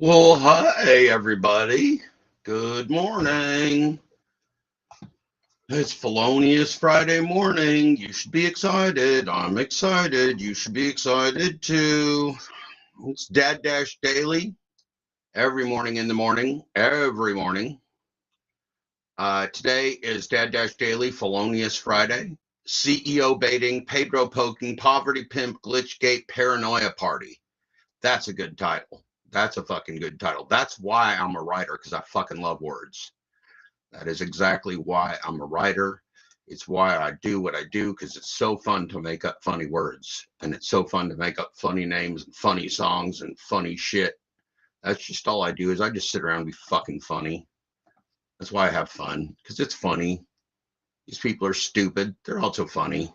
Well, hi, everybody. Good morning. It's Felonious Friday morning. You should be excited. I'm excited. You should be excited too. It's Dad Dash Daily every morning in the morning, every morning. Today is Dad Dash Daily Felonious Friday. CEO baiting, Pedro poking, poverty pimp, glitchgate, paranoia party. That's a good title. That's a fucking good title. That's why I'm a writer, because I fucking love words. That is exactly why I'm a writer. It's why I do what I do, because it's so fun to make up funny words. And it's so fun to make up funny names and funny songs and funny shit. That's just all I do is I just sit around and be fucking funny. That's why I have fun, because it's funny. These people are stupid. They're also funny.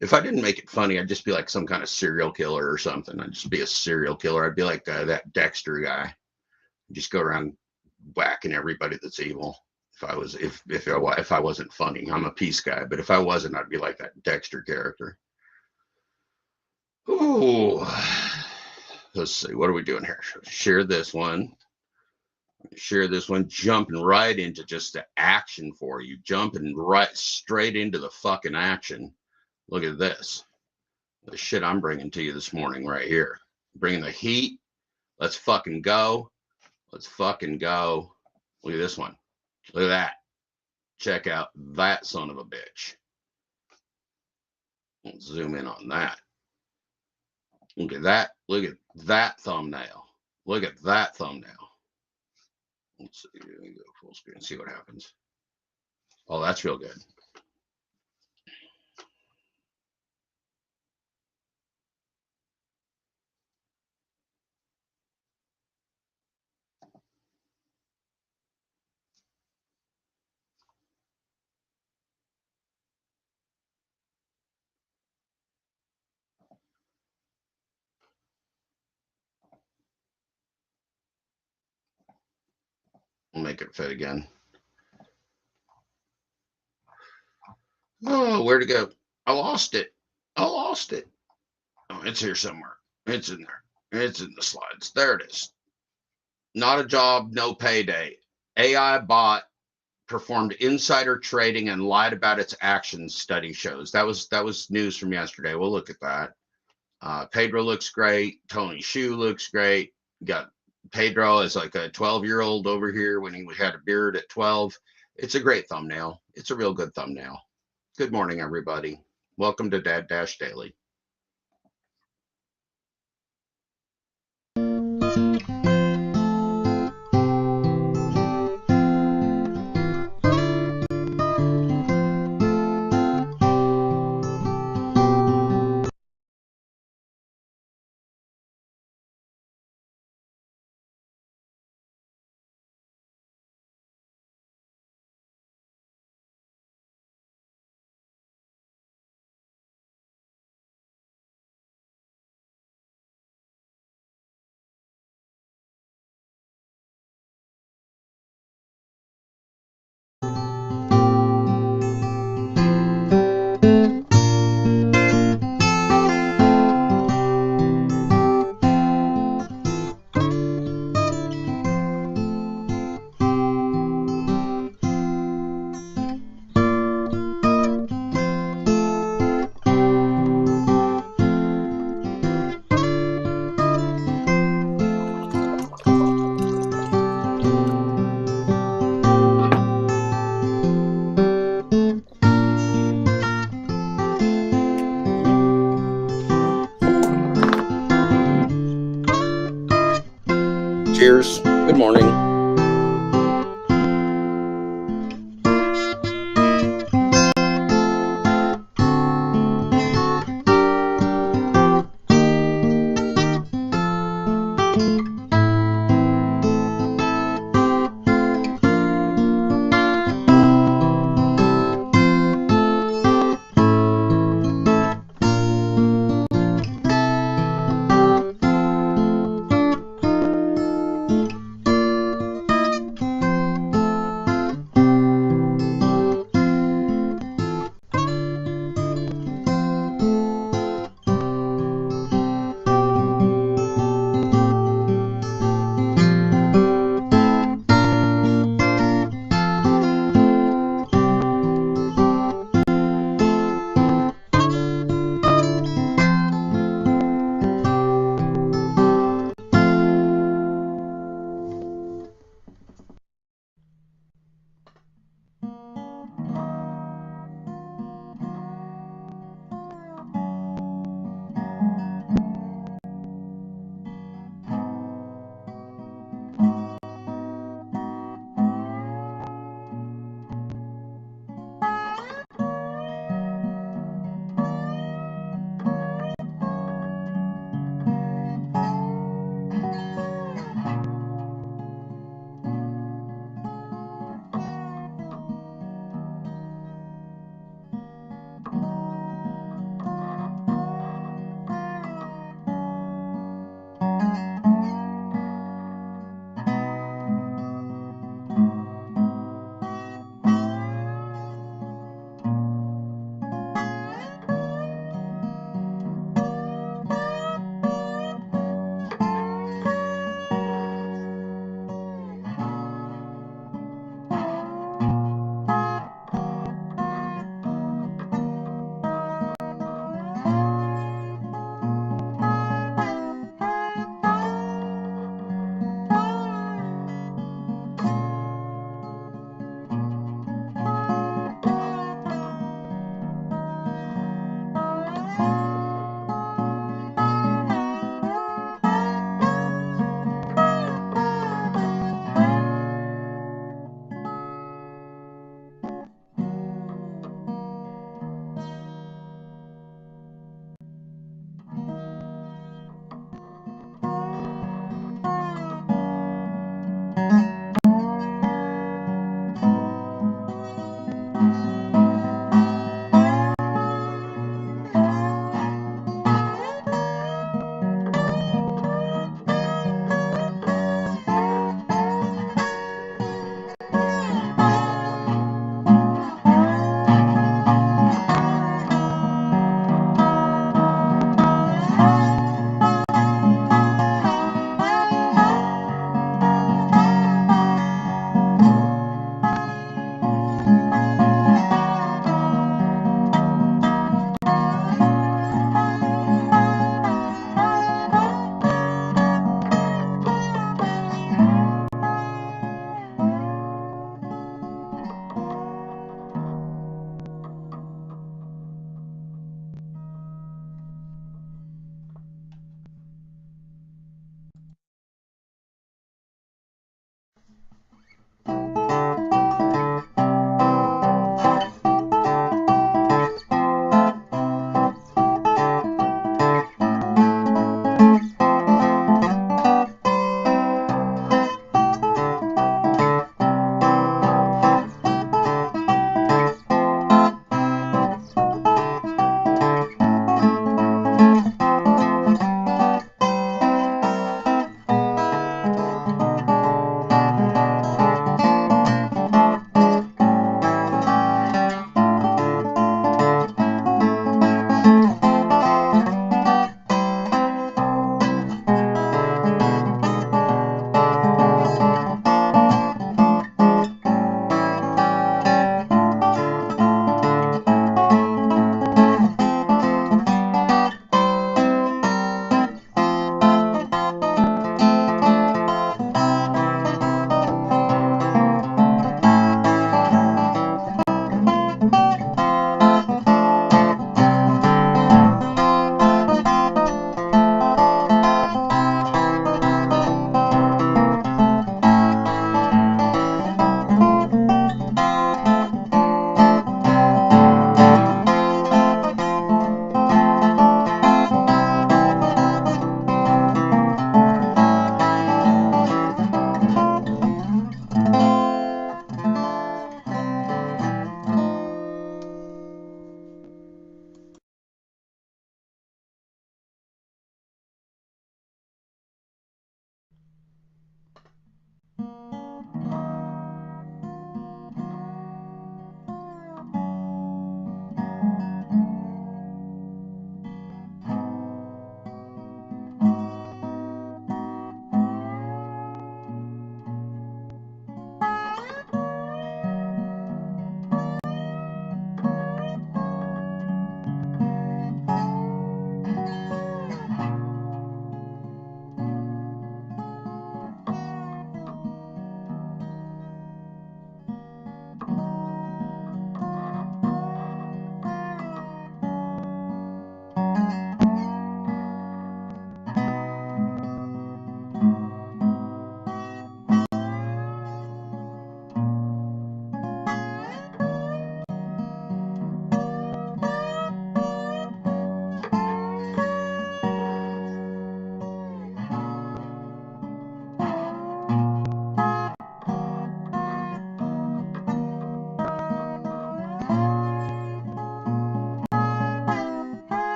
If I didn't make it funny, I'd just be like some kind of serial killer or something. I'd just be a serial killer. I'd be like that Dexter guy. Just go around whacking everybody that's evil. If I wasn't funny, I'm a peace guy. But if I wasn't, I'd be like that Dexter character. Ooh, let's see. What are we doing here? Share this one. Share this one. Jumping right into just the action for you. Jumping right straight into the fucking action. Look at this. The shit I'm bringing to you this morning right here. Bringing the heat. Let's fucking go. Let's fucking go. Look at this one. Look at that. Check out that son of a bitch. Let's zoom in on that. Look at that. Look at that thumbnail. Look at that thumbnail. Let's see. Let me go full screen and see what happens. Oh, that's real good. I'll make it fit again. Oh, where'd it go? I lost it. I lost it. Oh, it's here somewhere. It's in there. It's in the slides. There it is. Not a job, no payday. AI bot performed insider trading and lied about its actions, study shows. That was news from yesterday. We'll look at that. Pedro looks great. Tony Shu looks great. Got Pedro as like a 12-year-old over here when he had a beard at 12. It's a great thumbnail. It's a real good thumbnail. Good morning, everybody. Welcome to Dad Dash Daily. Cheers. Good morning.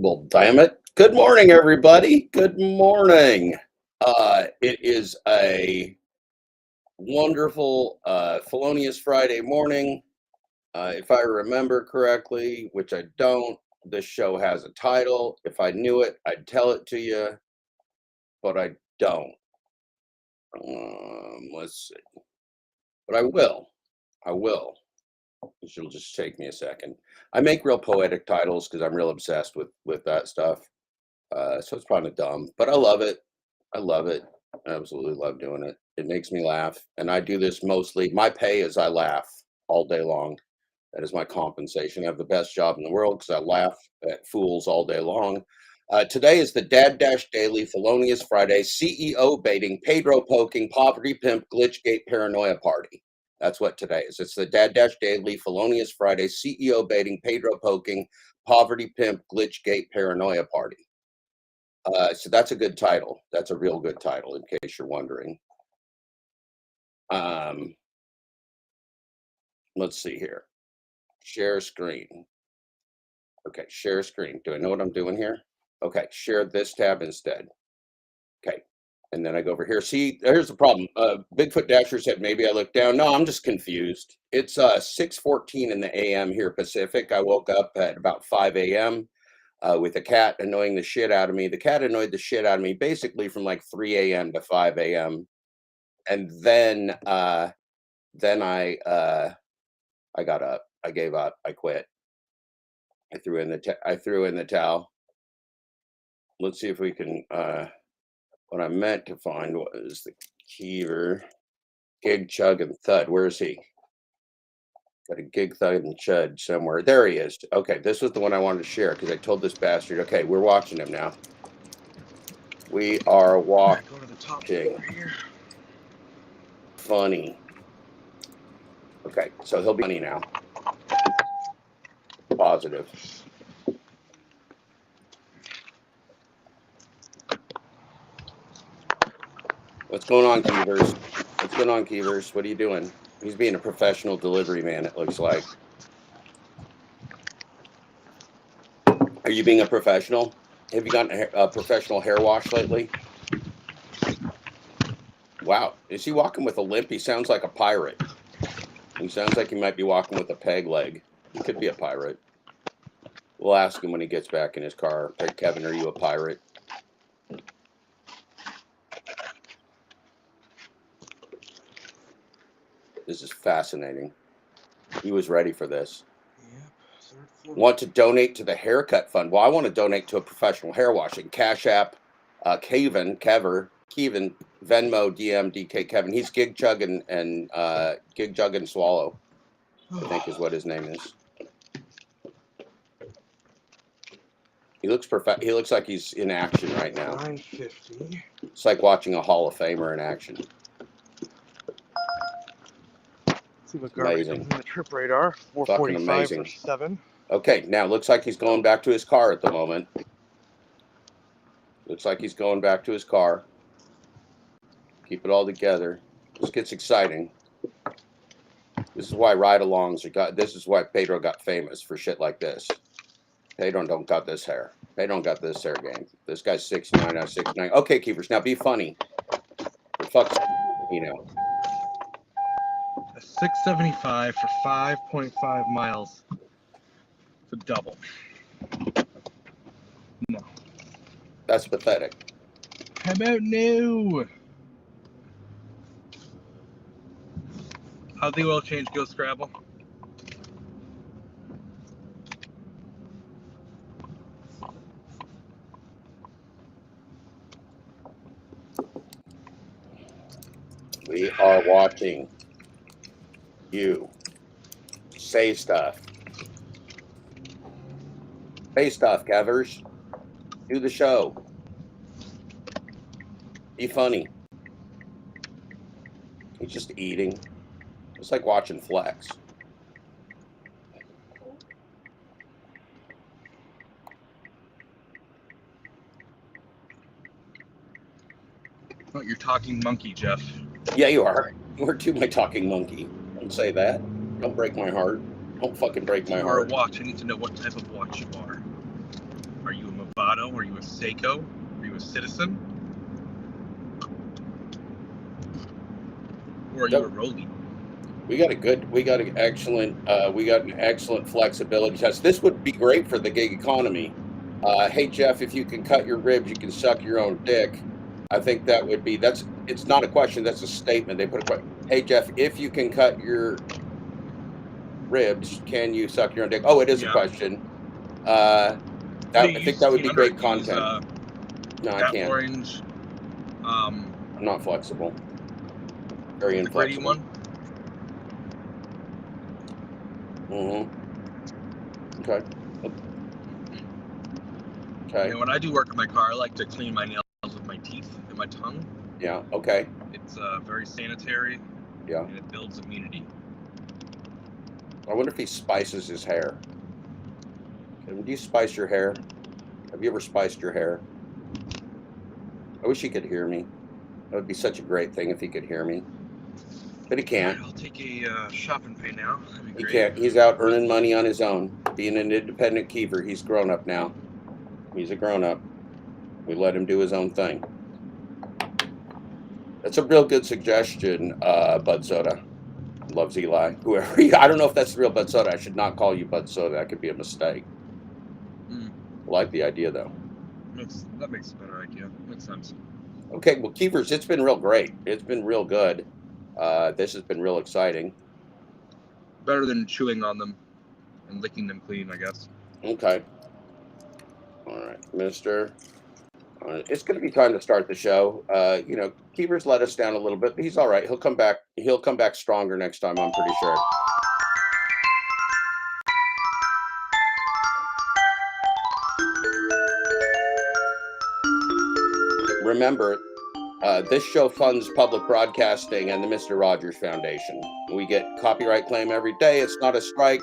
Well, damn it. Good morning, everybody. Good morning. It is a wonderful, felonious Friday morning. If I remember correctly, which I don't, this show has a title. If I knew it, I'd tell it to you, but I don't. Let's see. But I will. I will. It'll just take me a second. I make real poetic titles because I'm real obsessed with that stuff. So it's kind of dumb, but I love it. I love it. I absolutely love doing it. It makes me laugh. And I do this mostly. My pay is I laugh all day long. That is my compensation. I have the best job in the world because I laugh at fools all day long. Today is the Dad Dash Daily Felonious Friday CEO baiting, Pedro poking, poverty pimp, glitchgate paranoia party. That's what today is. It's the Dad Dash Daily Felonious Friday CEO baiting, Pedro poking, poverty pimp, glitchgate paranoia party. So that's a good title. That's a real good title, in case you're wondering. Let's see here. Share screen. Okay, share screen. Do I know what I'm doing here? Okay, share this tab instead. Okay, and then I go over here. See, here's the problem. Bigfoot Dasher said maybe I look down. No, I'm just confused. It's 6:14 in the a.m. here Pacific. I woke up at about 5 a.m. With a cat annoying the shit out of me. The cat annoyed the shit out of me basically from like 3 a.m. to 5 a.m. And then I got up. I gave up. I quit. I threw in the towel. Let's see if we can. What I meant to find was the Keever, Gig, Chug, and Thud. Where is he? Got a Gig, Thud, and Chud somewhere. There he is. Okay, this was the one I wanted to share because I told this bastard. Okay, we're watching him now. We are watching. Go to the top here. Funny. Okay, so he'll be funny now. Positive. What's going on, Keevers? What's going on, Keevers? What are you doing? He's being a professional delivery man, it looks like. Are you being a professional? Have you gotten a professional hair wash lately? Wow. Is he walking with a limp? He sounds like a pirate. He sounds like he might be walking with a peg leg. He could be a pirate. We'll ask him when he gets back in his car. Hey, Kevin, are you a pirate? This is fascinating. He was ready for this. Yep. Want to donate to the haircut fund? Well, I want to donate to a professional hair washing. Cash App, Kevin, Venmo, DM, DK Kevin. He's Gig Chug and Gig Jug and Swallow, I think is what his name is. He looks perfect. He looks like he's in action right now. 950. It's like watching a Hall of Famer in action. See what garbage comes in the trip radar. 445 for 7. Okay, now looks like he's going back to his car at the moment. Looks like he's going back to his car. Keep it all together. This gets exciting. This is why ride-alongs are this is why Pedro got famous for shit like this. Pedro don't got this hair. Pedro don't got this hair game. This guy's 6'9", I'm 6'9". Okay, Keepers, now be funny. For fuck's sake, you know. A 675 for 5.5 miles. It's a double. No. That's pathetic. How about no? How'd the oil change go, Scrabble? We are watching you say stuff. Say stuff, Kevers. Do the show. Be funny. He's just eating. It's like watching Flex. Oh, you're talking monkey, Jeff. Yeah, you are. You are too, my talking monkey. Don't say that. Don't break my heart. Don't fucking break my heart. You're a watch. I need to know what type of watch you are. Are you a mulatto? Are you a Seiko? Are you a citizen? Or are you a rollie? We got an excellent flexibility test. This would be great for the gig economy. Hey Jeff, if you can cut your ribs, you can suck your own dick. I think that would be, it's not a question, that's a statement. They put a question. Hey Jeff, if you can cut your ribs, can you suck your own dick? Oh, it is a question. I think that would be great content. No, I can't. Orange. I'm not flexible. Very inflexible. Okay. Okay. And when I do work in my car, I like to clean my nails with my teeth and my tongue. Yeah. Okay. It's very sanitary. Yeah. And it builds immunity. I wonder if he spices his hair. Do you spice your hair? Have you ever spiced your hair? I wish he could hear me. That would be such a great thing if he could hear me. But he can't. I'll take a shopping pay now. He can't. He's out earning money on his own. Being an independent keeper. He's grown up now. He's a grown up. We let him do his own thing. That's a real good suggestion, Bud Soda. Loves Eli. Whoever I don't know if that's the real Bud Soda. I should not call you Bud Soda. That could be a mistake. I like the idea though. That makes a better idea. Makes sense. Okay, well, Keepers, it's been real great. It's been real good. This has been real exciting. Better than chewing on them and licking them clean, I guess. Okay. All right, Mister. It's going to be time to start the show. Keepers let us down a little bit, but he's all right. He'll come back. He'll come back stronger next time, I'm pretty sure. Remember, this show funds public broadcasting and the Mr. Rogers Foundation. We get copyright claim every day. It's not a strike.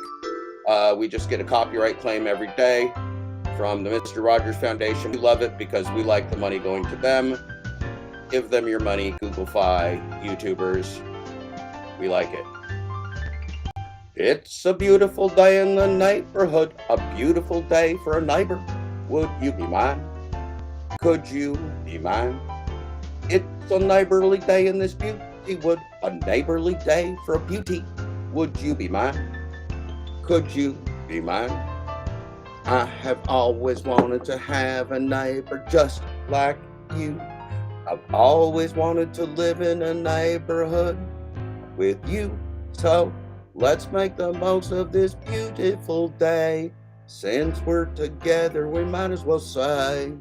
We just get a copyright claim every day from the Mr. Rogers Foundation. We love it because we like the money going to them. Give them your money, Google-fi, YouTubers. We like it. It's a beautiful day in the neighborhood. A beautiful day for a neighbor. Would you be mine? Could you be mine? It's a neighborly day in this beauty wood. A neighborly day for a beauty. Would you be mine? Could you be mine? I have always wanted to have a neighbor just like you. I've always wanted to live in a neighborhood with you. So let's make the most of this beautiful day. Since we're together, we might as well say,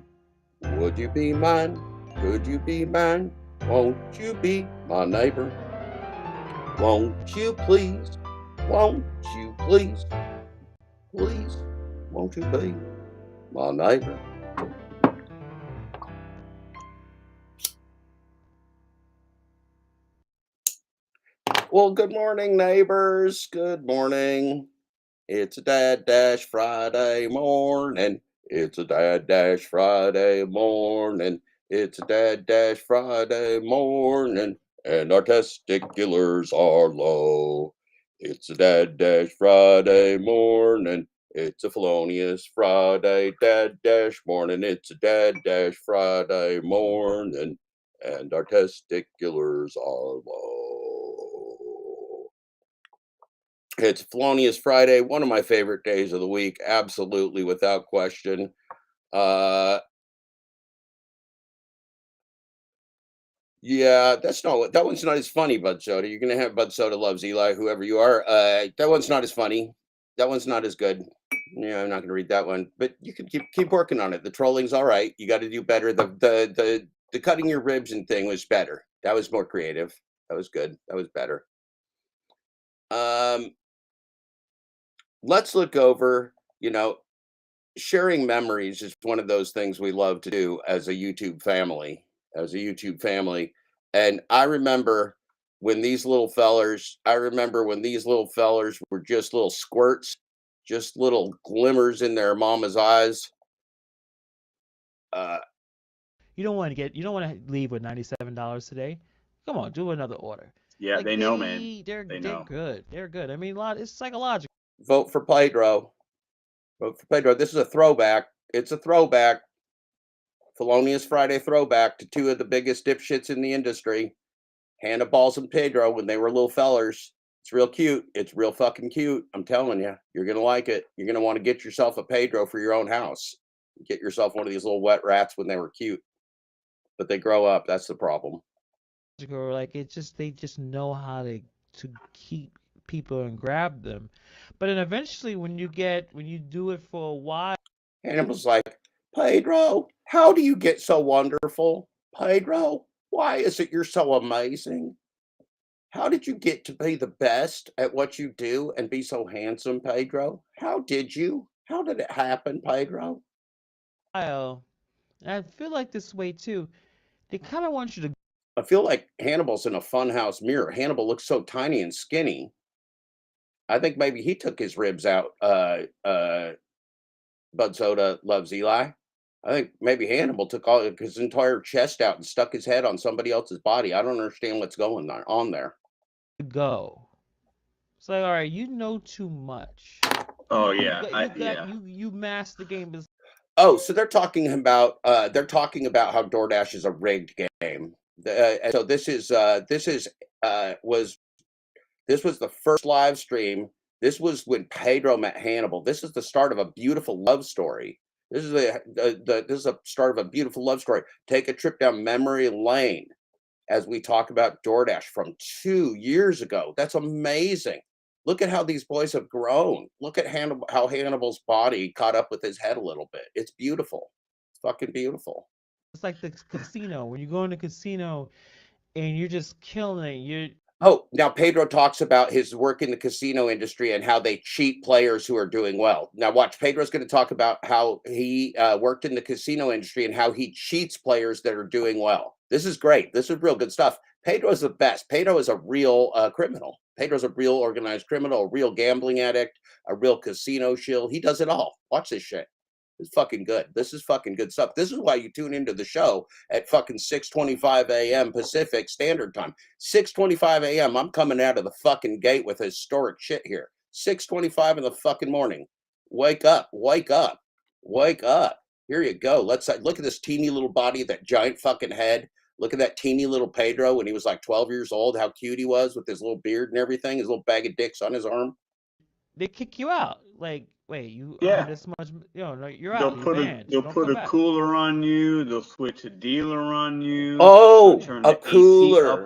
would you be mine? Could you be mine? Won't you be my neighbor? Won't you please? Won't you please? Please, won't you be my neighbor? Well, good morning, neighbors. Good morning. It's a Dad Friday morning. It's a Dad Friday morning. It's a Dad Friday morning. And our testiculars are low. It's a Dad Friday morning. It's a felonious Friday Dad morning. It's a Dad Friday morning. And our testiculars are low. It's Felonious Friday, one of my favorite days of the week, absolutely, without question. Yeah, that one's not as funny, Bud Soda. You're gonna have Bud Soda Loves Eli, whoever you are. That one's not as funny. That one's not as good. Yeah, I'm not gonna read that one, but you can keep working on it. The trolling's all right. You got to do better. The cutting your ribs and thing was better. That was more creative. That was good. That was better. Let's look over, sharing memories is one of those things we love to do as a YouTube family. And I remember when these little fellers were just little squirts, just little glimmers in their mama's eyes. You don't want to leave with $97 today. Come on, do another order. Yeah, like, they know, man. They're good. They're good. I mean, it's psychological. Vote for Pedro. This is a throwback. It's a throwback. Felonious Friday throwback to two of the biggest dipshits in the industry, Hannibal's and Pedro, when they were little fellers. It's real cute. It's real fucking cute. I'm telling you, you're going to like it. You're going to want to get yourself a Pedro for your own house. Get yourself one of these little wet rats when they were cute. But they grow up. That's the problem. Like they just know how to keep people and grab them. But then eventually when you do it for a while. Hannibal's like, Pedro, how do you get so wonderful? Pedro, why is it you're so amazing? How did you get to be the best at what you do and be so handsome, Pedro? How did you? How did it happen, Pedro? I feel like this way too. They kind of want you to. I feel like Hannibal's in a funhouse mirror. Hannibal looks so tiny and skinny. I think maybe he took his ribs out. Bud Soda loves Eli. I think maybe Hannibal took all his entire chest out and stuck his head on somebody else's body. I don't understand what's going on there. Go. It's like, all right, you know too much. Oh yeah, you master the game. Oh, so they're talking about how DoorDash is a rigged game. So this was the first live stream. This was when Pedro met Hannibal. This is the start of a beautiful love story. This is a start of a beautiful love story. Take a trip down memory lane as we talk about DoorDash from 2 years ago. That's amazing. Look at how these boys have grown. Look at how Hannibal's body caught up with his head a little bit. It's beautiful. It's fucking beautiful. It's like the casino. When you go in the casino and you're just killing it, now Pedro talks about his work in the casino industry and how they cheat players who are doing well. Now watch, Pedro's going to talk about how he worked in the casino industry and how he cheats players that are doing well. This is great. This is real good stuff. Pedro is the best. Pedro is a real criminal. Pedro's a real organized criminal, a real gambling addict, a real casino shill. He does it all. Watch this shit. It's fucking good. This is fucking good stuff. This is why you tune into the show at fucking 6:25 a.m. Pacific Standard Time. 6:25 a.m. I'm coming out of the fucking gate with historic shit here. 6:25 in the fucking morning. Wake up. Wake up. Wake up. Here you go. Let's look at this teeny little body, that giant fucking head. Look at that teeny little Pedro when he was like 12 years old, how cute he was with his little beard and everything, his little bag of dicks on his arm. They kick you out. Like, wait, you this much, no, you're out. They'll put a cooler on you. They'll switch a dealer on you. Oh, a cooler.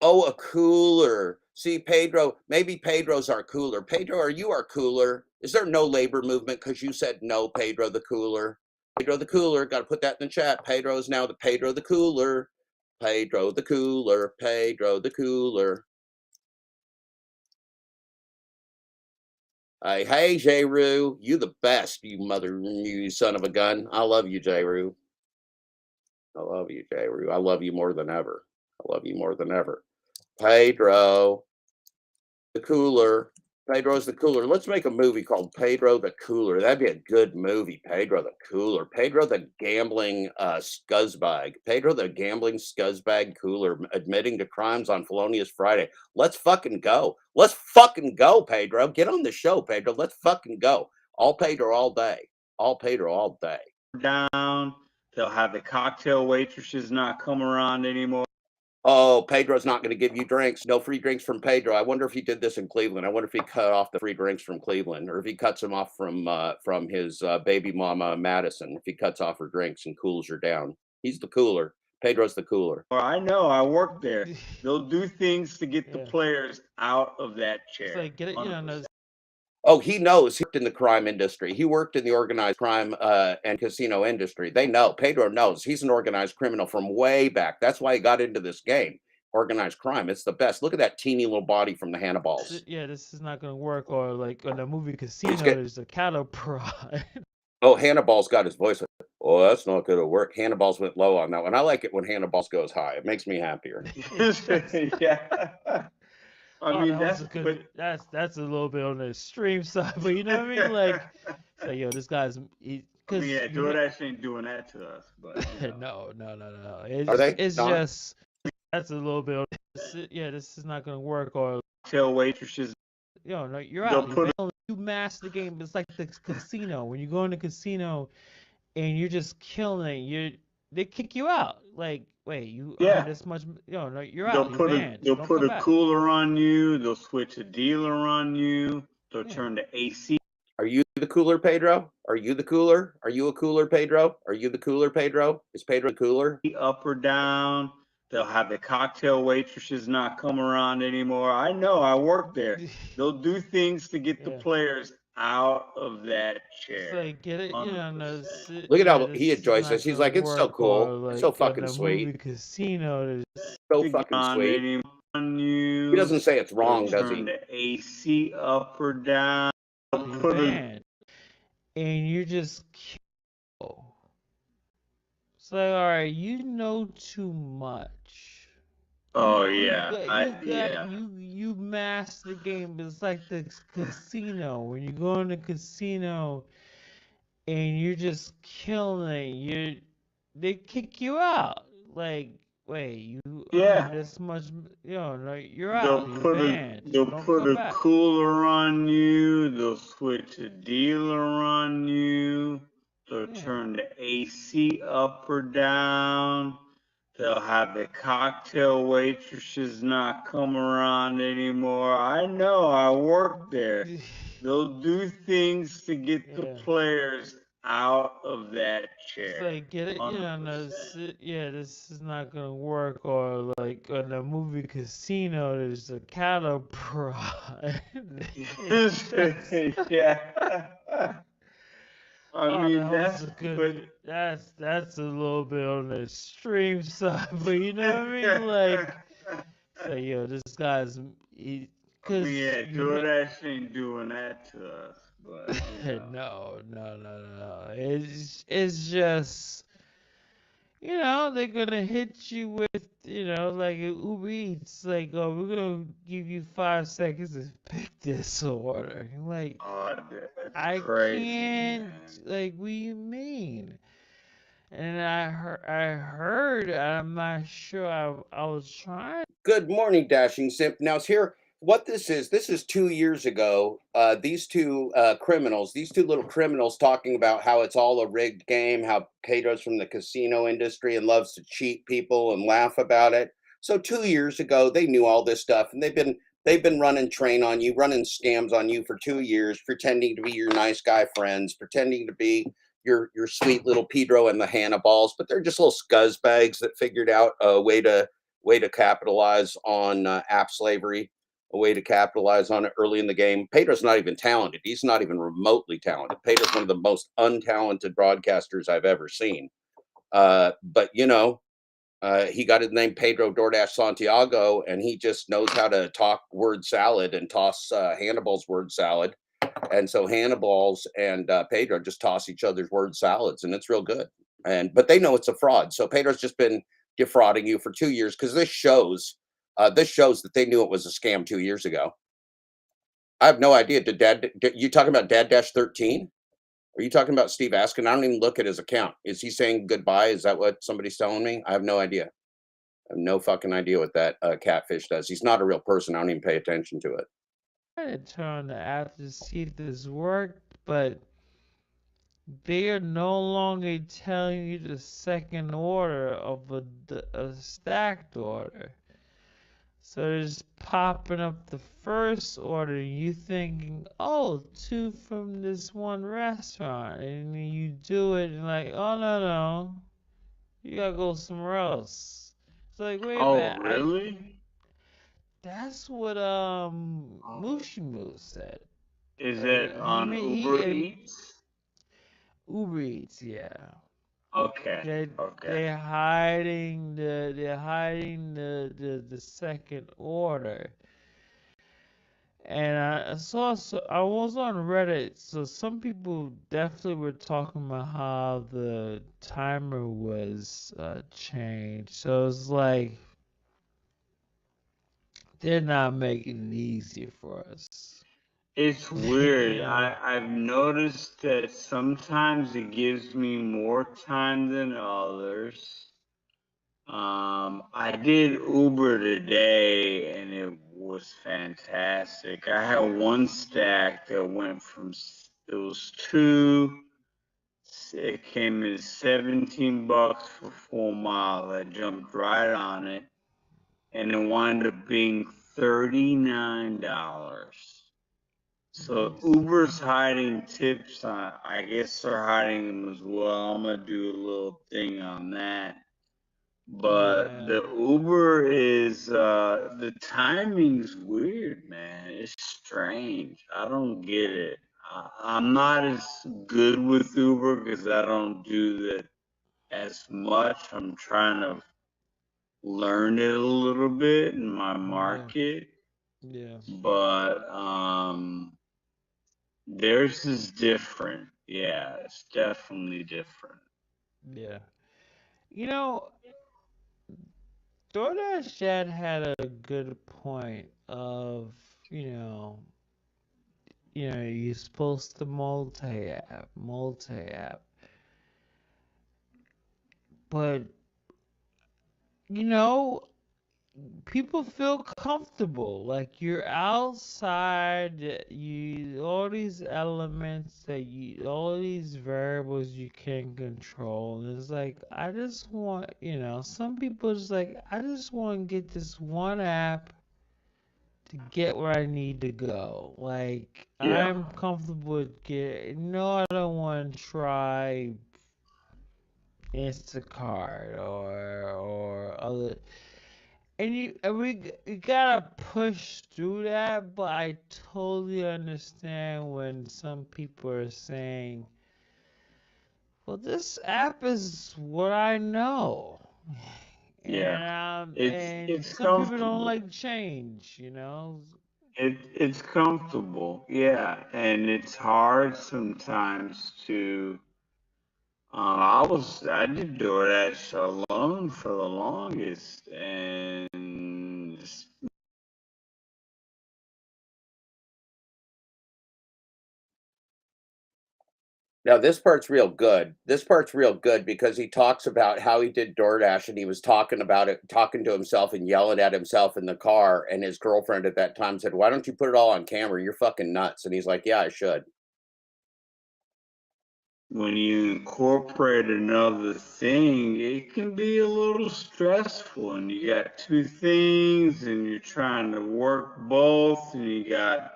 A cooler. See, Pedro, maybe Pedro's our cooler. Pedro, are you our cooler? Is there no labor movement because you said no, Pedro the cooler? Pedro the cooler. Got to put that in the chat. Pedro is now the Pedro the cooler. Pedro the cooler. Pedro the cooler. Hey, J-Roo, you the best, you son of a gun. I love you, J-Roo. I love you, J-Roo. I love you more than ever. I love you more than ever. Pedro the cooler. Pedro's the cooler. Let's make a movie called Pedro the Cooler. That'd be a good movie. Pedro the Cooler. Pedro the gambling scuzzbag. Pedro the gambling scuzzbag cooler admitting to crimes on Felonious Friday. Let's fucking go. Let's fucking go, Pedro. Get on the show, Pedro. Let's fucking go. All Pedro all day. All Pedro all day. Down. They'll have the cocktail waitresses not come around anymore. Oh, Pedro's not going to give you drinks. No free drinks from Pedro. I wonder if he did this in Cleveland. I wonder if he cut off the free drinks from Cleveland, or if he cuts them off from his baby mama, Madison, if he cuts off her drinks and cools her down. He's the cooler. Pedro's the cooler. Well, I know. I work there. They'll do things to get the players out of that chair. It's like, get it, Oh, he knows. He worked in the crime industry. He worked in the organized crime and casino industry. They know. Pedro knows. He's an organized criminal from way back. That's why he got into this game. Organized crime. It's the best. Look at that teeny little body from the Hannibals. Yeah, this is not going to work. Or like in the movie Casino, there's a cattle prod. Oh, Hannibal's got his voice. Oh, that's not going to work. Hannibal's went low on that one. I like it when Hannibal's goes high. It makes me happier. Yeah. I mean, that's a little bit on the extreme side, but you know what I mean? Like, so, yo, this guy's. DoorDash ain't doing that to us, but no. It's not? Just that's a little bit. This is not gonna work. Or tell waitresses, no, you're out. You master the game. It's like the casino. When you go in the casino and you're just killing it, they kick you out. Like, wait, you earn Yeah. this much? No, you're out. You're banned. They'll Don't put come a back. cooler on you. They'll switch a dealer on you. They'll Yeah. turn the AC. Are you the cooler, Pedro? Are you the cooler? Are you a cooler, Pedro? Are you the cooler, Pedro? Is Pedro the cooler? Up or down. They'll have the cocktail waitresses not come around anymore. I know. I work there. They'll do things to get the players out of that chair. It's like, get it, Look at how he enjoys this. He's like, it's so cool. Like, it's so fucking sweet. Movie Casino. So fucking sweet. He doesn't say it's wrong, does he? Turn the AC up or down. And you just kill. It's like, all right, you know too much. Oh yeah, you master the game. It's like the casino. When you go in the casino and you're just killing it, they kick you out. Like, wait, you earn this much? No, you're out. They'll put a cooler on you. They'll switch a dealer on you. They'll turn the AC up or down. They'll have the cocktail waitresses not come around anymore. I know. I work there. They'll do things to get the players out of that chair. It's like, get it, this is not gonna work. Or like in the movie Casino, there's a cattle prod. Yeah. I mean, that's a little bit on the extreme side, but you know what I mean? Like, say, yo, this guy's. DoorDash ain't doing that to us. But, no. It's just, they're gonna hit you with, like Uber Eats, like, oh, we're gonna give you 5 seconds to pick this order. Like, I can't. Like, what do you mean? And I heard. I'm not sure. I was trying. Good morning, Dashing Simp. Now, here. What this is 2 years ago, these two little criminals talking about how it's all a rigged game, how Pedro's from the casino industry and loves to cheat people and laugh about it. So 2 years ago, they knew all this stuff, and they've been running scams on you for 2 years, pretending to be your nice guy friends, pretending to be your sweet little Pedro and the Hannibal's, but they're just little scuzzbags that figured out a way to capitalize on Appslavery. A way to capitalize on it early in the game. Pedro's not even talented. He's not even remotely talented. Pedro's one of the most untalented broadcasters I've ever seen. But he got his name Pedro DoorDash Santiago, and he just knows how to talk word salad and toss Hannibal's word salad. And so Hannibal's and Pedro just toss each other's word salads, and it's real good. But they know it's a fraud. So Pedro's just been defrauding you for 2 years because this shows that they knew it was a scam 2 years ago. I have no idea. Did you talking about Dad Dash 13? Are you talking about Steve Askin? I don't even look at his account. Is he saying goodbye? Is that what somebody's telling me? I have no idea. I have no fucking idea what that catfish does. He's not a real person. I don't even pay attention to it. I had to turn the app to see if this worked, but they are no longer telling you the second order of a stacked order. So they're just popping up the first order, and you thinking, oh, 2 from this one restaurant, and then you do it, and like, oh, no, you gotta go somewhere else. It's like, wait a minute. Oh, really? That's what Mushimu said. Is it on Uber Eats? Uber Eats, yeah. Okay. They're hiding the second order. And I was on Reddit, so some people definitely were talking about how the timer was changed. So it's like they're not making it easier for us. It's weird. I've noticed that sometimes it gives me more time than others. I did Uber today, and it was fantastic. I had one stack that went from, it was 2, it came in $17 for 4 miles. I jumped right on it, and it wound up being $39. So Nice. Uber's hiding tips on. I guess they're hiding them as well. I'm gonna do a little thing on that. But Yeah. the Uber is the timing's weird, man. It's strange. I don't get it. I'm not as good with Uber because I don't do that as much. I'm trying to learn it a little bit in my market. Yeah. But theirs is different. Yeah, it's definitely different. Yeah. You know, DoorDash Dad had a good point of, you're supposed to multi-app. But, you know, people feel comfortable. Like you're outside, all these elements all these variables you can control. And it's like, I just want, some people just like, I just want to get this one app to get where I need to go. Like, Yeah. I'm comfortable with I don't want to try Instacart or other. And we gotta push through that, but I totally understand when some people are saying, "Well, this app is what I know," Yeah. and It's some people don't comfortable. like change, It's comfortable, yeah, and it's hard sometimes to. I did DoorDash alone for the longest, and Now this part's real good. This part's real good because he talks about how he did DoorDash and he was talking about it, talking to himself and yelling at himself in the car. And his girlfriend at that time said, "Why don't you put it all on camera? You're fucking nuts." And he's like, "Yeah, I should." when you incorporate another thing, it can be a little stressful, and you got two things, and you're trying to work both, and you got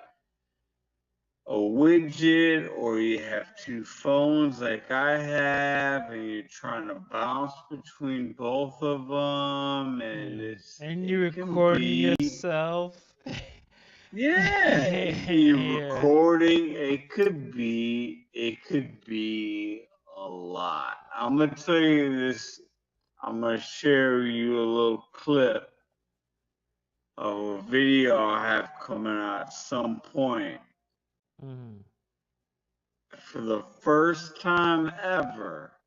a widget, or you have two phones like I have, and you're trying to bounce between both of them, and and you're it can recording be, yourself. yeah, you're Yeah. recording. It could be a lot. I'm gonna tell you this. I'm gonna share you a little clip of a video I have coming out at some point. Mhm. For the first time ever,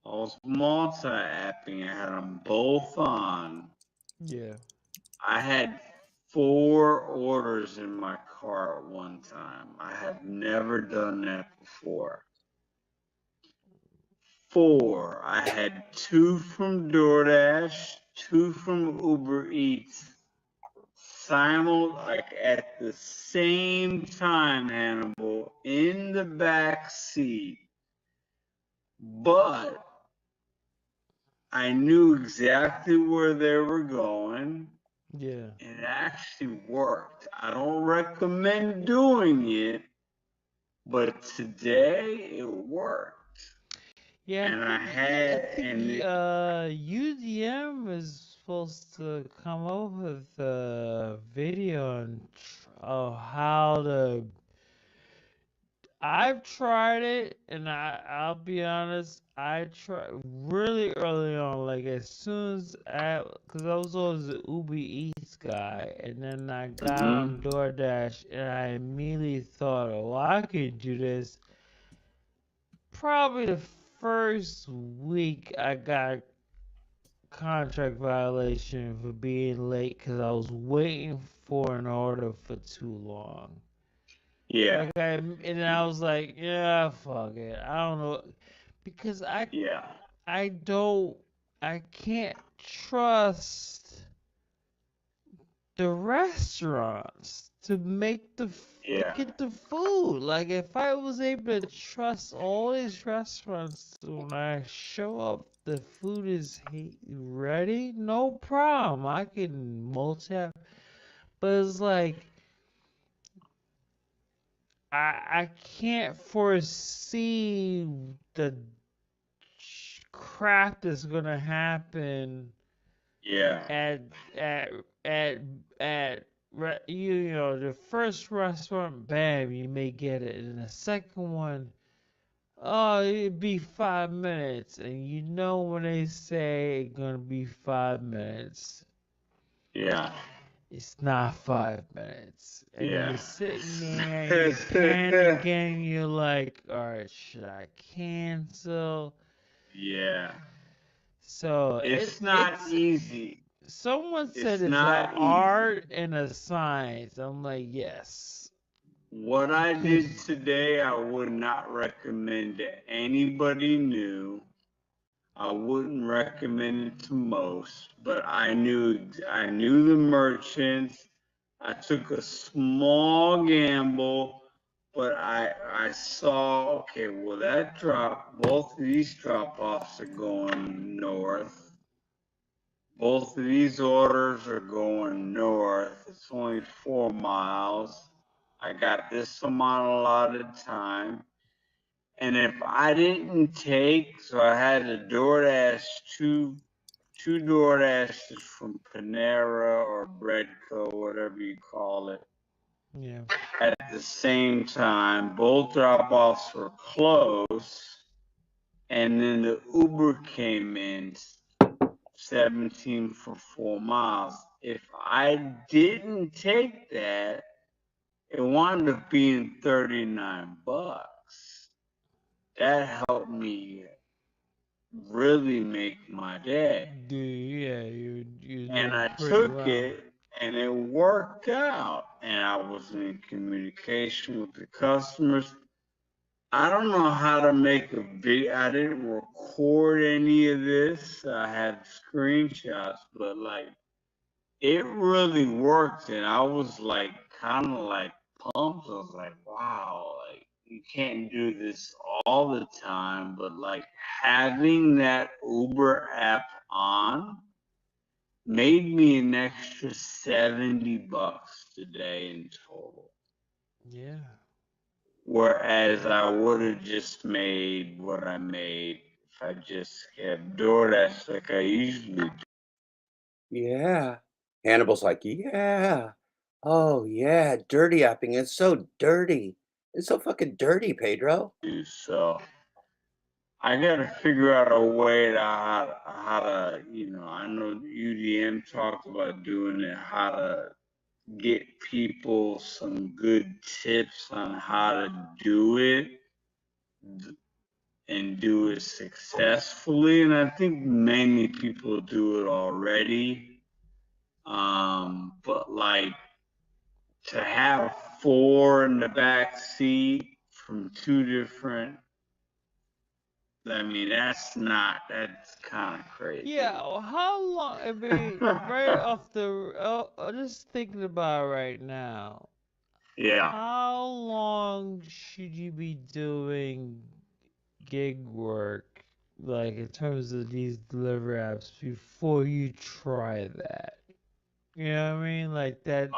I was multi-apping. I had them both on. Yeah. I had 4 orders in my car at one time. I have never done that before. 4. I had 2 from DoorDash, 2 from Uber Eats, like at the same time, Hannibal, in the back seat. But I knew exactly where they were going. Yeah. And it actually worked. I don't recommend doing it, but today it worked. Yeah, And I think UDM is supposed to come up with a video on how to. I've tried it, and I'll be honest, I tried really early on, like as soon as because I was always an Uber Eats guy, and then I got on DoorDash, and I immediately thought, oh, I could do this. Probably the first week I got contract violation for being late because I was waiting for an order for too long. Yeah. And then I was like, yeah, fuck it. I don't know, because I can't trust the restaurants to make to get the food. Like if I was able to trust all these restaurants when I show up, the food is ready, no problem. I can multi. But it's like I can't foresee the crap that's gonna happen. Yeah. You know, the first restaurant, bam, you may get it, and the second one, oh, it'd be 5 minutes, and you know when they say it's gonna be 5 minutes, Yeah. it's not 5 minutes, and Yeah. you're sitting there, you're panicking, you're like, all right, should I cancel? Yeah. So It's not easy. Someone said It's it's an not art and a science. I'm like, yes. What I did today, I would not recommend to anybody new. I wouldn't recommend it to most, but I knew the merchants. I took a small gamble, but I saw, okay, well both of these drop-offs are going north. Both of these orders are going north. It's only 4 miles. I got this amount allotted time. And if I didn't take, so I had to DoorDash two DoorDashes from Panera or Breadco, whatever you call it. Yeah. At the same time, both drop-offs were close. And then the Uber came in 17 for 4 miles. If I didn't take that, it wound up being $39. That helped me really make my day. Yeah, you And I pretty took well. it, and it worked out. And I was in communication with the customers. I don't know how to make a video. I didn't record any of this. I had screenshots, but like it really worked, and I was like kind of like pumped. I was like, wow, like you can't do this all the time, but like having that Uber app on made me an extra $70 today in total. Yeah. Whereas I would have just made what I made if I just kept DoorDash like I usually do. Yeah. Hannibal's like, yeah. Oh, yeah. Dirty apping. It's so dirty. It's so fucking dirty, Pedro. So I got to figure out a way to how to, you know, I know UDM talked about doing it, how to get people some good tips on how to do it and do it successfully. And I think many people do it already. But like to have 4 in the back seat from 2 different, I mean, that's kind of crazy. Yeah, how long, I mean, right off the, just thinking about it right now. Yeah. How long should you be doing gig work, like in terms of these delivery apps, before you try that? You know what I mean? Like that.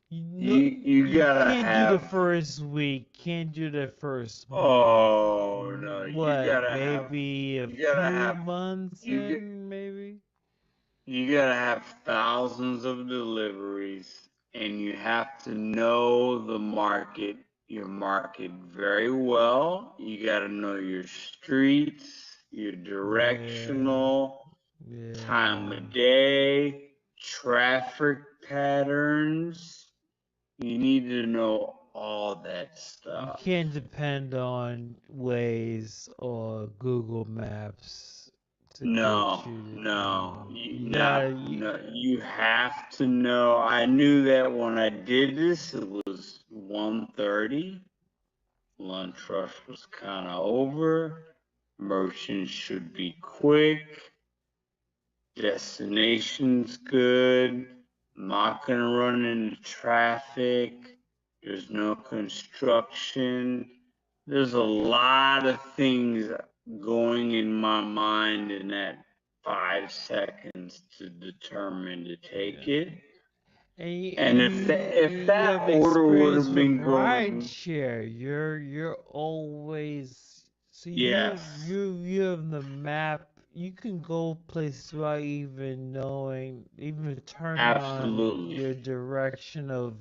You gotta can't have. do the first week. Can't do the first. Oh no! What? You gotta maybe have. a You gotta few have. months in, maybe. You gotta have thousands of deliveries, and you have to know the market, your market very well. You gotta know your streets, your directional, time of day, traffic patterns. You need to know all that stuff. You can't depend on Waze or Google Maps to No, you have to know. I knew that when I did this, it was 1:30. Lunch rush was kind of over. Merchants should be quick. Destination's good. I'm not going to run into traffic. There's no construction. There's a lot of things going in my mind in that 5 seconds to determine to take it. And if that order would have been going, rideshare, you're always yes, you have the map. You can go places without even turning on your direction of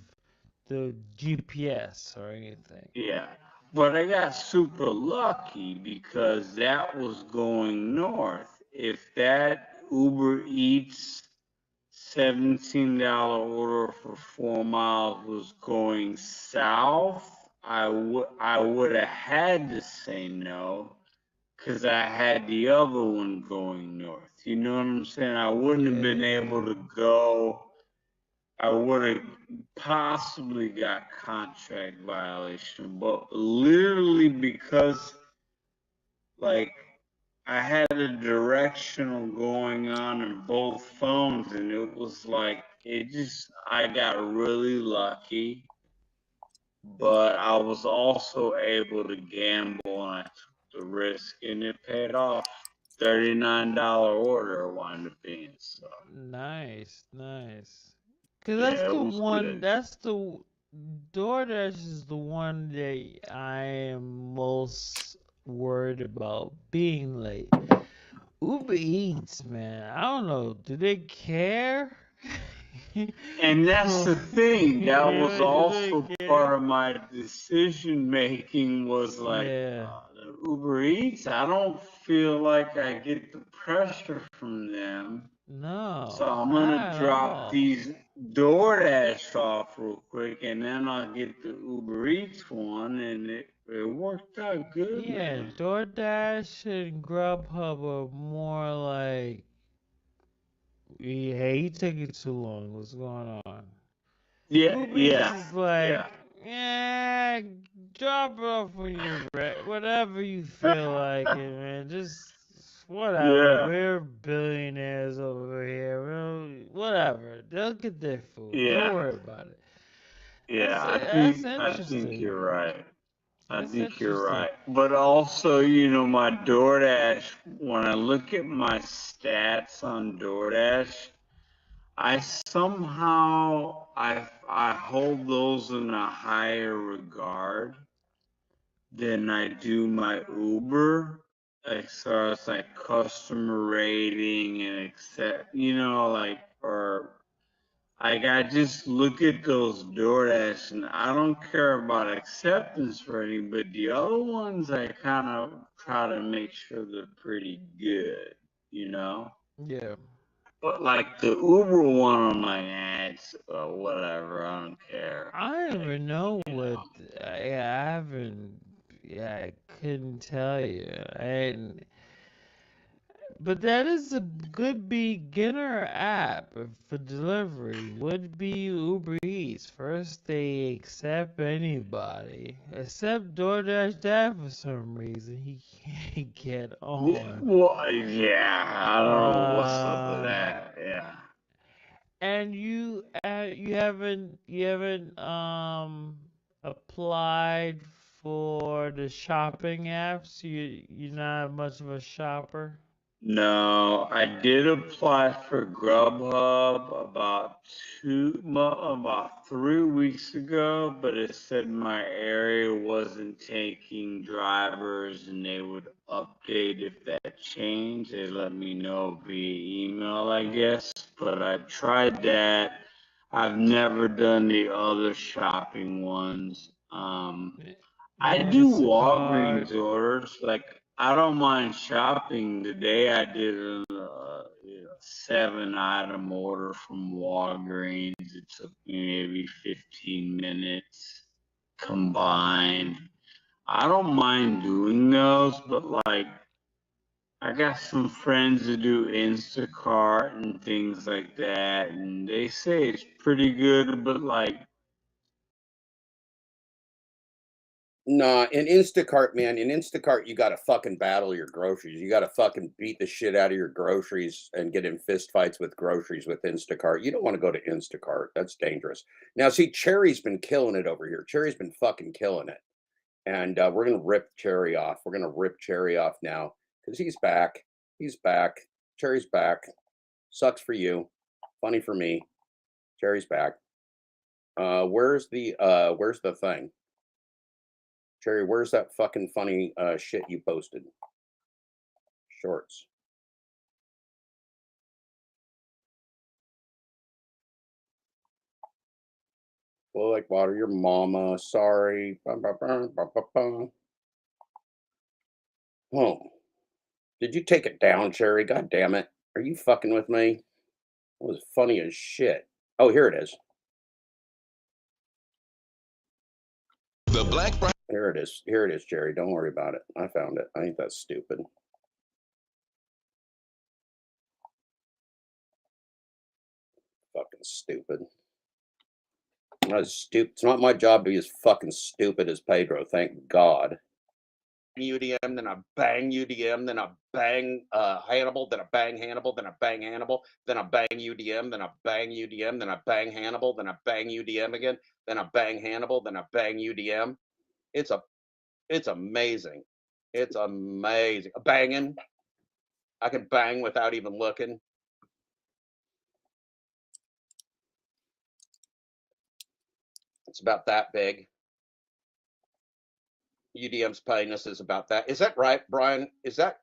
the GPS or anything. Yeah, but I got super lucky because that was going north. If that Uber Eats $17 order for 4 miles was going south, I would have had to say no because I had the other one going north. You know what I'm saying? I wouldn't have been able to go. I would have possibly got contract violation, but literally because like I had a directional going on in both phones, and it was like I got really lucky, but I was also able to gamble and I took the risk, and it paid off. $39 order wound up being so. Nice. Cause that's the one. That's the DoorDash is the one that I am most worried about being late. Uber Eats, man. I don't know. Do they care? And that's the thing. That was also part of my decision making. Was like the Uber Eats. I don't feel like I get the pressure from them. No. So I'm gonna drop these DoorDash off real quick, and then I'll get the Uber Eats one, and it worked out good. Yeah, man. DoorDash and Grubhub are more like, hey, you taking too long. What's going on? Yeah, Uber Eats is like, drop it off when you're ready. Whatever you feel like it, man. Just whatever. Yeah. We're billionaires over here. Whatever. They'll get their food. Don't worry about it. Yeah, I think you're right. I think you're right. But also, you know, my DoorDash, when I look at my stats on DoorDash, I somehow I hold those in a higher regard than I do my Uber, as far as like customer rating and accept, you know, like, or like I just look at those DoorDash and I don't care about acceptance rating, but the other ones I kind of try to make sure they're pretty good, you know? Yeah. But like the Uber one, I'm like, it's whatever, I don't care. I don't even know what. I haven't. Yeah, I couldn't tell you. But that is a good beginner app for delivery. Would be Uber Eats. First, they accept anybody, except DoorDash. Dad for some reason he can't get on. Well, yeah, I don't know what's up with that. Yeah. And you haven't applied for the shopping apps. You're not much of a shopper. No, I did apply for Grubhub about 3 weeks ago, but it said my area wasn't taking drivers and they would update if that changed. They let me know via email, I guess, but I tried that. I've never done the other shopping ones. I do Walgreens orders. Like, I don't mind shopping. Today I did a 7-item order from Walgreens. It took me maybe 15 minutes combined. I don't mind doing those, but like, I got some friends that do Instacart and things like that, and they say it's pretty good, but like, Nah, in Instacart, man, in Instacart, you got to fucking battle your groceries. You got to fucking beat the shit out of your groceries and get in fist fights with groceries with Instacart. You don't want to go to Instacart. That's dangerous. Now, see, Cherry's been killing it over here. Cherry's been fucking killing it. And we're going to rip Cherry off. We're going to rip Cherry off now because he's back. He's back. Cherry's back. Sucks for you. Funny for me. Cherry's back. Where's the thing? Cherry, where's that fucking funny shit you posted? Shorts. Flow like water, your mama. Sorry. Oh. Did you take it down, Cherry? God damn it. Are you fucking with me? It was funny as shit. Oh, here it is. The Black Friday. Here it is. Here it is, Jerry. Don't worry about it. I found it. I think that's stupid. Fucking stupid. Not as stupid. It's not my job to be as fucking stupid as Pedro. Thank God. UDM, then I bang UDM, then I bang Hannibal, then I bang Hannibal, then I bang Hannibal, then I bang UDM, then I bang UDM, then I bang Hannibal, then I bang UDM again, then I bang Hannibal, then I bang UDM. It's amazing. It's amazing. Banging. I can bang without even looking. It's about that big. UDM's penis is about that. Is that right, Brian? Is that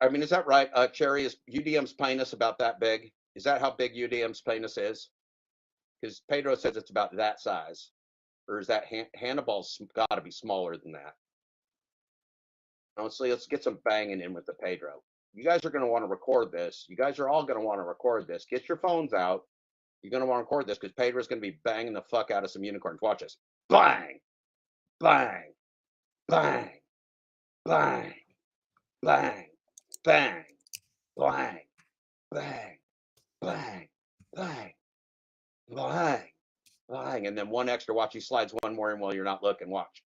right? Cherry, is UDM's penis about that big? Is that how big UDM's penis is? Because Pedro says it's about that size. Or is that Hannibal's got to be smaller than that? Honestly, let's get some banging in with the Pedro. You guys are going to want to record this. You guys are all going to want to record this. Get your phones out. You're going to want to record this because Pedro's going to be banging the fuck out of some unicorns. Watch this. Bang! Bang! Bang! Bang! Bang! Bang! Bang! Bang! Bang! Bang! Bang! Bang! And then one extra. Watch, he slides one more in while you're not looking. Watch.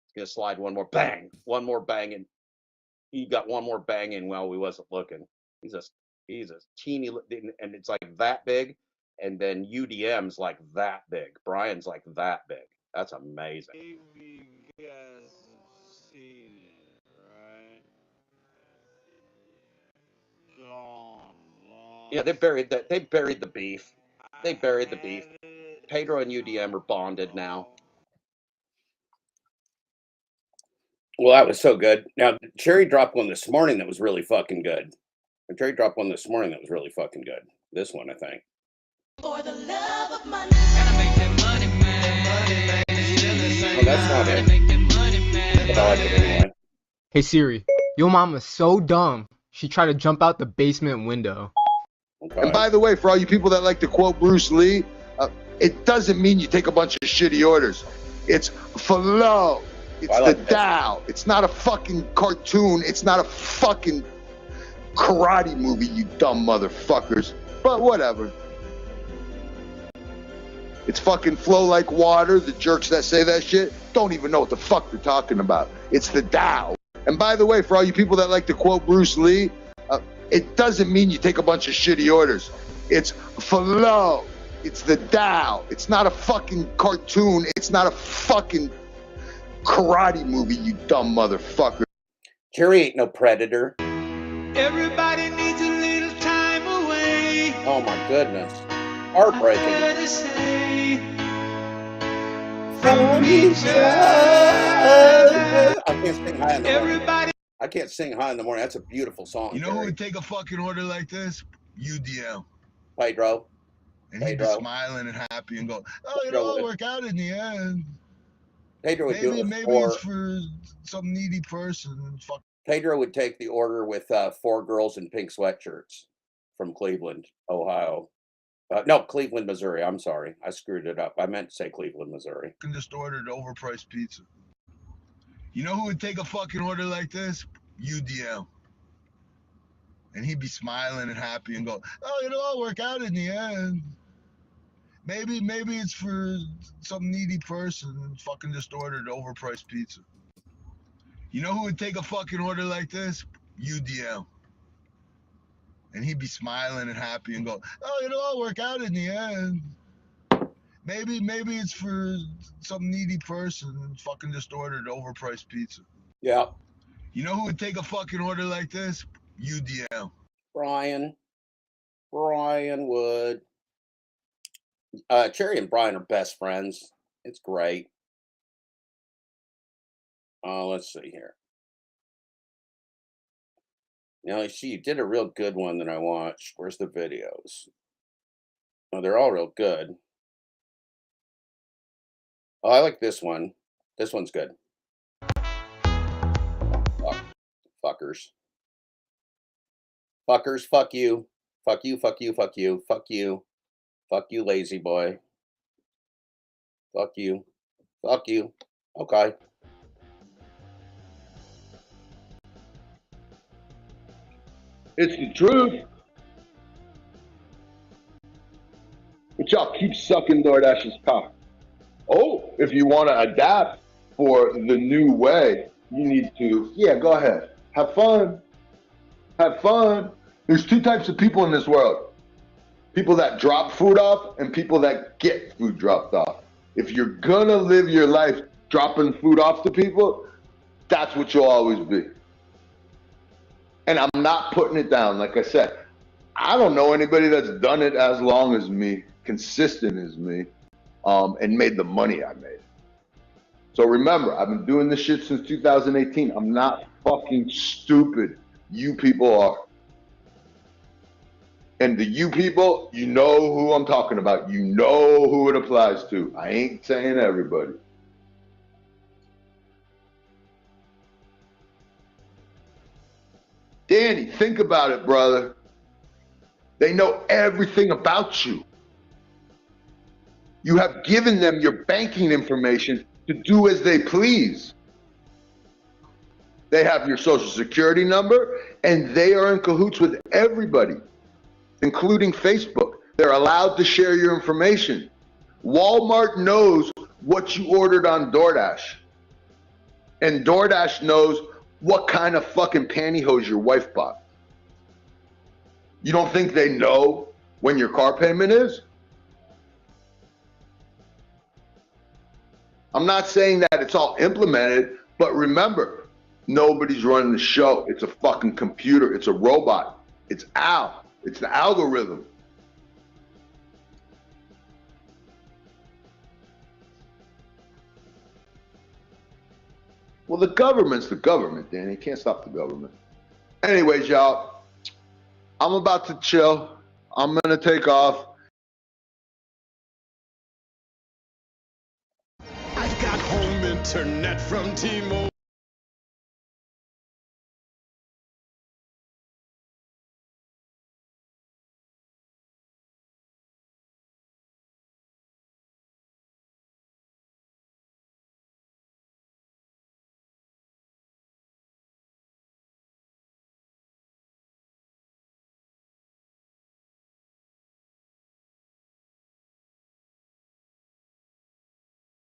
He's gonna slide one more. Bang! One more bang in. He got one more bang in while we wasn't looking. He's a teeny, and it's like that big. And then UDM's like that big. Brian's like that big. That's amazing. Yeah, they buried the beef. They buried the beef. Pedro and UDM are bonded now. Well, that was so good. Now, Cherry dropped one this morning that was really fucking good. Cherry dropped one this morning that was really fucking good. This one, I think. For the love of money. Oh, that's not it. But I like it anyway. Hey Siri, your mama's so dumb. She tried to jump out the basement window. Okay. And by the way, for all you people that like to quote Bruce Lee, it doesn't mean you take a bunch of shitty orders. It's flow. It's the Tao. It's not a fucking cartoon. It's not a fucking karate movie, you dumb motherfuckers. But whatever. It's fucking flow like water. The jerks that say that shit don't even know what the fuck they're talking about. It's the Tao. And by the way, for all you people that like to quote Bruce Lee, it doesn't mean you take a bunch of shitty orders. It's flow. It's the Tao. It's not a fucking cartoon. It's not a fucking karate movie, you dumb motherfucker. Cherry ain't no predator. Everybody needs a little time away. Oh my goodness. Heartbreaking. From each other. I can't sing high in the morning. I can't sing high in the morning. That's a beautiful song. You know who would take a fucking order like this? UDM. Pedro. And he'd be smiling and happy and go, oh, it'll all work out in the end. Pedro would maybe it's for some needy person. Pedro would take the order with 4 girls in pink sweatshirts from Cleveland, Ohio. No, Cleveland, Missouri. I'm sorry. I screwed it up. I meant to say Cleveland, Missouri. And just ordered overpriced pizza. You know who would take a fucking order like this? UDM. And he'd be smiling and happy and go, oh, it'll all work out in the end. Maybe it's for some needy person and fucking just ordered overpriced pizza. You know who would take a fucking order like this? UDM. And he'd be smiling and happy and go, oh, it'll all work out in the end. Maybe it's for some needy person and fucking just ordered overpriced pizza. Yeah. You know who would take a fucking order like this? UDM. Brian would. Cherry and Brian are best friends. It's great. Let's see here. Now, you did a real good one that I watched. Where's the videos? Oh, they're all real good. Oh, I like this one. This one's good. Oh, fuckers. Fuckers, fuck you. Fuck you, fuck you, fuck you, fuck you. Fuck you, lazy boy. Fuck you. Fuck you. Okay. It's the truth. But y'all keep sucking DoorDash's cock. Oh, if you want to adapt for the new way, you need to, yeah, go ahead. Have fun. Have fun. There's two types of people in this world. People that drop food off and people that get food dropped off. If you're going to live your life dropping food off to people, that's what you'll always be. And I'm not putting it down. Like I said, I don't know anybody that's done it as long as me, consistent as me, and made the money I made. So remember, I've been doing this shit since 2018. I'm not fucking stupid. You people are. And the you people, you know who I'm talking about. You know who it applies to. I ain't saying everybody. Danny, think about it, brother. They know everything about you. You have given them your banking information to do as they please. They have your social security number, and they are in cahoots with everybody, including Facebook. They're allowed to share your information. Walmart knows what you ordered on DoorDash. And DoorDash knows what kind of fucking pantyhose your wife bought. You don't think they know when your car payment is? I'm not saying that it's all implemented, but remember, nobody's running the show. It's a fucking computer. It's a robot. It's Al. It's the algorithm. Well, the government's the government, Danny. You can't stop the government. Anyways, y'all, I'm about to chill. I'm going to take off. I've got home internet from T-Mobile.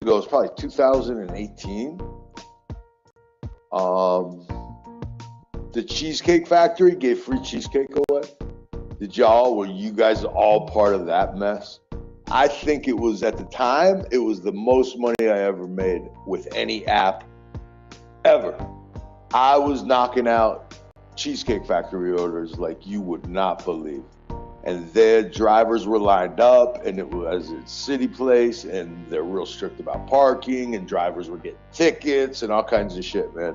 Ago, it's probably 2018. The Cheesecake Factory gave free cheesecake away. Were you guys all part of that mess? I think it was, at the time, it was the most money I ever made with any app ever. I was knocking out Cheesecake Factory orders like you would not believe. And their drivers were lined up, and it was a city place, and they're real strict about parking, and drivers were getting tickets and all kinds of shit, man.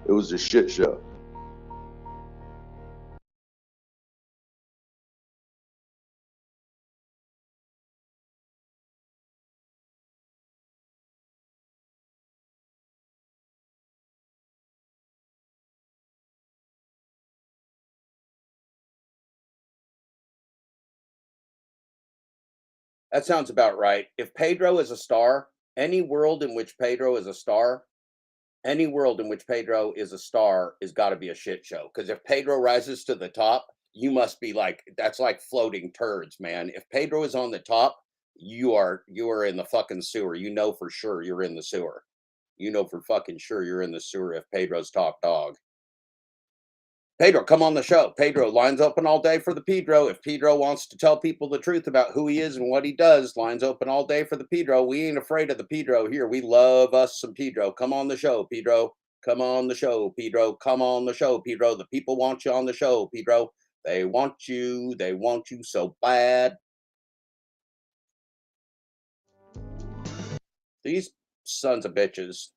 It was a shit show. That sounds about right. If Pedro is a star, any world in which Pedro is a star, any world in which Pedro is a star is got to be a shit show. Because if Pedro rises to the top, you must be like, that's like floating turds, man. If Pedro is on the top, you are in the fucking sewer. You know for sure you're in the sewer. You know for fucking sure you're in the sewer if Pedro's top dog. Pedro, come on the show. Pedro, lines open all day for the Pedro. If Pedro wants to tell people the truth about who he is and what he does, lines open all day for the Pedro. We ain't afraid of the Pedro here. We love us some Pedro. Come on the show, Pedro. Come on the show, Pedro. Come on the show, Pedro. The people want you on the show, Pedro. They want you. They want you so bad. These sons of bitches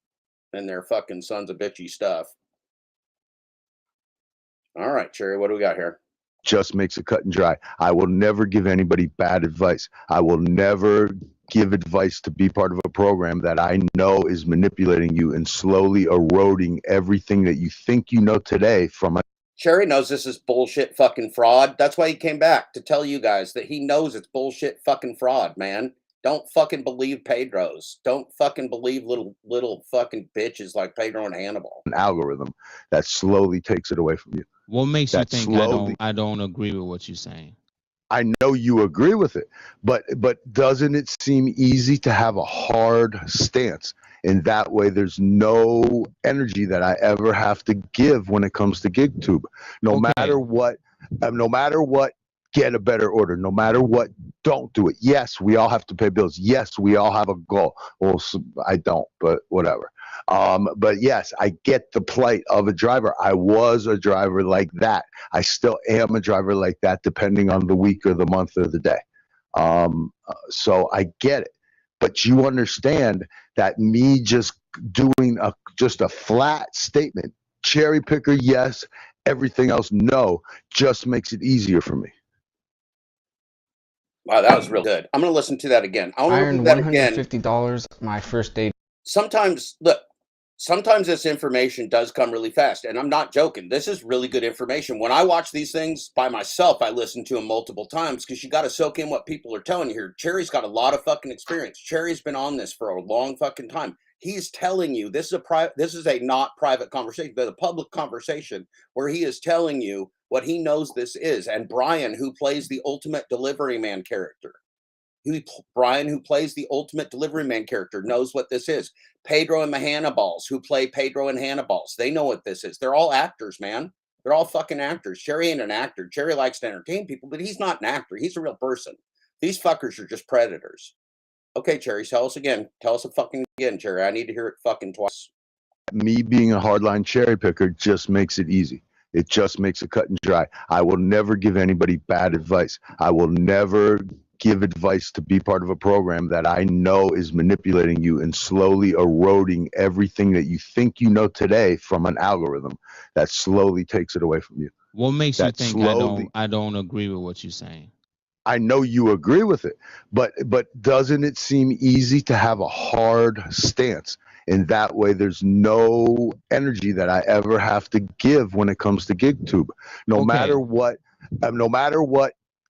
and their fucking sons of bitchy stuff. All right, Cherry, what do we got here? Just makes it cut and dry. I will never give anybody bad advice. I will never give advice to be part of a program that I know is manipulating you and slowly eroding everything that you think you know today from a... Cherry knows this is bullshit fucking fraud. That's why he came back, to tell you guys that he knows it's bullshit fucking fraud, man. Don't fucking believe Pedros. Don't fucking believe little fucking bitches like Pedro and Hannibal. An algorithm that slowly takes it away from you. What makes you think I don't agree with what you're saying? I know you agree with it, but doesn't it seem easy to have a hard stance? And that way there's no energy that I ever have to give when it comes to GigTube. No matter what, get a better order. No matter what, don't do it. Yes, we all have to pay bills. Yes, we all have a goal. Well, I don't, but whatever. But yes, I get the plight of a driver. I was a driver like that. I still am a driver like that, depending on the week or the month or the day. So I get it. But you understand that me just doing just a flat statement, cherry picker, yes, everything else, no, just makes it easier for me. Wow, that was real good. I'm going to listen to that again. I want to listen to that again. $150 my first day. Sometimes, look, sometimes this information does come really fast, and I'm not joking. This is really good information. When I watch these things by myself, I listen to them multiple times because you got to soak in what people are telling you here. Cherry's got a lot of fucking experience. Cherry's been on this for a long fucking time. He's telling you this is a not private conversation, but a public conversation where he is telling you what he knows this is. And Brian, who plays the ultimate delivery man character, Brian, who plays the ultimate delivery man character, knows what this is. Pedro and the Hannibals, who play Pedro and Hannibals, they know what this is. They're all actors, man. They're all fucking actors. Cherry ain't an actor. Cherry likes to entertain people, but he's not an actor. He's a real person. These fuckers are just predators. Okay, Cherry, tell us again. Tell us fucking again, Cherry. I need to hear it fucking twice. Me being a hardline cherry picker just makes it easy. It just makes it cut and dry. I will never give anybody bad advice. I will never give advice to be part of a program that I know is manipulating you and slowly eroding everything that you think you know today from an algorithm that slowly takes it away from you. What makes you think I don't agree with what you're saying? I know you agree with it, but doesn't it seem easy to have a hard stance? And that way there's no energy that I ever have to give when it comes to GigTube. No matter what,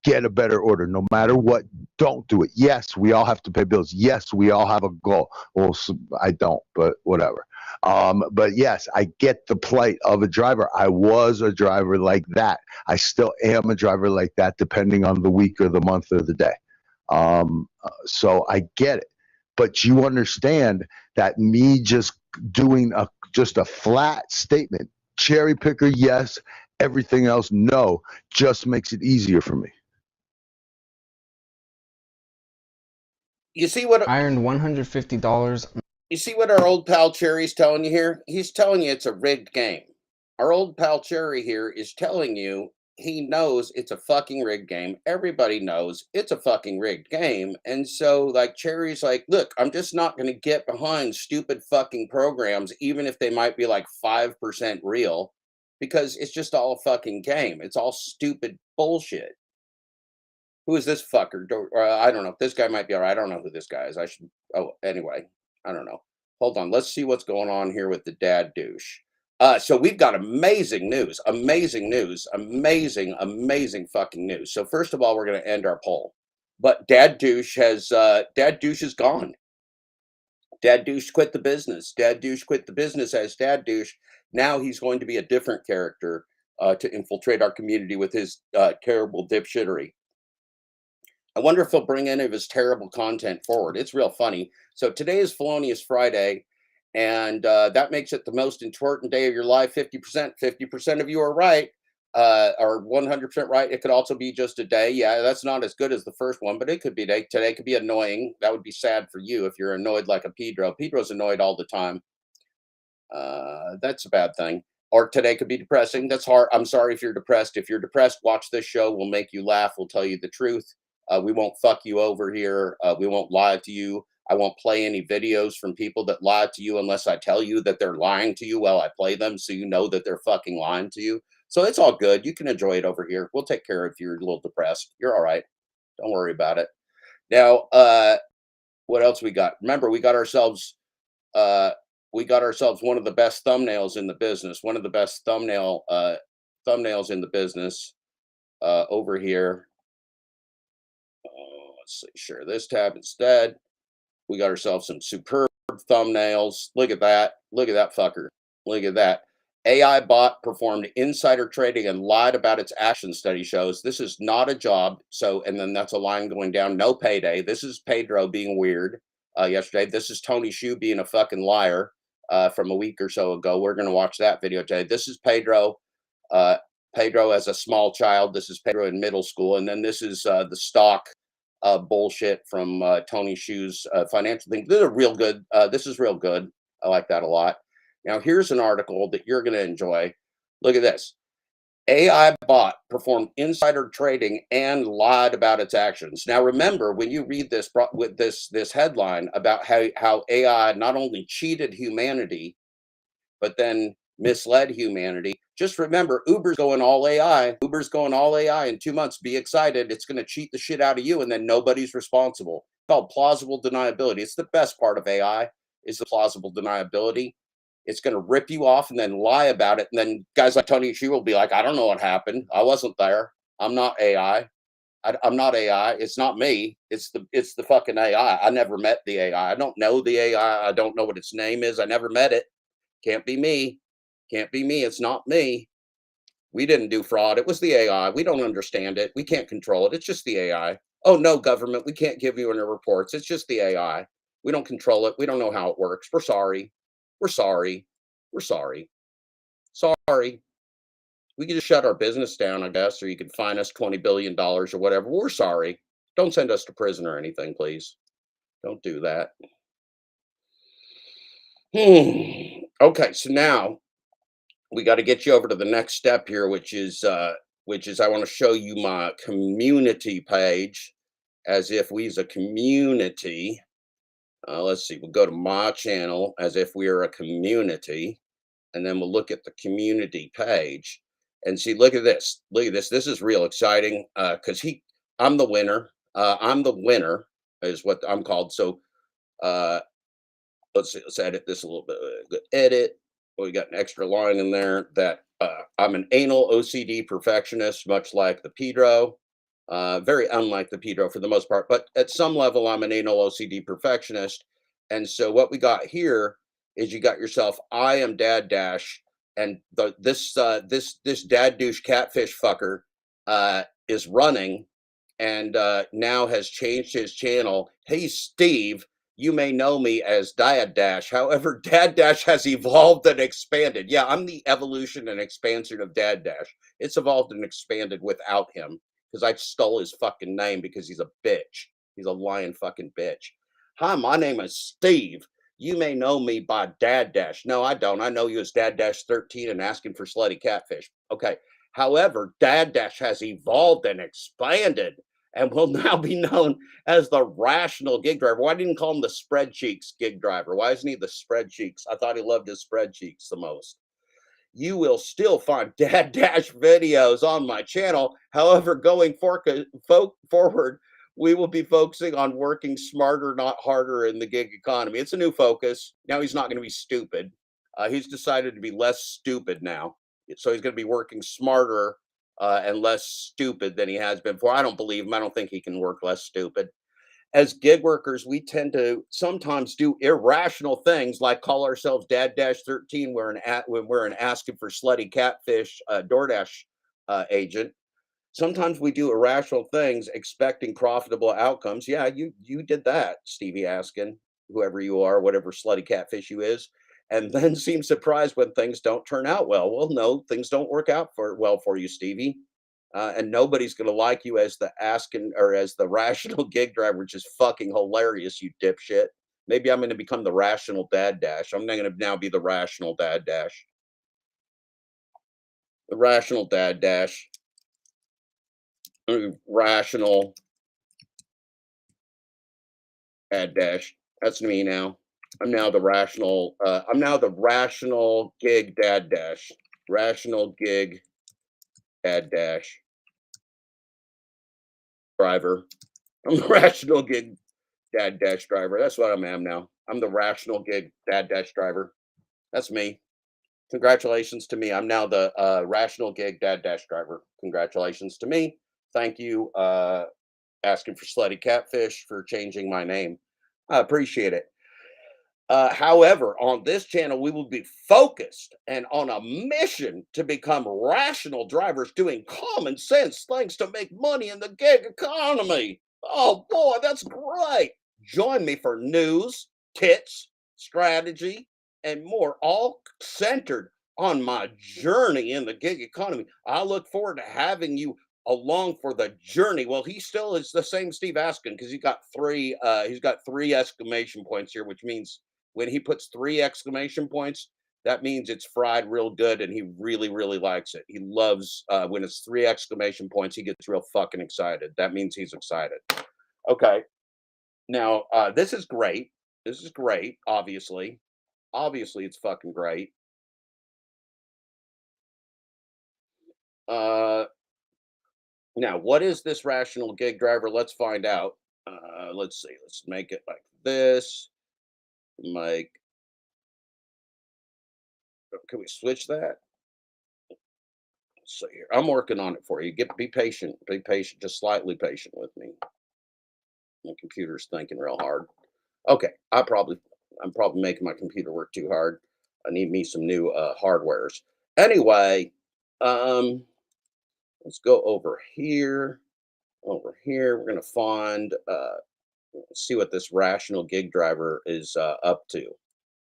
get a better order. No matter what, don't do it. Yes, we all have to pay bills. Yes, we all have a goal. Well, I don't, but whatever. But yes, I get the plight of a driver. I was a driver like that. I still am a driver like that, depending on the week or the month or the day. So I get it. But you understand that me just doing just a flat statement, cherry picker, yes, everything else, no, just makes it easier for me. You see what I earned $150. You see what our old pal Cherry's telling you here? He's telling you it's a rigged game. Our old pal Cherry here is telling you he knows it's a fucking rigged game. Everybody knows it's a fucking rigged game. And so, like, Cherry's like, look, I'm just not going to get behind stupid fucking programs, even if they might be like 5% real, because it's just all a fucking game. It's all stupid bullshit. Who is this fucker? I don't know. This guy might be all right. I don't know who this guy is. Anyway, I don't know. Hold on. Let's see what's going on here with the dad douche. So we've got amazing news, amazing fucking news. So first of all, we're going to end our poll, but Dad Douche is gone. Dad Douche quit the business. Dad Douche quit the business as Dad Douche. Now he's going to be a different character to infiltrate our community with his terrible dipshittery. I wonder if he'll bring any of his terrible content forward. It's real funny. So today is Felonious Friday. And that makes it the most important day of your life. 50% of you are right, or 100% right. It could also be just a day. Yeah, that's not as good as the first one, but it could be day. Today could be annoying. That would be sad for you if you're annoyed like a Pedro. Pedro's annoyed all the time. That's a bad thing. Or today could be depressing. That's hard. I'm sorry if you're depressed. If you're depressed, watch this show. We'll make you laugh. We'll tell you the truth. We won't fuck you over here. We won't lie to you. I won't play any videos from people that lie to you unless I tell you that they're lying to you while I play them, so you know that they're fucking lying to you. So it's all good. You can enjoy it over here. We'll take care of if you're a little depressed. You're all right. Don't worry about it. Now, what else we got? Remember, we got ourselves one of the best thumbnails in the business. One of the best thumbnails in the business over here. Let's see, share this tab instead. We got ourselves some superb thumbnails. Look at that. Look at that fucker. Look at that. AI bot performed insider trading and lied about its action, study shows. This is not a job. So, and then that's a line going down. No payday. This is Pedro being weird yesterday. This is Tony Hsiu being a fucking liar from a week or so ago. We're going to watch that video today. This is Pedro. Pedro as a small child. This is Pedro in middle school. And then this is the stock bullshit from Tony Hsiu's financial thing. This is real good. This is real good. I like that a lot. Now, here's an article that you're going to enjoy. Look at this. AI bot performed insider trading and lied about its actions. Now, remember, when you read this with this headline about how AI not only cheated humanity, but then misled humanity, just remember, Uber's going all AI. Uber's going all AI in 2 months. Be excited. It's going to cheat the shit out of you, and then nobody's responsible. It's called plausible deniability. It's the best part of AI, is the plausible deniability. It's going to rip you off and then lie about it. And then guys like Tony Hsiu will be like, I don't know what happened. I wasn't there. I'm not AI. I'm not AI. It's not me. It's the fucking AI. I never met the AI. I don't know the AI. I don't know what its name is. I never met it. Can't be me. Can't be me. It's not me. We didn't do fraud. It was the AI. We don't understand it. We can't control it. It's just the AI. Oh, no, government. We can't give you any reports. It's just the AI. We don't control it. We don't know how it works. We're sorry. We're sorry. We're sorry. Sorry. We could just shut our business down, I guess, or you could fine us $20 billion or whatever. We're sorry. Don't send us to prison or anything, please. Don't do that. Okay, so now we got to get you over to the next step here, which is I want to show you my community page, as if we's a community. Let's see, we'll go to my channel as if we are a community, and then we'll look at the community page and see, look at this. Look at this. This is real exciting because I'm the winner. I'm the winner is what I'm called. So let's see, let's edit this a little bit. Good edit. We got an extra line in there that I'm an anal OCD perfectionist, much like the Pedro. Very unlike the Pedro for the most part, but at some level, I'm an anal OCD perfectionist. And so what we got here is you got yourself, I am Dad Dash, and this dad douche catfish fucker is running and now has changed his channel. Hey, Steve, you may know me as Dad Dash. However, Dad Dash has evolved and expanded. Yeah, I'm the evolution and expansion of Dad Dash. It's evolved and expanded without him, because I stole his fucking name because he's a bitch. He's a lying fucking bitch. Hi, my name is Steve. You may know me by Dad Dash. No, I don't. I know you as Dad Dash 13 and asking for slutty catfish. Okay. However, Dad Dash has evolved and expanded and will now be known as the rational gig driver. Why didn't he call him the spread cheeks gig driver? Why isn't he the spread cheeks? I thought he loved his spread cheeks the most. You will still find Dad Dash videos on my channel. However, going forward, we will be focusing on working smarter, not harder in the gig economy. It's a new focus. Now he's not going to be stupid. He's decided to be less stupid now. So he's going to be working smarter and less stupid than he has been before. I don't believe him. I don't think he can work less stupid. As gig workers, we tend to sometimes do irrational things like call ourselves Dad Dash 13 when we're an asking for slutty catfish DoorDash agent. Sometimes we do irrational things expecting profitable outcomes. Yeah, you did that, Stevie Askin, whoever you are, whatever slutty catfish you is. and then seem surprised when things don't turn out well. Well, no, things don't work out well for you, Stevie. And nobody's going to like you as the rational gig driver, which is fucking hilarious, you dipshit. Maybe I'm going to become the rational dad dash. I'm not going to now be the rational dad dash. The rational dad dash. Rational dad dash. That's me now. I'm now the rational gig dad dash. Rational gig dad dash driver. I'm the rational gig dad dash driver. That's what I am now. I'm the rational gig dad dash driver. That's me. Congratulations to me. I'm now the rational gig dad dash driver. Congratulations to me. Thank you, asking for Slutty Catfish, for changing my name. I appreciate it. However, on this channel, we will be focused and on a mission to become rational drivers doing common sense things to make money in the gig economy. Oh boy, that's great. Join me for news, tits, strategy, and more, all centered on my journey in the gig economy. I look forward to having you along for the journey. Well, he still is the same Steve Askin, because he's got three exclamation points here, which means when he puts 3 exclamation points, that means it's fried real good, and he really, really likes it. He loves when it's 3 exclamation points, he gets real fucking excited. That means he's excited. Okay. Now, this is great. This is great, obviously. Obviously, it's fucking great. Now, what is this rational gig driver? Let's find out. Let's see. Let's make it like this. Can we switch that? Let's see here. I'm working on it for you. Be patient. Be patient. Just slightly patient with me. My computer's thinking real hard. Okay. I'm probably making my computer work too hard. I need me some new hardwares. Anyway, let's go over here. Over here, we're gonna find see what this rational gig driver is up to.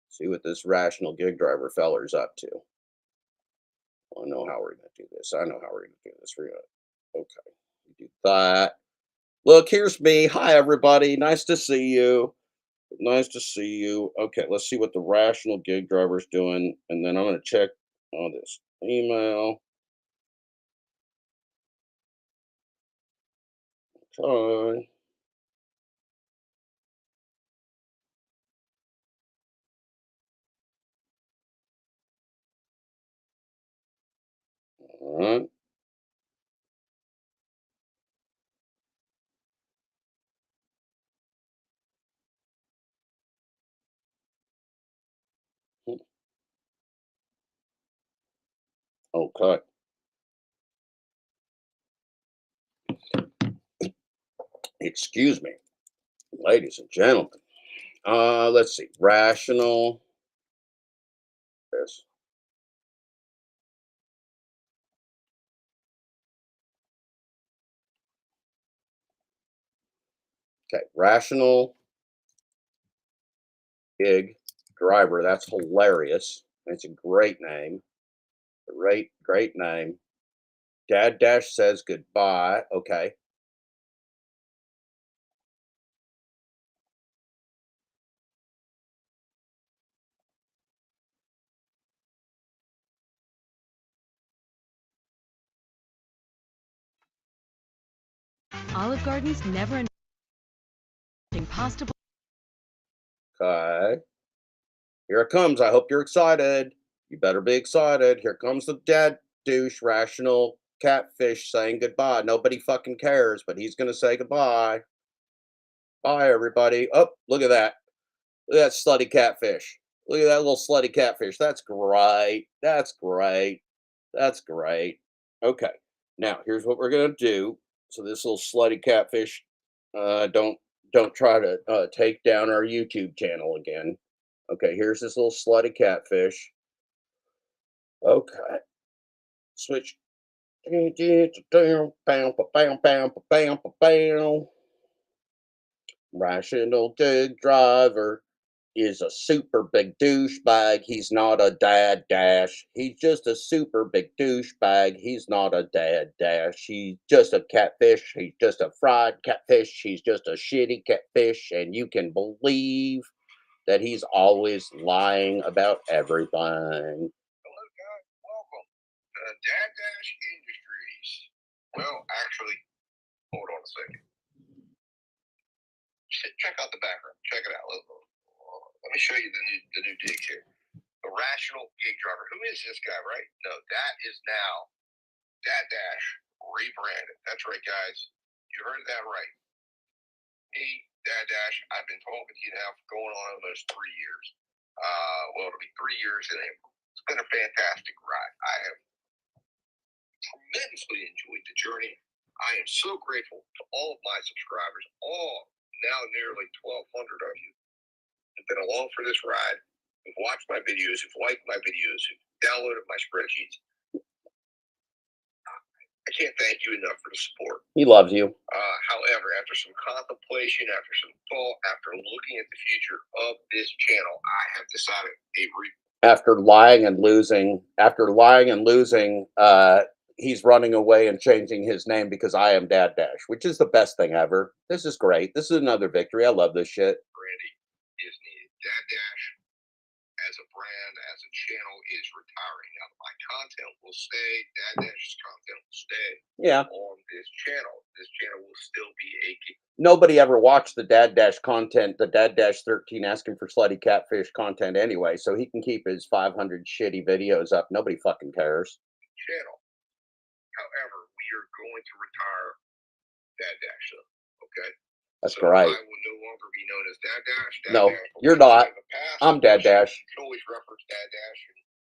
See what this rational gig driver feller's up to. I know how we're gonna do this. I know how we're gonna do this. Okay, do that. Look, here's me. Hi, everybody. Nice to see you. Nice to see you. Okay, let's see what the rational gig driver's doing, and then I'm gonna check on this email. Okay. All right. Okay. Excuse me, ladies and gentlemen. Let's see. Rational. Yes. Okay. Rational gig driver. That's hilarious. It's a great name. Great name. Dad Dash says goodbye. Okay. Olive Garden's never impossible. Okay. Here it comes. I hope you're excited. You better be excited. Here comes the dad douche rational catfish saying goodbye. Nobody fucking cares, but he's going to say goodbye. Bye, everybody. Oh, look at that. Look at that slutty catfish. Look at that little slutty catfish. That's great. That's great. That's great. Okay. Now, here's what we're going to do. So this little slutty catfish, don't try to take down our YouTube channel again. Okay, here's this little slutty catfish. Okay. Switch. Rational gig driver. is a super big douchebag. He's not a dad dash. He's just a super big douchebag. He's not a dad dash. He's just a catfish. He's just a fried catfish. He's just a shitty catfish. And you can believe that he's always lying about everything. Hello, guys. Welcome to Dad Dash Industries. Well, actually, hold on a second. Check out the background. Check it out. Let me show you the new dig here. The Rational Gig Driver. Who is this guy, right? No, that is now Dad Dash rebranded. That's right, guys. You heard that right. Me, Dad Dash, I've been talking to you now for going on almost 3 years. Well, it'll be 3 years in April. It's been a fantastic ride. I have tremendously enjoyed the journey. I am so grateful to all of my subscribers, all now nearly 1,200 of you have been along for this ride, who've watched my videos, who've liked my videos, who've downloaded my spreadsheets. I can't thank you enough for the support. He loves you. However, after some contemplation, after some thought, after looking at the future of this channel, I have decided after lying and losing, he's running away and changing his name because I am Dad Dash, which is the best thing ever. This is great. This is another victory. I love this shit. Brandy is needed. Dad Dash, as a brand, as a channel, is retiring. Now, my content will stay. Dad Dash's content will stay. Yeah. On this channel. This channel will still be a. Nobody ever watched the Dad Dash content, the Dad Dash 13 asking for slutty catfish content anyway, so he can keep his 500 shitty videos up. Nobody fucking cares. Channel. However, we are going to retire Dad Dash, okay? That's great. I will no longer be known as Dad Dash. No, you're not. I'm Dad Dash. You can always reference Dad Dash.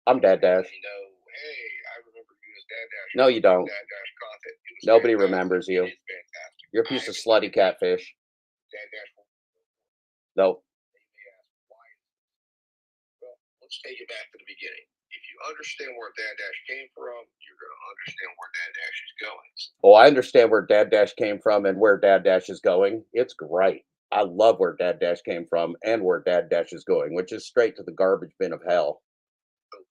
I'm Dad Dash. You know, hey, I remember you as Dad Dash. No, you don't. Dad Dash content. Nobody remembers you. It is fantastic. You're a piece of slutty catfish. Dad Dash. No. Well, let's take it back to the beginning. If you understand where Dad Dash came from, you're going to understand where Dad Dash is going. Oh, I understand where Dad Dash came from and where Dad Dash is going. It's great. I love where Dad Dash came from and where Dad Dash is going, which is straight to the garbage bin of hell. So,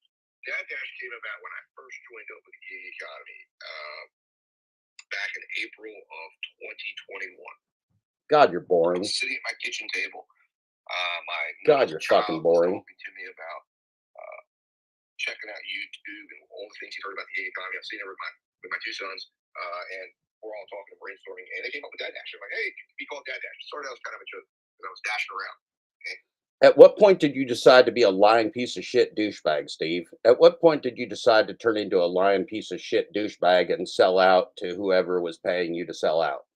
Dad Dash came about when I first joined up with the gig economy back in April of 2021. God, you're boring. I was sitting at my kitchen table. God, you're fucking boring. Talking to me about checking out YouTube and all the things he heard about the gig economy. I've seen it with my two sons, and we're all talking and brainstorming. And they came up with Dad Dash. They're like, "Hey, be called Dad Dash." Started out as kind of a joke because I was dashing around. Okay? At what point did you decide to be a lying piece of shit douchebag, Steve? At what point did you decide to turn into a lying piece of shit douchebag and sell out to whoever was paying you to sell out?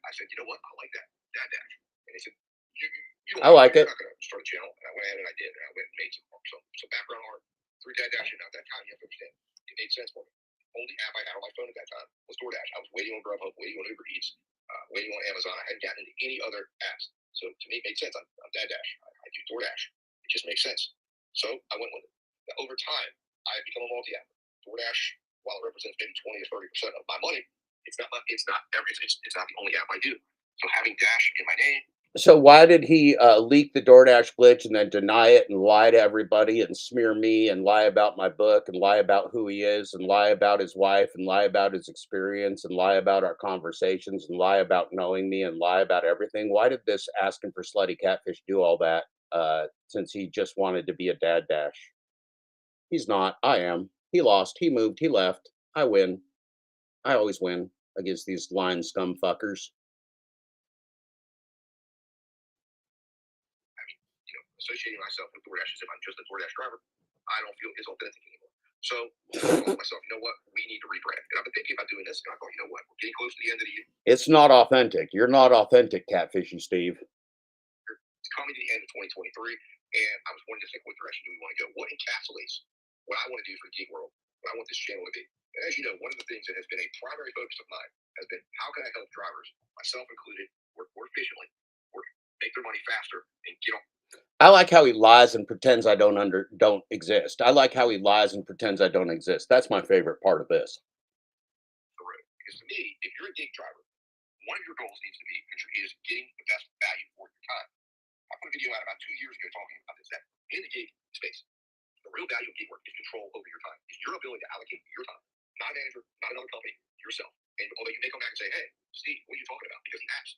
I said, "You know what? I like that, Dad Dash." And he said, "You don't I like it. You're not going to start a channel." And I went ahead and I did. And I went and made some background art through Dad Dash. And at that time, you have to understand, it made sense for me. The only app I had on my phone at that time was DoorDash. I was waiting on Grubhub, waiting on Uber Eats, waiting on Amazon. I hadn't gotten into any other apps. So to me, it made sense. I'm Dad Dash. I do DoorDash. It just makes sense. So I went with it. Now, over time, I have become a multi-app. DoorDash, while it represents maybe 20 or 30% of my money, it's not the only app I do. So having Dash in my name. So why did he leak the DoorDash glitch and then deny it and lie to everybody and smear me and lie about my book and lie about who he is and lie about his wife and lie about his experience and lie about our conversations and lie about knowing me and lie about everything? Why did this asking for slutty catfish do all that since he just wanted to be a Dad Dash? He's not. I am. He lost. He moved. He left. I win. I always win against these lying scum fuckers. Associating myself with DoorDash as if I'm just a DoorDash driver, I don't feel as authentic anymore. So I told myself, you know what, we need to rebrand. And I've been thinking about doing this, and I thought, you know what, we're getting close to the end of the year. It's not authentic. You're not authentic, Catfishy Steve. It's coming to the end of 2023, and I was wondering, what direction do we want to go? What encapsulates what I want to do for the gig world, what I want this channel to be? And as you know, one of the things that has been a primary focus of mine has been how can I help drivers, myself included, work more efficiently, make their money faster, and get on. I like how he lies and pretends I don't exist. I like how he lies and pretends I don't exist. That's my favorite part of this. Because to me, if you're a gig driver, one of your goals needs to be is getting the best value for your time. I put a video out about 2 years ago talking about this, that in the gig space, the real value of gig work is control over your time. It's your ability to allocate your time. Not a manager, not another company, yourself. And although you may come back and say, hey, Steve, what are you talking about? Because the apps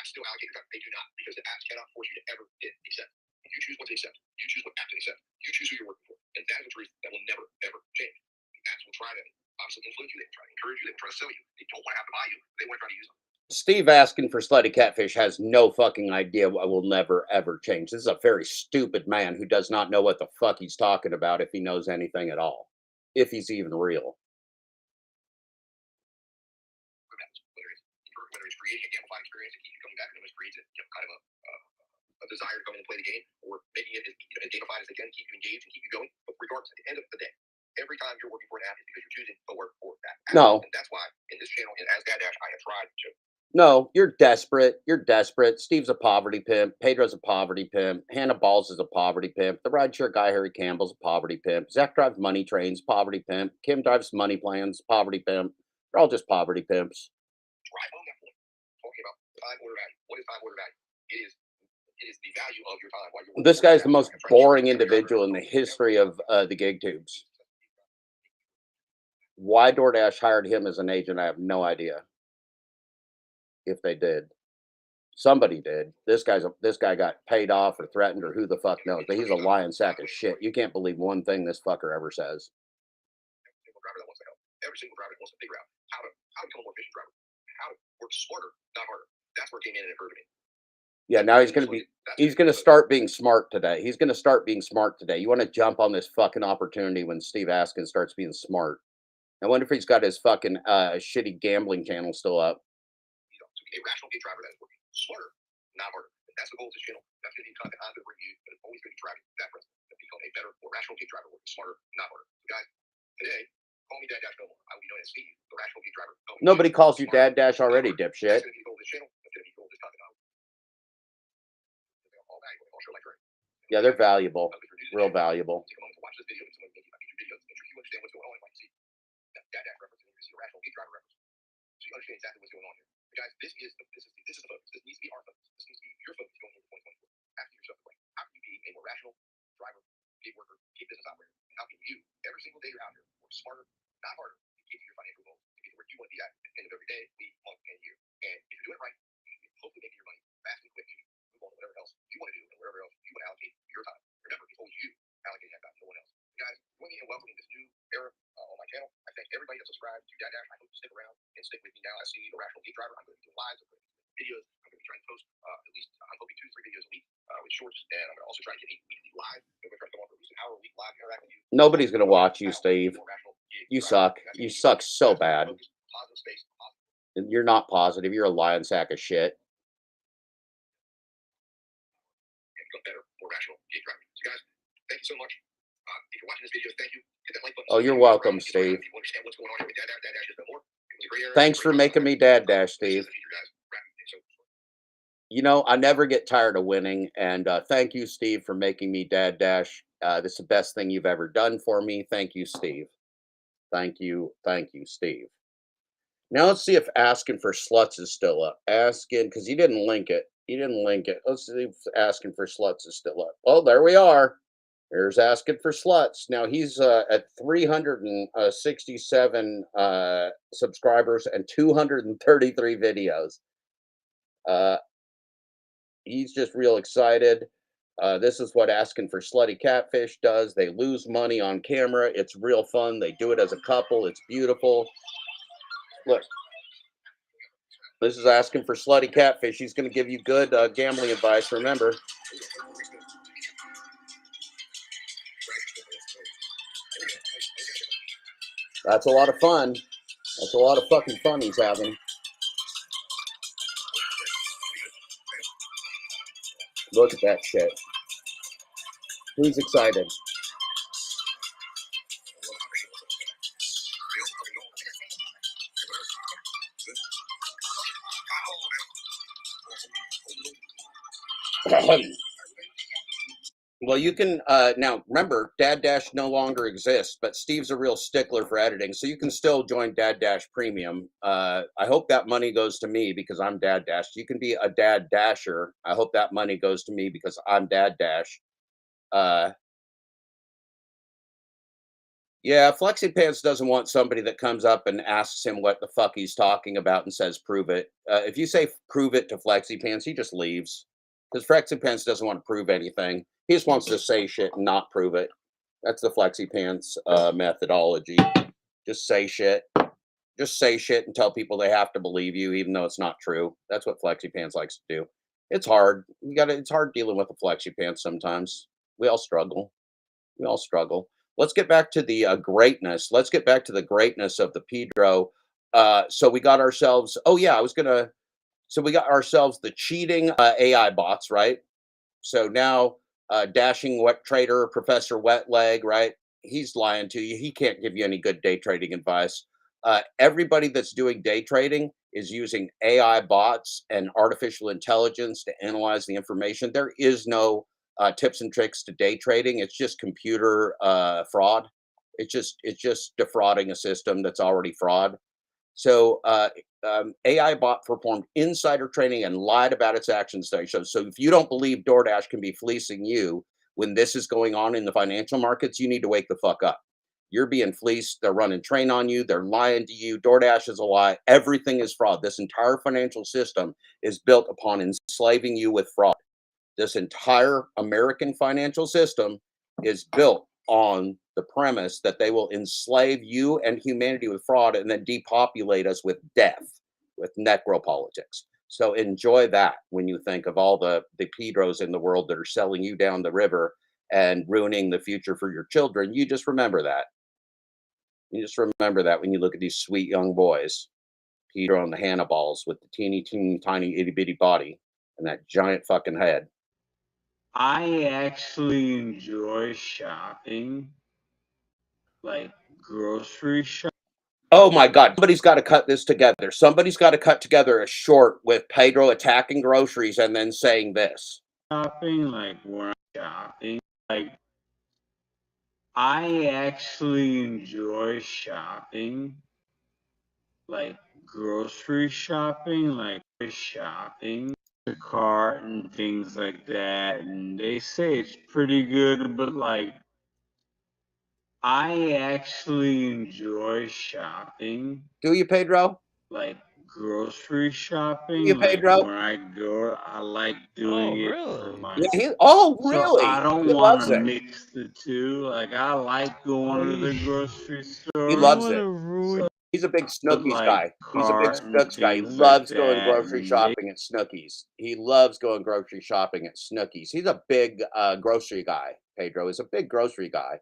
still allocate your time. They do not, because the apps cannot force you to ever hit accept. You choose what to accept. You choose what app to accept. You choose who you're working for. And that is a truth that will never, ever change. The apps will try to obviously influence you. They will try to encourage you. They will try to sell you. They don't want to have to buy you. They want to try to use them. Steve asking for Slutty Catfish has no fucking idea what will never, ever change. This is a very stupid man who does not know what the fuck he's talking about, if he knows anything at all. If he's even real. Whether it's creating a gamified experience that keeps you coming back and almost creates kind of a desire to come in and play the game, or making it as gamified as they can, keep you engaged and keep you going. But regardless, at the end of the day, every time you're working for an app, it's because you're choosing to work for that app. No. And that's why in this channel, and as Dad Dash, I have tried to. No, you're desperate. You're desperate. Steve's a poverty pimp. Pedro's a poverty pimp. Hannah Balls is a poverty pimp. The rideshare guy, Harry Campbell's a poverty pimp. Zach drives money trains, poverty pimp. Kim drives money plans, poverty pimp. They're all just poverty pimps. Drive home that point. Talking about time order value. What is time order value? It is the value of your time while you're working. This guy's the most boring individual in the history of the gig tubes. Why DoorDash hired him as an agent, I have no idea. If they did. Somebody did. This guy got paid off or threatened or who the fuck knows. But he's a lying sack of shit. You can't believe one thing this fucker ever says. Every single driver that wants to figure out how to become a more efficient driver, how to work smarter, not harder. That's where it came in and it hurt me. Yeah, now he's gonna start being smart today. He's gonna start being smart today. You want to jump on this fucking opportunity when Steve Askin starts being smart. I wonder if he's got his fucking shitty gambling channel still up. A rational gig driver that is working smarter, not harder. That's the goal of this channel. That's going to be content I'm going to bring you, but it's always going to be driving that principle to become a better, more rational gig driver, working smarter, not harder. So guys, today, call me Dad Dash no more. I will be known as Steve, the rational gig driver. Nobody calls you Dad Dash already, dipshit. That's going to be the goal of this channel. That's going to be the goal of this content. All valuable. I'll show my career. Yeah, they're valuable. Real valuable. Take a moment to watch this video. It's going to make future videos. Make sure you understand what's going on. Like you see that Dad Dash reference, and you see the rational gig driver reference. So you understand exactly what's going on here. Guys, this is the focus. This needs to be our focus. This needs to be your focus going into 2024. Ask yourself the question: how can you be a more rational driver, gig worker, gig business operator? How can you, every single day you're out here, work smarter, not harder, to get to your financial goals, to get to where you want to be at the end of every day, week, month, and year? And if you're doing it right, you can hopefully make your money fast and quick. You can move on to whatever else you want to do and wherever else you want to allocate your time. Remember, it's always you allocating that time, no one else. Guys, join me in welcoming this new era on my channel. I thank everybody that subscribed to Dad Dash. I hope you stick around and stick with me now. I see the rational gig driver. I'm going to be doing lives. I'm going to be doing videos. I'm going to be trying to post at least, I'm hoping 2 to 3 videos a week with shorts. And I'm going to also try to get 8 weekly live. I'm going to try to come on for at least an hour a week live interact with you. Nobody's going to watch you, Steve. You suck. You suck so bad. You're not positive. You're a lying sack of shit. And become better, more rational gig driver. So guys, thank you so much. If you're watching this video, thank you. Hit that like button. Oh, you're welcome, Steve. Thanks for making me Dad Dash, Steve. You know, I never get tired of winning, and thank you, Steve, for making me Dad Dash. This is the best thing you've ever done for me. Thank you, Steve. Thank you, Steve. Now let's see if Asking for Sluts is still up. Asking, because he didn't link it. Let's see if Asking for Sluts is still up. Oh, there we are. There's Asking for Sluts. Now he's at 367 subscribers and 233 videos. He's just real excited. This is what Asking for Slutty Catfish does. They lose money on camera. It's real fun. They do it as a couple. It's beautiful. Look. This is Asking for Slutty Catfish. He's going to give you good gambling advice. Remember. That's a lot of fun. That's a lot of fucking fun he's having. Look at that shit. Who's excited? Well, you can now remember Dad Dash no longer exists, but Steve's a real stickler for editing, so you can still join Dad Dash Premium. I hope that money goes to me because I'm Dad Dash. You can be a Dad Dasher. I hope that money goes to me because I'm Dad Dash. Yeah, Flexi Pants doesn't want somebody that comes up and asks him what the fuck he's talking about and says, prove it. If you say prove it to Flexi Pants, he just leaves. Because Flexi Pants doesn't want to prove anything. He just wants to say shit and not prove it. That's the Flexi Pants methodology. Just say shit. Just say shit and tell people they have to believe you, even though it's not true. That's what Flexi Pants likes to do. It's hard. It's hard dealing with the Flexi Pants sometimes. We all struggle. We all struggle. Let's get back to the greatness. Let's get back to the greatness of the Pedro. So we got ourselves. Oh yeah, So we got ourselves the cheating AI bots, right? So now Dashing Wet Trader, Professor Wet Leg, right? He's lying to you. He can't give you any good day trading advice. Everybody that's doing day trading is using AI bots and artificial intelligence to analyze the information. There is no tips and tricks to day trading. It's just computer fraud. It's just defrauding a system that's already fraud. So AI bot performed insider trading and lied about its actions. So if you don't believe DoorDash can be fleecing you when this is going on in the financial markets, you need to wake the fuck up. You're being fleeced. They're running train on you. They're lying to you. DoorDash is a lie. Everything is fraud. This entire financial system is built upon enslaving you with fraud. This entire American financial system is built on the premise that they will enslave you and humanity with fraud and then depopulate us with death, with necropolitics. So enjoy that when you think of all the Pedros in the world that are selling you down the river and ruining the future for your children. You just remember that. You just remember that when you look at these sweet young boys, Pedro and the Hannibal's with the teeny, tiny, itty bitty body and that giant fucking head. I actually enjoy shopping, like grocery shopping. Oh my God, somebody's got to cut this together. Somebody's got to cut together a short with Pedro attacking groceries and then saying this. Shopping, like when I'm shopping, like I actually enjoy shopping, like grocery shopping, like shopping, the cart and things like that. And they say it's pretty good, but like I actually enjoy shopping. Do you, Pedro? Like grocery shopping. You, Pedro? Like when I go, I like doing it for my. Yeah, So really? I don't want to mix the two. Like I like going to the grocery store. He loves it. He's a big Snookies like guy. He's a big Snooks guy. He loves going grocery shopping at Snookies. He loves going grocery shopping at Snookies. He's a big grocery guy. Pedro is a big grocery guy.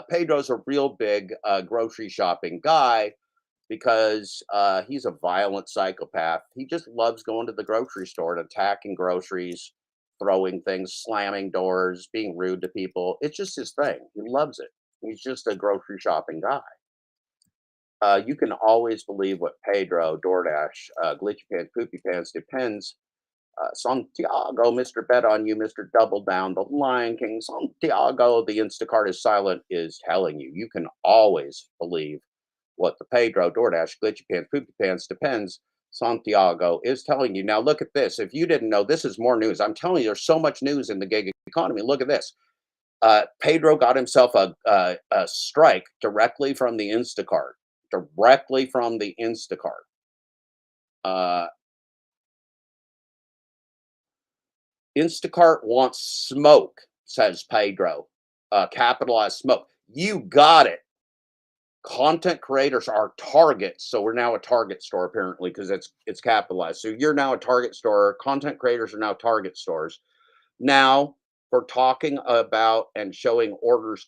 Pedro's a real big grocery shopping guy because he's a violent psychopath. He just loves going to the grocery store and attacking groceries, throwing things, slamming doors, being rude to people. It's just his thing. He loves it. He's just a grocery shopping guy. You can always believe what Pedro, DoorDash, Glitchy Pants, Poopy Pants, depends. Santiago, Mr. Bet on You, Mr. Double Down, The Lion King, Santiago, the Instacart is silent, is telling you. You can always believe what the Pedro, DoorDash, Glitchy Pants, Poopy Pants, depends. Santiago is telling you. Now look at this. If you didn't know, this is more news. I'm telling you, there's so much news in the gig economy. Look at this. Pedro got himself a strike directly from the Instacart. Directly from the Instacart. Instacart wants smoke, says Pedro. Capitalized smoke. You got it. Content creators are targets. So we're now a Target store apparently because it's capitalized. So you're now a Target store. Content creators are now Target stores. Now for talking about and showing orders ?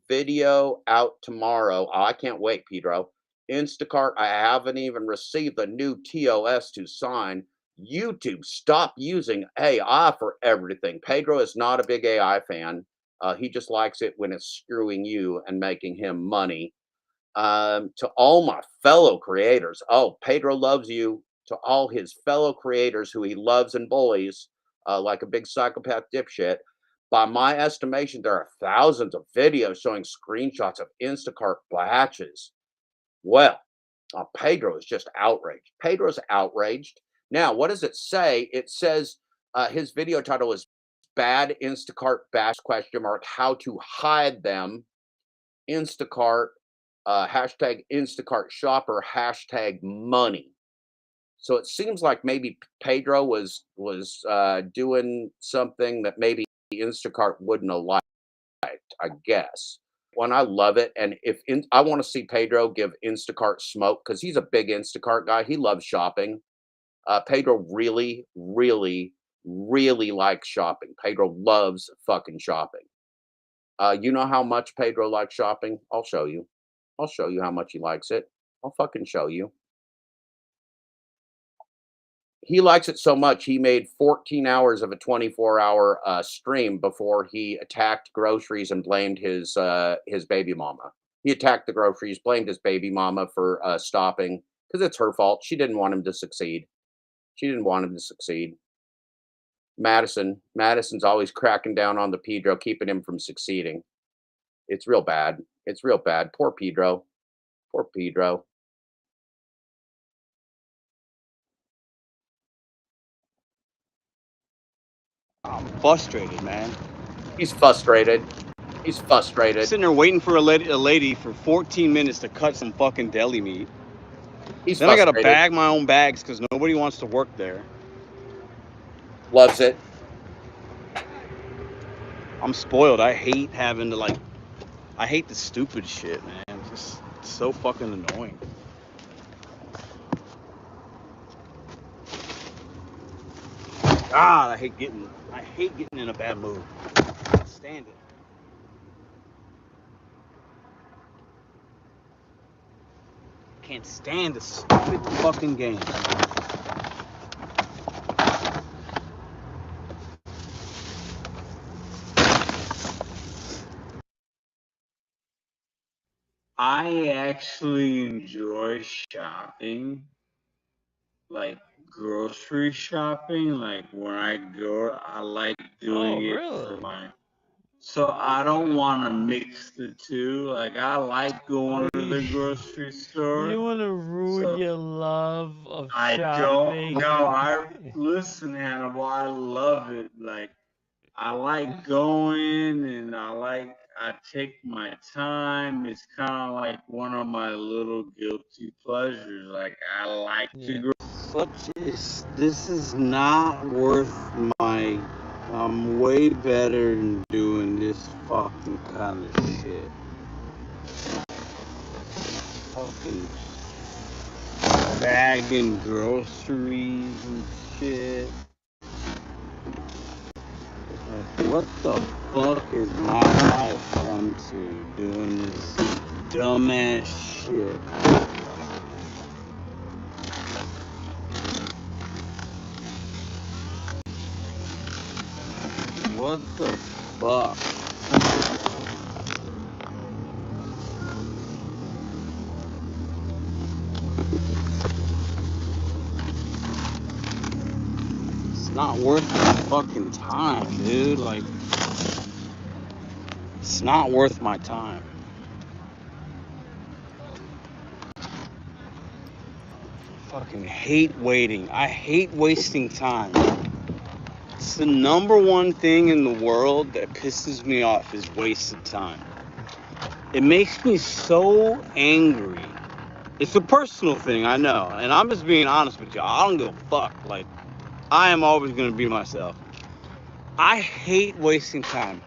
Video out tomorrow. Oh, I can't wait, Pedro. Instacart, I haven't even received the new TOS to sign. YouTube, stop using AI for everything. Pedro is not a big AI fan. He just likes it when it's screwing you and making him money. To all my fellow creators, oh, Pedro loves you. To all his fellow creators who he loves and bullies like a big psychopath dipshit, By my estimation, there are thousands of videos showing screenshots of Instacart batches. Well, Pedro is just outraged. Pedro's outraged. Now, what does it say? It says his video title is Bad Instacart Batch ? How to Hide Them. Instacart, hashtag Instacart Shopper, hashtag money. So it seems like maybe Pedro was doing something that maybe Instacart wouldn't have liked, I guess. When I love it, and I want to see Pedro give Instacart smoke because he's a big Instacart guy. He loves shopping. Pedro really, really, really likes shopping. Pedro loves fucking shopping. You know how much Pedro likes shopping? I'll show you. I'll show you how much he likes it. I'll fucking show you. He likes it so much, he made 14 hours of a 24-hour stream before he attacked groceries and blamed his baby mama. He attacked the groceries, blamed his baby mama for stopping because it's her fault. She didn't want him to succeed. She didn't want him to succeed. Madison's always cracking down on the Pedro, keeping him from succeeding. It's real bad. It's real bad. Poor Pedro. Poor Pedro. I'm frustrated, man. He's frustrated. He's frustrated. Sitting there waiting for a lady for 14 minutes to cut some fucking deli meat. He's then frustrated. I gotta bag my own bags because nobody wants to work there. Loves it. I'm spoiled. I hate having to I hate the stupid shit, man. It's so fucking annoying. God, I hate getting in a bad mood. I can't stand it. Can't stand the stupid fucking game. I actually enjoy shopping, like grocery shopping. Like when I go, I like doing it for so I don't want to mix the two. Like I like going to the grocery store. You want to ruin your love of I shopping? Listen, Hannibal, I love it. Like I like going and I take my time. It's kind of like one of my little guilty pleasures. Like I like to go. This is not worth my. I'm way better than doing this fucking kind of shit. Fucking bagging groceries and shit. What the fuck is my life come to doing this dumbass shit? What the fuck? It's not worth my fucking time, dude. Like, it's not worth my time. Fucking hate waiting. I hate wasting time. It's the number one thing in the world that pisses me off is wasted time. It makes me so angry. It's a personal thing, I know. And I'm just being honest with you. I don't give a fuck. Like, I am always going to be myself. I hate wasting time.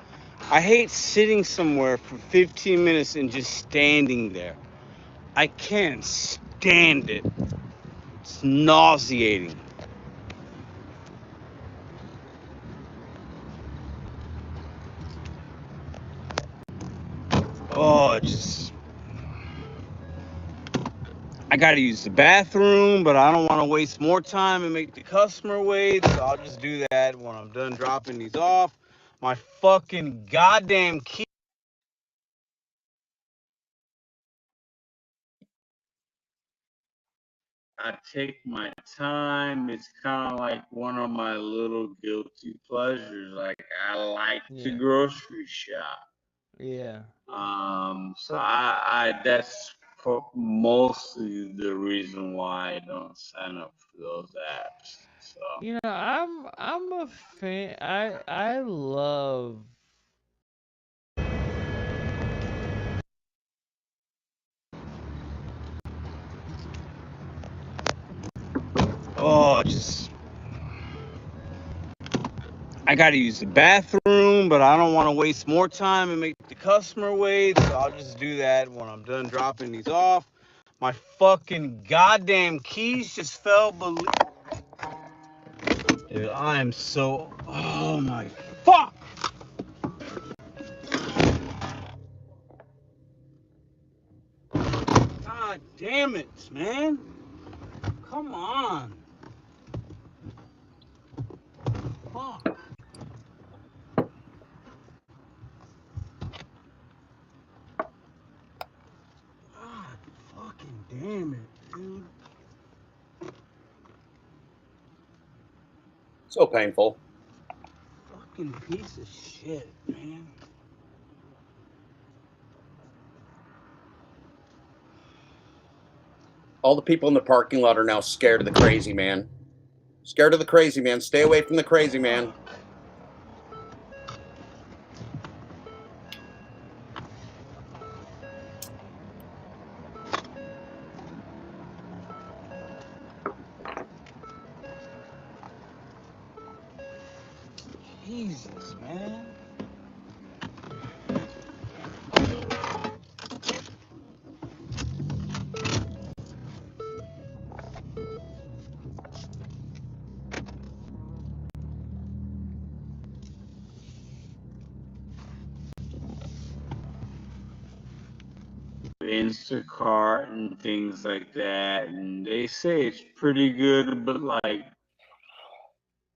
I hate sitting somewhere for 15 minutes and just standing there. I can't stand it. It's nauseating. Oh, I gotta use the bathroom, but I don't want to waste more time and make the customer wait, so I'll just do that when I'm done dropping these off. My fucking goddamn key. I take my time. It's kind of like one of my little guilty pleasures. Like I like to grocery shop. Yeah. So I that's mostly the reason why I don't sign up for those apps. So You know, I'm a fan. I love. Oh, I gotta use the bathroom, but I don't want to waste more time and make the customer wait, so I'll just do that when I'm done dropping these off. My fucking goddamn keys just fell, dude, I am so... Oh my fuck! God damn it, man. Come on. Fuck. God fucking damn it, dude. So painful. Fucking piece of shit, man. All the people in the parking lot are now scared of the crazy man. Scared of the crazy man. Stay away from the crazy man. Jesus, man. Instacart and things like that, and they say it's pretty good, but like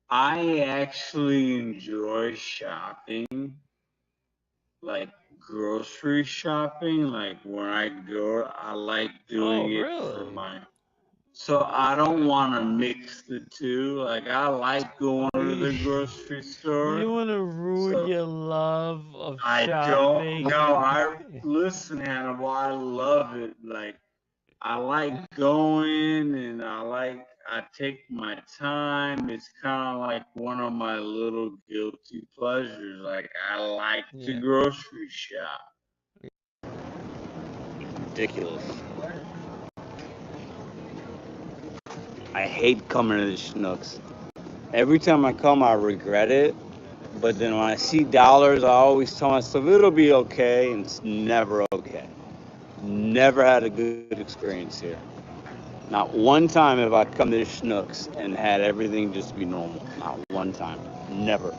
I actually enjoy shopping, like grocery shopping. Like when I go, I like doing it for my. So I don't want to mix the two. Like I like going to the grocery store. You want to ruin your love of I shopping? don't know. Listen, Hannibal. I love it. Like I like going, and I take my time. It's kind of like one of my little guilty pleasures. Like I like to grocery shop. Ridiculous. I hate coming to the Schnucks. Every time I come, I regret it. But then when I see dollars, I always tell myself it'll be okay, and it's never okay. Never had a good experience here. Not one time have I come to the Schnucks and had everything just be normal. Not one time. Never.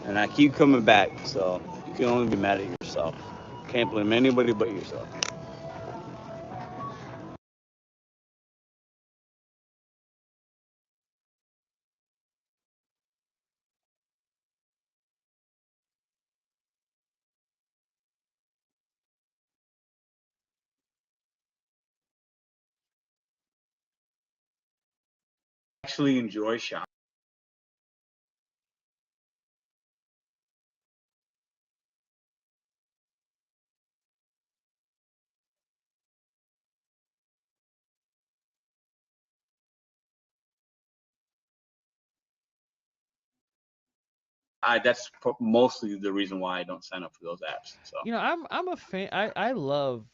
And I keep coming back, so you can only be mad at yourself. Can't blame anybody but yourself. Actually enjoy shopping. That's mostly the reason why I don't sign up for those apps. So You know, I'm a fan. I love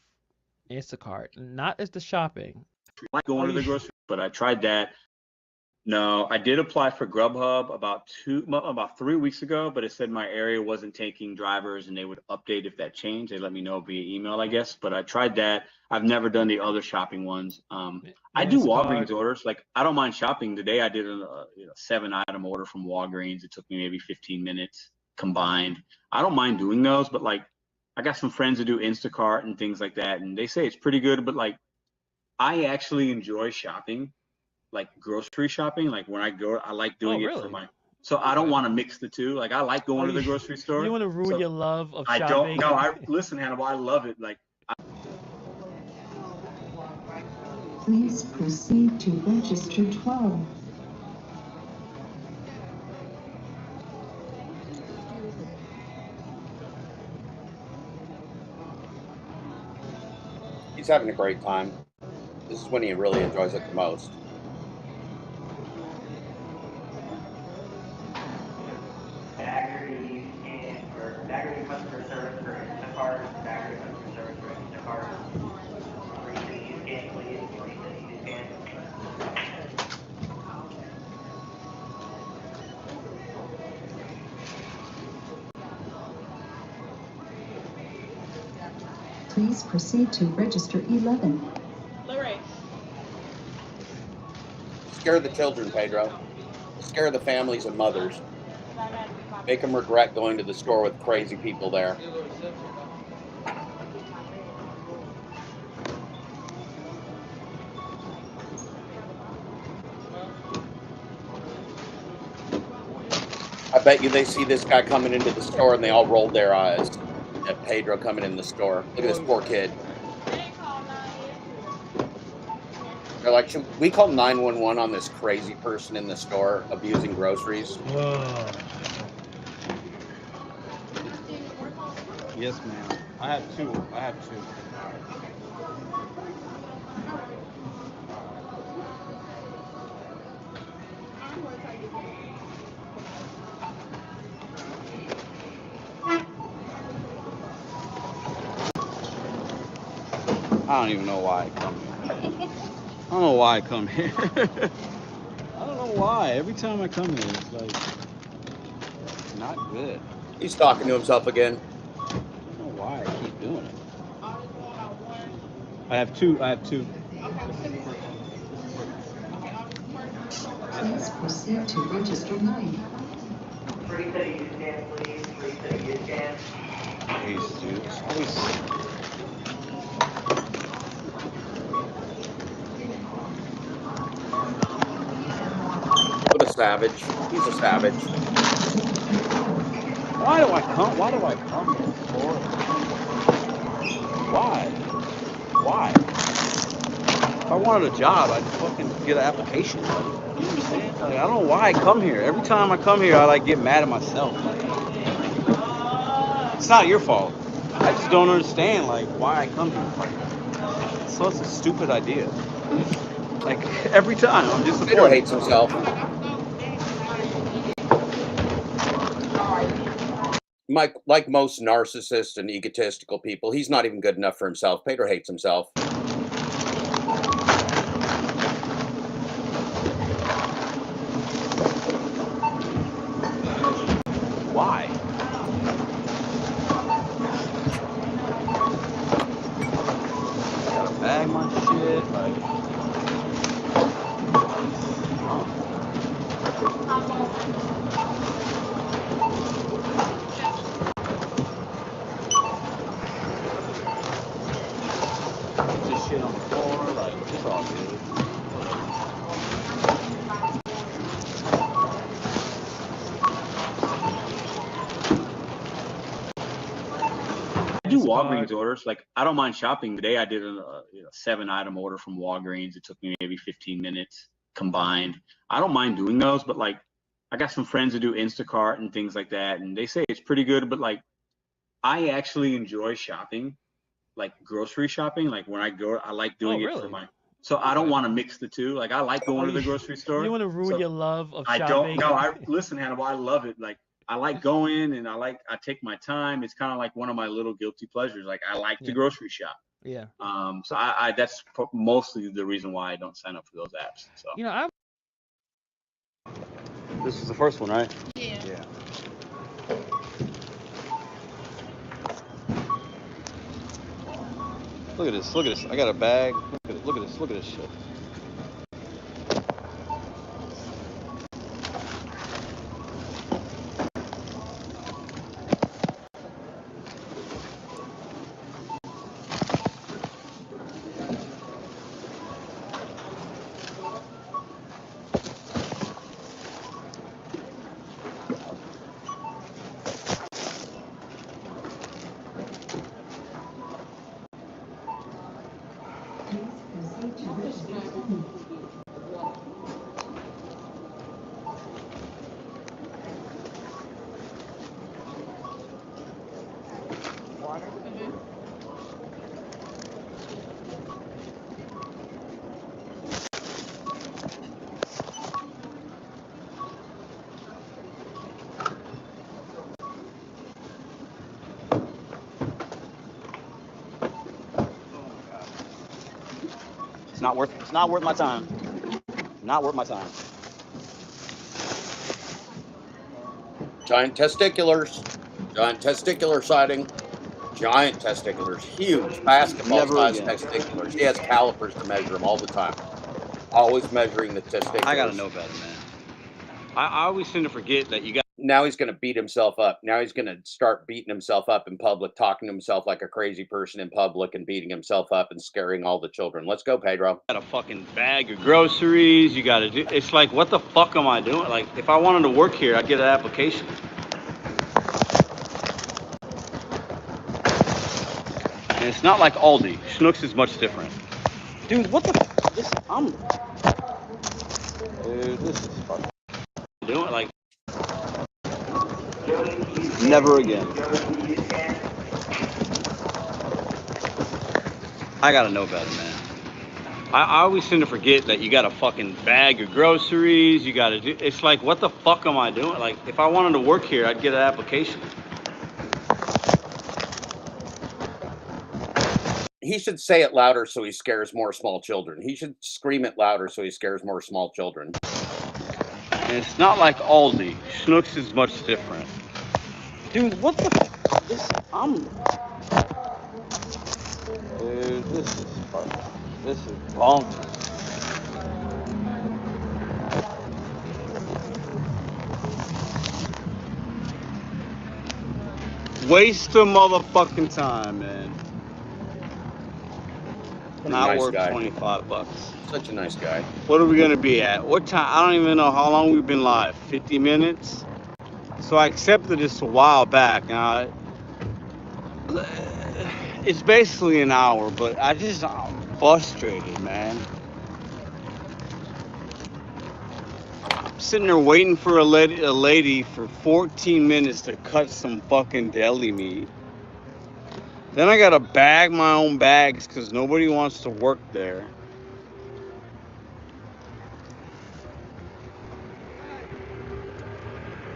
Instacart, not as the shopping. I like going to the grocery, but I tried that. No, I did apply for Grubhub about 3 weeks ago, but it said my area wasn't taking drivers and they would update if that changed. They let me know via email, I guess. But I tried that. I've never done the other shopping ones. I do Walgreens orders. Like I don't mind shopping. Today I did a 7-item order from Walgreens. It took me maybe 15 minutes combined. I don't mind doing those, but like I got some friends who do Instacart and things like that, and they say it's pretty good. But like I actually enjoy shopping. Like grocery shopping, like when I go, I like doing it for my. So I don't want to mix the two. Like I like going to the grocery store. You want to ruin your love of shopping? I don't. No, listen, Hannibal. I love it. Like. Please proceed to register 12. He's having a great time. This is when he really enjoys it the most. Please proceed to register 11. Scare the children, Pedro. Scare the families and mothers. Make them regret going to the store with crazy people there. I bet you they see this guy coming into the store and they all rolled their eyes at Pedro coming in the store. Look at this poor kid. They're like, should we call 911 on this crazy person in the store abusing groceries? Yes, ma'am. I have two. I don't even know why I come here. I don't know why I come here. I don't know why. Every time I come here, it's like not good. He's talking to himself again. I don't know why I keep doing it. I have two. Please proceed to register 9. Jeez, dude. It's always... What a savage. He's a savage. Why do I come here for? Why? If I wanted a job, I'd fucking get an application. You understand? Like, I don't know why I come here. Every time I come here, I like get mad at myself. Like, it's not your fault. I just don't understand like why I come here. Like, it's such a stupid idea. Like every time, I'm disappointed. Pedro hates himself. Like most narcissists and egotistical people, he's not even good enough for himself. Pedro hates himself. Why? I gotta bag my shit. Like, this shit on the floor. Like, it's all good. I do Walgreens orders. Like, I don't mind shopping. Today I did a 7-item order from Walgreens. It took me maybe 15 minutes combined. I don't mind doing those, but like, I got some friends that do Instacart and things like that, and they say it's pretty good. But like, I actually enjoy shopping, like grocery shopping. Like when I go, I like doing it for my. So I don't want to mix the two. Like I like going to the grocery store. You want to ruin your love of shopping? I don't. No, listen, Hannibal. I love it. Like. I like going and I take my time. It's kind of like one of my little guilty pleasures. Like I like to grocery shop. Yeah. So I that's mostly the reason why I don't sign up for those apps. So. You know, This is the first one, right? Yeah. Yeah. Look at this. Look at this. I got a bag. Look at this. Look at this shit. It's not worth my time. Not worth my time. Giant testiculars. Giant testicular sighting. Giant testiculars. Huge basketball-sized testiculars. He has calipers to measure them all the time. Always measuring the testiculars. I gotta know better, man. I always tend to forget that you got. Now he's going to beat himself up. Now he's going to start beating himself up in public, talking to himself like a crazy person in public and beating himself up and scaring all the children. Let's go, Pedro. Got a fucking bag of groceries. You got to do. It's like, what the fuck am I doing? Like, if I wanted to work here, I'd get an application. And it's not like Aldi. Schnucks is much different. Dude, what the fuck? Dude, this is fucking doing like. Never again. I gotta know better, man. I always tend to forget that you got a fucking bag of groceries. You gotta do. It's like, what the fuck am I doing? Like, if I wanted to work here, I'd get an application. He should say it louder so he scares more small children. He should scream it louder so he scares more small children. And it's not like Aldi. Schnucks is much different. Dude, what the fuck? Dude, this is bonkers. Waste of motherfucking time, man. Not worth $25. Such a nice guy. What are we gonna be at? What time? I don't even know how long we've been live. 50 minutes? So I accepted this a while back. Now, it's basically an hour, but I'm frustrated, man. I'm sitting there waiting for a lady for 14 minutes to cut some fucking deli meat. Then I gotta bag my own bags because nobody wants to work there.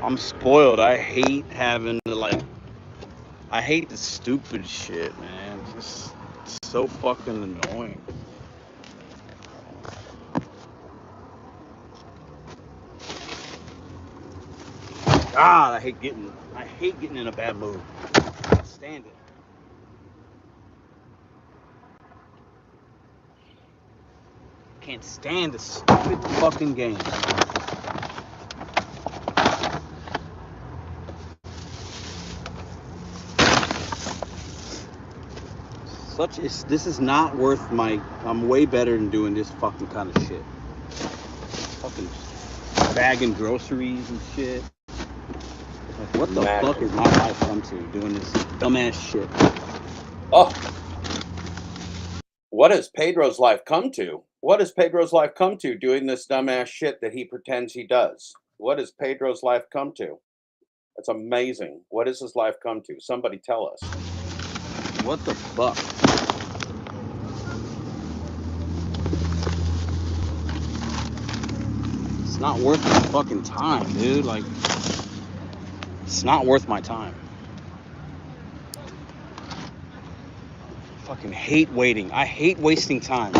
I'm spoiled. I hate having to, I hate the stupid shit, man. It's so fucking annoying. God, I hate getting in a bad mood. I can't stand it. Can't stand the stupid fucking game. This is not worth my. I'm way better than doing this fucking kind of shit. Fucking bagging groceries and shit. Like, what the fuck is my life come to doing this dumbass shit? Oh, what has Pedro's life come to? What has Pedro's life come to doing this dumbass shit that he pretends he does? What has Pedro's life come to? That's amazing. What has his life come to? Somebody tell us. What the fuck? It's not worth my fucking time, dude. Like, it's not worth my time. Fucking hate waiting. I hate wasting time.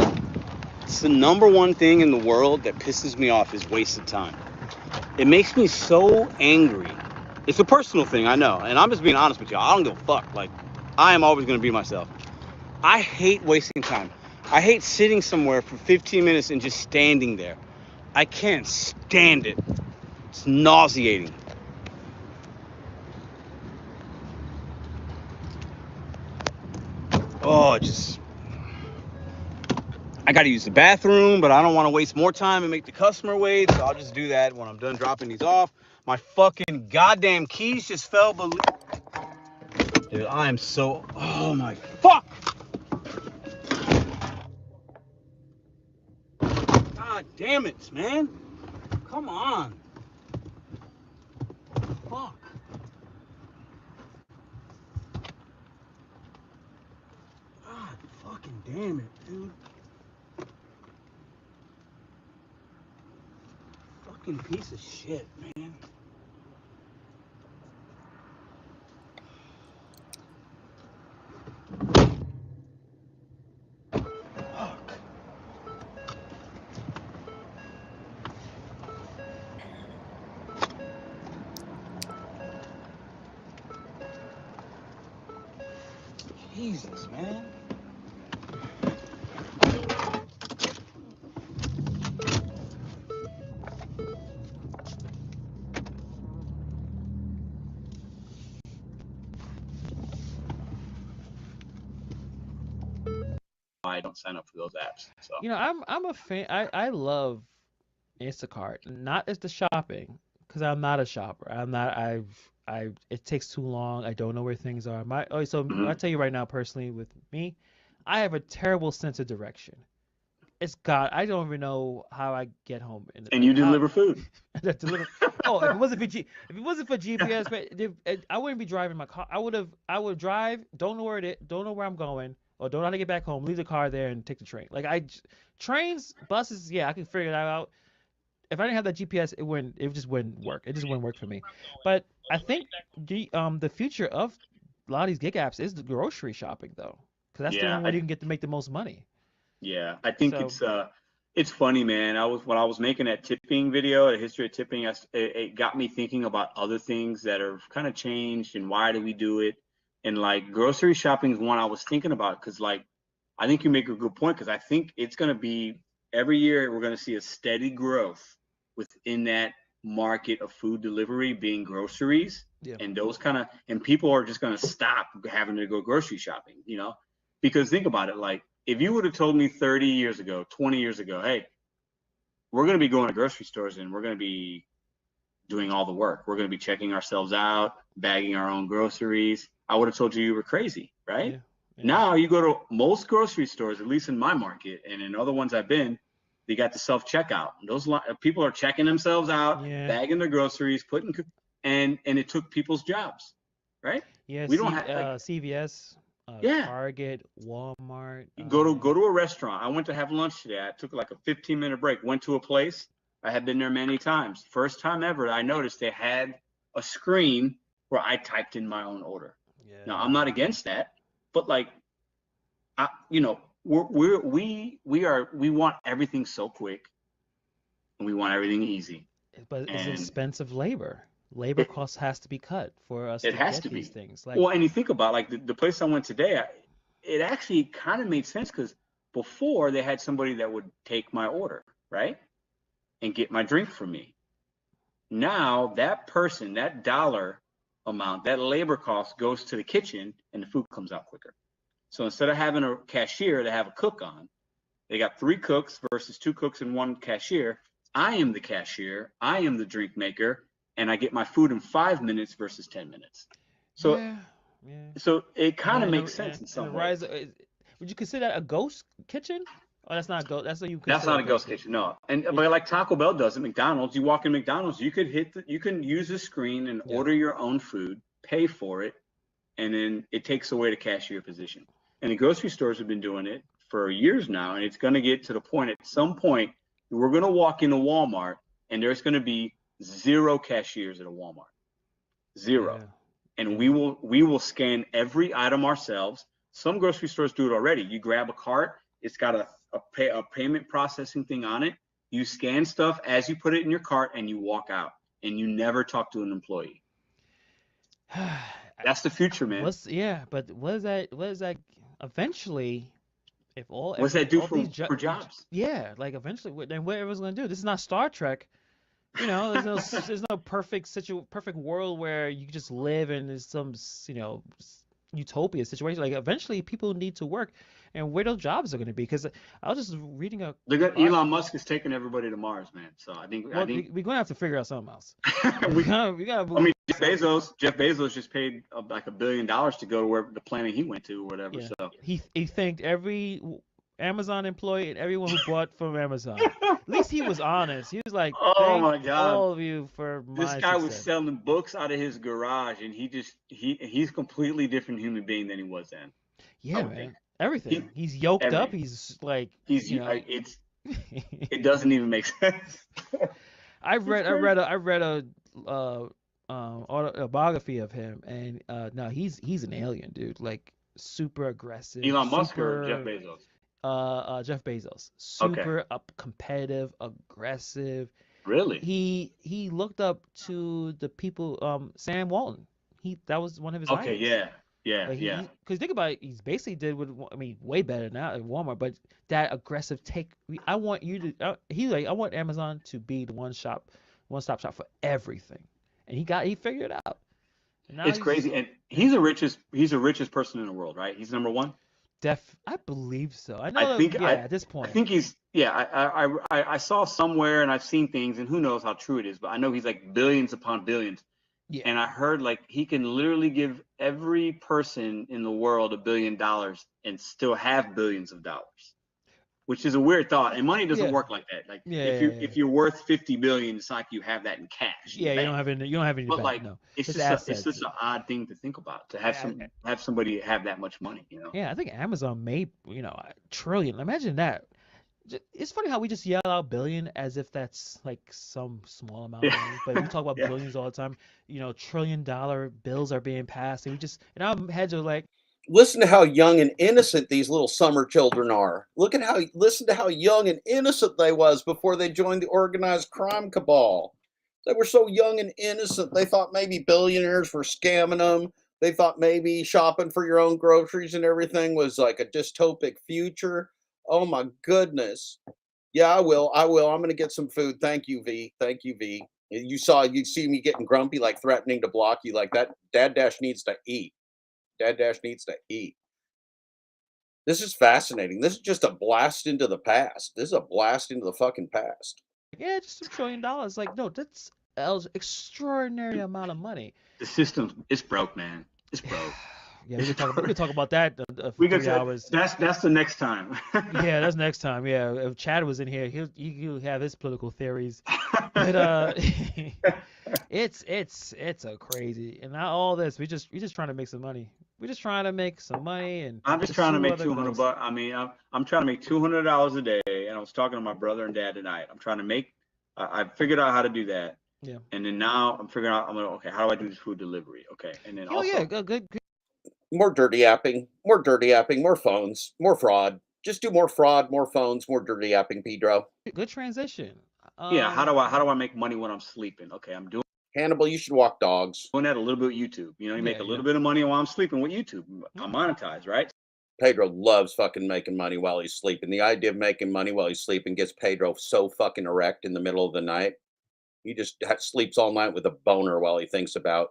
It's the number one thing in the world that pisses me off is wasted time. It makes me so angry. It's a personal thing, I know. And I'm just being honest with you. I don't give a fuck. Like, I am always going to be myself. I hate wasting time. I hate sitting somewhere for 15 minutes and just standing there. I can't stand it. It's nauseating. Oh, I got to use the bathroom, but I don't want to waste more time and make the customer wait, so I'll just do that when I'm done dropping these off. My fucking goddamn keys just fell, dude, I am so... Oh, my... Fuck! God damn it, man. Come on. Fuck. God fucking damn it, dude. Fucking piece of shit, man. Jesus, man. I don't sign up for those apps. So You know, I'm a fan. I love Instacart, not as the shopping, because I'm not a shopper. I'm not. It takes too long. I don't know where things are. I'll tell you right now, personally, with me, I have a terrible sense of direction. I don't even know how I get home. And you deliver food. Oh, if it wasn't for GPS, I wouldn't be driving my car. I would drive, don't know where I'm going, or don't know how to get back home, leave the car there and take the train. Trains, buses, yeah, I can figure that out. If I didn't have that GPS, it just wouldn't work. It just wouldn't work for me. But I think the future of a lot of these gig apps is the grocery shopping, though, because that's the one where you can get to make the most money. Yeah, I think it's funny, man. When I was making that tipping video, the history of tipping, it got me thinking about other things that are kind of changed and why do we do it. And like grocery shopping is one I was thinking about because like I think you make a good point because I think it's going to be every year we're going to see a steady growth within that market of food delivery being groceries and those and people are just going to stop having to go grocery shopping, you know, because think about it, like if you would have told me 30 years ago, 20 years ago, hey, we're going to be going to grocery stores and we're going to be doing all the work. We're going to be checking ourselves out, bagging our own groceries. I would have told you were crazy, right? Yeah. Now you go to most grocery stores, at least in my market and in other ones I've been, they got the self-checkout. Those people are checking themselves out, bagging their groceries, and it took people's jobs, right? Yeah, we don't have CVS. Target, Walmart. Go to a restaurant. I went to have lunch today. I took like a 15-minute break. Went to a place. I had been there many times. First time ever, I noticed they had a screen where I typed in my own order. Yeah. Now I'm not against that, but like, we want everything so quick, and we want everything easy. But it's expensive labor. Labor cost has to be cut for us to get these things. Well, and you think about like the place I went today, it actually kind of made sense because before they had somebody that would take my order, right, and get my drink from me. Now that person, that dollar amount, that labor cost goes to the kitchen and the food comes out quicker. So instead of having a cashier, they have a cook on. They got 3 cooks versus 2 cooks and 1 cashier. I am the cashier. I am the drink maker. And I get my food in 5 minutes versus 10 minutes. So, so it kind of makes sense in some ways. Would you consider that a ghost kitchen? Oh, that's not a ghost. That's what you. That's not a ghost kitchen, no. But like Taco Bell does at McDonald's, you walk in McDonald's, you can use the screen and order your own food, pay for it, and then it takes away the cashier position. And the grocery stores have been doing it for years now, and it's going to get to the point at some point we're going to walk into Walmart and there's going to be 0 cashiers at a Walmart, 0. Yeah. And we will scan every item ourselves. Some grocery stores do it already. You grab a cart, it's got a payment processing thing on it. You scan stuff as you put it in your cart and you walk out and you never talk to an employee. That's the future, man. But what is that eventually? What's that do for jobs? Yeah, like eventually, then what everyone's gonna do? This is not Star Trek. You know, there's no perfect world where you just live in some utopia situation. Like eventually, people need to work, and where those jobs are going to be. Because I was just reading Elon Musk is taking everybody to Mars, man. So I think we're gonna have to figure out something else. we gotta. I mean, Jeff Bezos just paid like $1 billion to go to where the planet he went to, or whatever. Yeah. So he thanked every Amazon employee and everyone who bought from Amazon. At least he was honest. He was like, Oh thank my God. all of you for This my guy was success. selling books out of his garage, and he's a completely different human being than he was then. Yeah, man. Everything. He's yoked up. everything. He's like, He's you know, it doesn't even make sense. I read a autobiography of him, and no, he's an alien, dude. Like super aggressive. Elon Musk super, or Jeff Bezos? Jeff Bezos. Super competitive, aggressive. Really? He looked up to the people. Sam Walton. That was one of his. Okay, idols. yeah. Because think about it, he's basically did what, I mean, way better now at Walmart, but that aggressive take. I want you to. I want Amazon to be the one-stop shop for everything, and he figured it out. And now It's crazy, and he's the richest person in the world, right? He's number one. I believe so. I know. At this point, I think he's. Yeah, I saw somewhere, and I've seen things, and who knows how true it is, but I know he's like billions upon billions. Yeah. And I heard like he can literally give every person in the world $1 billion and still have billions of dollars, which is a weird thought. And money doesn't work like that. Like if you're worth 50 billion, it's like you have that in cash. Yeah, you don't have any. You don't have any. But back, like no. it's such an odd thing to think about, to have somebody have that much money. You know. Yeah, I think Amazon made a trillion. Imagine that. It's funny how we just yell out billion as if that's like some small amount of money, but we talk about billions all the time. $1 trillion bills are being passed, and our heads are like, listen to how young and innocent these little summer children are. Listen to how young and innocent they was before they joined the organized crime cabal. They were so young and innocent. They thought maybe billionaires were scamming them. They thought maybe shopping for your own groceries and everything was like a dystopic future. Oh my goodness. Yeah, I will. I'm going to get some food. Thank you, V. Thank you, V. You see me getting grumpy, like threatening to block you like that. Dad Dash needs to eat. Dad Dash needs to eat. This is fascinating. This is just a blast into the past. This is a blast into the fucking past. Yeah, just $1 trillion. Like, no, that's an extraordinary amount of money. The system is broke, man. It's broke. Yeah, we could talk about that for 3 hours. That's the next time. Yeah, that's next time. Yeah, if Chad was in here, he'll have his political theories. But it's a crazy, and not all this. We just trying to make some money. We're just trying to make some money, and I'm just trying to make $200. I mean, I'm trying to make $200 a day, and I was talking to my brother and dad tonight. I'm trying to make. I figured out how to do that. Yeah. And then now I'm figuring out. I'm like, okay, how do I do this food delivery? Okay, and then good. More dirty apping, more phones, more fraud. Just do more fraud, more phones, more dirty apping, Pedro. Good transition. Yeah, how do I make money when I'm sleeping? Okay, I'm doing. Hannibal, you should walk dogs. Doing that a little bit with YouTube. You make a little bit of money while I'm sleeping with YouTube. I'm monetized, right? Pedro loves fucking making money while he's sleeping. The idea of making money while he's sleeping gets Pedro so fucking erect in the middle of the night. He just sleeps all night with a boner while he thinks about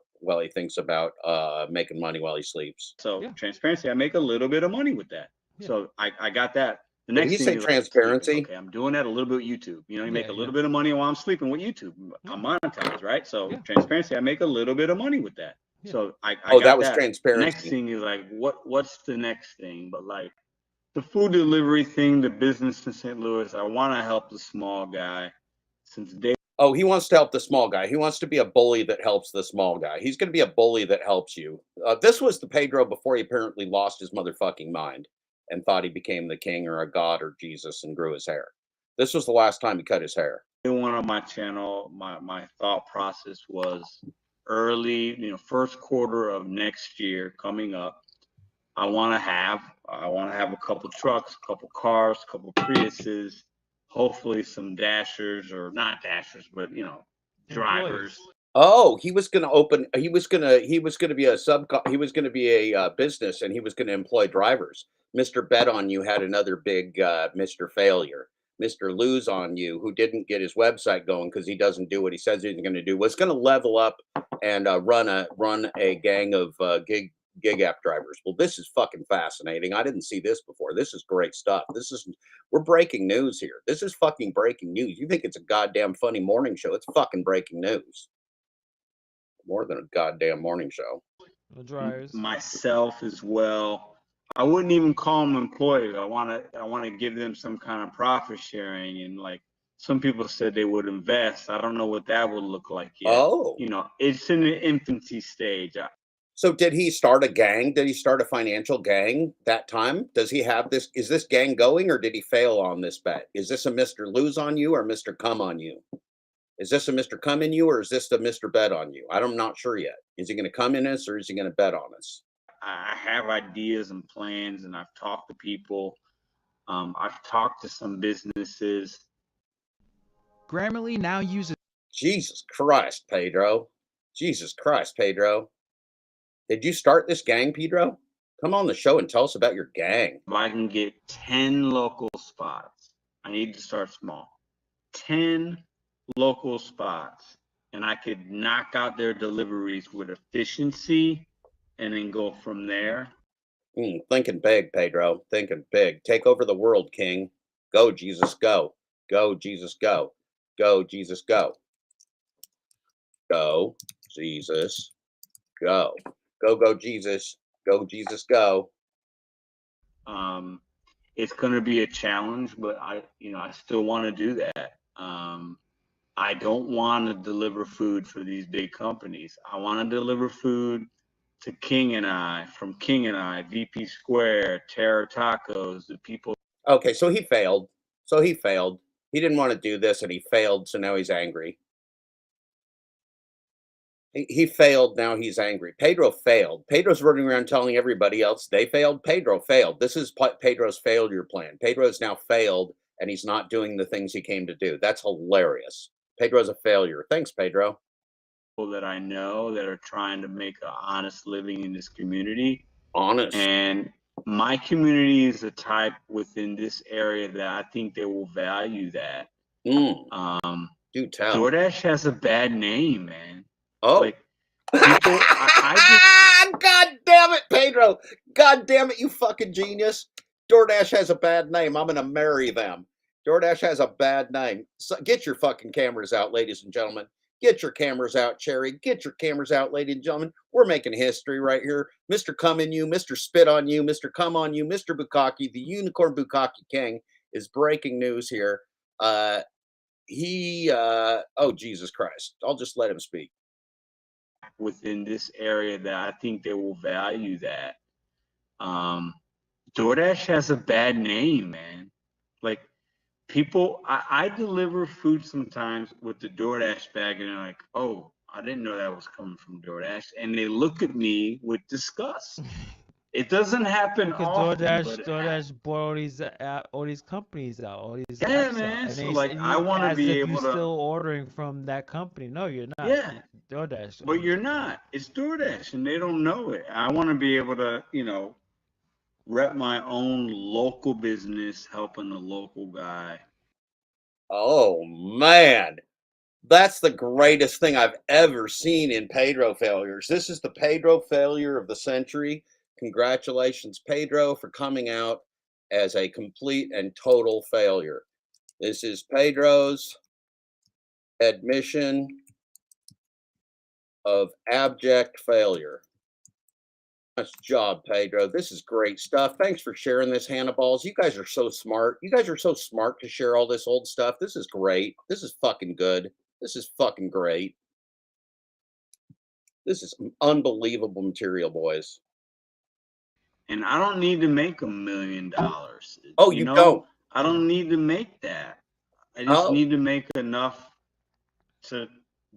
making money while he sleeps. So transparency, I make a little bit of money with that. Yeah. So I got that. The next thing you say is transparency. Okay, I'm doing that a little bit with YouTube. You make a little bit of money while I'm sleeping with YouTube. I'm monetized, right? So transparency, I make a little bit of money with that. Yeah. So I got that was transparency. The next thing is like, what's the next thing? But like the food delivery thing, the business in St. Louis, I want to help the small guy since day. Oh, he wants to help the small guy. He wants to be a bully that helps the small guy. He's going to be a bully that helps you. This was the Pedro before he apparently lost his motherfucking mind and thought he became the king or a god or Jesus and grew his hair. This was the last time he cut his hair. One on my channel, my thought process was early, first quarter of next year coming up. I want to have a couple trucks, a couple cars, a couple Priuses. Hopefully some dashers, or not dashers, but drivers. Oh, he was going to be a business, and he was going to employ drivers. Mr. Bet on You had another big Mr. Failure. Mr. Lose on You, who didn't get his website going because he doesn't do what he says he's going to do, was going to level up and run a gang of gig app drivers. Well, this is fucking fascinating. I didn't see this before. This is great stuff. We're breaking news here. This is fucking breaking news. You think it's a goddamn funny morning show? It's fucking breaking news. More than a goddamn morning show. The dryers. Myself as well. I wouldn't even call them employees. I want to give them some kind of profit sharing, and like some people said they would invest. I don't know what that would look like yet. Oh, you know, it's in the infancy stage. So did he start a gang? Did he start a financial gang that time? Does he have this? Is this gang going, or did he fail on this bet? Is this a Mr. Lose on you or Mr. Come on you? Is this a Mr. Come in you, or is this a Mr. Bet on you? I'm not sure yet. Is he going to come in us, or is he going to bet on us? I have ideas and plans, and I've talked to people. I've talked to some businesses. Grammarly now uses. Jesus Christ, Pedro. Jesus Christ, Pedro. Did you start this gang, Pedro? Come on the show and tell us about your gang. If I can get 10 local spots, I need to start small. 10 local spots, and I could knock out their deliveries with efficiency and then go from there. Thinking big, Pedro. Thinking big. Take over the world, King. Go, Jesus, go. Go, Jesus, go. Go, Jesus, go. Go, Jesus, go. Go, go, Jesus. Go, Jesus, go. It's going to be a challenge, but I still want to do that. I don't want to deliver food for these big companies. I want to deliver food to King and I, from King and I, VP Square, Terror Tacos, the people. Okay, so he failed. He didn't want to do this, and he failed, so now he's angry. He failed, now he's angry. Pedro failed. Pedro's running around telling everybody else they failed. Pedro failed. This is Pedro's failure plan. Pedro's now failed, and he's not doing the things he came to do. That's hilarious. Pedro's a failure. Thanks, Pedro. People that I know that are trying to make an honest living in this community. Honest. And my community is the type within this area that I think they will value that. Do tell. DoorDash has a bad name, man. Oh. Like, people, God damn it, Pedro. God damn it, you fucking genius. DoorDash has a bad name. I'm going to marry them. DoorDash has a bad name. So get your fucking cameras out, ladies and gentlemen. Get your cameras out, Cherry. Get your cameras out, ladies and gentlemen. We're making history right here. Mr. Come in you, Mr. Spit on you, Mr. Come on you, Mr. Bukkake, the Unicorn Bukkake King is breaking news here. Oh, Jesus Christ. I'll just let him speak. Within this area that I think they will value that. DoorDash has a bad name, man. Like, people, I deliver food sometimes with the DoorDash bag, and they're like, oh, I didn't know that was coming from DoorDash. And they look at me with disgust. It doesn't happen often. DoorDash bought all these companies out, all these man. Out. So like, I want to be able to. You're still ordering from that company. No, you're not. Yeah. DoorDash. But you're not. It's DoorDash, and they don't know it. I want to be able to, rep my own local business, helping the local guy. Oh man, that's the greatest thing I've ever seen in Pedro failures. This is the Pedro failure of the century. Congratulations, Pedro, for coming out as a complete and total failure. This is Pedro's admission of abject failure. Nice job, Pedro. This is great stuff. Thanks for sharing this, Hanniballs. You guys are so smart. You guys are so smart to share all this old stuff. This is great. This is fucking good. This is fucking great. This is unbelievable material, boys. And I don't need to make $1 million. Oh, you don't? I don't need to make that. I just need to make enough to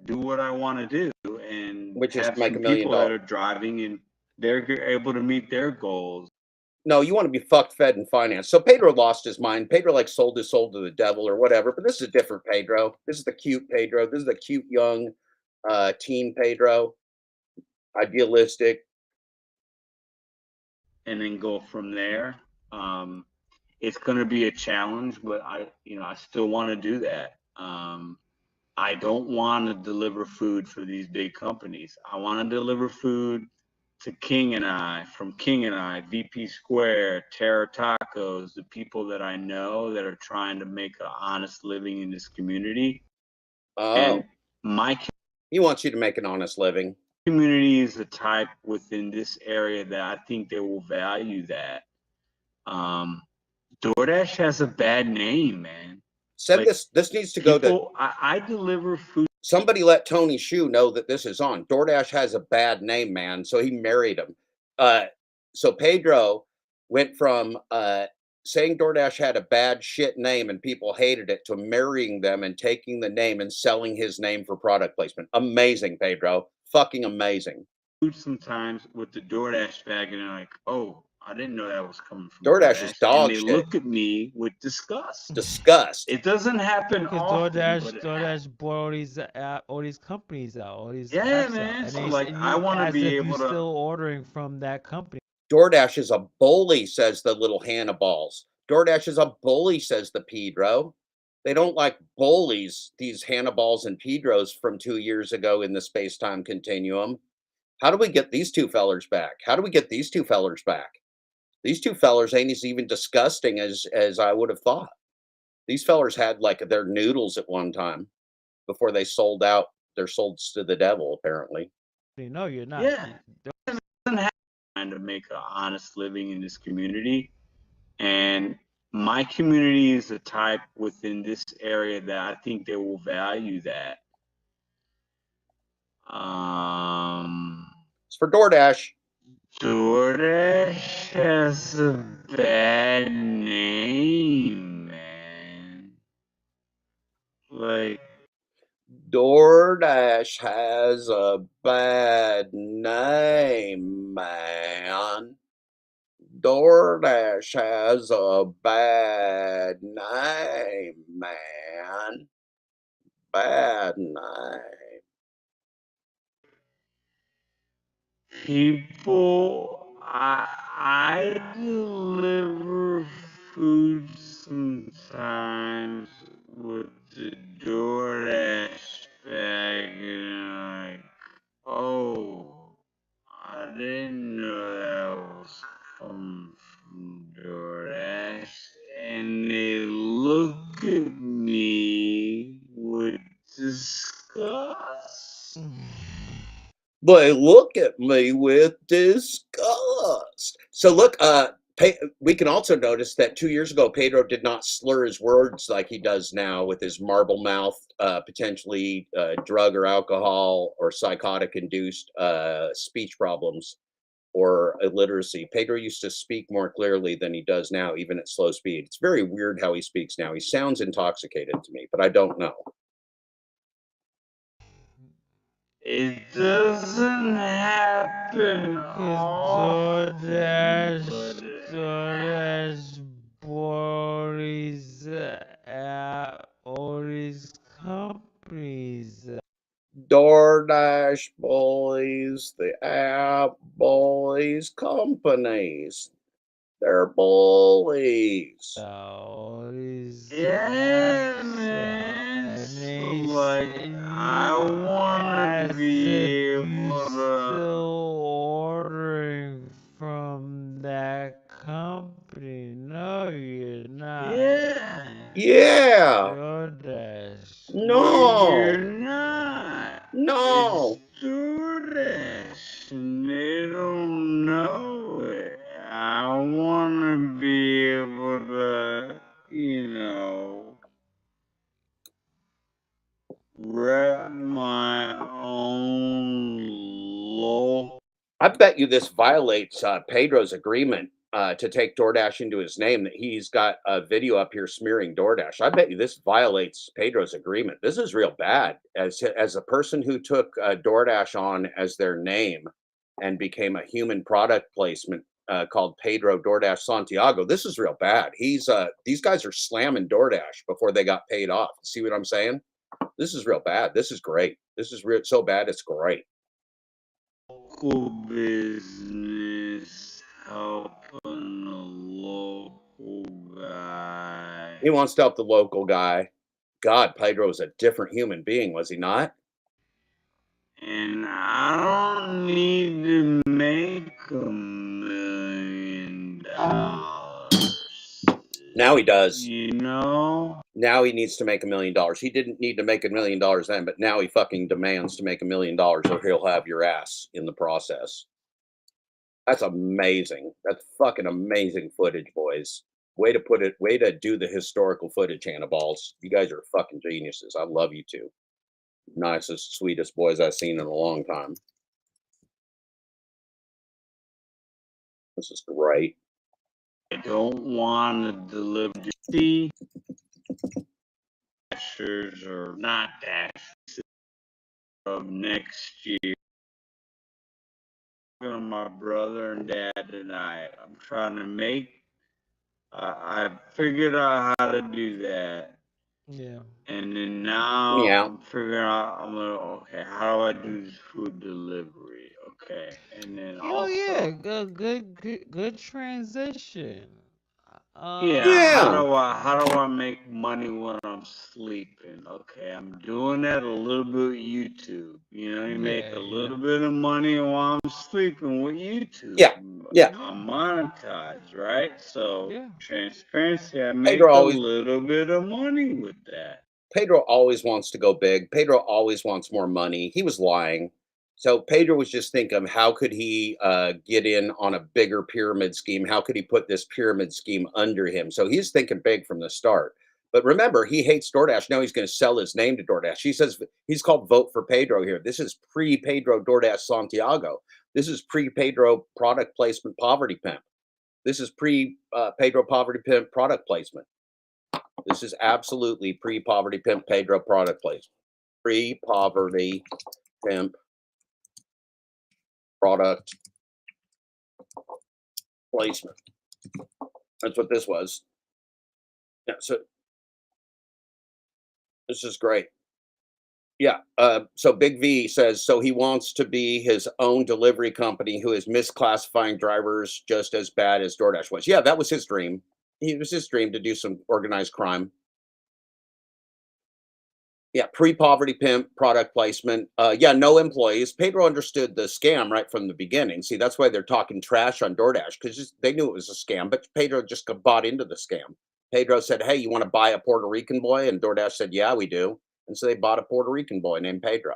do what I want to do, and which is have make some $1 million. People that are driving and they're able to meet their goals. No, you want to be fucked, fed, and financed. So Pedro lost his mind. Pedro sold his soul to the devil or whatever. But this is a different Pedro. This is the cute Pedro. This is the cute young teen Pedro. Idealistic. And then go from there. It's going to be a challenge, but I still want to do that. I don't want to deliver food for these big companies. I want to deliver food to King and I, from King and I, VP Square, Terror Tacos, the people that I know that are trying to make an honest living in this community. Oh. And he wants you to make an honest living. community is the type within this area that I think they will value that. DoorDash has a bad name, man. Said Like, this needs to go to. I deliver food. Somebody let Tony Shu know that this is on. DoorDash has a bad name, man. So he married him. So Pedro went from saying DoorDash had a bad shit name and people hated it to marrying them and taking the name and selling his name for product placement. Amazing, Pedro. Fucking amazing. Sometimes with the DoorDash bag and they're like, oh, I didn't know that was coming from DoorDash is dog and they shit. look at me with disgust. Disgust. It doesn't happen often. DoorDash bought all these companies out, all these yeah, apps man. out. So like, I want to be able to. Still ordering from that company. DoorDash is a bully, says the little Hanniballs. DoorDash is a bully, says the Pedro. They don't like bullies, these Hanniballs and Pedros from 2 years ago in the space-time continuum. How do we get these two fellers back? How do we get these two fellers back? These two fellers ain't as even disgusting as I would have thought. These fellers had like their noodles at one time before they sold out their souls to the devil, apparently. No, you're not. Yeah. It doesn't have time to make an honest living in this community. And my community is the type within this area that I think they will value that. It's for DoorDash. DoorDash has a bad name, man. Like, DoorDash has a bad name, man. DoorDash has a bad name, man. Bad name. People, I deliver food sometimes with the DoorDash bag and like, oh, I didn't know that was coming from DoorDash. And they look at me with disgust. They look at me with disgust. So look, we can also notice that 2 years ago, Pedro did not slur his words like he does now with his marble mouth, potentially drug or alcohol or psychotic-induced speech problems or illiteracy. Pedro used to speak more clearly than he does now, even at slow speed. It's very weird how he speaks now. He sounds intoxicated to me, but I don't know. It doesn't happen often. DoorDash bullies all these companies. DoorDash bullies, the app bullies, companies. They're bullies. Yeah, man. Like, I want to be able to. Still ordering from that company. No, you're not. Yeah. Yeah. DoorDash. No. You're not. No. It's DoorDash. And they don't know it. I want to be able to, wrap my own local. I bet you this violates Pedro's agreement to take DoorDash into his name, that he's got a video up here smearing DoorDash. I bet you this violates Pedro's agreement. This is real bad. As a person who took DoorDash on as their name and became a human product placement called Pedro DoorDash Santiago, this is real bad. These guys are slamming DoorDash before they got paid off. See what I'm saying? This is real bad. This is great. This is so bad it's great. Local business helping the local guy. He wants to help the local guy. God, Pedro was a different human being, was he not? And I don't need to make $1 million. Now he does. You know? Now he needs to make $1 million. He didn't need to make $1 million then, but now he fucking demands to make $1 million or he'll have your ass in the process. That's amazing. That's fucking amazing footage, boys. Way to put it, way to do the historical footage, Hanniballs. You guys are fucking geniuses. I love you two. Nicest, sweetest boys I've seen in a long time. This is great. I don't want to deliver the dashers or not dashers of next year. My brother and dad tonight. I'm trying to make. I figured out how to do that. Yeah. And then now I'm figuring out. I'm like, okay, how do I do this food delivery? Okay, and then Oh yeah, good transition. How do I make money when I'm sleeping? Okay, I'm doing that a little bit with YouTube. You know, you make a little bit of money while I'm sleeping with YouTube. I'm monetized, right? So transparency, I make a little bit of money with that. Pedro always wants to go big. Pedro always wants more money. He was lying. So Pedro was just thinking, how could he get in on a bigger pyramid scheme? How could he put this pyramid scheme under him? So he's thinking big from the start. But remember, he hates DoorDash. Now he's going to sell his name to DoorDash. He says he's called Vote for Pedro here. This is pre-Pedro DoorDash Santiago. This is pre-Pedro product placement poverty pimp. This is pre-Pedro poverty pimp product placement. This is absolutely pre-poverty pimp Pedro product placement. Pre-poverty pimp product placement. That's what this was. Yeah, so this is great. Yeah. So Big V says, so he wants to be his own delivery company who is misclassifying drivers just as bad as DoorDash was. Yeah, that was his dream. It was his dream to do some organized crime. Yeah, pre-poverty pimp product placement. Yeah, no employees. Pedro understood the scam right from the beginning. See, that's why they're talking trash on DoorDash, because they knew it was a scam, but Pedro just bought into the scam. Pedro said, hey, you want to buy a Puerto Rican boy? And DoorDash said, yeah, we do. And so they bought a Puerto Rican boy named Pedro.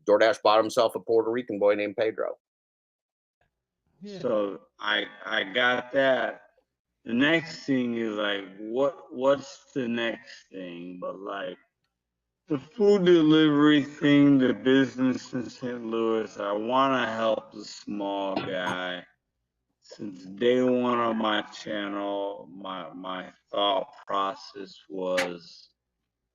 DoorDash bought himself a Puerto Rican boy named Pedro. Yeah. So I got that. The next thing is like, what's the next thing? But like, the food delivery thing, the business in St. Louis, I want to help the small guy. Since day one on my channel, my thought process was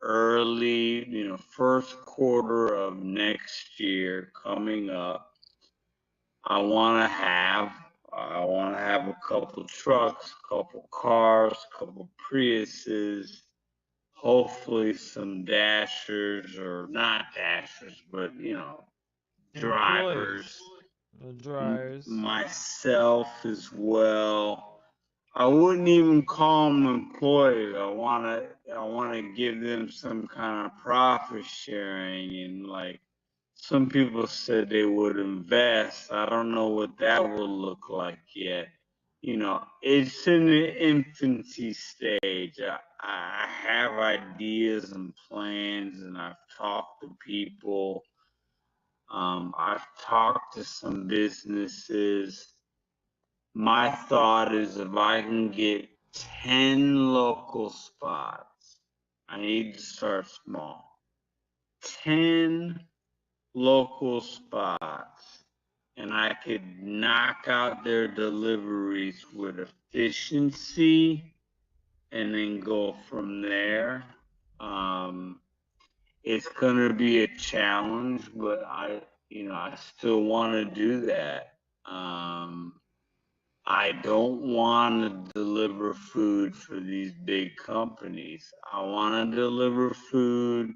early, first quarter of next year coming up. I want to have a couple trucks, a couple cars, a couple Priuses. Hopefully some dashers, or not dashers, but drivers. Drivers. Myself as well. I wouldn't even call them employees. I wanna give them some kind of profit sharing, and like some people said they would invest. I don't know what that will look like yet. It's in the infancy stage. I have ideas and plans, and I've talked to people. I've talked to some businesses. My thought is if I can get 10 local spots, I need to start small. 10 local spots, and I could knock out their deliveries with efficiency and then go from there. It's gonna be a challenge, but I still want to do that. I don't want to deliver food for these big companies. I want to deliver food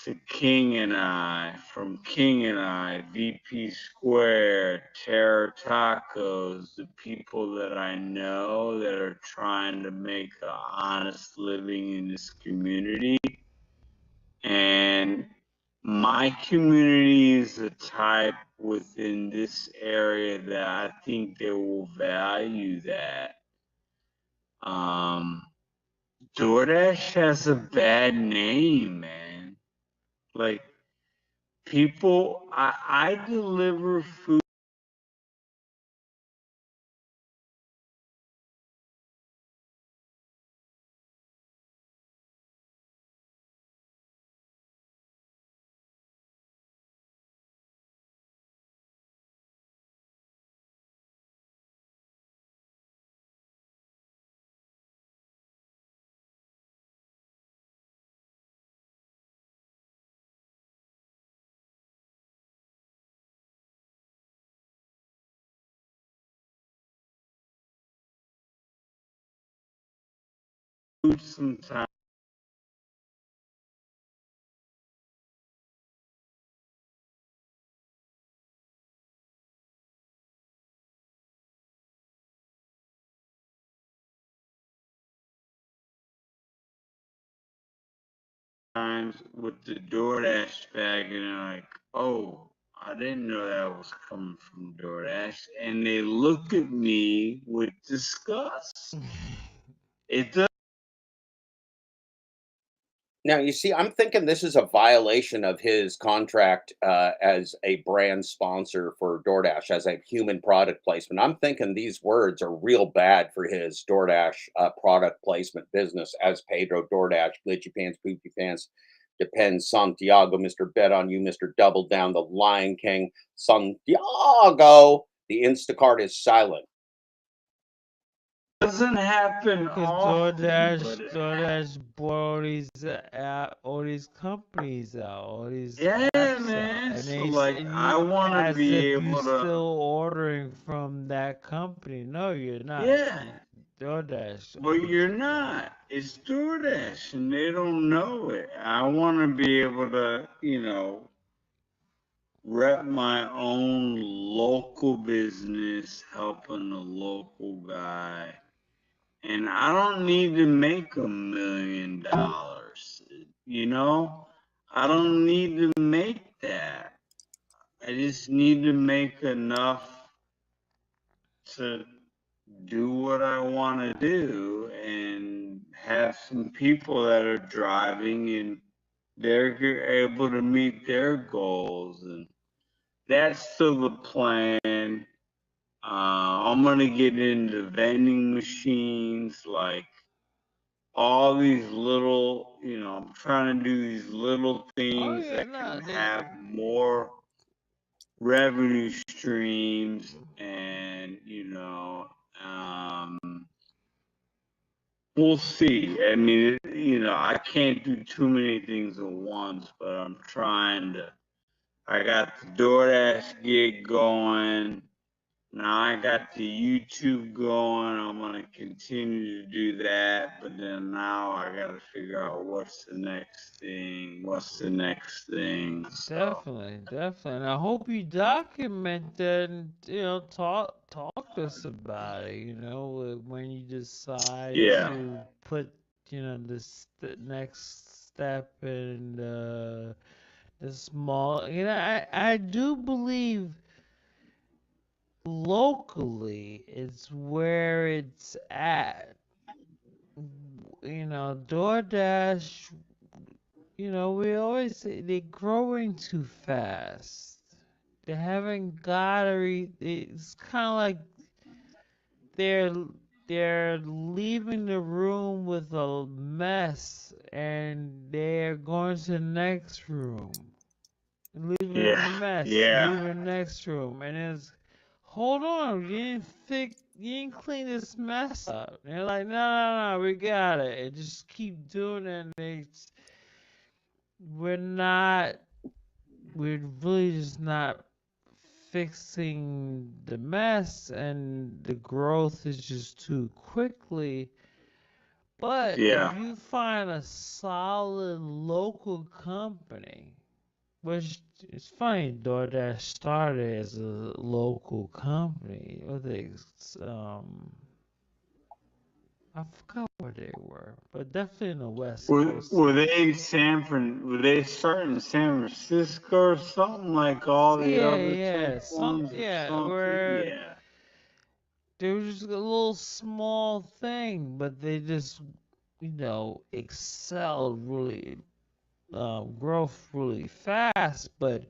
to King and I, from King and I, VP Square, Terror Tacos, the people that I know that are trying to make an honest living in this community. And my community is a type within this area that I think they will value that. DoorDash has a bad name, man. Like, people, I deliver food. Sometimes. With the DoorDash bag, and they're like, "Oh, I didn't know that was coming from DoorDash," and they look at me with disgust. It does. Now, you see, I'm thinking this is a violation of his contract as a brand sponsor for DoorDash, as a human product placement. I'm thinking these words are real bad for his DoorDash product placement business as Pedro, DoorDash, Glitchy Pants, Poopy Pants, Depends, Santiago, Mr. Bet on You, Mr. Double Down, The Lion King, Santiago. The Instacart is silent. Doesn't happen often. DoorDash bought all these companies out, all these Yeah, apps man. out, and So like, and I want to as be if able you're to. still ordering from that company. No, you're not. Yeah. DoorDash. But you're not. It's DoorDash, and they don't know it. I want to be able to, rep my own local business, helping the local guy. And I don't need to make $1 million. I don't need to make that. I just need to make enough to do what I want to do and have some people that are driving and they're able to meet their goals. And that's still the plan. I'm going to get into vending machines, like all these little, I'm trying to do these little things that can have more revenue streams and, we'll see. I mean, I can't do too many things at once, but I'm trying to. I got the DoorDash gig going. Now I got the YouTube going. I'm going to continue to do that. But then now I got to figure out what's the next thing. So. Definitely. And I hope you document that and, talk to us about it, when you decide to put, the next step in the small, I do believe locally it's where it's at. DoorDash, we always say they're growing too fast. They haven't got it's kind of like they're leaving the room with a mess and they're going to the next room. Leaving the mess. Leaving the next room. And it's, hold on, you didn't clean this mess up. And they're like, no, we got it. And just keep doing it. And we're really just not fixing the mess, and the growth is just too quickly. But if you find a solid local company, which it's funny, DoorDash started as a local company. I forgot where they were, but definitely in the West Coast. Were they Were they starting in San Francisco or something like all the other tech ones? Where they were just a little small thing, but they just excelled really, growth really fast. But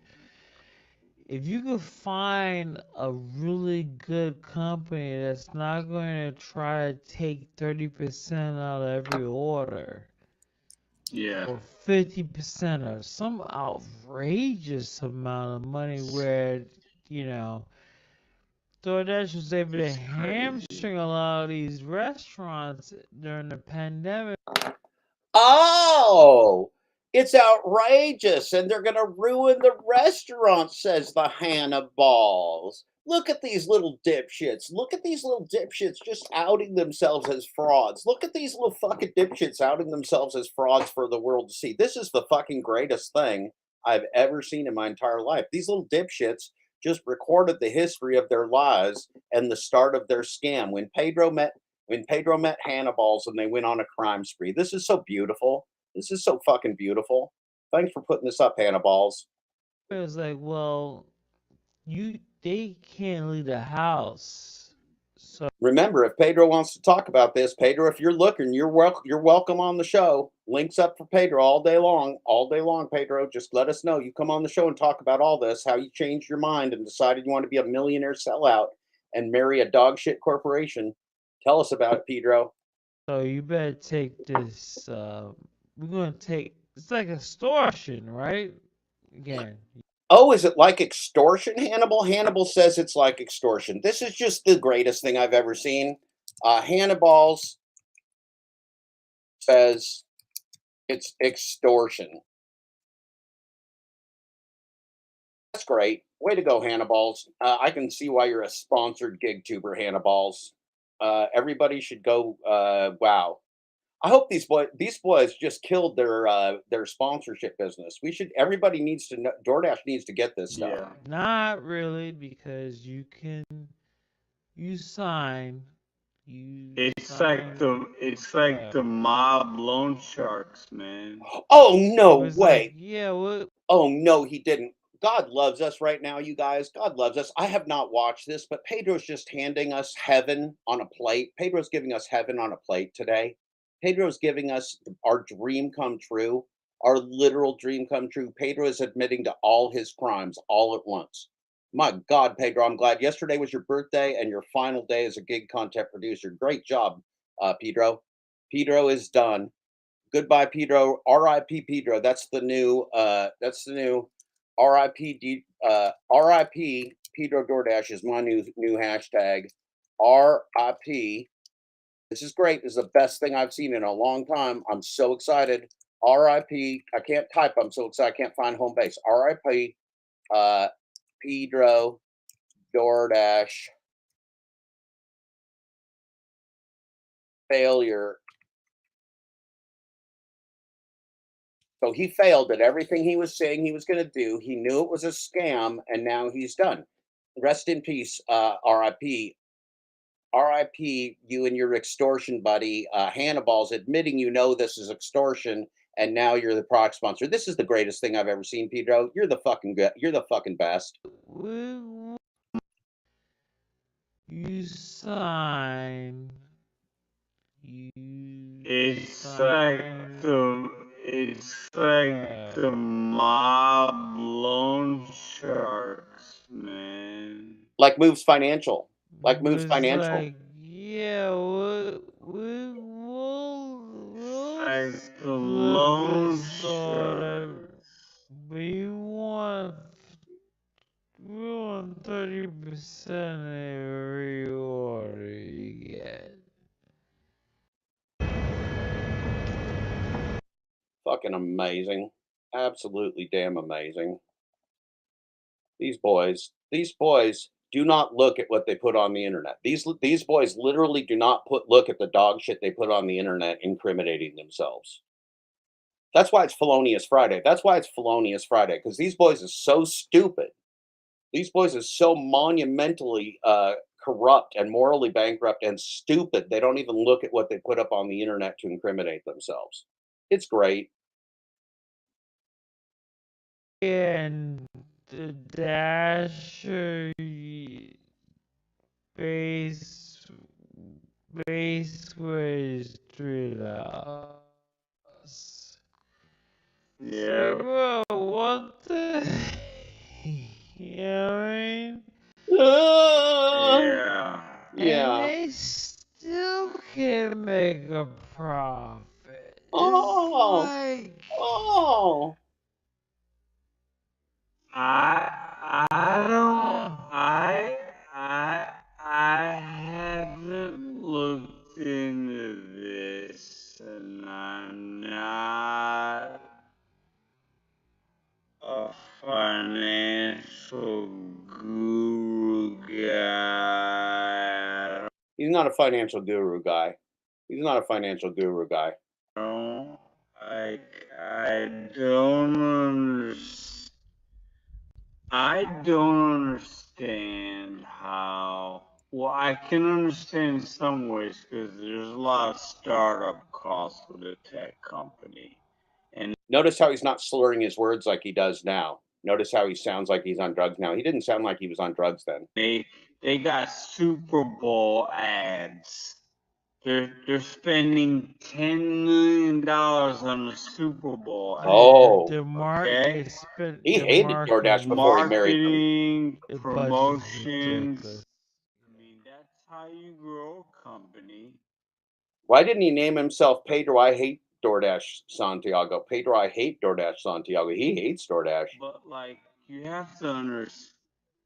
if you could find a really good company that's not going to try to take 30% out of every order, Yeah. or 50% or some outrageous amount of money where, DoorDash was able to hamstring a lot of these restaurants during the pandemic. Oh, it's outrageous, and they're going to ruin the restaurant, says the Hannah Balls. Look at these little dipshits. Look at these little dipshits just outing themselves as frauds. Look at these little fucking dipshits outing themselves as frauds for the world to see. This is the fucking greatest thing I've ever seen in my entire life. These little dipshits just recorded the history of their lives and the start of their scam. When Pedro met Hannibal's and they went on a crime spree. This is so beautiful. This is so fucking beautiful. Thanks for putting this up, Hannibal's. It was like, well, they can't leave the house. So remember, if Pedro wants to talk about this, Pedro, if you're looking, you're welcome on the show. Links up for Pedro all day long, Pedro. Just let us know. You come on the show and talk about all this, how you changed your mind and decided you want to be a millionaire sellout and marry a dogshit corporation. Tell us about it, Pedro. So you better take this. We're gonna take. It's like extortion, right? Again. Oh, is it like extortion, Hannibal? Hannibal says it's like extortion. This is just the greatest thing I've ever seen. Hannibal's says it's extortion. That's great. Way to go, Hannibal's. I can see why you're a sponsored gig tuber, Hannibal's. Everybody should go. Wow. I hope these boys just killed their sponsorship business. Everybody needs to know. DoorDash needs to get this stuff. Yeah. Not really, because you sign. It's like the mob loan sharks, man. Oh no way! Like, yeah. What? Oh no, he didn't. God loves us right now, you guys. God loves us. I have not watched this, but Pedro's just handing us heaven on a plate. Pedro's giving us heaven on a plate today. Pedro's giving us our dream come true, our literal dream come true. Pedro is admitting to all his crimes all at once. My God, Pedro, I'm glad. Yesterday was your birthday and your final day as a gig content producer. Great job, Pedro. Pedro is done. Goodbye, Pedro. R.I.P. Pedro. That's the new R.I.P. R.I.P. Pedro DoorDash is my new hashtag. R.I.P. This is great. This is the best thing I've seen in a long time. I'm so excited. R.I.P. I can't type. I'm so excited. I can't find home base. R.I.P. Pedro DoorDash failure. So he failed at everything he was saying he was going to do. He knew it was a scam, and now he's done. Rest in peace, R.I.P. R.I.P. You and your extortion buddy, Hannibal's admitting you know this is extortion, and now you're the product sponsor. This is the greatest thing I've ever seen, Pedro. You're the fucking best. You sign. It's like the mob loan sharks, man. Like Moves Financial. Like Moves Financial. Like, yeah, we'll like the loan sharks. We want 30% every order you get. Fucking amazing. Absolutely damn amazing. These boys do not look at what they put on the internet. These boys literally do not look at the dog shit they put on the internet incriminating themselves. That's why it's Felonious Friday. That's why it's Felonious Friday, because these boys are so stupid. These boys are so monumentally corrupt and morally bankrupt and stupid. They don't even look at what they put up on the internet to incriminate themselves. It's great. And the Dasher base base was $3. Yeah. Bro, what the? You know what I mean? Yeah. And they still can make a profit. Oh. It's like Oh. I haven't looked into this, and I'm not a financial guru guy. He's not a financial guru guy. He's not a financial guru guy. I don't understand. I don't understand how. Well, I can understand in some ways because there's a lot of startup costs with a tech company. And notice how he's not slurring his words like he does now. Notice how he sounds like he's on drugs now. He didn't sound like he was on drugs then. They got Super Bowl ads. They're spending $10 million on the Super Bowl. Oh, Okay. He hated DoorDash before he married them. Marketing, promotions. I mean, that's how you grow a company. Why didn't he name himself Pedro? I hate DoorDash Santiago. Pedro, I hate DoorDash Santiago. He hates DoorDash. But like, you have to understand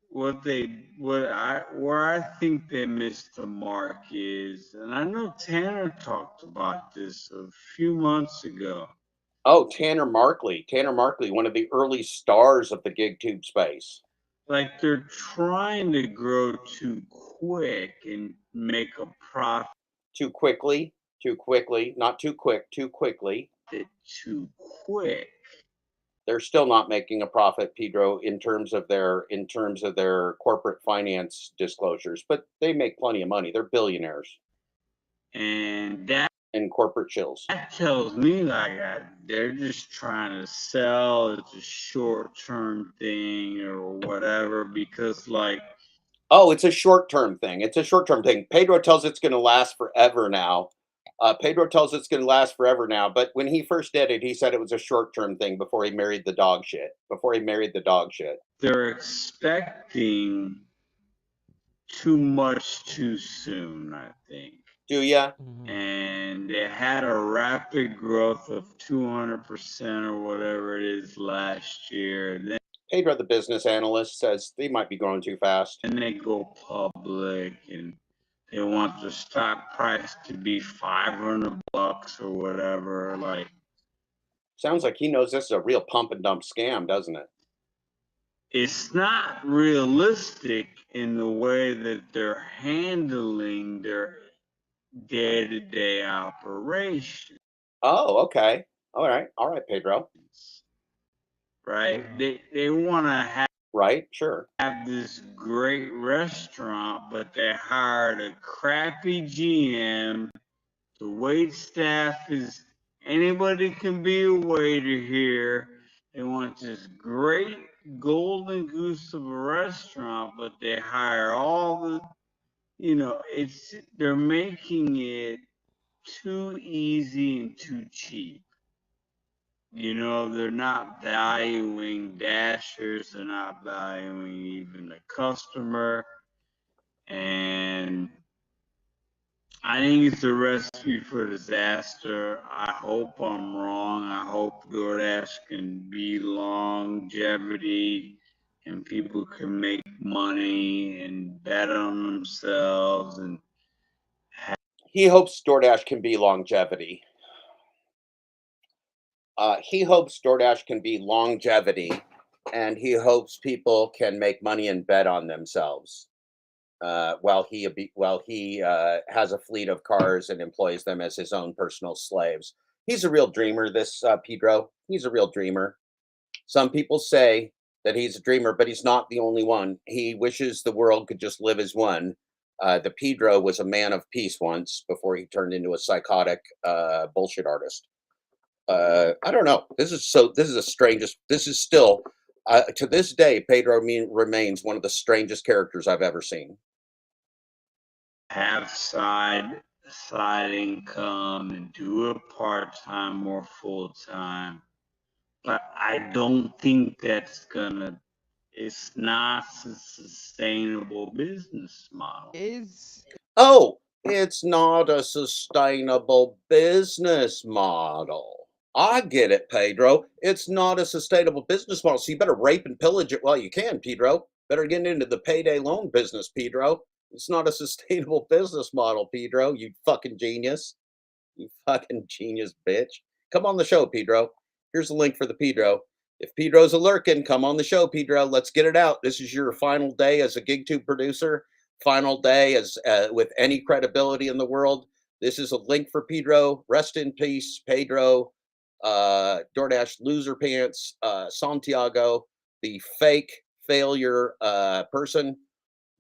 where I think they missed the mark is, and I know Tanner talked about this a few months ago. Oh, Tanner Markley. Tanner Markley, one of the early stars of the gig tube space. Like, they're trying to grow too quick and make a profit. Too quickly, not too quick, too quickly. Too quick. They're still not making a profit, Pedro, in terms of their corporate finance disclosures, but they make plenty of money. They're billionaires. And that corporate chills. That tells me like they're just trying to sell. It's a short-term thing or whatever because like. Oh, it's a short-term thing. It's a short-term thing. Pedro tells it's going to last forever now. Pedro tells it's going to last forever now. But when he first did it, he said it was a short-term thing before he married the dog shit. They're expecting too much too soon, I think. Do ya? And they had a rapid growth of 200% or whatever it is last year. Then Pedro, the business analyst, says they might be growing too fast. And they go public and they want the stock price to be $500 or whatever. Like, sounds like he knows this is a real pump and dump scam, doesn't it? It's not realistic in the way that they're handling their day-to-day operation. Oh, okay. All right, Pedro. Right? They want to have have this great restaurant, but they hired a crappy GM. The wait staff is anybody can be a waiter here. They want this great golden goose of a restaurant, but they hire all the, they're making it too easy and too cheap. They're not valuing dashers. They're not valuing even the customer. And I think it's a recipe for disaster. I hope I'm wrong. I hope DoorDash can be longevity and people can make money and bet on themselves. And he hopes DoorDash can be longevity. He hopes DoorDash can be longevity, and he hopes people can make money and bet on themselves. While he has a fleet of cars and employs them as his own personal slaves. He's a real dreamer, this Pedro. He's a real dreamer. Some people say that he's a dreamer, but he's not the only one. He wishes the world could just live as one. The Pedro was a man of peace once before he turned into a psychotic bullshit artist. I don't know. This is the strangest. This is still, to this day, Pedro remains one of the strangest characters I've ever seen. Have side side income and do it part-time or full-time. But I don't think that's it's not a sustainable business model. Oh, it's not a sustainable business model. I get it, Pedro. It's not a sustainable business model. So you better rape and pillage it while you can, Pedro. Better get into the payday loan business, Pedro. It's not a sustainable business model, Pedro. You fucking genius. You fucking genius, bitch. Come on the show, Pedro. Here's the link for the Pedro. If Pedro's a lurking, come on the show, Pedro. Let's get it out. This is your final day as a GigTube producer. Final day as with any credibility in the world. This is a link for Pedro. Rest in peace, Pedro. DoorDash loser pants, Santiago, the fake failure person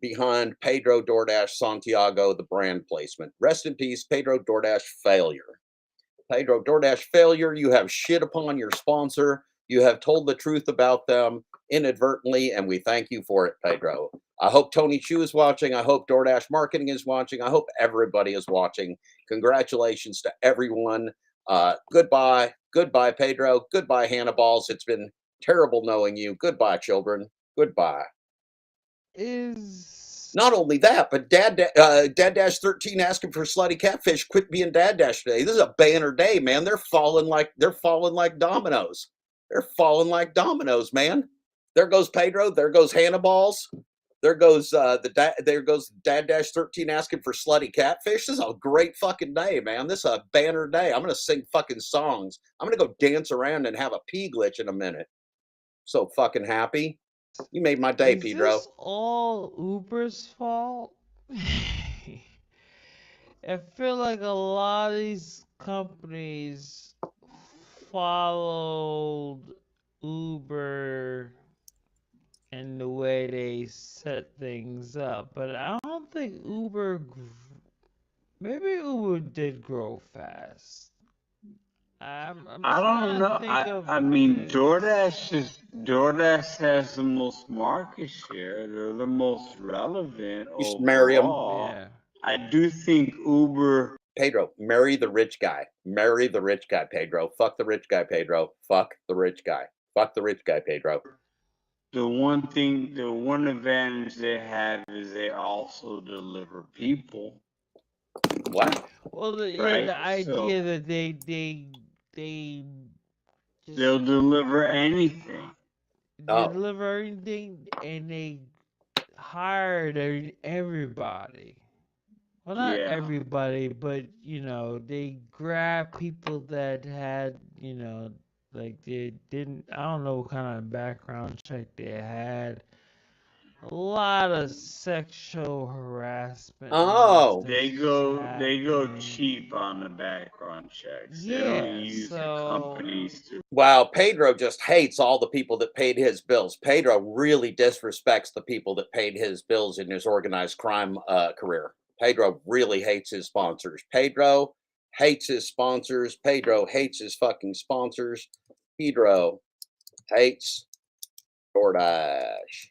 behind Pedro DoorDash Santiago, the brand placement. Rest in peace, Pedro DoorDash failure. Pedro DoorDash failure. You have shit upon your sponsor. You have told the truth about them inadvertently, and we thank you for it, Pedro. I hope Tony Chu is watching. I hope DoorDash Marketing is watching. I hope everybody is watching. Congratulations to everyone. Goodbye. Goodbye, Pedro. Goodbye, Hannah Balls. It's been terrible knowing you. Goodbye, children. Goodbye. Not only that, but Dad Dash 13 asking for slutty catfish. Quit being Dad Dash today. This is a banner day, man. They're falling like dominoes. They're falling like dominoes, man. There goes Pedro. There goes Hannah Balls. There goes there goes Dad Dash 13 asking for slutty catfish. This is a great fucking day, man. This is a banner day. I'm gonna sing fucking songs. I'm gonna go dance around and have a pee glitch in a minute. So fucking happy. You made my day, Pedro. Is this all Uber's fault? I feel like a lot of these companies followed Uber and the way they set things up, but I don't think maybe Uber did grow fast. I don't know. I mean, DoorDash has the most market share. They're the most relevant You should marry him. Yeah. I do think Uber. Pedro, marry the rich guy. Marry the rich guy, Pedro. Fuck the rich guy, Pedro. Fuck the rich guy. Fuck the rich guy, Pedro. The one advantage they have is they also deliver people. What? Well, the idea that they'll deliver anything. They deliver anything, and they hired everybody. Well, not everybody, but they grabbed people that had, like they didn't. I don't know what kind of background check they had. A lot of sexual harassment. Oh, they go cheap on the background checks. They don't use the companies to. Wow, Pedro just hates all the people that paid his bills. Pedro really disrespects the people that paid his bills in his organized crime career. Pedro really hates his sponsors. Pedro hates his sponsors. Pedro hates his fucking sponsors. Pedro hates DoorDash.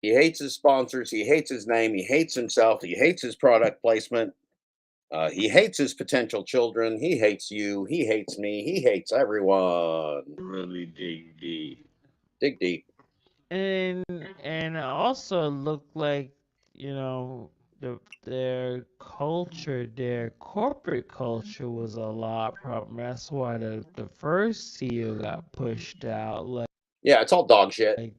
He hates his sponsors. He hates his name. He hates himself. He hates his product placement. He hates his potential children. He hates you. He hates me. He hates everyone. Really dig deep. Dig deep. And also looked like, their culture, their corporate culture was a lot problem. That's why the first CEO got pushed out. Like, yeah, it's all dog shit.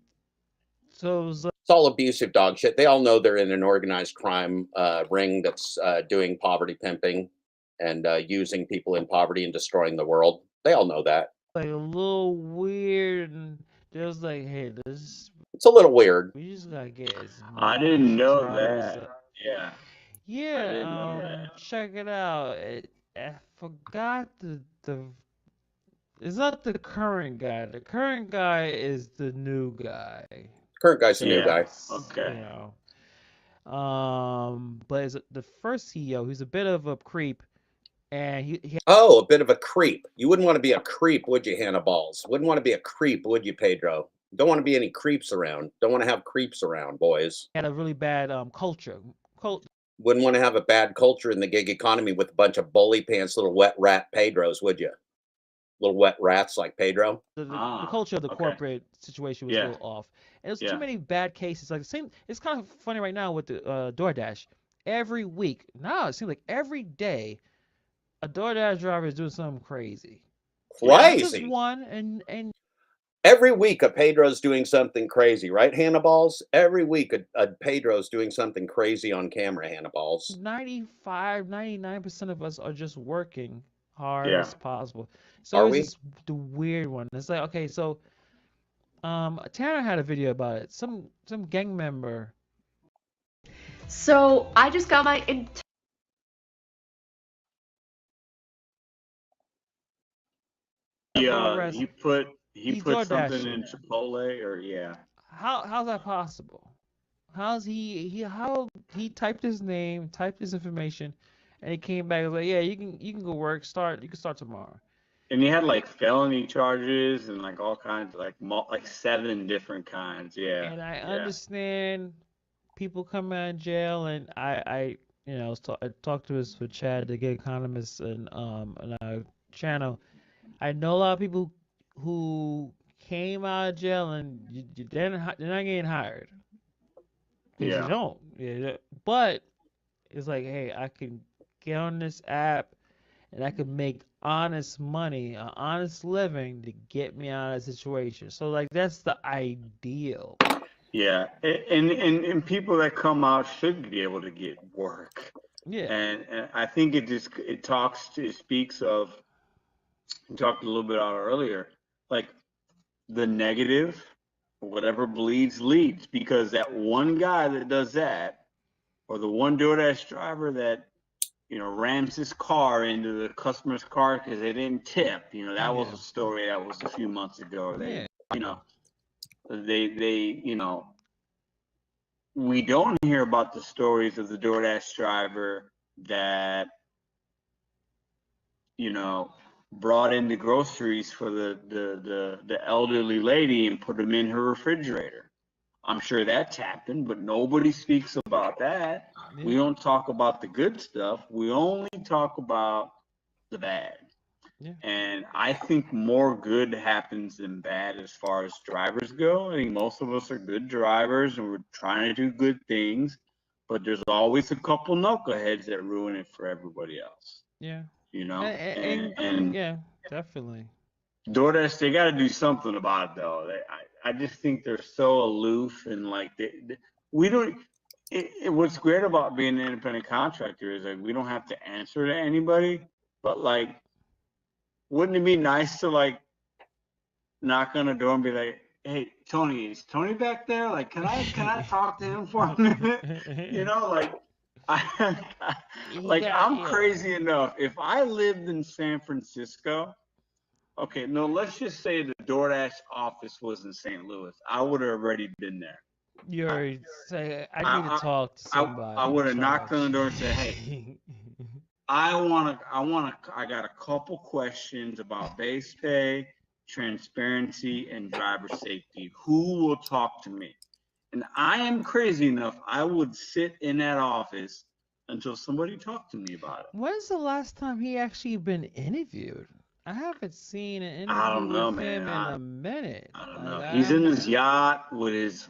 So it was like, it's all abusive dog shit. They all know they're in an organized crime ring that's doing poverty pimping and using people in poverty and destroying the world. They all know that. Like a little weird, and they was like, "Hey, this." It's a little weird. We just gotta get. I didn't know that. Yeah. Yeah. Check it out. I forgot the. It's not the current guy. The current guy is the new guy. Current guy's the new guy. Okay. But is the first CEO? He's a bit of a creep, and he a bit of a creep. You wouldn't want to be a creep, would you, Hannah Balls? Wouldn't want to be a creep, would you, Pedro? Don't want to be any creeps around. Don't want to have creeps around, boys. Had a really bad culture. Wouldn't want to have a bad culture in the gig economy with a bunch of bully pants, little wet rat Pedros, would you? Little wet rats like Pedro. The culture of the corporate situation was a little off, and there's too many bad cases. Like the same, it's kind of funny right now with the DoorDash. Every week now, it seems like every day, a DoorDash driver is doing something crazy. Crazy. Not just one, and every week a Pedro's doing something crazy, right, Hannah Balls? Every week a Pedro's doing something crazy on camera, Hannah Balls. 99% of us are just working hard as possible. So Are it's we? just the weird one. It's like, okay, so Tanner had a video about it. Some gang member. So I just got my He put DoorDashing. something in Chipotle, or How's that possible? How he typed his name, typed his information, and he came back and was like, yeah, you can go work, you can start tomorrow. And he had like felony charges and like all kinds of like 7 different kinds. Yeah. And I understand people come out of jail, and I talked to his with Chad, the gig economist, and on our channel. I know a lot of people who came out of jail and they're not getting hired. You don't. Yeah, but it's like, hey, I can get on this app and I can make honest money, an honest living to get me out of the situation. So like that's the ideal. Yeah, and people that come out should be able to get work. Yeah. And I think it speaks of, we talked a little bit about it earlier, like the negative, whatever bleeds leads, because that one guy that does that, or the one DoorDash driver that, rams his car into the customer's car because they didn't tip, that was a story that was a few months ago. We don't hear about the stories of the DoorDash driver that, brought in the groceries for the elderly lady and put them in her refrigerator. I'm sure that's happened, but nobody speaks about that. Yeah. We don't talk about the good stuff. We only talk about the bad. Yeah. And I think more good happens than bad as far as drivers go. I think most of us are good drivers and we're trying to do good things, but there's always a couple knuckleheads that ruin it for everybody else. Yeah. And yeah, definitely. DoorDash, they got to do something about it though. I just think they're so aloof and like we don't. What's great about being an independent contractor is like we don't have to answer to anybody. But like, wouldn't it be nice to like knock on the door and be like, "Hey, Tony, is Tony back there? Like, can I talk to him for a minute?" Like. I'm crazy enough. If I lived in San Francisco, okay, no, let's just say the DoorDash office was in St. Louis. I would have already been there. You already say, I need to talk to somebody. I would have knocked on the door and said, hey, I got a couple questions about base pay, transparency, and driver safety. Who will talk to me? And I am crazy enough, I would sit in that office until somebody talked to me about it. When's the last time he actually been interviewed? I haven't seen an interview with him in a minute. I don't know. He's in his yacht with his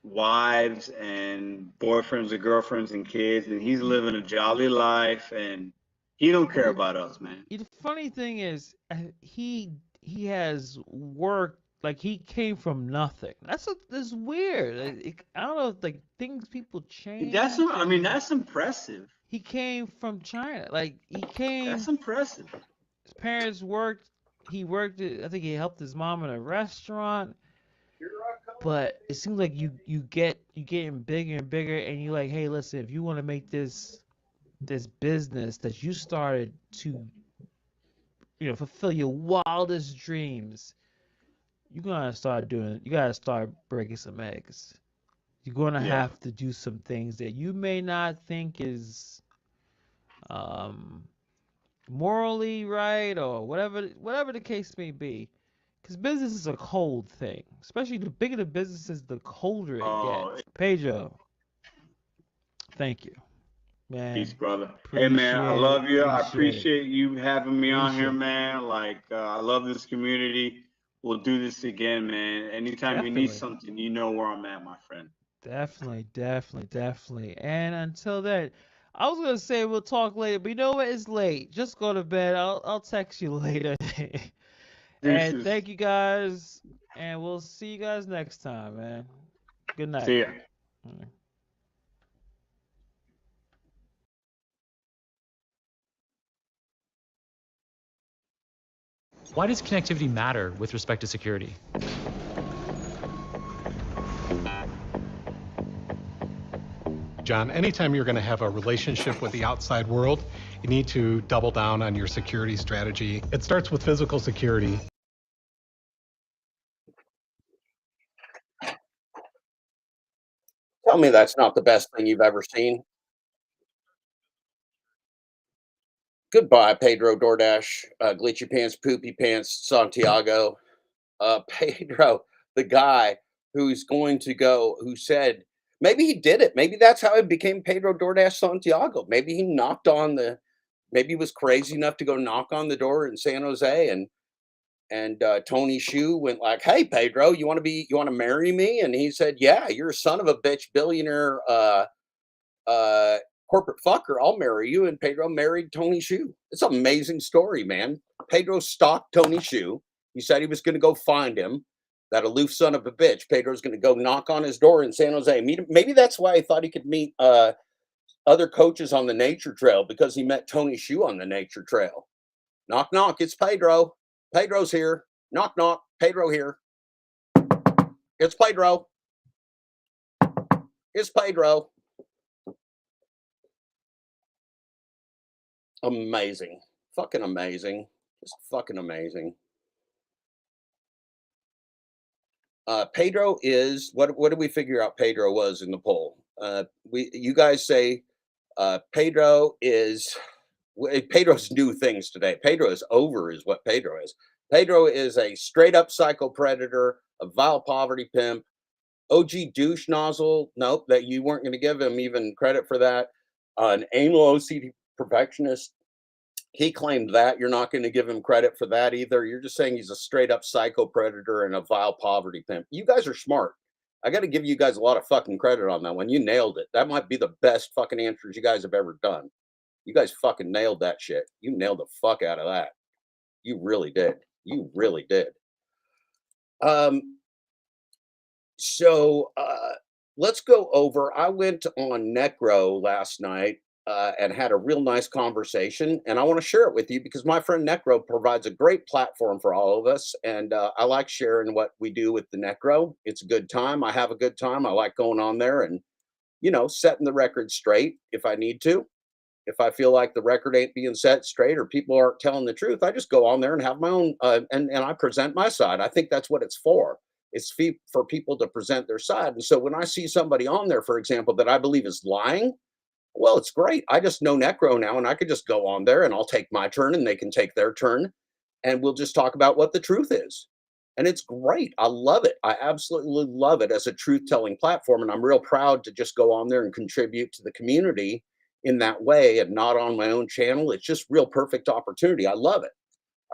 wives and boyfriends and girlfriends and kids, and he's living a jolly life, and he don't care about us, man. The funny thing is, he has worked. Like he came from nothing. That's weird. I don't know. Like things people change. That's impressive. He came from China. Like he came. That's impressive. His parents worked. He worked. I think he helped his mom in a restaurant. But it seems like you getting bigger and bigger, and you're like, hey, listen, if you want to make this business that you started to, fulfill your wildest dreams. You gotta start breaking some eggs. You're gonna have to do some things that you may not think is morally right or whatever the case may be. Because business is a cold thing. Especially the bigger the business is, the colder it gets. Pedro, Thank you, man. Peace, brother. Hey, man, I love you. I appreciate you having me on here, Appreciate it. man. Like, I love this community. We'll do this again, man. Anytime you need Definitely. something, you know where I'm at, my friend. Definitely. And until then, I was gonna say we'll talk later, but you know what? It's late. Just go to bed. I'll text you later. And Deuces. thank you guys, and we'll see you guys next time, man. Good night. See ya. Why does connectivity matter with respect to security? John, anytime you're going to have a relationship with the outside world, you need to double down on your security strategy. It starts with physical security. Tell me that's not the best thing you've ever seen. Goodbye, Pedro, DoorDash, Glitchy Pants, Poopy Pants, Santiago. Pedro, the guy who's going to go, who said, maybe he did it. Maybe that's how it became Pedro, DoorDash, Santiago. Maybe he knocked on maybe he was crazy enough to go knock on the door in San Jose, and Tony Hsu went like, "Hey, Pedro, you want to marry me?" And he said, "Yeah, you're a son of a bitch, billionaire, corporate fucker. I'll marry you." And Pedro married Tony Hsu. It's an amazing story, man. Pedro stalked Tony Hsu. He said he was going to go find him. That aloof son of a bitch. Pedro's going to go knock on his door in San Jose. Maybe that's why he thought he could meet other coaches on the nature trail, because he met Tony Hsu on the nature trail. Knock, knock. It's Pedro. Pedro's here. Knock, knock. Pedro here. It's Pedro. It's Pedro. Amazing. Fucking amazing. Just fucking amazing. Pedro is, what did we figure out Pedro was in the poll? You guys say Pedro is, Pedro's new things today. Pedro is over is what Pedro is. Pedro is a straight up psycho predator, a vile poverty pimp, OG douche nozzle. Nope, that you weren't going to give him even credit for that. An anal OCD perfectionist. He claimed that. You're not going to give him credit for that either. You're just saying he's a straight up psycho predator and a vile poverty pimp. You guys are smart. I got to give you guys a lot of fucking credit on that one. You nailed it. That might be the best fucking answers you guys have ever done. You guys fucking nailed that shit. You nailed the fuck out of that. You really did. You really did. So let's go over. I went on Necro last night and had a real nice conversation, and I want to share it with you because my friend Necro provides a great platform for all of us, and I like sharing what we do with the Necro. It's a good time. I have a good time. I like going on there and, setting the record straight if I need to. If I feel like the record ain't being set straight or people aren't telling the truth, I just go on there and have my own, and I present my side. I think that's what it's for. It's for people to present their side. And so when I see somebody on there, for example, that I believe is lying, well, it's great. I just know Necro now, and I could just go on there and I'll take my turn and they can take their turn, and we'll just talk about what the truth is. And it's great. I love it. I absolutely love it as a truth-telling platform. And I'm real proud to just go on there and contribute to the community in that way and not on my own channel. It's just real perfect opportunity. I love it.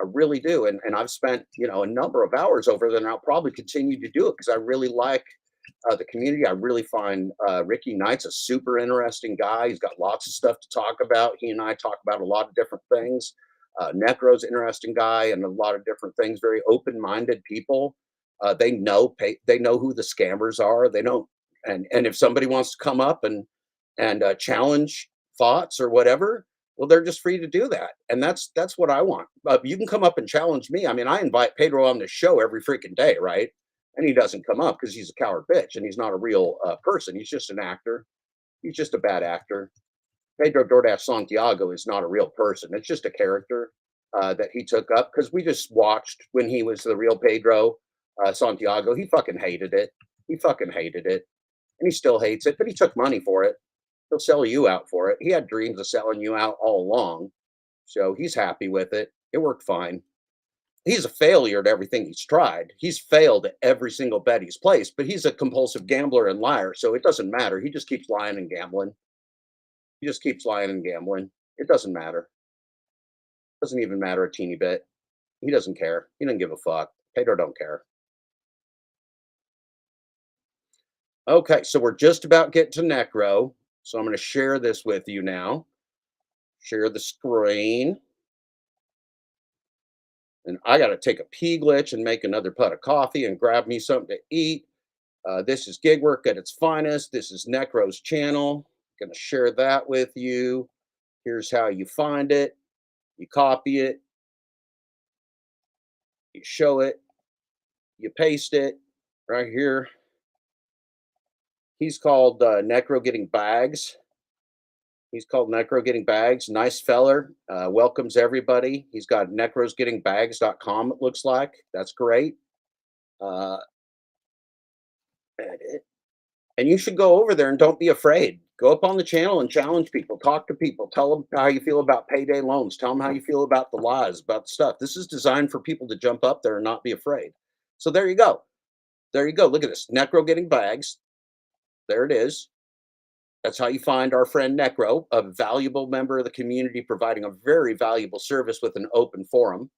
I really do. And I've spent, a number of hours over there, and I'll probably continue to do it because I really like the community. I really find Ricky Knight's a super interesting guy. He's got lots of stuff to talk about. He and I talk about a lot of different things. Necro's an interesting guy and a lot of different things. Very open-minded people. They know who the scammers are. They know, and if somebody wants to come up and challenge thoughts or whatever, well, they're just free to do that. And that's what I want. You can come up and challenge me. I mean, I invite Pedro on the show every freaking day, right? And he doesn't come up because he's a coward bitch and he's not a real person. He's just an actor. He's just a bad actor. Pedro DoorDash Santiago is not a real person. It's just a character that he took up because we just watched when he was the real Pedro Santiago. He fucking hated it. He fucking hated it. And he still hates it, but he took money for it. He'll sell you out for it. He had dreams of selling you out all along. So he's happy with it. It worked fine. He's a failure at everything he's tried. He's failed at every single bet he's placed, but he's a compulsive gambler and liar. So it doesn't matter. He just keeps lying and gambling. He just keeps lying and gambling. It doesn't matter. Doesn't even matter a teeny bit. He doesn't care. He doesn't give a fuck. Pedro don't care. Okay, so we're just about getting to Necro. So I'm going to share this with you now. Share the screen. And I got to take a pee glitch and make another pot of coffee and grab me something to eat. This is gig work at its finest. This is Necro's channel. Going to share that with you. Here's how you find it. You copy it. You show it. You paste it right here. He's called Necro Getting Bags. He's called Necro Getting Bags. Nice feller. Welcomes everybody. He's got necrosgettingbags.com, it looks like. That's great. And you should go over there and don't be afraid. Go up on the channel and challenge people. Talk to people. Tell them how you feel about payday loans. Tell them how you feel about the lies, about the stuff. This is designed for people to jump up there and not be afraid. So there you go. There you go. Look at this. Necro Getting Bags. There it is. That's how you find our friend Necro, a valuable member of the community providing a very valuable service with an open forum.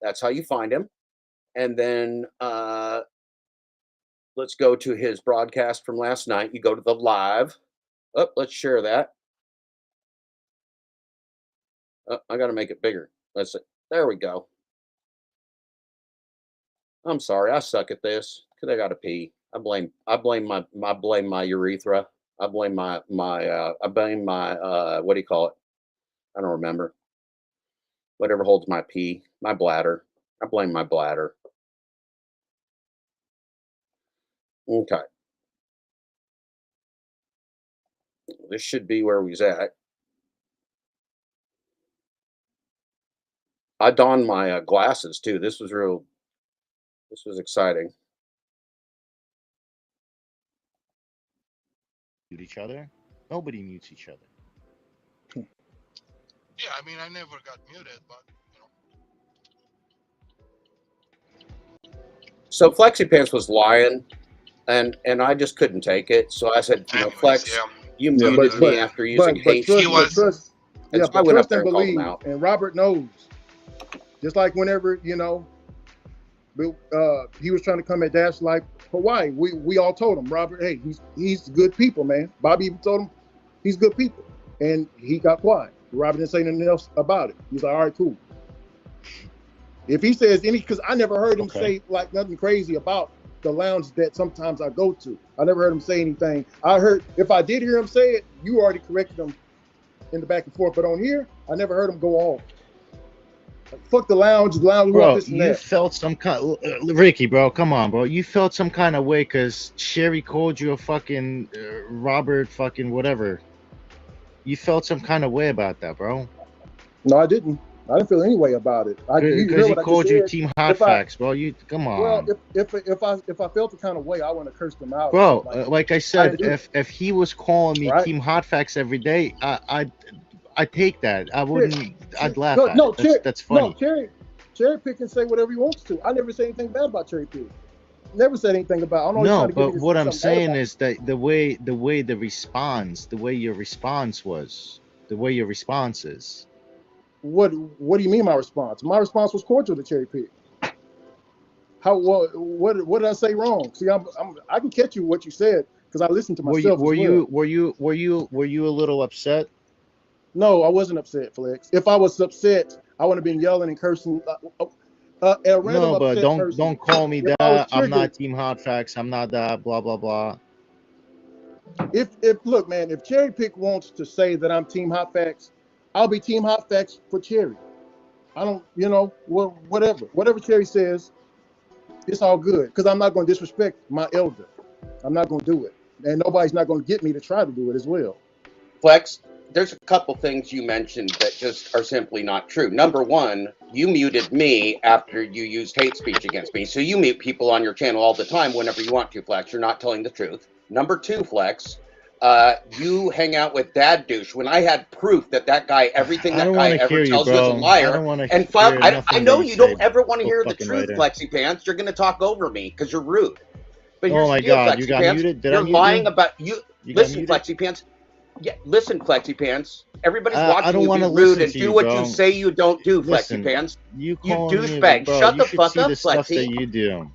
That's how you find him. And then let's go to his broadcast from last night. You go to the live. Oh, let's share that. Oh, I got to make it bigger. Let's see. There we go. I'm sorry. I suck at this because I got to pee. I blame my urethra. I blame my what do you call it? I don't remember. Whatever holds my pee, my bladder. I blame my bladder. Okay. This should be where we was at. I donned my glasses too. This was exciting. Mute each other. Nobody mutes each other. Yeah, I mean, I never got muted, but you know. So FlexiPants was lying, and I just couldn't take it. So I said, you know, Flex, you muted me after using hate speech. Trust and believe. And Robert knows. Just like whenever, you know, he was trying to come at Dash like Hawaii. We all told him, Robert, hey, he's good people, man. Bobby even told him he's good people. And he got quiet. Robert didn't say anything else about it. He's like, all right, cool. If he says because I never heard him say like nothing crazy about the lounge that sometimes I go to. I never heard him say anything. If I did hear him say it, you already corrected him in the back and forth. But on here, I never heard him go off. Like, fuck the lounge, bro, this and you that. felt some kind Ricky, bro, come on, bro. You felt some kind of way because Sherry called you a fucking Robert fucking whatever. You felt some kind of way about that, bro. No, I didn't. I didn't feel any way about it. Because he called you Team Hot Facts, bro. You come on. Well, if I felt the kind of way, I wouldn't have cursed him out. Bro, like I said, if he was calling me Team Hot Facts every day, I'd take that. I wouldn't. I'd laugh at it. That's funny. No, Cherry Pick can say whatever he wants to. I never say anything bad about Cherry Pick. Never said anything about. No, but what I'm saying is that the way your response is. What do you mean my response? My response was cordial to Cherry Pick. What did I say wrong? See, I can catch you what you said because I listened to myself. Were you a little upset? No, I wasn't upset, Flex. If I was upset, I would have been yelling and cursing. No, but don't call me that. I'm not Team Hot Facts. I'm not that. Blah blah blah. Look, man, if Cherry Pick wants to say that I'm Team Hot Facts, I'll be Team Hot Facts for Cherry. I don't, whatever Cherry says, it's all good because I'm not going to disrespect my elder. I'm not going to do it, and nobody's not going to get me to try to do it as well. Flex, there's a couple things you mentioned that just are simply not true. Number one, you muted me after you used hate speech against me. So you mute people on your channel all the time whenever you want to, Flex. You're not telling the truth. Number two, Flex, you hang out with Dad Douche when I had proof that guy, everything that guy ever tells you is a liar. And I know you don't ever want to hear the truth, Flexi Pants. You're going to talk over me because you're rude. But oh my God, you got muted? You're lying about you. Listen, Flexi Pants. Yeah, listen, Flexi Pants. Everybody's I watching don't you be wanna rude listen and to do you, what bro. you say you don't do, Listen, Flexi Pants. You You calling me, douchebag. bro, Shut you the should fuck see up, the stuff that Flexi. you do.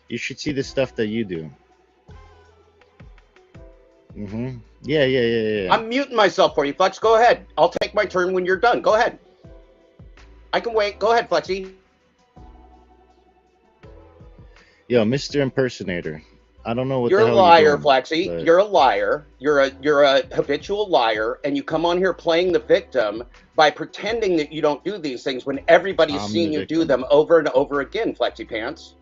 You should see the stuff that you do. Yeah. I'm muting myself for you, Flex. Go ahead. I'll take my turn when you're done. Go ahead. I can wait. Go ahead, Flexi. Yo, Mr. Impersonator. I don't know what You're the a hell liar, you're doing. Flexi. but- You're a liar. You're a habitual liar, and you come on here playing the victim by pretending that you don't do these things when everybody's I'm seen the you do victim. them over and over again, Flexi Pants.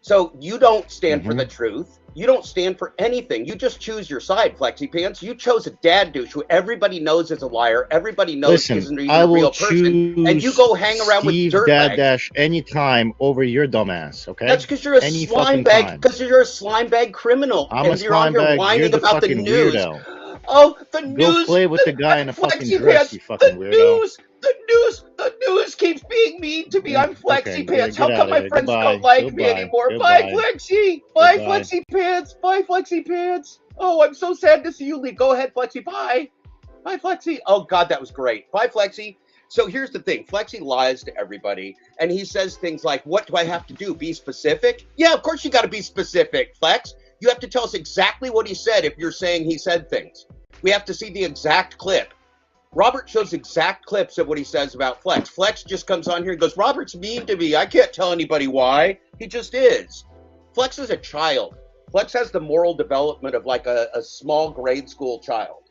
So you don't stand for Mhm. the truth. You don't stand for anything. You just choose your side, Flexi Pants. You chose a dad douche who everybody knows is a liar. Everybody knows Listen, isn't even I a will real person. And you choose go hang around with Steve dirtbags. Dash anytime over your dumbass, okay? That's because you're a Any slime fucking bag. time. Because you're a slime bag criminal, I'm a and you're on slime here bag. You're whining the about the fucking news. weirdo. Oh, the Go news! play with the guy in a fucking Flexi dress, Pants! you fucking The weirdo. news keeps being mean to me. I'm Flexi Okay, Pants. get How out come of my here. friends Goodbye. don't like me Goodbye. anymore? Bye, Goodbye. Flexi. Bye, Goodbye. Flexi Pants. Bye, Flexi Pants. Oh, I'm so sad to see you leave. Go ahead, Flexi. Bye. Bye, Flexi. Oh, God, that was great. Bye, Flexi. So here's the thing. Flexi lies to everybody, and he says things like, what do I have to do? Be specific? Yeah, of course you got to be specific, Flex. You have to tell us exactly what he said if you're saying he said things. We have to see the exact clip. Robert shows exact clips of what he says about Flex. Flex just comes on here and goes, Robert's mean to me. I can't tell anybody why. He just is. Flex is a child. Flex has the moral development of like a small grade school child.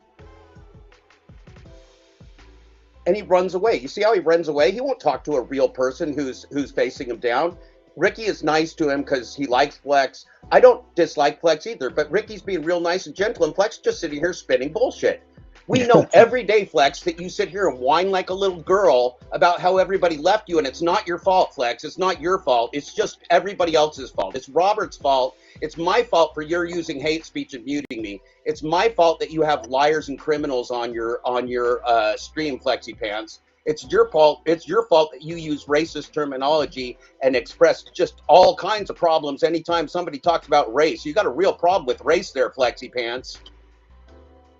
And he runs away. You see how he runs away? He won't talk to a real person who's facing him down. Ricky is nice to him because he likes Flex. I don't dislike Flex either, but Ricky's being real nice and gentle, and Flex just sitting here spinning bullshit. We know every day, Flex, that you sit here and whine like a little girl about how everybody left you, and it's not your fault, Flex. It's not your fault. It's just everybody else's fault. It's Robert's fault. It's my fault for your using hate speech and muting me. It's my fault that you have liars and criminals on your stream, Flexi Pants. It's your fault. It's your fault that you use racist terminology and express just all kinds of problems anytime somebody talks about race. You got a real problem with race there, Flexi Pants.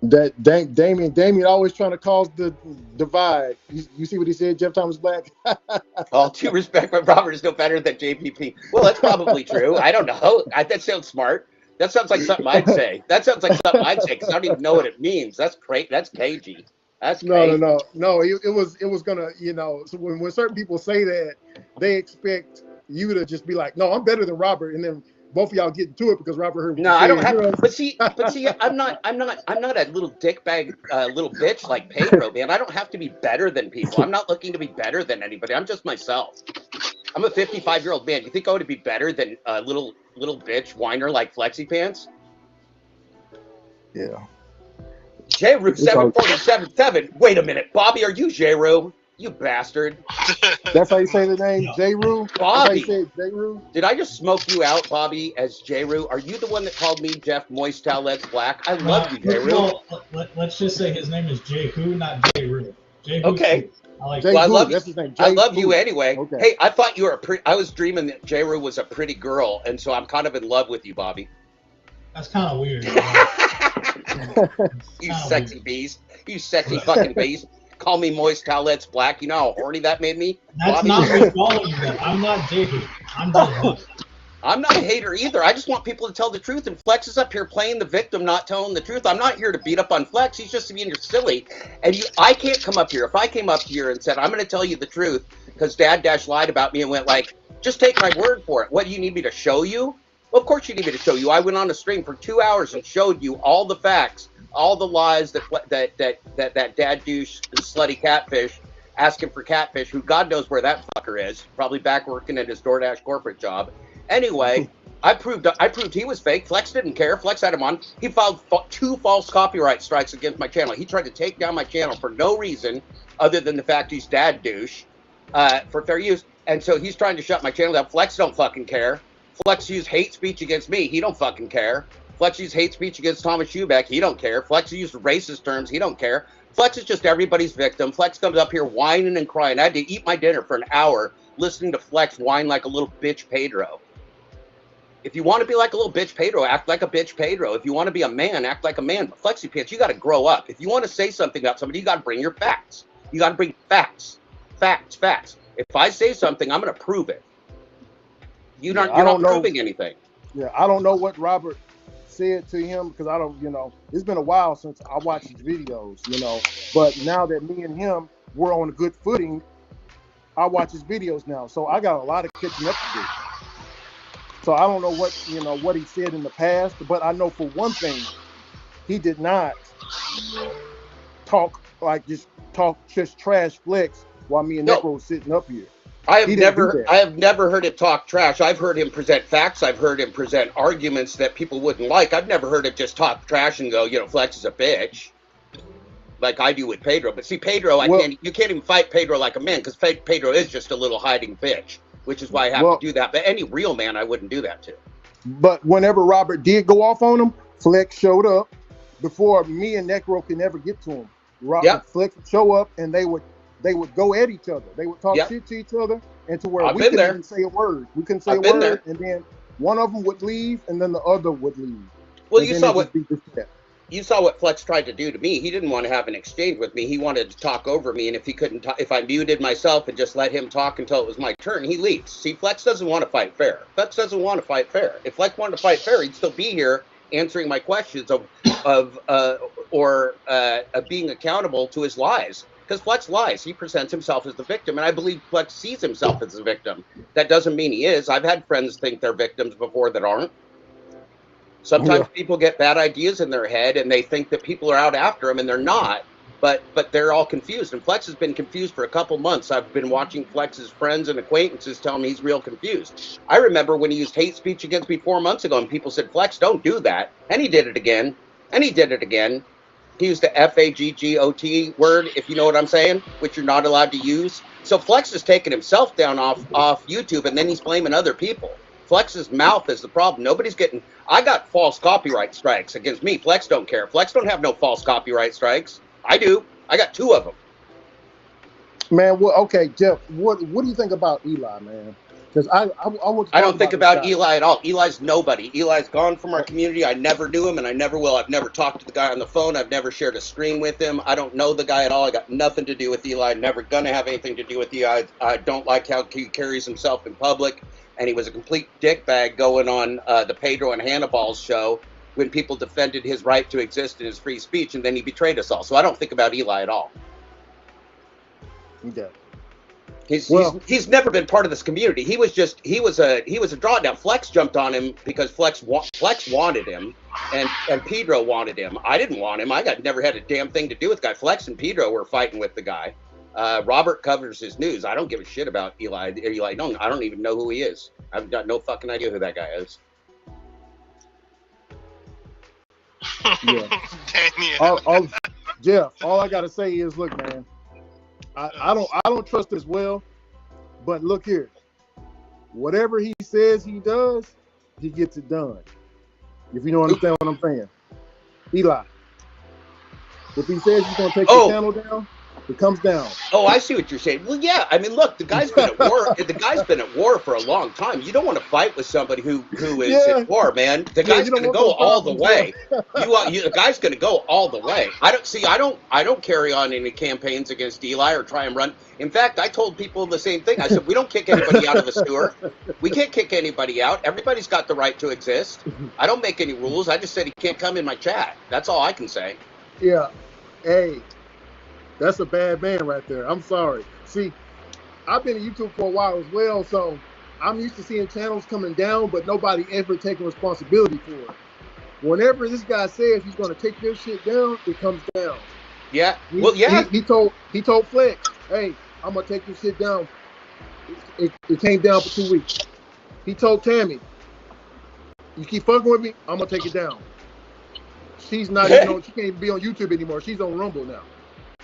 That Damien always trying to cause the divide. You see what he said, Jeff Thomas Black? All due respect, but Robert is no better than JPP. Well, that's probably true. I don't know. That sounds smart. That sounds like something I'd say. That sounds like something I'd say because I don't even know what it means. That's great. That's cagey. That's crazy. No. It was gonna, so when certain people say that, they expect you to just be like, no, I'm better than Robert, and then both of y'all get into it because Robert heard. No, I don't have. But see, I'm not a little dickbag, little bitch like Pedro, man. I don't have to be better than people. I'm not looking to be better than anybody. I'm just myself. I'm a 55-year-old man. You think I would be better than a little bitch whiner like Flexi Pants? Yeah. J-Roo 7477. Wait a minute, Bobby, are you J-Roo? You bastard. That's how you say the name, J-Roo? Bobby. J-Roo? Did I just smoke you out, Bobby, as J-Roo? Are you the one that called me Jeff Moist Towelettes Black? I love you, J-Roo. Well, let's just say his name is J-Who, not J-Roo. Okay. I like well, I love you. I love you J-Who. anyway. Okay. Hey, I thought you were I was dreaming that J-Roo was a pretty girl, and so I'm kind of in love with you, Bobby. That's kind of weird. You sexy beast. You sexy fucking beast. Call me Moist Towelettes Black. You know how horny that made me? That's Bobby? not me calling you that. I'm not J-Who. I'm J-Who. I'm not a hater either. I just want people to tell the truth, and Flex is up here playing the victim, not telling the truth. I'm not here to beat up on Flex. He's just being silly. And I can't come up here. If I came up here and said, I'm going to tell you the truth because Dad Dash lied about me and went like, just take my word for it. What, do you need me to show you? Well, of course you need me to show you. I went on a stream for 2 hours and showed you all the facts, all the lies that dad douche, slutty catfish, asking for catfish, who God knows where that fucker is, probably back working at his DoorDash corporate job. Anyway, I proved he was fake. Flex didn't care. Flex had him on. He filed 2 false copyright strikes against my channel. He tried to take down my channel for no reason other than the fact he's dad douche for fair use. And so he's trying to shut my channel down. Flex don't fucking care. Flex used hate speech against me. He don't fucking care. Flex used hate speech against Thomas Schubeck. He don't care. Flex used racist terms. He don't care. Flex is just everybody's victim. Flex comes up here whining and crying. I had to eat my dinner for an hour listening to Flex whine like a little bitch Pedro. If you want to be like a little bitch Pedro, act like a bitch Pedro. If you want to be a man, act like a man. But Flexi Pants, you got to grow up. If you want to say something about somebody, you got to bring your facts. You got to bring facts. Facts. If I say something, I'm going to prove it. You're not proving anything. Yeah, I don't know what Robert said to him because I don't, it's been a while since I watched his videos, But now that me and him were on a good footing, I watch his videos now. So I got a lot of catching up to do. So I don't know what he said in the past, but I know for one thing, he did not talk trash Flex while me and Necro was sitting up here. I have never heard him talk trash. I've heard him present facts. I've heard him present arguments that people wouldn't like. I've never heard him just talk trash and go, Flex is a bitch, like I do with Pedro. But see, Pedro, you can't even fight Pedro like a man because Pedro is just a little hiding bitch, which is why I have to do that. But any real man, I wouldn't do that to. But whenever Robert did go off on him, Flex showed up before me and Necro could ever get to him. Flex would show up and they would go at each other. They would talk shit to each other, and to where we couldn't even say a word. We couldn't say a word, and then one of them would leave, and then the other would leave. Well, you saw what Flex tried to do to me. He didn't want to have an exchange with me. He wanted to talk over me, and if he couldn't, if I muted myself and just let him talk until it was my turn, he leaves. See, Flex doesn't want to fight fair. Flex doesn't want to fight fair. If Flex wanted to fight fair, he'd still be here answering my questions of being accountable to his lies. Because Flex lies. He presents himself as the victim, and I believe Flex sees himself as the victim. That doesn't mean he is. I've had friends think they're victims before that aren't. Sometimes people get bad ideas in their head, and they think that people are out after them, and they're not. But they're all confused, and Flex has been confused for a couple months. I've been watching Flex's friends and acquaintances tell me he's real confused. I remember when he used hate speech against me 4 months ago, and people said, Flex, don't do that. And he did it again. He used the FAGGOT word, if you know what I'm saying, which you're not allowed to use. So Flex is taking himself down off YouTube, and then he's blaming other people. Flex's mouth is the problem. I got false copyright strikes against me. Flex don't care. Flex don't have no false copyright strikes. I do. I got 2 of them. Man, okay, Jeff, what do you think about Eli, man? Because I don't think about Eli at all. Eli's nobody. Eli's gone from our community. I never knew him, and I never will. I've never talked to the guy on the phone. I've never shared a screen with him. I don't know the guy at all. I got nothing to do with Eli. Never gonna have anything to do with Eli. I don't like how he carries himself in public, and he was a complete dickbag going on the Pedro and Hannibal's show when people defended his right to exist in his free speech, and then he betrayed us all. So I don't think about Eli at all. Okay. He's never been part of this community. He was a draw. Now Flex jumped on him because Flex wanted him, and Pedro wanted him. I didn't want him. I never had a damn thing to do with the guy. Flex and Pedro were fighting with the guy. Robert covers his news. I don't give a shit about Eli. I don't even know who he is. I've got no fucking idea who that guy is. Yeah. Jeff, all I gotta say is, look, man. I don't trust as well, but look here. Whatever he says he does, he gets it done. If you don't understand what I'm saying. Eli. If he says he's gonna take the channel down, it comes down. Oh, I see what you're saying. Well, yeah. I mean, look, the guy's been at war. The guy's been at war for a long time. You don't want to fight with somebody who is at war, man. The guy's going to go all the way. The guy's going to go all the way. I don't carry on any campaigns against Eli or try and run. In fact, I told people the same thing. I said, we don't kick anybody out of the sewer. We can't kick anybody out. Everybody's got the right to exist. I don't make any rules. I just said he can't come in my chat. That's all I can say. Yeah. Hey. That's a bad man right there. I'm sorry. See, I've been in YouTube for a while as well, so I'm used to seeing channels coming down, but nobody ever taking responsibility for it. Whenever this guy says he's going to take this shit down, it comes down. Yeah. He told Flex, hey, I'm going to take this shit down. It came down for 2 weeks. He told Tammy, you keep fucking with me, I'm going to take it down. She's not even on, she can't even be on YouTube anymore. She's on Rumble now.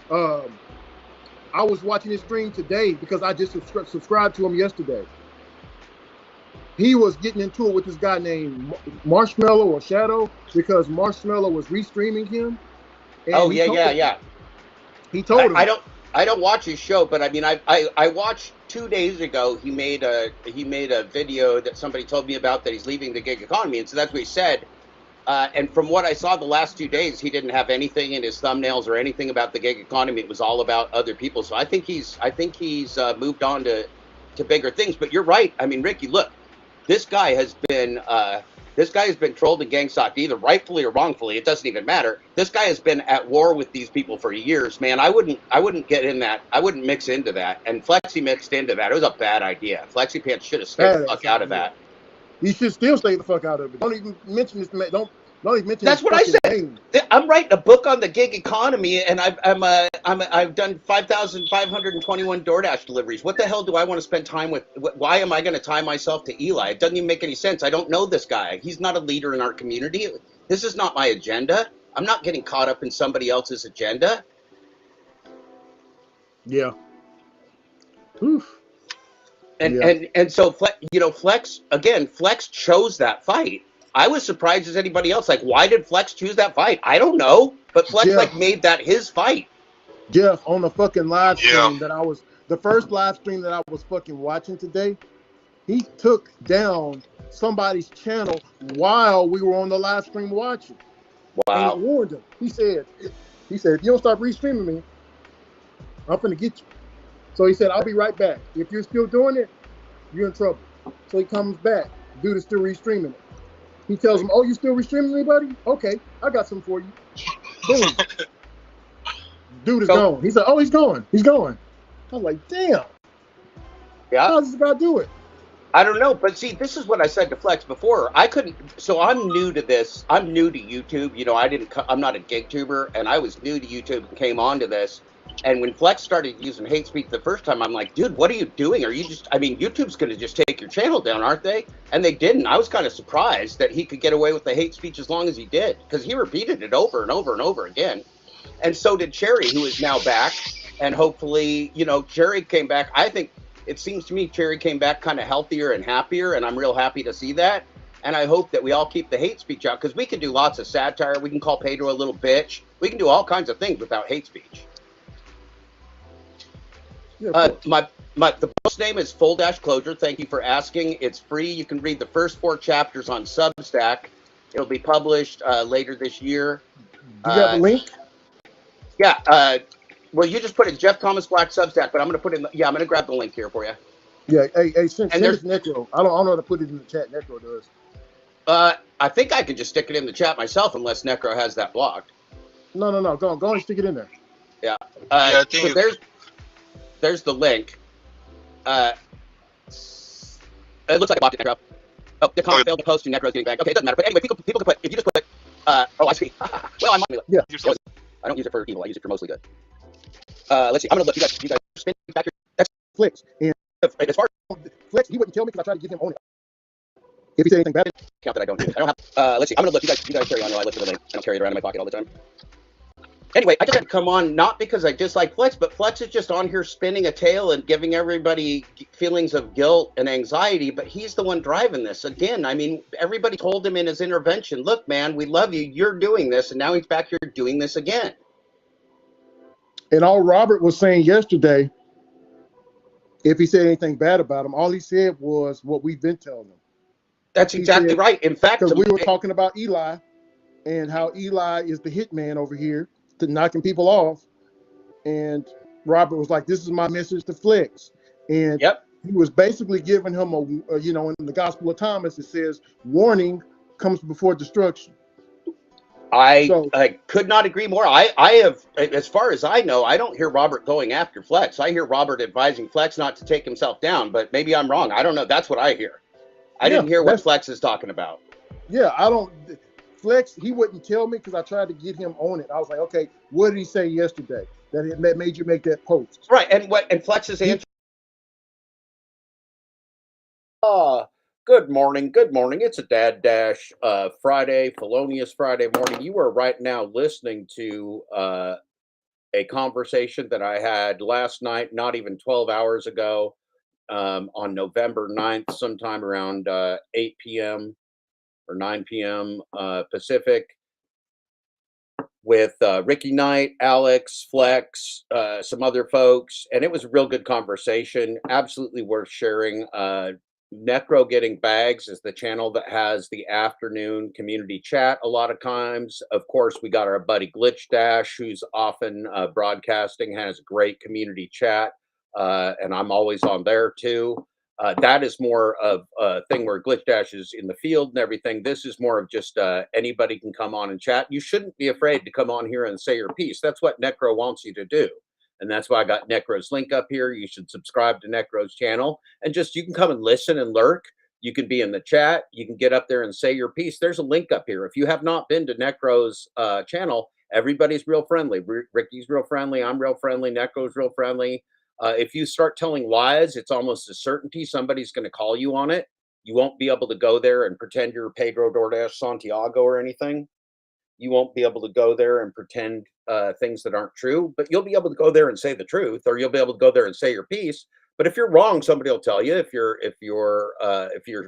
I was watching his stream today because I just subscribed to him yesterday. He was getting into it with this guy named Marshmallow or Shadow because Marshmallow was restreaming him. And yeah. He told him. I I don't watch his show, but I mean, I watched 2 days ago. He made a video that somebody told me about, that he's leaving the gig economy, and so that's what he said. And from what I saw the last 2 days, he didn't have anything in his thumbnails or anything about the gig economy. It was all about other people. So I think he's moved on to bigger things. But you're right. I mean, Ricky, look, this guy has been trolled and gang stalked, either rightfully or wrongfully. It doesn't even matter. This guy has been at war with these people for years, man. I wouldn't get in that. I wouldn't mix into that. And Flexi mixed into that. It was a bad idea. Flexi Pants should have stayed the fuck out of that. He should still stay the fuck out of it. Don't even mention this man. Don't even mention. That's what I said. Name. I'm writing a book on the gig economy, and I've done 5,521 DoorDash deliveries. What the hell do I want to spend time with? Why am I going to tie myself to Eli? It doesn't even make any sense. I don't know this guy. He's not a leader in our community. This is not my agenda. I'm not getting caught up in somebody else's agenda. Yeah. Oof. And so, you know, Flex chose that fight. I was surprised as anybody else. Like, why did Flex choose that fight? I don't know, but Flex made that his fight. Jeff, on the fucking live stream the first live stream that I was fucking watching today, he took down somebody's channel while we were on the live stream watching. Wow. And he warned him. He said, if you don't stop restreaming me, I'm finna get you. So he said, I'll be right back. If you're still doing it, you're in trouble. So he comes back. Dude is still restreaming it. He tells him, oh, you still restreaming me, buddy? Okay, I got something for you. Boom. Dude is gone. He said, oh, he's gone. He's gone. I was like, damn. Yeah. How does this guy do it? I don't know, but see, this is what I said to Flex before. So I'm new to this. I'm new to YouTube. You know, I'm not a gig tuber, and I was new to YouTube and came onto this. And when Flex started using hate speech the first time, I'm like, dude, what are you doing? YouTube's going to just take your channel down, aren't they? And they didn't. I was kind of surprised that he could get away with the hate speech as long as he did, because he repeated it over and over and over again. And so did Cherry, who is now back. And hopefully, you know, Cherry came back. I think it seems to me Cherry came back kind of healthier and happier, and I'm real happy to see that. And I hope that we all keep the hate speech out, because we can do lots of satire. We can call Pedro a little bitch. We can do all kinds of things without hate speech. The book's name is Full Dash Closure. Thank you for asking. It's free. You can read the first 4 chapters on Substack. It'll be published later this year. Do you have a link? Yeah. Well, you just put it Jeff Thomas Black Substack, but I'm going to put it in. I'm going to grab the link here for you. Yeah. Hey, send it to Necro. I don't know how to put it in the chat. Necro does. I think I can just stick it in the chat myself, unless Necro has that blocked. No. Go and stick it in there. Yeah. I think so there's the link. It looks like a bot to Necro. Oh, the comment failed to post to Necro's getting back. Okay, it doesn't matter. But anyway, people can put, if you just put, oh, I see. Well, I'm on. Yeah. I don't use it for evil. I use it for mostly good. Let's see. I'm gonna look. You guys spin back your. That's Flex. And as far as Flex, he wouldn't tell me because I tried to get him on it. If he said anything bad, count that I don't do. I don't have. Let's see. I'm gonna look. You guys carry on. I look for the link. I don't carry it around in my pocket all the time. Anyway, I just had to come on, not because I dislike Flex, but Flex is just on here spinning a tale and giving everybody feelings of guilt and anxiety, but he's the one driving this. Again, I mean, everybody told him in his intervention, look, man, we love you, you're doing this, and now he's back here doing this again. And all Robert was saying yesterday, if he said anything bad about him, all he said was what we've been telling him. That's exactly right. In fact, because we were talking about Eli and how Eli is the hitman over here, to knocking people off, and Robert was like, this is my message to Flex. And he was basically giving him a, you know, in the Gospel of Thomas, it says, warning comes before destruction. I could not agree more. I have, as far as I know, I don't hear Robert going after Flex. I hear Robert advising Flex not to take himself down, but maybe I'm wrong. I don't know. That's what I hear. I didn't hear what Flex is talking about. Yeah, Flex, he wouldn't tell me because I tried to get him on it. I was like, okay, what did he say yesterday that made you make that post? Right, and Flex's answer. Good morning. It's a Dad Dash Friday, Felonious Friday morning. You are right now listening to a conversation that I had last night, not even 12 hours ago, on November 9th, sometime around 8 p.m. or 9 p.m. Pacific. with Ricky Knight, Alex, Flex, some other folks, and it was a real good conversation. Absolutely worth sharing. Necro Getting Bags is the channel that has the afternoon community chat a lot of times. Of course, we got our buddy Glitch Dash, who's often broadcasting, has great community chat, and I'm always on there too. That is more of a thing where Glitch Dash is in the field and everything. This is more of just anybody can come on and chat. You shouldn't be afraid to come on here and say your piece. That's what Necro wants you to do. And that's why I got Necro's link up here. You should subscribe to Necro's channel and just, you can come and listen and lurk. You can be in the chat. You can get up there and say your piece. There's a link up here. If you have not been to Necro's channel, everybody's real friendly. Ricky's real friendly. I'm real friendly. Necro's real friendly. If you start telling lies, it's almost a certainty somebody's going to call you on it. You won't be able to go there and pretend you're Pedro, DoorDash, Santiago or anything. You won't be able to go there and pretend things that aren't true, but you'll be able to go there and say the truth, or you'll be able to go there and say your piece. But if you're wrong, somebody will tell you. If you're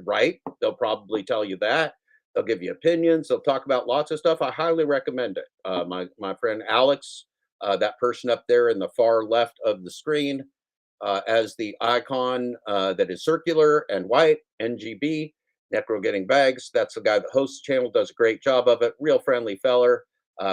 right, they'll probably tell you that. They'll give you opinions. They'll talk about lots of stuff. I highly recommend it. My friend Alex, that person up there in the far left of the screen, as the icon that is circular and white, NGB, Necro Getting Bags. That's the guy that hosts the channel, does a great job of it. Real friendly feller.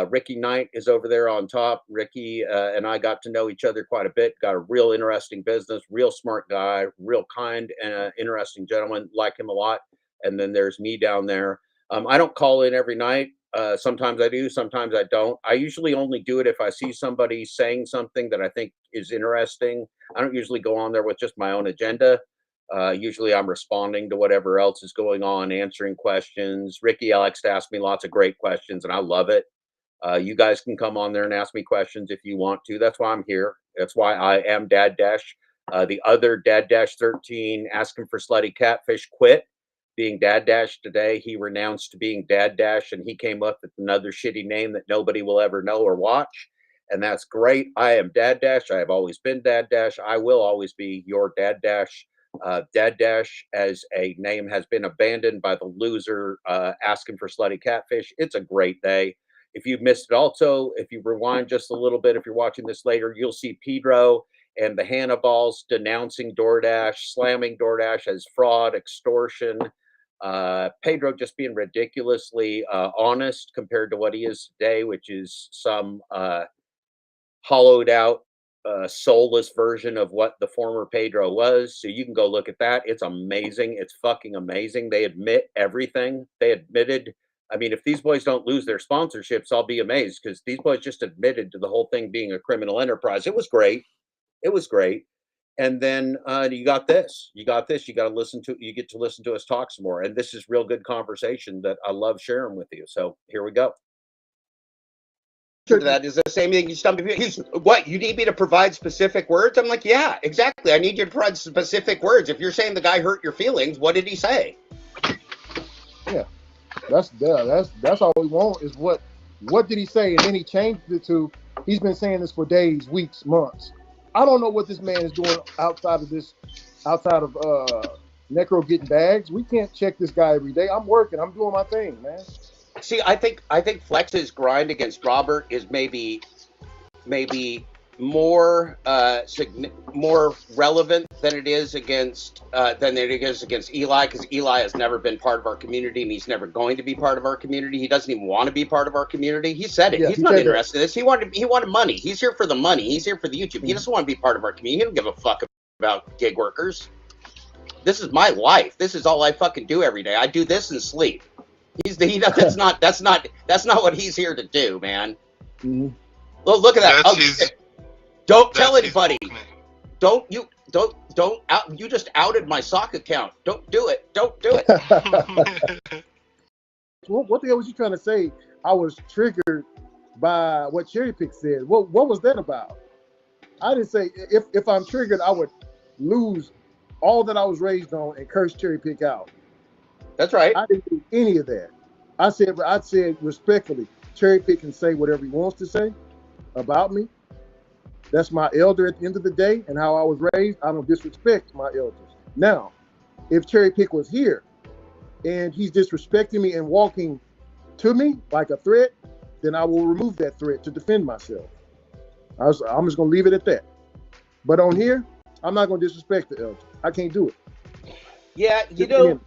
Ricky Knight is over there on top. Ricky and I got to know each other quite a bit. Got a real interesting business, real smart guy, real kind and interesting gentleman. Like him a lot. And then there's me down there. I don't call in every night. Sometimes I do, sometimes I don't. I usually only do it if I see somebody saying something that I think is interesting. I don't usually go on there with just my own agenda. Usually I'm responding to whatever else is going on, answering questions. Ricky Alex asked me lots of great questions and I love it. You guys can come on there and ask me questions if you want to. That's why I'm here. That's why I am Dad Dash. The other Dad Dash 13 asking for slutty catfish quit being Dad Dash today. He renounced being Dad Dash and he came up with another shitty name that nobody will ever know or watch. And that's great. I am Dad Dash. I have always been Dad Dash. I will always be your Dad Dash. Dad Dash as a name has been abandoned by the loser asking for slutty catfish. It's a great day. If you've missed it also, if you rewind just a little bit, if you're watching this later, you'll see Pedro and the Hanniballs denouncing DoorDash, slamming DoorDash as fraud, extortion. Pedro just being ridiculously honest compared to what he is today, which is some hollowed out soulless version of what the former Pedro was. So you can go look at that. It's amazing. It's fucking amazing. They admit everything. They admitted. I mean, if these boys don't lose their sponsorships, I'll be amazed because these boys just admitted to the whole thing being a criminal enterprise. It was great. It was great. And then you got this. You got this. You got to listen to. You get to listen to us talk some more. And this is real good conversation that I love sharing with you. So here we go. That is the same thing. He's what? You need me to provide specific words? I'm like, yeah, exactly. I need you to provide specific words. If you're saying the guy hurt your feelings, what did he say? Yeah, that's all we want is what did he say? And then he changed it to he's been saying this for days, weeks, months. I don't know what this man is doing outside of Necro Getting Bags. We can't check this guy every day. I'm working. I'm doing my thing, man. See, I think Flex's grind against Robert is maybe more more relevant than it is against Eli, because Eli has never been part of our community and he's never going to be part of our community. He doesn't even want to be part of our community. He said it. Yeah, he's not interested in this. He wanted money. He's here for the money. He's here for the YouTube. He doesn't want to be part of our community. He don't give a fuck about gig workers. This is my life. This is all I fucking do every day. I do this and sleep. That's not what he's here to do, man. Mm-hmm. Look at that. Don't tell anybody. You just outed my sock account. Don't do it. Don't do it. What the hell was you trying to say? I was triggered by what Cherry Pick said. What was that about? I didn't say if I'm triggered, I would lose all that I was raised on and curse Cherry Pick out. That's right. I didn't do any of that. I said respectfully, Cherry Pick can say whatever he wants to say about me. That's my elder at the end of the day, and how I was raised. I don't disrespect my elders. Now, if Cherry Pick was here and he's disrespecting me and walking to me like a threat, then I will remove that threat to defend myself. I'm just gonna leave it at that. But on here, I'm not gonna disrespect the elder. I can't do it. Yeah, you know,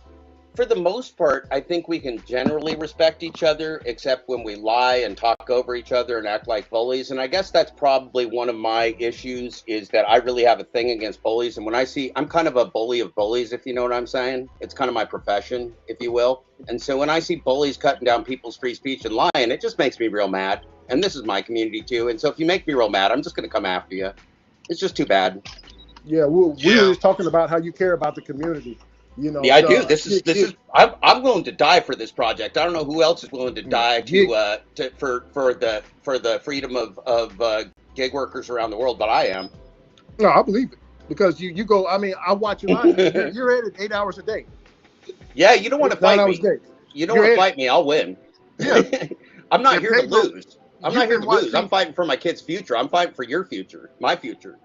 for the most part, I think we can generally respect each other, except when we lie and talk over each other and act like bullies. And I guess that's probably one of my issues, is that I really have a thing against bullies. And when I'm kind of a bully of bullies, if you know what I'm saying. It's kind of my profession, if you will. And so when I see bullies cutting down people's free speech and lying, it just makes me real mad. And this is my community too. And so if you make me real mad, I'm just going to come after you. It's just too bad. Yeah, we were just talking about how you care about the community. You know, yeah, I do. This is. I'm willing to die for this project. I don't know who else is willing to die for the freedom of gig workers around the world, but I am. No, I believe it, because you go. I mean, I watch you live. You're at it 8 hours a day. Yeah, you don't want to fight me. You don't want to fight me. I'll win. Yeah. I'm not here to lose. I'm not here to lose. I'm fighting for my kid's future. I'm fighting for your future, my future.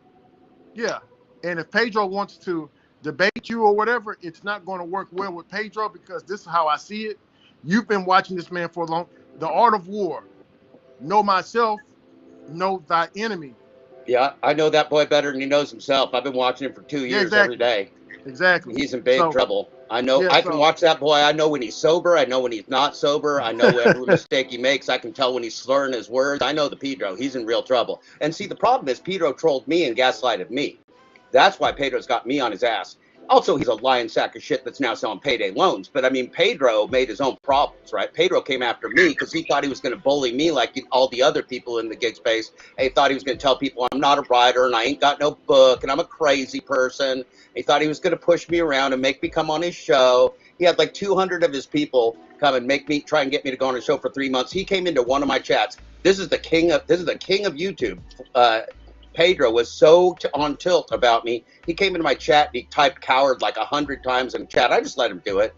Yeah, and if Pedro wants to debate you or whatever, it's not going to work well with Pedro, because this is how I see it. You've been watching this man for long. The art of war. Know myself, know thy enemy. Yeah, I know that boy better than he knows himself. I've been watching him for 2 years every day. Exactly. He's in big trouble. I know. I can watch that boy. I know when he's sober. I know when he's not sober. I know every mistake he makes. I can tell when he's slurring his words. I know the Pedro. He's in real trouble. And see, the problem is Pedro trolled me and gaslighted me. That's why Pedro's got me on his ass. Also, he's a lying sack of shit that's now selling payday loans. But I mean, Pedro made his own problems, right? Pedro came after me because he thought he was going to bully me like all the other people in the gig space. He thought he was going to tell people I'm not a writer and I ain't got no book and I'm a crazy person. He thought he was going to push me around and make me come on his show. He had like 200 of his people come and try and get me to go on his show for 3 months. He came into one of my chats. This is the king of YouTube. Pedro was so on tilt about me. He came into my chat and he typed coward like 100 times in chat. I just let him do it.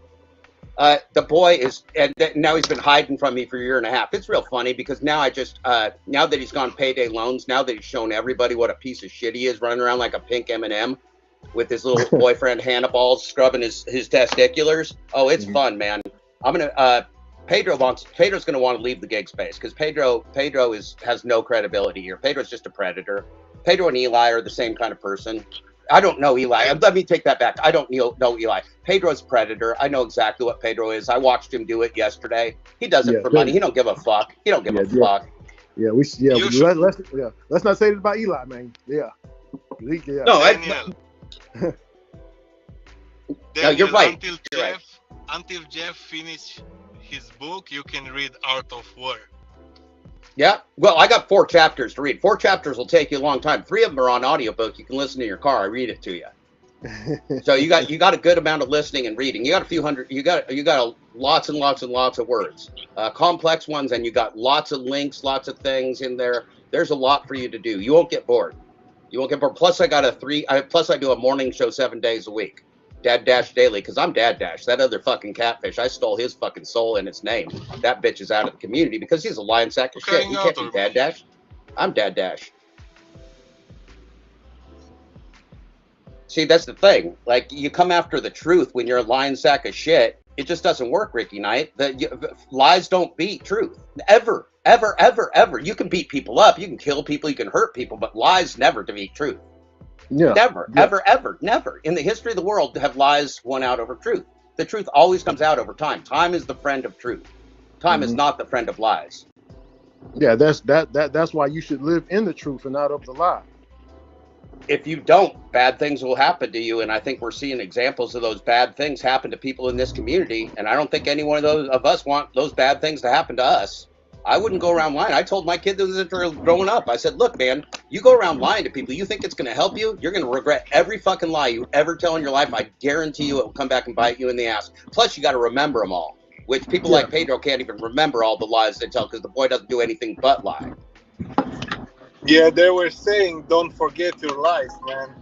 The boy is, and now he's been hiding from me for a year and a half. It's real funny because now now that he's gone payday loans, now that he's shown everybody what a piece of shit he is, running around like a pink M&M with his little boyfriend Hannah balls scrubbing his testiculars. Oh, it's fun, man. Pedro's gonna want to leave the gig space because Pedro has no credibility here. Pedro's just a predator. Pedro and Eli are the same kind of person. I don't know Eli. Let me take that back. I don't know Eli. Pedro's a predator. I know exactly what Pedro is. I watched him do it yesterday. He does it for money. He don't give a fuck. He don't give a fuck. Yeah, let's not say it about Eli, man. Yeah. No, no, you're right. Until Jeff finishes his book, you can read Art of War. Yeah, well, I got 4 chapters to read. 4 chapters will take you a long time. 3 of them are on audiobook. You can listen in your car. I read it to you. So you got a good amount of listening and reading. You got a few hundred. You got lots and lots and lots of words, complex ones, and you got lots of links, lots of things in there. There's a lot for you to do. You won't get bored. You won't get bored. Plus, I do a morning show 7 days a week. Dad Dash Daily, because I'm Dad Dash. That other fucking catfish, I stole his fucking soul and its name. That bitch is out of the community because he's a lying sack of shit. He can't be Dad Dash. I'm Dad Dash. See, that's the thing. Like, you come after the truth when you're a lying sack of shit. It just doesn't work, Ricky Knight. Lies don't beat truth. Ever, ever, ever, ever. You can beat people up. You can kill people. You can hurt people. But lies never defeat truth. Yeah. Never, ever, ever, never. In the history of the world have lies won out over truth. The truth always comes out over time. Time is the friend of truth. Time is not the friend of lies. Yeah, that's why you should live in the truth and not of the lie. If you don't, bad things will happen to you, and I think we're seeing examples of those bad things happen to people in this community, and I don't think any one of us want those bad things to happen to us. I wouldn't go around lying. I told my kid that was growing up. I said, look, man, you go around lying to people. You think it's going to help you? You're going to regret every fucking lie you ever tell in your life. I guarantee you it will come back and bite you in the ass. Plus, you got to remember them all, which people like Pedro can't even remember all the lies they tell because the boy doesn't do anything but lie. Yeah, they were saying, don't forget your lies, man.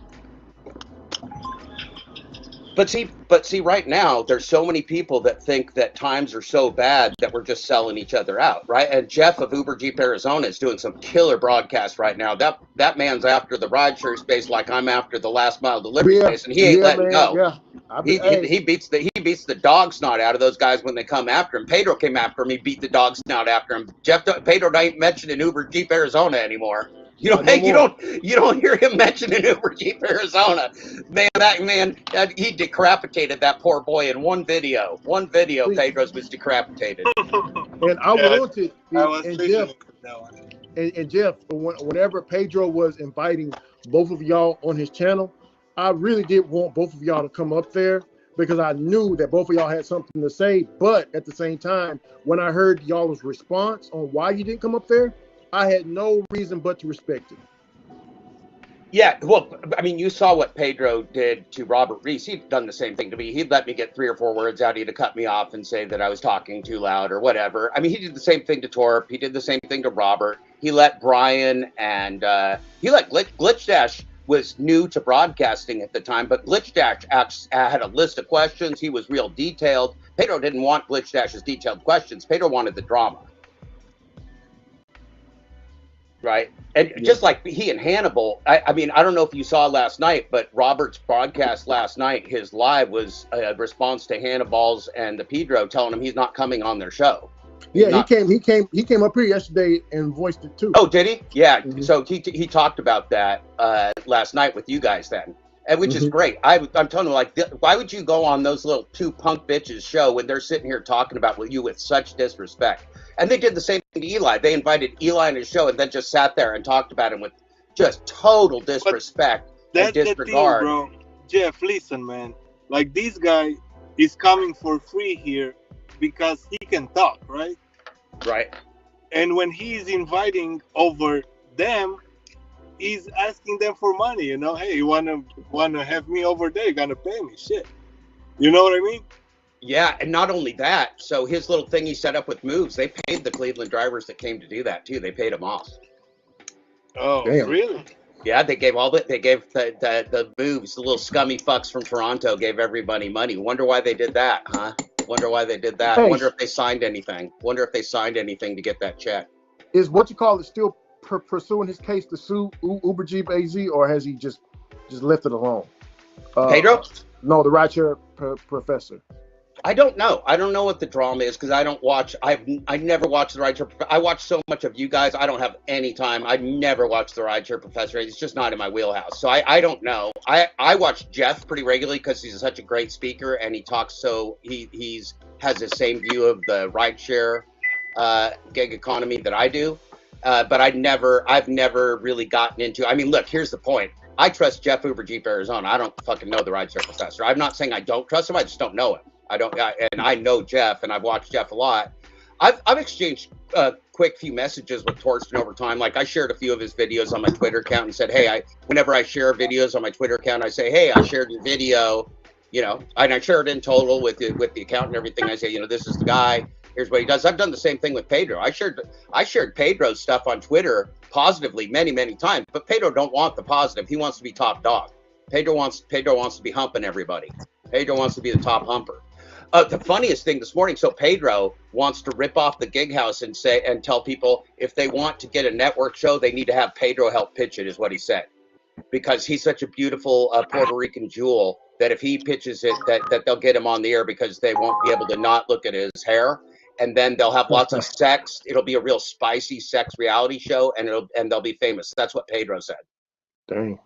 But see, right now, there's so many people that think that times are so bad that we're just selling each other out, right? And Jeff of Uber Jeep Arizona is doing some killer broadcasts right now. That man's after the rideshare space like I'm after the last mile delivery space, and he ain't letting go. Yeah, He beats the dog snot out of those guys when they come after him. Pedro came after him. He beat the dog snot after him. Pedro ain't mentioning Uber Jeep Arizona anymore. You don't hear him mentioning Uber Jeep Arizona. Man, he decapitated that poor boy in one video. Pedro's was decapitated. And I wanted, and Jeff, whenever Pedro was inviting both of y'all on his channel, I really did want both of y'all to come up there because I knew that both of y'all had something to say. But at the same time, when I heard y'all's response on why you didn't come up there, I had no reason but to respect it. Yeah, well, I mean, you saw what Pedro did to Robert Reese. He'd done the same thing to me. He'd let me get 3 or 4 words out. He'd cut me off and say that I was talking too loud or whatever. I mean, he did the same thing to Torp. He did the same thing to Robert. He let Brian and he let Glitch Dash was new to broadcasting at the time, but Glitch Dash had a list of questions. He was real detailed. Pedro didn't want Glitch Dash's detailed questions. Pedro wanted the drama. Right. And just like he and Hannibal, I mean, I don't know if you saw last night, but Robert's broadcast last night, his live was a response to Hannibal's and the Pedro telling him he's not coming on their show. Yeah, he came up here yesterday and voiced it too. Oh, did he? Yeah. So he talked about that last night with you guys then, and which is great. I'm telling you, like, why would you go on those little 2 punk bitches show when they're sitting here talking about you with such disrespect? And they did the same thing to Eli. They invited Eli on his show and then just sat there and talked about him with just total disrespect and disregard. That's the thing, bro. Jeff, listen, man. Like, this guy is coming for free here because he can talk, right? Right. And when he's inviting over them, he's asking them for money, you know? Hey, you wanna have me over there? You're gonna pay me. Shit. You know what I mean? Yeah, and not only that, so his little thing he set up with moves, they paid the Cleveland drivers that came to do that too. They paid them off. Oh, damn. Really? Yeah, they gave the moves, the little scummy fucks from Toronto gave everybody money. Wonder why they did that, huh? Wonder why they did that. Hey. Wonder if they signed anything. Wonder if they signed anything to get that check. Is what you call it still pursuing his case to sue Uber Jeep AZ, or has he just left it alone? Pedro? No, the rideshare professor. I don't know. I don't know what the drama is because I don't watch. I never watched the Rideshare. I watch so much of you guys. I don't have any time. I never watched the Rideshare Professor. It's just not in my wheelhouse. So I don't know. I watch Jeff pretty regularly because he's such a great speaker and he talks so he's has the same view of the rideshare gig economy that I do. But I've never really gotten into. I mean, look, here's the point. I trust Jeff Uber Jeep Arizona. I don't fucking know the Rideshare Professor. I'm not saying I don't trust him. I just don't know him. And I know Jeff, and I've watched Jeff a lot. I've exchanged quick few messages with Torsten over time. Like I shared a few of his videos on my Twitter account and said, hey, whenever I share videos on my Twitter account, I say, hey, I shared your video, and I share it in total with the account and everything. I say, this is the guy. Here's what he does. I've done the same thing with Pedro. I shared Pedro's stuff on Twitter positively many, many times, but Pedro don't want the positive. He wants to be top dog. Pedro wants to be humping everybody. Pedro wants to be the top humper. The funniest thing this morning, so Pedro wants to rip off the gig house and tell people if they want to get a network show, they need to have Pedro help pitch it, is what he said. Because he's such a beautiful Puerto Rican jewel that if he pitches it, that they'll get him on the air because they won't be able to not look at his hair. And then they'll have lots of sex. It'll be a real spicy sex reality show, and they'll be famous. That's what Pedro said. Dang.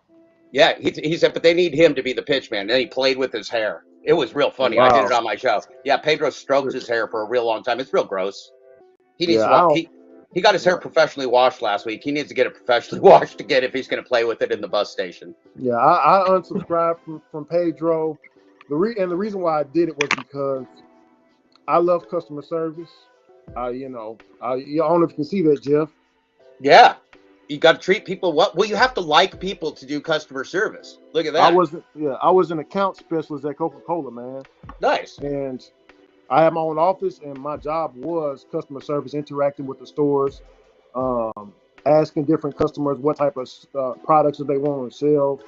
Yeah, he said, but they need him to be the pitch man. And then he played with his hair. It was real funny. Wow. I did it on my show. Yeah, Pedro strokes his hair for a real long time. It's real gross. He needs to he got his hair professionally washed last week. He needs to get it professionally washed again if he's going to play with it in the bus station. Yeah, I unsubscribed from Pedro. The reason why I did it was because I love customer service. I don't know if you can see that, Jeff. Yeah. You got to treat people well. You have to like people to do customer service. Look at that. I was an account specialist at Coca-Cola, man. Nice. And I had my own office, and my job was customer service, interacting with the stores, asking different customers what type of products that they want to sell,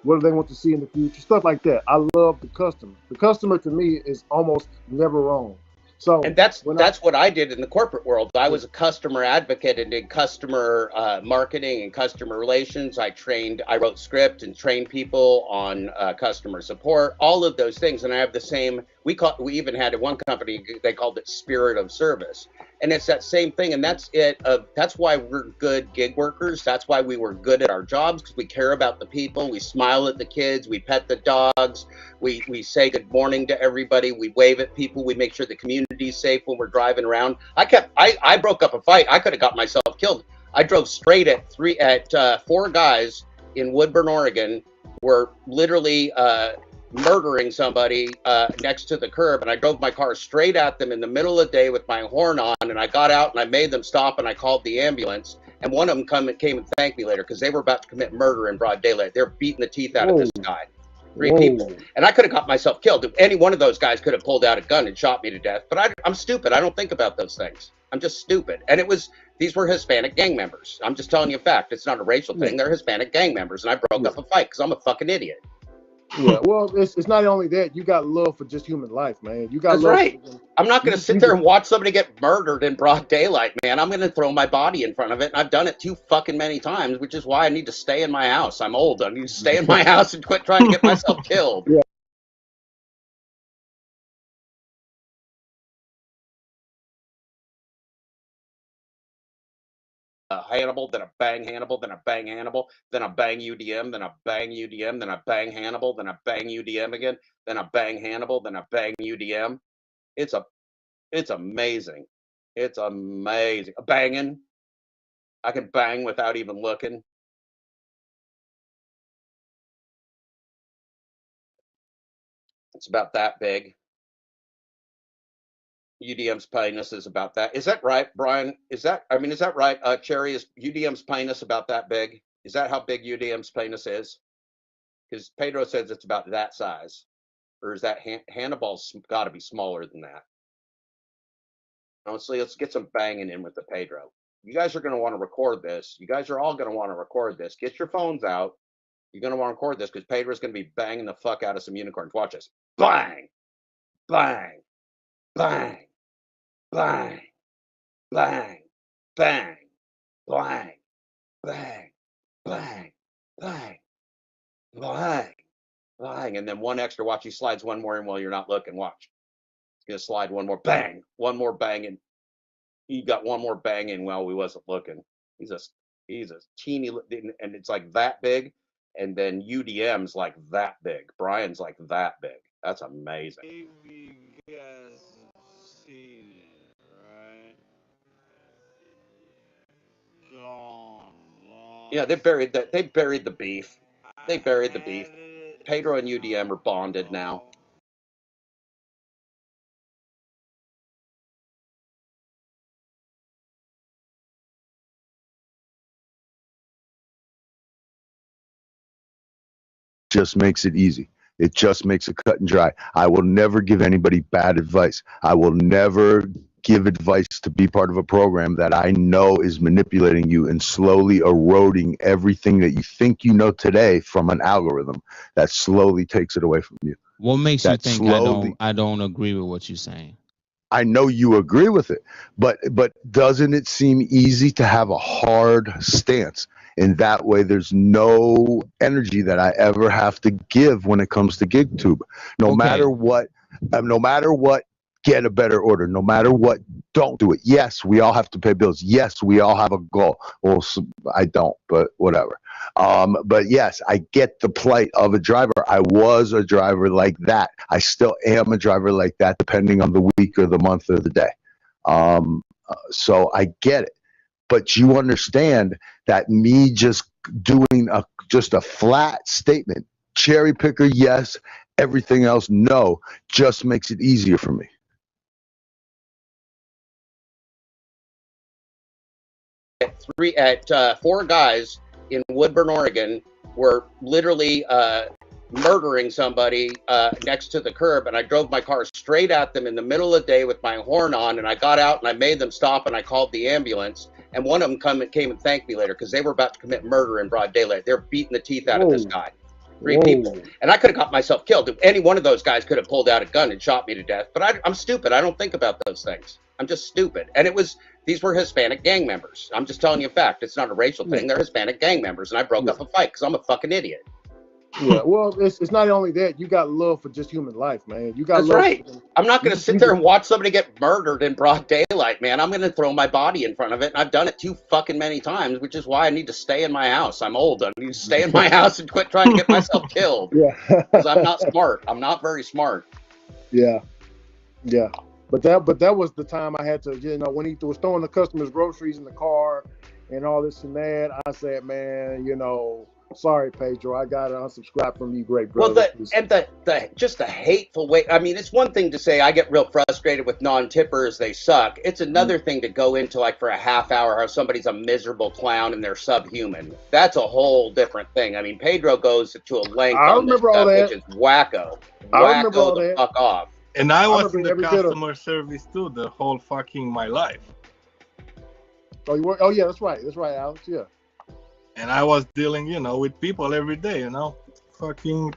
what do they want to see in the future, stuff like that. I love the customer. The customer to me is almost never wrong. So and that's what I did in the corporate world. I was a customer advocate and did customer marketing and customer relations. I wrote script and trained people on customer support, all of those things. And I have the same. We even had at one company, they called it spirit of service, and it's that same thing. And that's it. That's why we're good gig workers. That's why we were good at our jobs, because we care about the people. We smile at the kids. We pet the dogs. We say good morning to everybody. We wave at people. We make sure the community's safe when we're driving around. I broke up a fight. I could have got myself killed. I drove straight at four guys in Woodburn, Oregon, were literally murdering somebody next to the curb, and I drove my car straight at them in the middle of the day with my horn on, and I got out and I made them stop, and I called the ambulance, and one of them came and thanked me later because they were about to commit murder in broad daylight. They're beating the teeth out of this guy. Three people, and I could have got myself killed. Any one of those guys could have pulled out a gun and shot me to death, but I'm stupid. I don't think about those things. I'm just stupid. And these were Hispanic gang members. I'm just telling you a fact. It's not a racial thing. They're Hispanic gang members, and I broke up a fight because I'm a fucking idiot. Yeah, well, it's not only that. You got love for just human life, man. You got That's love right. I'm not going to sit there and watch somebody get murdered in broad daylight, man. I'm going to throw my body in front of it, and I've done it too fucking many times, which is why I need to stay in my house. I'm old. I need to stay in my house and quit trying to get myself killed. Yeah. Hannibal, then I bang Hannibal, then I bang Hannibal, then I bang UDM, then I bang UDM, then I bang Hannibal, then I bang UDM again, then I bang Hannibal, then I bang UDM. It's amazing. It's amazing. Banging. I can bang without even looking. It's about that big. UDM's penis is about that. Is that right, Brian? Is that right? Cherry, is UDM's penis about that big? Is that how big UDM's penis is? Because Pedro says it's about that size. Or is that Hannibal's got to be smaller than that? Honestly, let's get some banging in with the Pedro. You guys are going to want to record this. You guys are all going to want to record this. Get your phones out. You're going to want to record this because Pedro's going to be banging the fuck out of some unicorns. Watch this. Bang! Bang! Bang! Bang, bang, bang, bang, bang, bang, bang, bang, bang, and then one extra. Watch, he slides one more in while you're not looking. Watch, he's gonna slide one more. Bang, one more banging. He got one more banging while we wasn't looking. He's a teeny, and it's like that big, and then UDM's like that big. Brian's like that big. That's amazing. Yeah, they buried the beef. They buried the beef. Pedro and UDM are bonded now. Just makes it easy. It just makes it cut and dry. I will never give anybody bad advice. I will never give advice to be part of a program that I know is manipulating you and slowly eroding everything that you think you know today from an algorithm that slowly takes it away from you. What makes you think I don't agree with what you're saying? I know you agree with it, but doesn't it seem easy to have a hard stance? In that way, there's no energy that I ever have to give when it comes to GigTube. No matter what, get a better order. No matter what, don't do it. Yes, we all have to pay bills. Yes, we all have a goal. Well, I don't, but whatever. But yes, I get the plight of a driver. I was a driver like that. I still am a driver like that, depending on the week or the month or the day. So I get it. But you understand that me just doing just a flat statement, cherry picker, yes, everything else, no, just makes it easier for me. Four guys in Woodburn, Oregon, were literally murdering somebody next to the curb, and I drove my car straight at them in the middle of the day with my horn on, and I got out and I made them stop, and I called the ambulance, and one of them came and thanked me later because they were about to commit murder in broad daylight. They're beating the teeth out of this guy. 3 people, and I could have got myself killed. Any one of those guys could have pulled out a gun and shot me to death. But I'm stupid. I don't think about those things. I'm just stupid. And these were Hispanic gang members. I'm just telling you a fact. It's not a racial thing. They're Hispanic gang members, and I broke up a fight because I'm a fucking idiot. Yeah, well, it's not only that. You got love for just human life, man. You got That's love right. I'm not going to sit there and watch somebody get murdered in broad daylight, man. I'm going to throw my body in front of it, and I've done it too fucking many times, which is why I need to stay in my house. I'm old. I need to stay in my house and quit trying to get myself killed. Yeah, because I'm not smart. I'm not very smart. Yeah, yeah. But that was the time I had to, you know, when he was throwing the customers' groceries in the car and all this and that. I said, man, you know, sorry, Pedro, I got to unsubscribe from you, great brother. Well, just the hateful way. I mean, it's one thing to say I get real frustrated with non-tippers, they suck. It's another thing to go into like for a half hour how somebody's a miserable clown and they're subhuman. That's a whole different thing. I mean, Pedro goes to a length on this stuff, which is wacko. I remember all the that. fuck off. And I was in the customer service too, the whole fucking my life. Oh, you were? Oh, yeah, that's right, Alex. Yeah. And I was dealing, you know, with people every day, you know. Fucking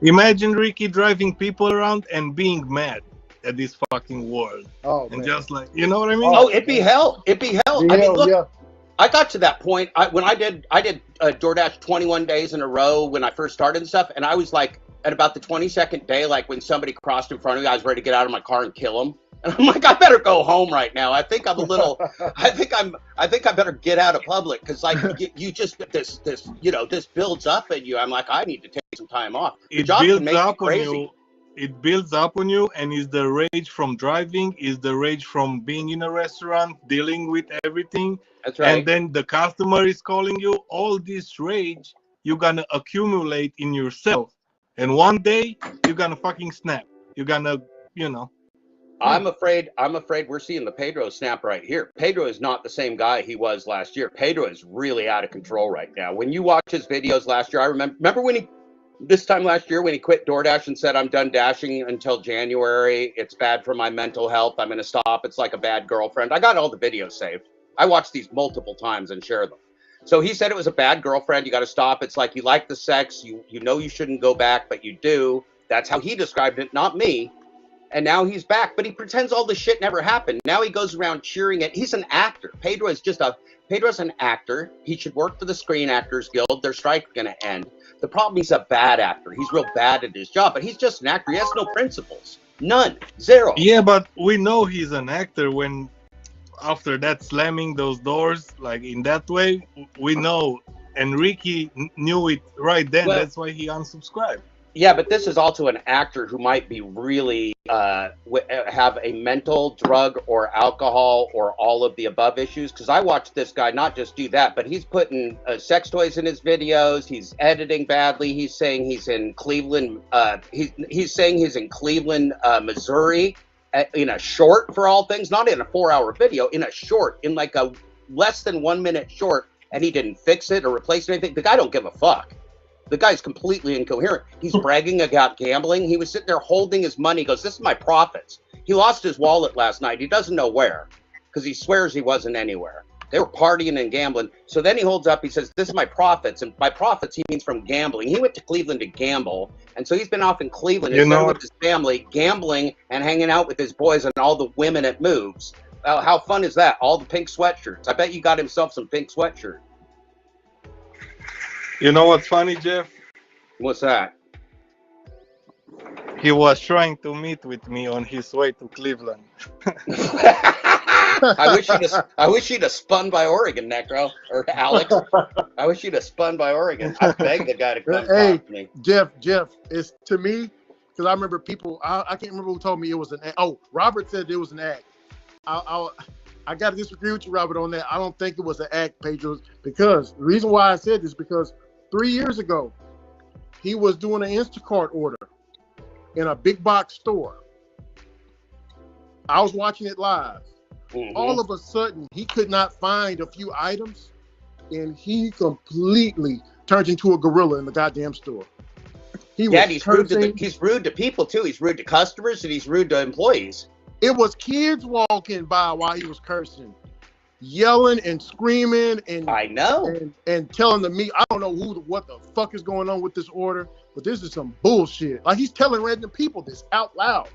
imagine Ricky driving people around and being mad at this fucking world. Oh, and man. Just like, you know what I mean? Oh, it'd be hell. It'd be hell. I mean, look, I got to that point when I did DoorDash 21 days in a row when I first started and stuff, and I was like, at about the 22nd day, like when somebody crossed in front of me, I was ready to get out of my car and kill them. And I'm like, I better go home right now. I think I'm a little. I think I better get out of public because like you just this you know this builds up in you. I'm like, I need to take some time off. It builds up on you. It builds up on you, and is the rage from driving, is the rage from being in a restaurant, dealing with everything. That's right. And then the customer is calling you. All this rage you're gonna accumulate in yourself, and one day you're gonna fucking snap. You're gonna, you know. I'm afraid we're seeing the Pedro snap right here. Pedro is not the same guy he was last year. Pedro is really out of control right now. When you watch his videos last year, I remember when this time last year when he quit DoorDash and said, I'm done dashing until January. It's bad for my mental health. I'm going to stop. It's like a bad girlfriend. I got all the videos saved. I watched these multiple times and share them. So he said it was a bad girlfriend. You got to stop. It's like you like the sex. You know you shouldn't go back, but you do. That's how he described it, not me. And now he's back, but he pretends all this shit never happened. Now he goes around cheering it. He's an actor. Pedro's an actor. He should work for the Screen Actors Guild. Their strike's going to end. The problem, he's a bad actor. He's real bad at his job, but he's just an actor. He has no principles. None. Zero. Yeah, but we know he's an actor when after that slamming those doors, like in that way, we know. And Ricky knew it right then. That's why he unsubscribed. Yeah, but this is also an actor who might be really have a mental, drug, or alcohol, or all of the above issues. Because I watched this guy not just do that, but he's putting sex toys in his videos. He's editing badly. He's saying he's in Cleveland. He's saying he's in Cleveland, Missouri, in a short for all things, not in a 4-hour video, in a short, in like a less than 1 minute short, and he didn't fix it or replace anything. The guy don't give a fuck. The guy's completely incoherent. He's bragging about gambling. He was sitting there holding his money. He goes, this is my profits. He lost his wallet last night. He doesn't know where because he swears he wasn't anywhere. They were partying and gambling. So then he holds up. He says, this is my profits. And by profits, he means from gambling. He went to Cleveland to gamble. And so he's been off in Cleveland with his family, gambling and hanging out with his boys and all the women it moves. How fun is that? All the pink sweatshirts. I bet you got himself some pink sweatshirts. You know what's funny, Jeff? What's that? He was trying to meet with me on his way to Cleveland. I wish he'd have spun by Oregon, Necro, or Alex. I wish he'd have spun by Oregon. I begged the guy to come talk to me. Jeff, it's to me, because I remember people, I can't remember who told me it was an act. Oh, Robert said it was an act. I got to disagree with you, Robert, on that. I don't think it was an act, Pedro, because the reason why I said this is because 3 years ago, he was doing an Instacart order in a big box store. I was watching it live. Mm-hmm. All of a sudden, he could not find a few items, and he completely turned into a gorilla in the goddamn store. He's rude to people, too. He's rude to customers, and he's rude to employees. It was kids walking by while he was cursing. yelling and screaming and I know and telling me I don't know what the fuck is going on with this order, but this is some bullshit. Like he's telling random people this out loud,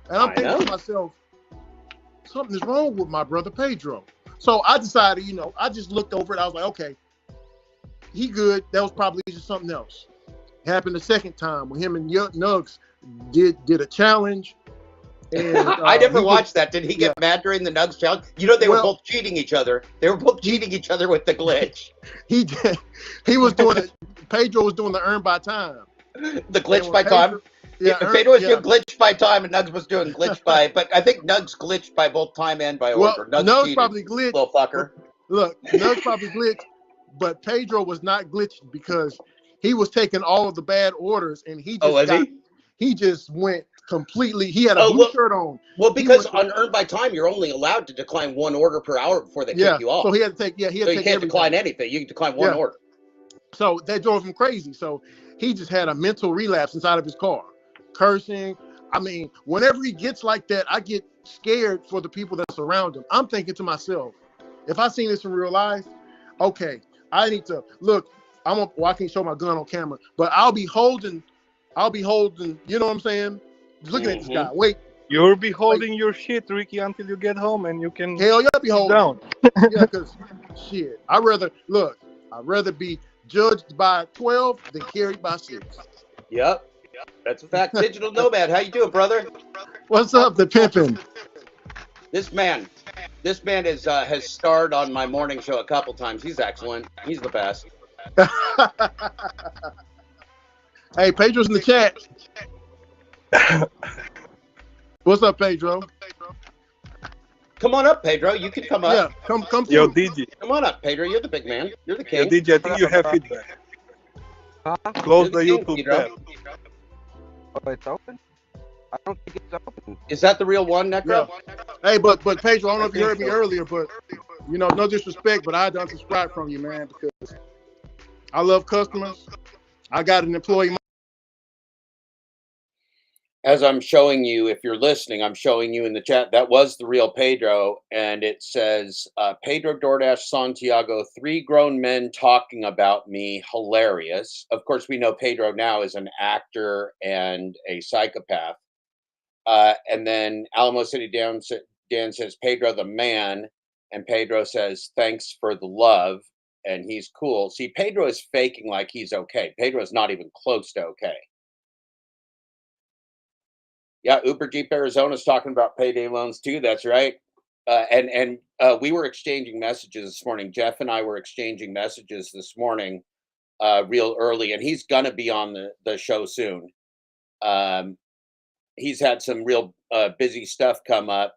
and I'm thinking to myself, something is wrong with my brother Pedro. So I decided, I just looked over it. I was like, okay, he good. That was probably just something else. It happened the second time when him and Nugs did a challenge. And, I never watched that. Did he get mad during the Nugs challenge? They were both cheating each other. They were both cheating each other with the glitch. He did. He was doing it. Pedro was doing the earn by time. The glitch by time. Pedro was doing glitch by time, and Nugs was doing glitch by. But I think Nugs glitched by both time and by order. Nugs probably glitched. Little fucker. Look, Nugs probably glitched, but Pedro was not glitched because he was taking all of the bad orders, and he just he just went completely. He had a blue shirt on. Well, because on earned by time, you're only allowed to decline one order per hour before they kick you off. So he had to take. Yeah, he had to take. So you can't everything. decline anything. You can decline one order. So that drove him crazy. So he just had a mental relapse inside of his car, cursing. I mean, whenever he gets like that, I get scared for the people that surround him. I'm thinking to myself, if I seen this in real life, okay, I need to look. I can't show my gun on camera, but I'll be holding. You know what I'm saying? Looking at this guy. Wait. You'll be holding your shit, Ricky, until you get home, and you can. Hell yeah, be holding down. Yeah, because shit. I'd rather be judged by 12 than carried by 6. Yep. That's a fact. Digital Nomad, how you doing, brother? What's up, the pimpin'? This man has starred on my morning show a couple times. He's excellent. He's the best. Hey, Pedro's in the chat. What's up, Pedro? Come on up, Pedro. You can come up. Yeah, come Yo, through. DJ. Come on up, Pedro. You're the big man. You're the king. Yo, DJ, I think you have feedback. Close the YouTube tab. Oh, it's open? I don't think it's open. Is that the real one, Necro? Yeah. Hey, but Pedro, I don't know if you heard me earlier, but no disrespect, but I had to unsubscribe from you, man, because I love customers. I got an employee. As I'm showing you, if you're listening, I'm showing you in the chat, that was the real Pedro, and it says, Pedro DoorDash Santiago, 3 grown men talking about me, hilarious. Of course, we know Pedro now is an actor and a psychopath. And then Alamo City Dan says, Pedro the man, and Pedro says, thanks for the love, and he's cool. See, Pedro is faking like he's okay. Pedro is not even close to okay. Yeah, Uber Jeep Arizona's talking about payday loans too. That's right. And we were exchanging messages this morning. Jeff and I were exchanging messages this morning real early, and he's going to be on the show soon. He's had some real busy stuff come up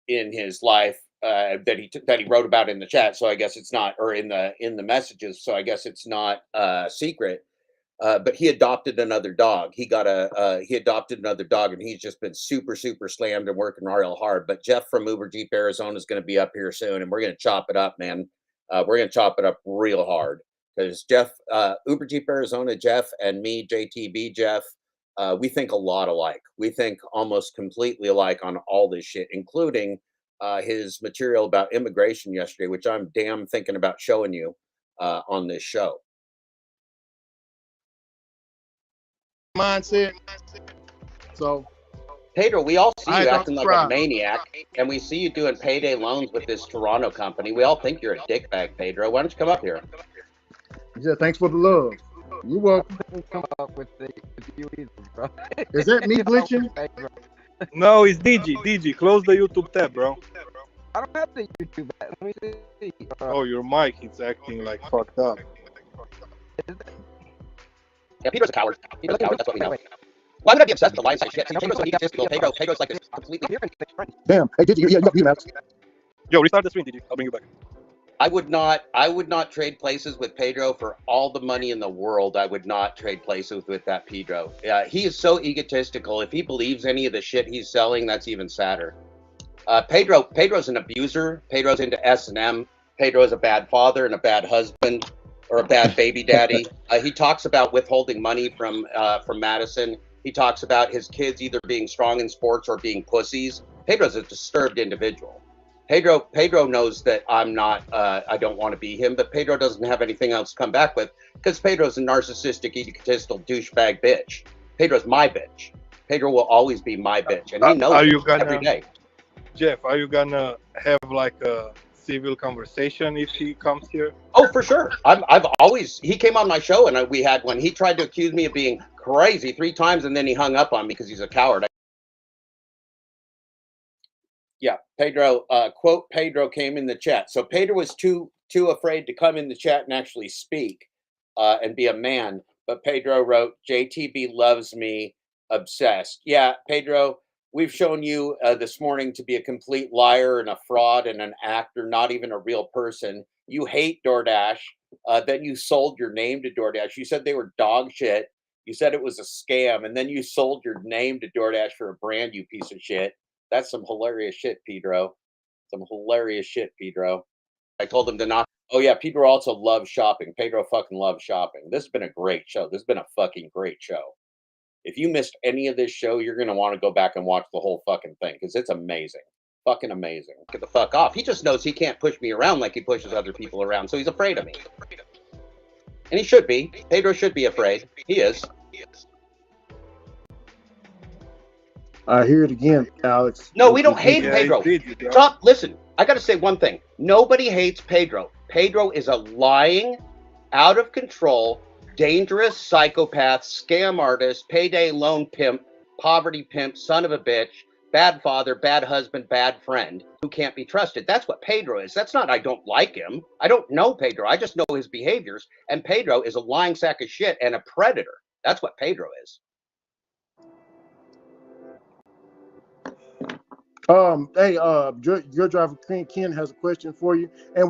in his life that he wrote about in the chat. So I guess it's not, or in the messages. So I guess it's not secret. But he adopted another dog. He adopted another dog, and he's just been super, super slammed and working real hard. But Jeff from Uber Jeep Arizona is going to be up here soon, and we're going to chop it up, man. We're going to chop it up real hard because Jeff, Uber Jeep Arizona, Jeff, and me, JTB Jeff, we think a lot alike. We think almost completely alike on all this shit, including his material about immigration yesterday, which I'm damn thinking about showing you on this show. Mindset. So, Pedro, we all see you acting like a maniac, and we see you doing payday loans with this Toronto company. We all think you're a dickbag, Pedro. Why don't you come up here? Yeah, thanks for the love. You're welcome. Come up with you either, bro. Is that me glitching? No, it's DG. Close the YouTube tab, bro. I don't have the YouTube tab. Let me see. Oh, your mic is acting like fucked up. Yeah, Pedro's a coward. Pedro's a coward, that's what we know. Why would I be obsessed with the lion side shit? See, Pedro's so egotistical. Pedro's like this completely... Damn. Hey, did you got Max? Yo, restart the stream, DG. I'll bring you back. I would not trade places with Pedro for all the money in the world. I would not trade places with that Pedro. He is so egotistical. If he believes any of the shit he's selling, that's even sadder. Pedro's an abuser. Pedro's into S&M. Pedro is a bad father and a bad husband. Or a bad baby daddy. He talks about withholding money from Madison. He talks about his kids either being strong in sports or being pussies. Pedro's a disturbed individual. Pedro knows that I'm not, I don't want to be him, but Pedro doesn't have anything else to come back with because Pedro's a narcissistic, egotistical douchebag bitch. Pedro's my bitch. Pedro will always be my bitch, and he knows it every day. Jeff, are you gonna have like a civil conversation if he comes here? Oh, for sure. I've always, he came on my show and we had one. He tried to accuse me of being crazy 3 times and then he hung up on me because he's a coward. Yeah, Pedro, quote, Pedro came in the chat. So Pedro was too afraid to come in the chat and actually speak and be a man. But Pedro wrote, JTB loves me, obsessed. Yeah, Pedro, we've shown you this morning to be a complete liar and a fraud and an actor, not even a real person. You hate DoorDash. Then you sold your name to DoorDash. You said they were dog shit. You said it was a scam. And then you sold your name to DoorDash for a brand, you piece of shit. That's some hilarious shit, Pedro. Some hilarious shit, Pedro. I told him to not. Oh, yeah, Pedro also loves shopping. Pedro fucking loves shopping. This has been a great show. This has been a fucking great show. If you missed any of this show, you're going to want to go back and watch the whole fucking thing because it's amazing. Fucking amazing. Get the fuck off. He just knows he can't push me around like he pushes other people around, so he's afraid of me. And he should be. Pedro should be afraid. He is. I hear it again, Alex. No, we don't hate Pedro. Stop. Listen, I got to say one thing. Nobody hates Pedro. Pedro is a lying, out of control, dangerous psychopath, scam artist, payday loan pimp, poverty pimp, son of a bitch, bad father, bad husband, bad friend who can't be trusted. That's what Pedro is. That's not I don't like him. I don't know Pedro. I just know his behaviors. And Pedro is a lying sack of shit and a predator. That's what Pedro is. Hey, your driver Ken has a question for you, and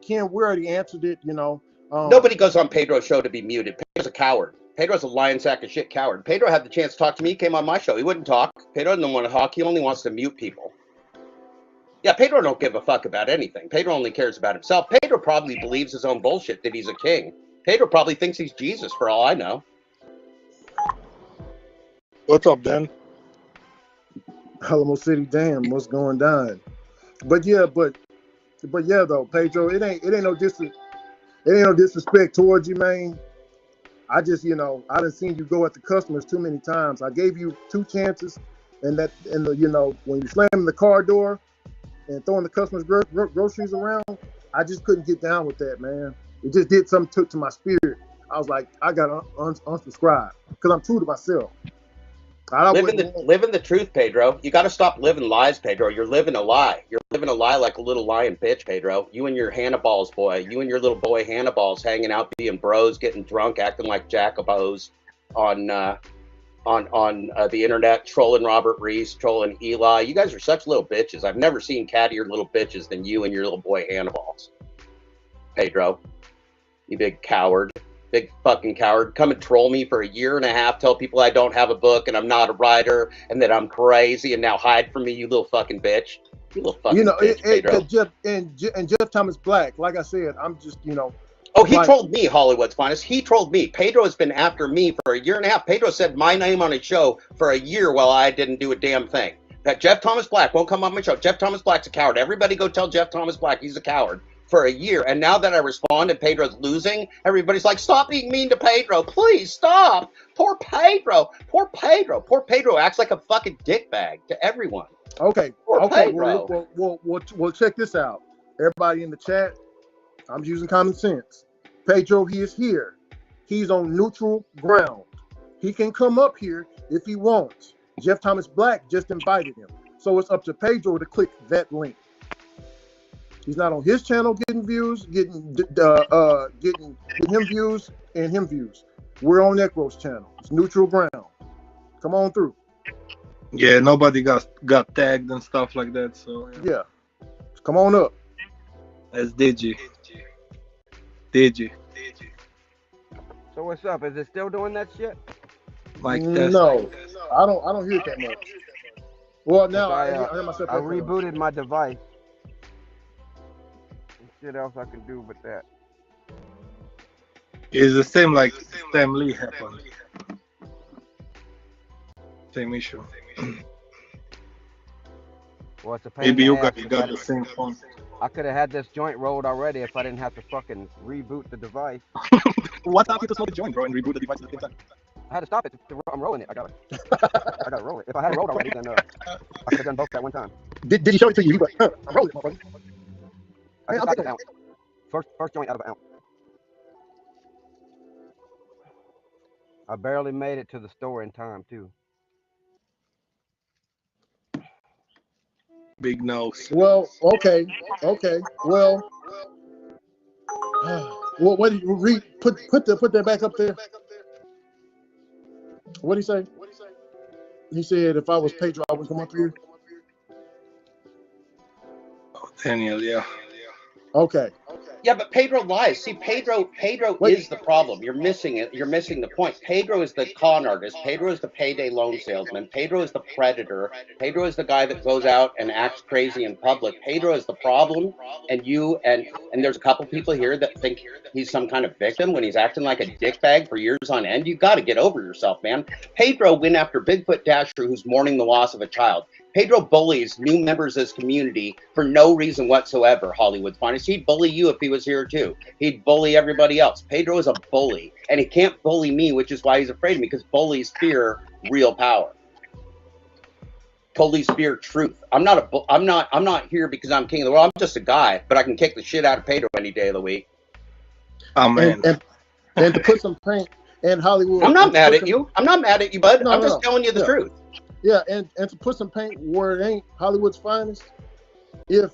Ken, we already answered it. You know, nobody goes on Pedro's show to be muted. Pedro's a coward. Pedro's a lying sack of shit coward. Pedro had the chance to talk to me. He came on my show. He wouldn't talk. Pedro doesn't want to talk. He only wants to mute people. Yeah, Pedro don't give a fuck about anything. Pedro only cares about himself. Pedro probably believes his own bullshit that he's a king. Pedro probably thinks he's Jesus for all I know. What's up, Dan? Alamo City, damn, what's going down? But yeah, though, Pedro, it ain't no disrespect towards you, man. I just, I done seen you go at the customers too many times. I gave you 2 chances, and when you slamming the car door and throwing the customers' groceries around, I just couldn't get down with that, man. It just did something to my spirit. I was like, I gotta unsubscribe because I'm true to myself. Living the truth, Pedro. You got to stop living lies, Pedro. You're living a lie. You're living a lie like a little lying bitch, Pedro. You and your Hannibal's boy. You and your little boy Hannibal's hanging out, being bros, getting drunk, acting like jacobos on the internet, trolling Robert Reese, trolling Eli. You guys are such little bitches. I've never seen cattier little bitches than you and your little boy Hannibal's. Pedro, you big coward. Big fucking coward. Come and troll me for a year and a half, tell people I don't have a book and I'm not a writer and that I'm crazy and now hide from me, you little fucking bitch. You little fucking bitch, Pedro. Jeff Thomas Black, like I said, I'm just, Oh, he trolled me, Hollywood's finest. He trolled me. Pedro has been after me for a year and a half. Pedro said my name on his show for a year while I didn't do a damn thing. That Jeff Thomas Black won't come on my show. Jeff Thomas Black's a coward. Everybody go tell Jeff Thomas Black he's a coward. For a year, and now that I respond and Pedro's losing, everybody's like, stop being mean to Pedro, please stop. Poor Pedro. Acts like a fucking dickbag to everyone. Okay. Pedro. Well, check this out. Everybody in the chat, I'm using common sense. Pedro, he is here. He's on neutral ground. He can come up here if he wants. Jeff Thomas Black just invited him, so it's up to Pedro to click that link. He's not on his channel getting views, getting him views and him views. We're on Necro's channel. It's neutral ground. Come on through. Yeah, nobody got tagged and stuff like that. So yeah. Come on up. That's Digi. So what's up? Is it still doing that shit? Like that? No, I don't hear it that much. Well, now I hear myself. I rebooted my device. Shit else I can do with that. It's the same like Sam Lee happened. Same issue. Well, it's a pain Maybe in you the ass got 'cause the same phone. I could have had this joint rolled already if I didn't have to fucking reboot the device. What happened to smoke the joint, bro, and reboot the device at the same time? I had to stop it. I'm rolling it. I gotta roll it. If I had it rolled already, then I could have done both at one time. Did he show it to you? He was like, I'm rolling, motherfucker. I just stopped it out. First joint out of an ounce. I barely made it to the store in time too. Big nose. Well, okay. Well, well, what did you read? Put that back up there. What did he say? He said if I was Pedro, I would come up here. Oh, Daniel, yeah. Okay. Yeah, but Pedro lies. See, Pedro is the problem. You're missing it. You're missing the point. Pedro is the con artist. Pedro is the payday loan salesman. Pedro is the predator. Pedro is the guy that goes out and acts crazy in public. Pedro is the problem, and there's a couple people here that think he's some kind of victim when he's acting like a dickbag for years on end. You got to get over yourself, man. Pedro went after Bigfoot Dasher, who's mourning the loss of a child. Pedro bullies new members of his community for no reason whatsoever, Hollywood's finest. He'd bully you if he was here too. He'd bully everybody else. Pedro is a bully, and he can't bully me, which is why he's afraid of me, because bullies fear real power. Bullies fear truth. I'm not here because I'm king of the world. I'm just a guy, but I can kick the shit out of Pedro any day of the week. Oh man. And to put some paint in Hollywood. I'm not mad at you. I'm not mad at you, bud. I'm just telling you the truth. Yeah, and to put some paint where it ain't Hollywood's finest, if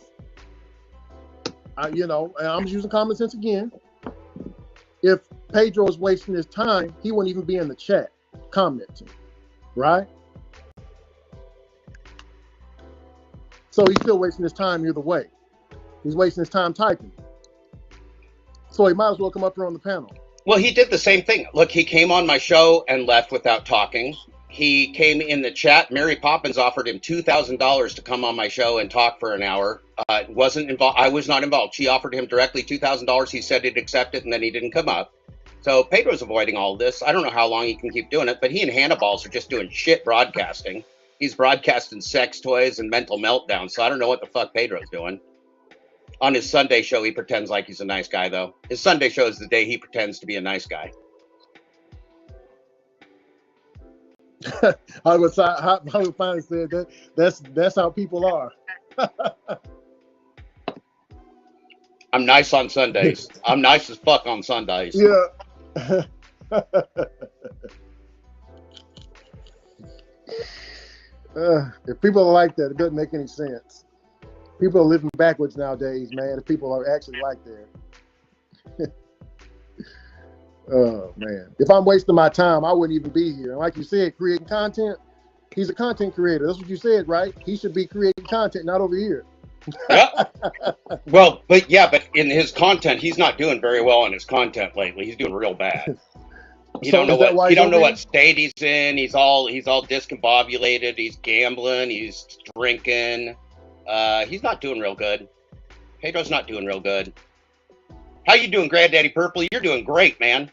and I'm using common sense again, if Pedro is wasting his time, he wouldn't even be in the chat commenting, right? So he's still wasting his time either way. He's wasting his time typing. So he might as well come up here on the panel. Well, he did the same thing. Look, he came on my show and left without talking. He came in the chat. Mary Poppins offered him $2,000 to come on my show and talk for an hour. Wasn't involved. I was not involved. She offered him directly $2,000. He said he'd accept it, and then he didn't come up. So Pedro's avoiding all of this. I don't know how long he can keep doing it, but he and Hannibal's are just doing shit broadcasting. He's broadcasting sex toys and mental meltdowns. So I don't know what the fuck Pedro's doing. On his Sunday show, he pretends like he's a nice guy, though. His Sunday show is the day he pretends to be a nice guy. Hollywood finally said that's how people are. I'm nice on Sundays. I'm nice as fuck on Sundays. Yeah. If people are like that, it doesn't make any sense. People are living backwards nowadays, man. If people are actually like that. Oh, man. If I'm wasting my time, I wouldn't even be here. And like you said, creating content, he's a content creator. That's what you said, right? He should be creating content, not over here. Yeah. Well, but in his content, he's not doing very well in his content lately. He's doing real bad. You don't know what state he's in. He's all discombobulated. He's gambling. He's drinking. He's not doing real good. Pedro's not doing real good. How you doing, Granddaddy Purple? You're doing great, man.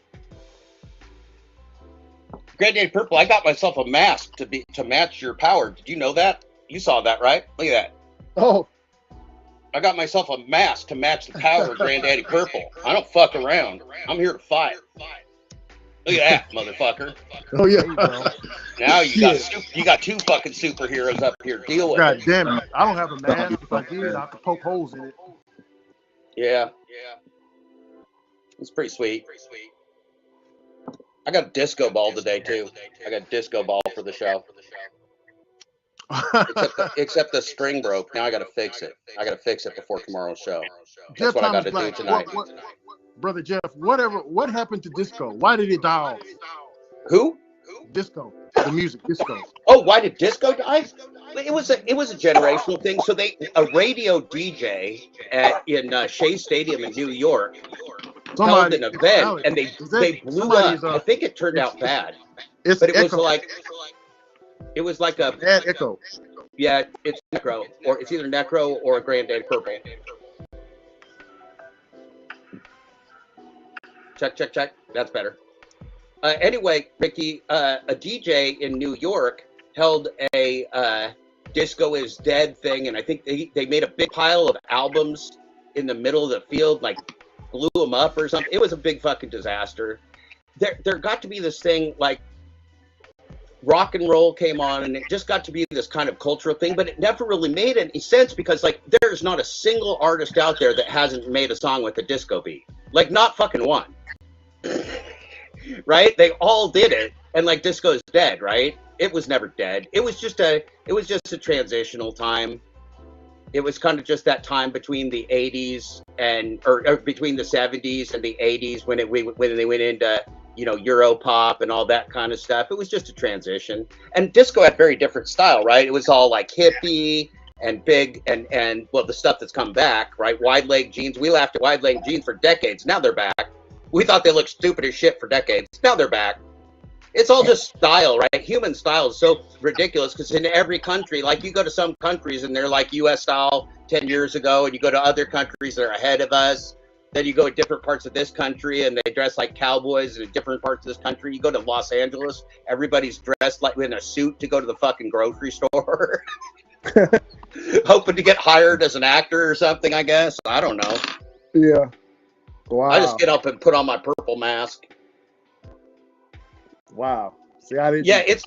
Granddaddy Purple, I got myself a mask to match your power. Did you know that? You saw that, right? Look at that. Oh. I got myself a mask to match the power of Granddaddy Purple. I don't fuck around. I'm here to fight. Look at that, motherfucker. Oh yeah. Now you got two fucking superheroes up here. Deal with God it. damn it. I don't have a mask. If I did, I could poke holes in it. Yeah. It's pretty sweet. I got a disco ball today too. I got a disco ball for the show. Except the string broke. Now I got to fix it. I got to fix it before tomorrow's show. That's what I got to do tonight. Brother Jeff, what happened to disco? Why did it die off? Who? Disco. The music, disco. Oh, why did disco die? It was a generational thing. So a radio DJ in Shea Stadium in New York held an event, and they blew up. I think it turned out bad, but it was like a bad echo. Yeah, it's Necro, or it's either Necro or a Granddaddy Purple. Check. That's better. Anyway, Ricky, a DJ in New York held a disco is dead thing, and I think they made a big pile of albums in the middle of the field, like blew them up or something. It was a big fucking disaster. There got to be this thing like rock and roll came on, and it just got to be this kind of cultural thing, but it never really made any sense because like there's not a single artist out there that hasn't made a song with a disco beat. Like not fucking one. Right? They all did it, and like disco is dead, right? It was never dead. It was just a transitional time. It was kind of just that time between the 80s or between the 70s and the 80s when they went into, you know, Europop and all that kind of stuff. It was just a transition. And disco had very different style, right? It was all like hippie and big and well, the stuff that's come back, right? Wide leg jeans. We laughed at wide leg jeans for decades. Now they're back. We thought they looked stupid as shit for decades. Now they're back. It's all just style, right? Human style is so ridiculous because in every country, like you go to some countries and they're like US style 10 years ago, and you go to other countries that are ahead of us. Then you go to different parts of this country and they dress like cowboys in different parts of this country. You go to Los Angeles, everybody's dressed like in a suit to go to the fucking grocery store. Hoping to get hired as an actor or something, I guess. I don't know. Yeah. Wow. I just get up and put on my purple mask. Wow. See, I didn't. Yeah, it's.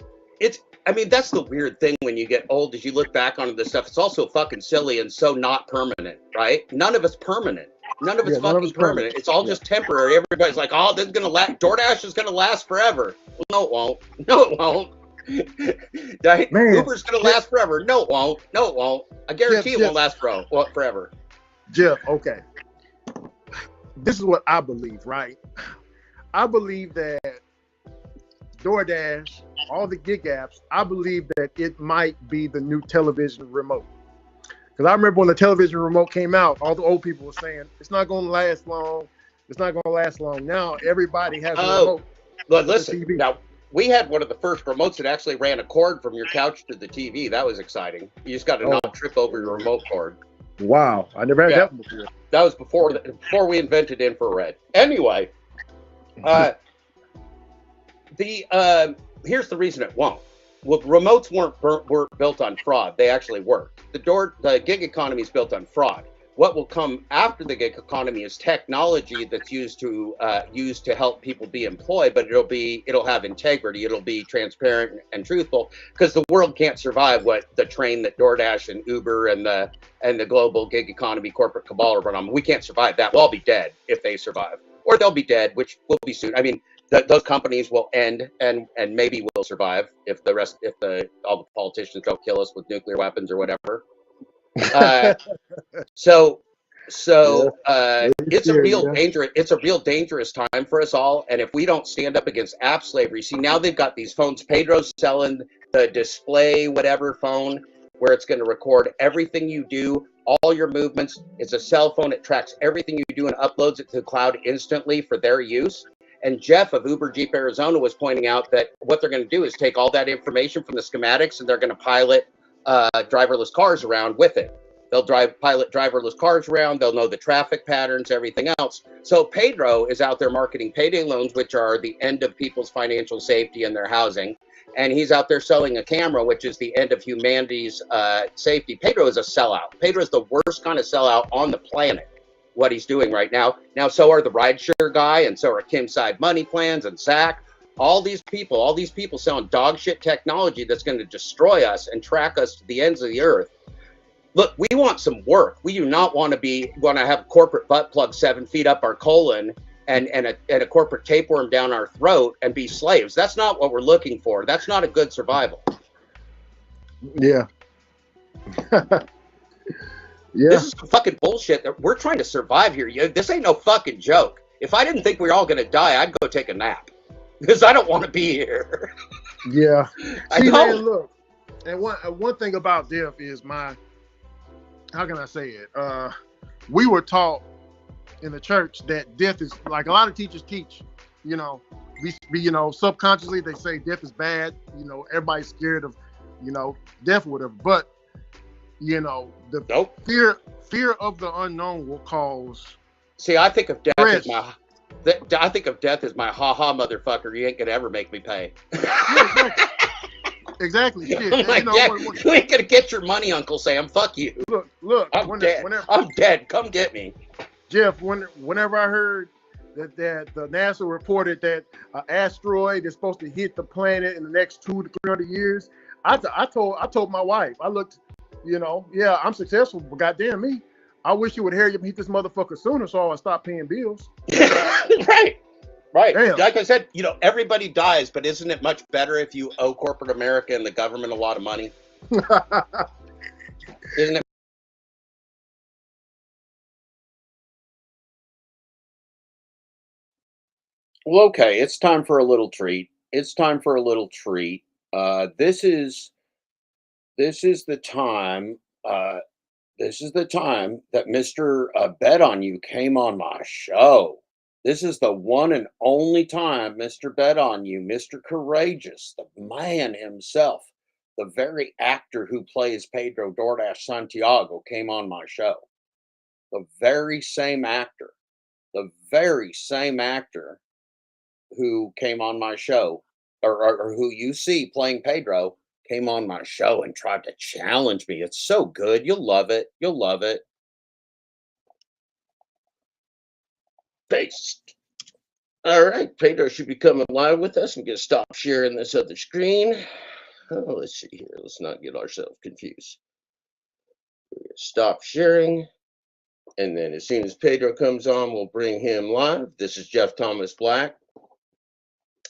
I mean, that's the weird thing when you get old. As you look back on this stuff, it's also fucking silly and so not permanent, right? None of it's permanent. None of it's fucking permanent. It's all just temporary. Everybody's like, "Oh, this is gonna last. DoorDash is gonna last forever." Well, no, it won't. No, it won't. Right? Man, Uber's gonna last forever. No, it won't. No, it won't. I guarantee it won't last forever. Jeff, okay. This is what I believe, right? I believe that DoorDash, all the gig apps, I believe that it might be the new television remote. Because I remember when the television remote came out, all the old people were saying, it's not going to last long. It's not going to last long. Now everybody has a remote. But listen, now we had one of the first remotes that actually ran a cord from your couch to the TV. That was exciting. You just got to not trip over your remote cord. Wow, I never had that before. That was before we invented infrared. Anyway, here's the reason it won't. Well, remotes weren't built on fraud. They actually work. The gig economy is built on fraud. What will come after the gig economy is technology that's used to help people be employed, but it'll have integrity. It'll be transparent and truthful because the world can't survive what the train that DoorDash and Uber and the global gig economy corporate cabal are run on. We can't survive that. We'll all be dead if they survive, or they'll be dead, which will be soon. I mean, those companies will end and maybe will survive if all the politicians don't kill us with nuclear weapons or whatever. It's a real dangerous time for us all. And if we don't stand up against Appslavery, see, now they've got these phones. Pedro's selling the display whatever phone where it's going to record everything you do, all your movements. It's a cell phone. It tracks everything you do and uploads it to the cloud instantly for their use. And Jeff of Uber Jeep Arizona was pointing out that what they're going to do is take all that information from the schematics and they're going to pilot driverless cars around with it. They'll pilot driverless cars around. They'll know the traffic patterns, everything else. So Pedro is out there marketing payday loans, which are the end of people's financial safety and their housing. And he's out there selling a camera, which is the end of humanity's safety. Pedro is a sellout. Pedro is the worst kind of sellout on the planet, what he's doing right now. Now, so are the rideshare guy, and so are Kim Side Money Plans and Zach. All these people selling dog shit technology that's going to destroy us and track us to the ends of the earth. Look, we want some work. We do not want to have a corporate butt plug 7 feet up our colon and a corporate tapeworm down our throat and be slaves. That's not what we're looking for. That's not a good survival. Yeah. Yeah. This is fucking bullshit. We're trying to survive here. This ain't no fucking joke. If I didn't think we were all going to die, I'd go take a nap because I don't want to be here. Yeah. I See, don't. man, look, and one thing about death is how can I say it? We were taught in the church that death is, like a lot of teachers teach, subconsciously they say death is bad. Everybody's scared of, death or whatever. But, the fear of the unknown will cause. See, I think of death stress. as my ha-ha motherfucker. You ain't gonna ever make me pay. Exactly. Shit. I'm like, yeah, you ain't gonna get your money, Uncle Sam. Fuck you. Look. I'm dead. I'm dead. Come get me. Jeff, whenever I heard that the NASA reported that an asteroid is supposed to hit the planet in the next 200 to 300 years, I told my wife, I looked, yeah, I'm successful, but goddamn me, I wish you would hurry up and hit this motherfucker sooner so I would stop paying bills. Right. Damn. Like I said, everybody dies, but isn't it much better if you owe corporate America and the government a lot of money? Isn't it? Well, okay, it's time for a little treat. This is the time. This is the time that Mr. Bet on You came on my show. This is the one and only time Mr. Bet on You, Mr. Courageous, the man himself, the very actor who plays Pedro DoorDash Santiago, came on my show. The very same actor who came on my show, or who you see playing Pedro, came on my show and tried to challenge me. It's so good. You'll love it. Paste. All right, Pedro should be coming live with us. I'm going to stop sharing this other screen. Oh, let's see here. Let's not get ourselves confused. Stop sharing. And then as soon as Pedro comes on, we'll bring him live. This is Jeff Thomas Black.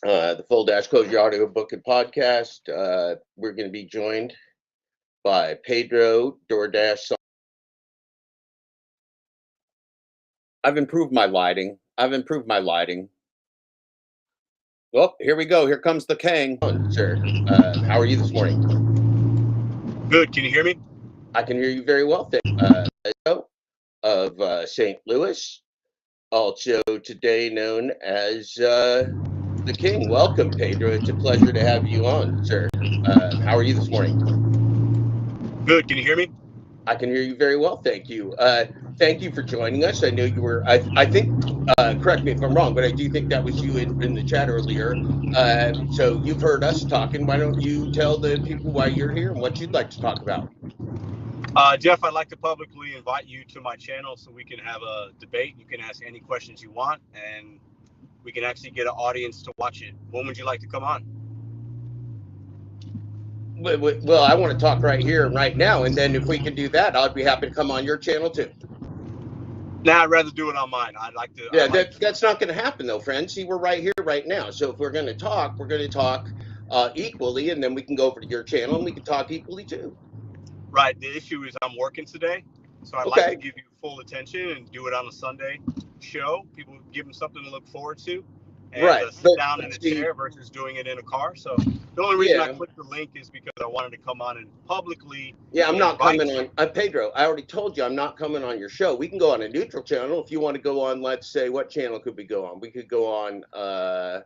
The Full Dash Close Your Audiobook and Podcast. We're going to be joined by Pedro DoorDash. I've improved my lighting. Well, here we go. Here comes the king. Sir, how are you this morning? Good. Can you hear me? I can hear you very well. Pedro of St. Louis, also today known as the king. Welcome, Pedro. It's a pleasure to have you on, sir. How are you this morning? Good. Can you hear me? I can hear you very well. Thank you. Thank you for joining us. I know you were, I think, correct me if I'm wrong, but I do think that was you in the chat earlier. So you've heard us talking. Why don't you tell the people why you're here and what you'd like to talk about? Jeff, I'd like to publicly invite you to my channel so we can have a debate. You can ask any questions you want, and we can actually get an audience to watch it. When would you like to come on? Well, I want to talk right here and right now, and then if we can do that, I'd be happy to come on your channel too. Nah, I'd rather do it on mine. I'd like to. Yeah, that's not going to happen though, friends. See, we're right here, right now. So if we're going to talk, equally, and then we can go over to your channel and we can talk equally too. Right. The issue is I'm working today, so I'd like to give you full attention and do it on a Sunday show. People give them something to look forward to. And sit down in a chair versus doing it in a car. So the only reason I clicked the link is because I wanted to come on and publicly. Yeah, I'm not coming on. Pedro, I already told you I'm not coming on your show. We can go on a neutral channel. If you want to go on, let's say, what channel could we go on? We could go on, I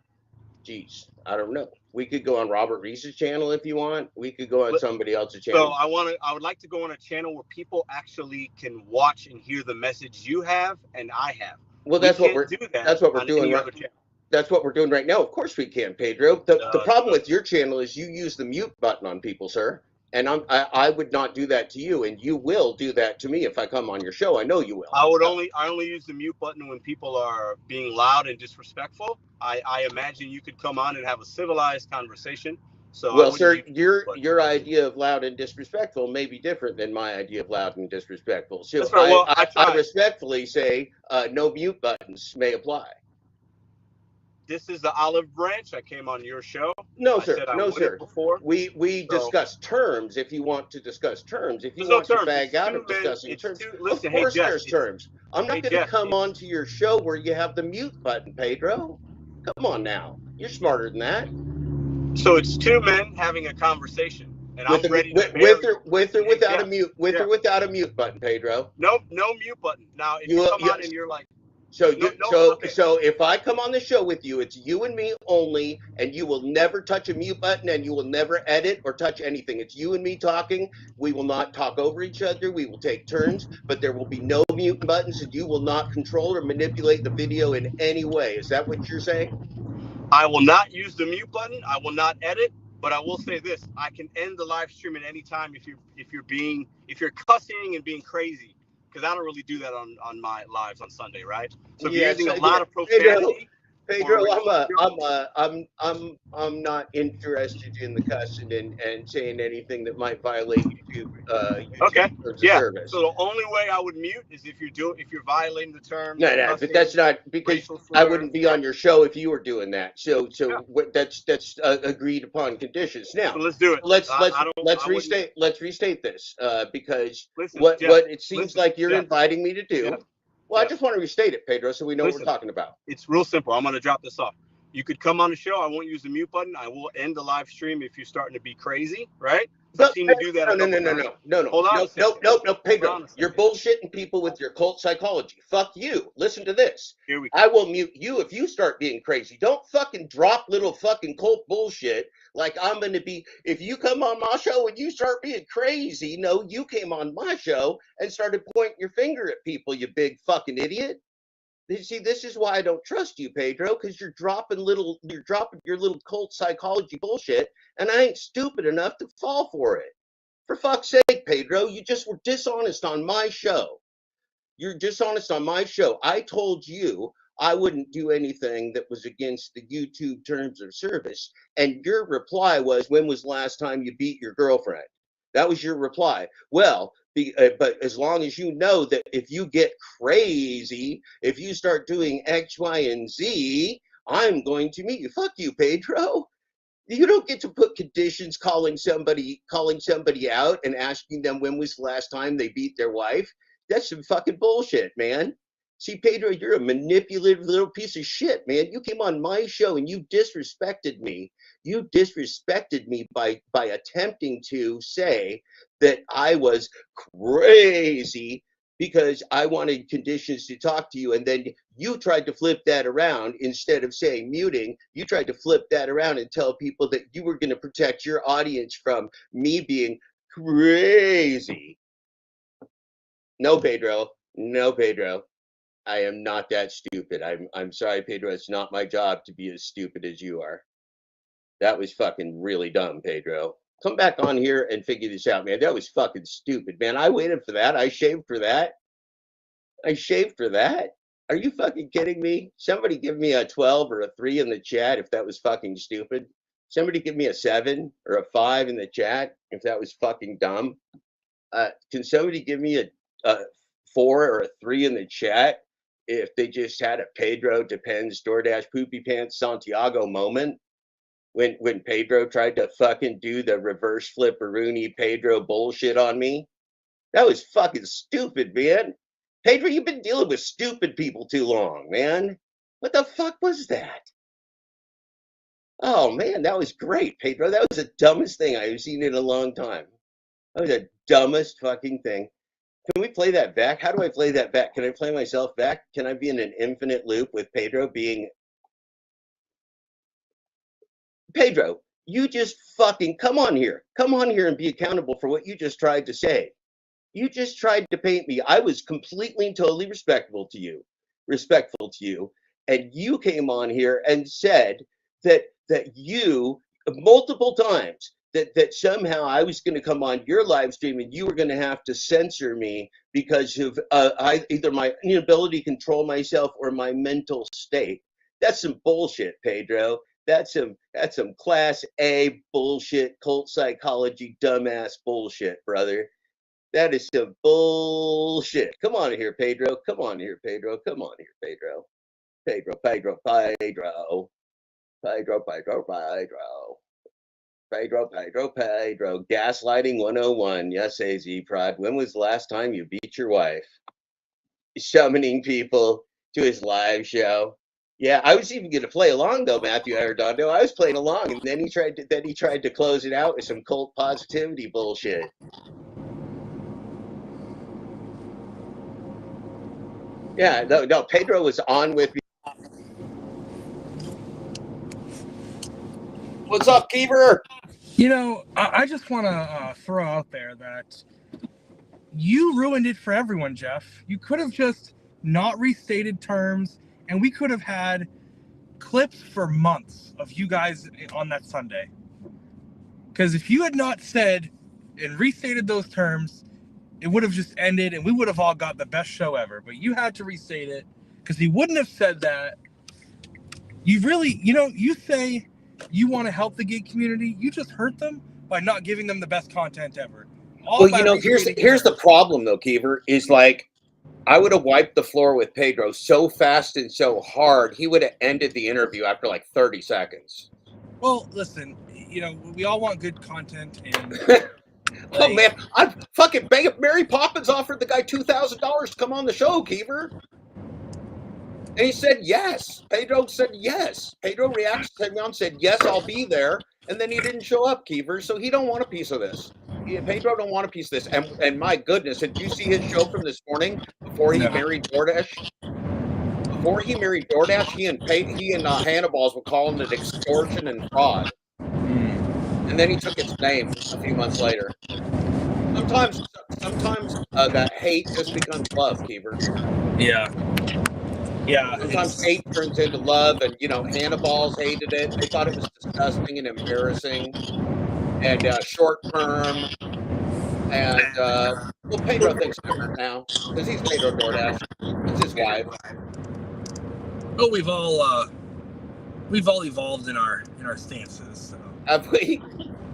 don't know. We could go on Robert Reese's channel if you want. We could go on somebody else's channel. So I would like to go on a channel where people actually can watch and hear the message you have and I have. Well, that's what we're doing. That's what we're doing right now. Of course we can, Pedro. The problem with your channel is you use the mute button on people, sir. And I would not do that to you, and you will do that to me if I come on your show. I know you will. I only use the mute button when people are being loud and disrespectful. I imagine you could come on and have a civilized conversation. So well, sir, your idea of loud and disrespectful may be different than my idea of loud and disrespectful. So I respectfully say no mute buttons may apply. This is the olive branch. I came on your show. No, sir. No, sir. We discuss terms if you want to discuss terms. If you want to bag out of discussing terms, of course there's terms. I'm not going to come on to your show where you have the mute button, Pedro. Come on now. You're smarter than that. So it's two men having a conversation. And I'm ready to with or without a mute or without a mute button, Pedro. No mute button. Now if you come on and you're like, So if I come on the show with you, it's you and me only, and you will never touch a mute button, and you will never edit or touch anything. It's you and me talking. We will not talk over each other. We will take turns, but there will be no mute buttons, and you will not control or manipulate the video in any way. Is that what you're saying? I will not use the mute button. I will not edit. But I will say this: I can end the live stream at any time if you're cussing and being crazy, because I don't really do that on my lives on Sunday, right? So if you're using a lot of profanity. Pedro, I'm not interested in the cussing and saying anything that might violate YouTube terms of service. So the only way I would mute is if you're violating the terms. No, but that's not because I wouldn't be on your show if you were doing that. So that's agreed upon conditions. Now so let's do it. Let's restate this because what it seems like you're inviting me to do. Yeah. Well, I just want to restate it, Pedro, so we know what we're talking about. It's real simple. I'm going to drop this off. You could come on the show. I won't use the mute button. I will end the live stream if you're starting to be crazy, right? I've seen you do that. No. Hold on. No, Pedro. You're bullshitting people with your cult psychology. Fuck you. Listen to this. Here we go. I will mute you if you start being crazy. Don't fucking drop little fucking cult bullshit like I'm going to be. If you come on my show and you start being crazy, no, you came on my show and started pointing your finger at people, you big fucking idiot. See, this is why I don't trust you, Pedro, because you're dropping your little cult psychology bullshit, and I ain't stupid enough to fall for it. For fuck's sake, Pedro, you just were dishonest on my show. You're dishonest on my show. I told you I wouldn't do anything that was against the YouTube terms of service, and your reply was, when was the last time you beat your girlfriend? That was your reply. Well, but as long as you know that if you get crazy, if you start doing X, Y, and Z, I'm going to meet you. Fuck you, Pedro. You don't get to put conditions calling somebody out and asking them when was the last time they beat their wife. That's some fucking bullshit, man. See, Pedro, you're a manipulative little piece of shit, man. You came on my show and you disrespected me. You disrespected me by attempting to say that I was crazy because I wanted conditions to talk to you. And then you tried to flip that around. Instead of saying muting, you tried to flip that around and tell people that you were going to protect your audience from me being crazy. No, Pedro. No, Pedro. I am not that stupid. I'm sorry, Pedro. It's not my job to be as stupid as you are. That was fucking really dumb, Pedro. Come back on here and figure this out, man. That was fucking stupid, man. I waited for that. I shaved for that. Are you fucking kidding me? Somebody give me a 12 or a 3 in the chat if that was fucking stupid. Somebody give me a 7 or a 5 in the chat if that was fucking dumb. Can somebody give me a 4 or a 3 in the chat if they just had a Pedro Depends DoorDash Poopy Pants Santiago moment when Pedro tried to fucking do the reverse flipperoonie Pedro bullshit on me? That was fucking stupid, man. Pedro, you've been dealing with stupid people too long, man. What the fuck was that? Oh, man, that was great, Pedro. That was the dumbest thing I've seen in a long time. That was the dumbest fucking thing. Can we play that back? How do I play that back? Can I play myself back? Can I be in an infinite loop with Pedro being... Pedro, you just fucking come on here. Come on here and be accountable for what you just tried to say. You just tried to paint me. I was completely and totally respectful to you. And you came on here and said that you, multiple times, that somehow I was going to come on your live stream and you were going to have to censor me because of either my inability to control myself or my mental state. That's some bullshit, Pedro. That's some class A bullshit, cult psychology, dumbass bullshit, brother. That is some bullshit. Come on here, Pedro. Come on here, Pedro. Come on here, Pedro. Pedro. Pedro. Gaslighting 101. Yes, AZ Prod. When was the last time you beat your wife? Summoning people to his live show. Yeah, I was even going to play along though, Matthew Arredondo. I was playing along, and then he tried to close it out with some cult positivity bullshit. Yeah, no, Pedro was on with me. What's up, Keeper? You know, I just want to throw out there that you ruined it for everyone, Jeff. You could have just not restated terms, and we could have had clips for months of you guys on that Sunday. Because if you had not said and restated those terms, it would have just ended and we would have all got the best show ever. But you had to restate it because he wouldn't have said that. You really, you say you want to help the gay community, you just hurt them by not giving them the best content ever. Well, here's the problem though, Keever, is like I would have wiped the floor with Pedro so fast and so hard, he would have ended the interview after like 30 seconds. Well, listen, we all want good content. And oh man, I fucking Mary Poppins offered the guy $2,000 to come on the show, Keever. And he said yes. Pedro said yes. Pedro reacts to him and said, yes, I'll be there. And then he didn't show up, Keever. So he don't want a piece of this. Pedro don't want a piece of this. And my goodness, did you see his show from this morning before he married DoorDash? Before he married DoorDash, he and Hannibal's were calling it extortion and fraud. And then he took its name a few months later. Sometimes that hate just becomes love, Keever. Yeah. Yeah. Sometimes hate turns into love, and Hannibal's hated it. They thought it was disgusting and embarrassing and short term. And well, Pedro thinks different now because he's Pedro DoorDash. It's his wife. Well, we've all evolved in our stances. So. Have we,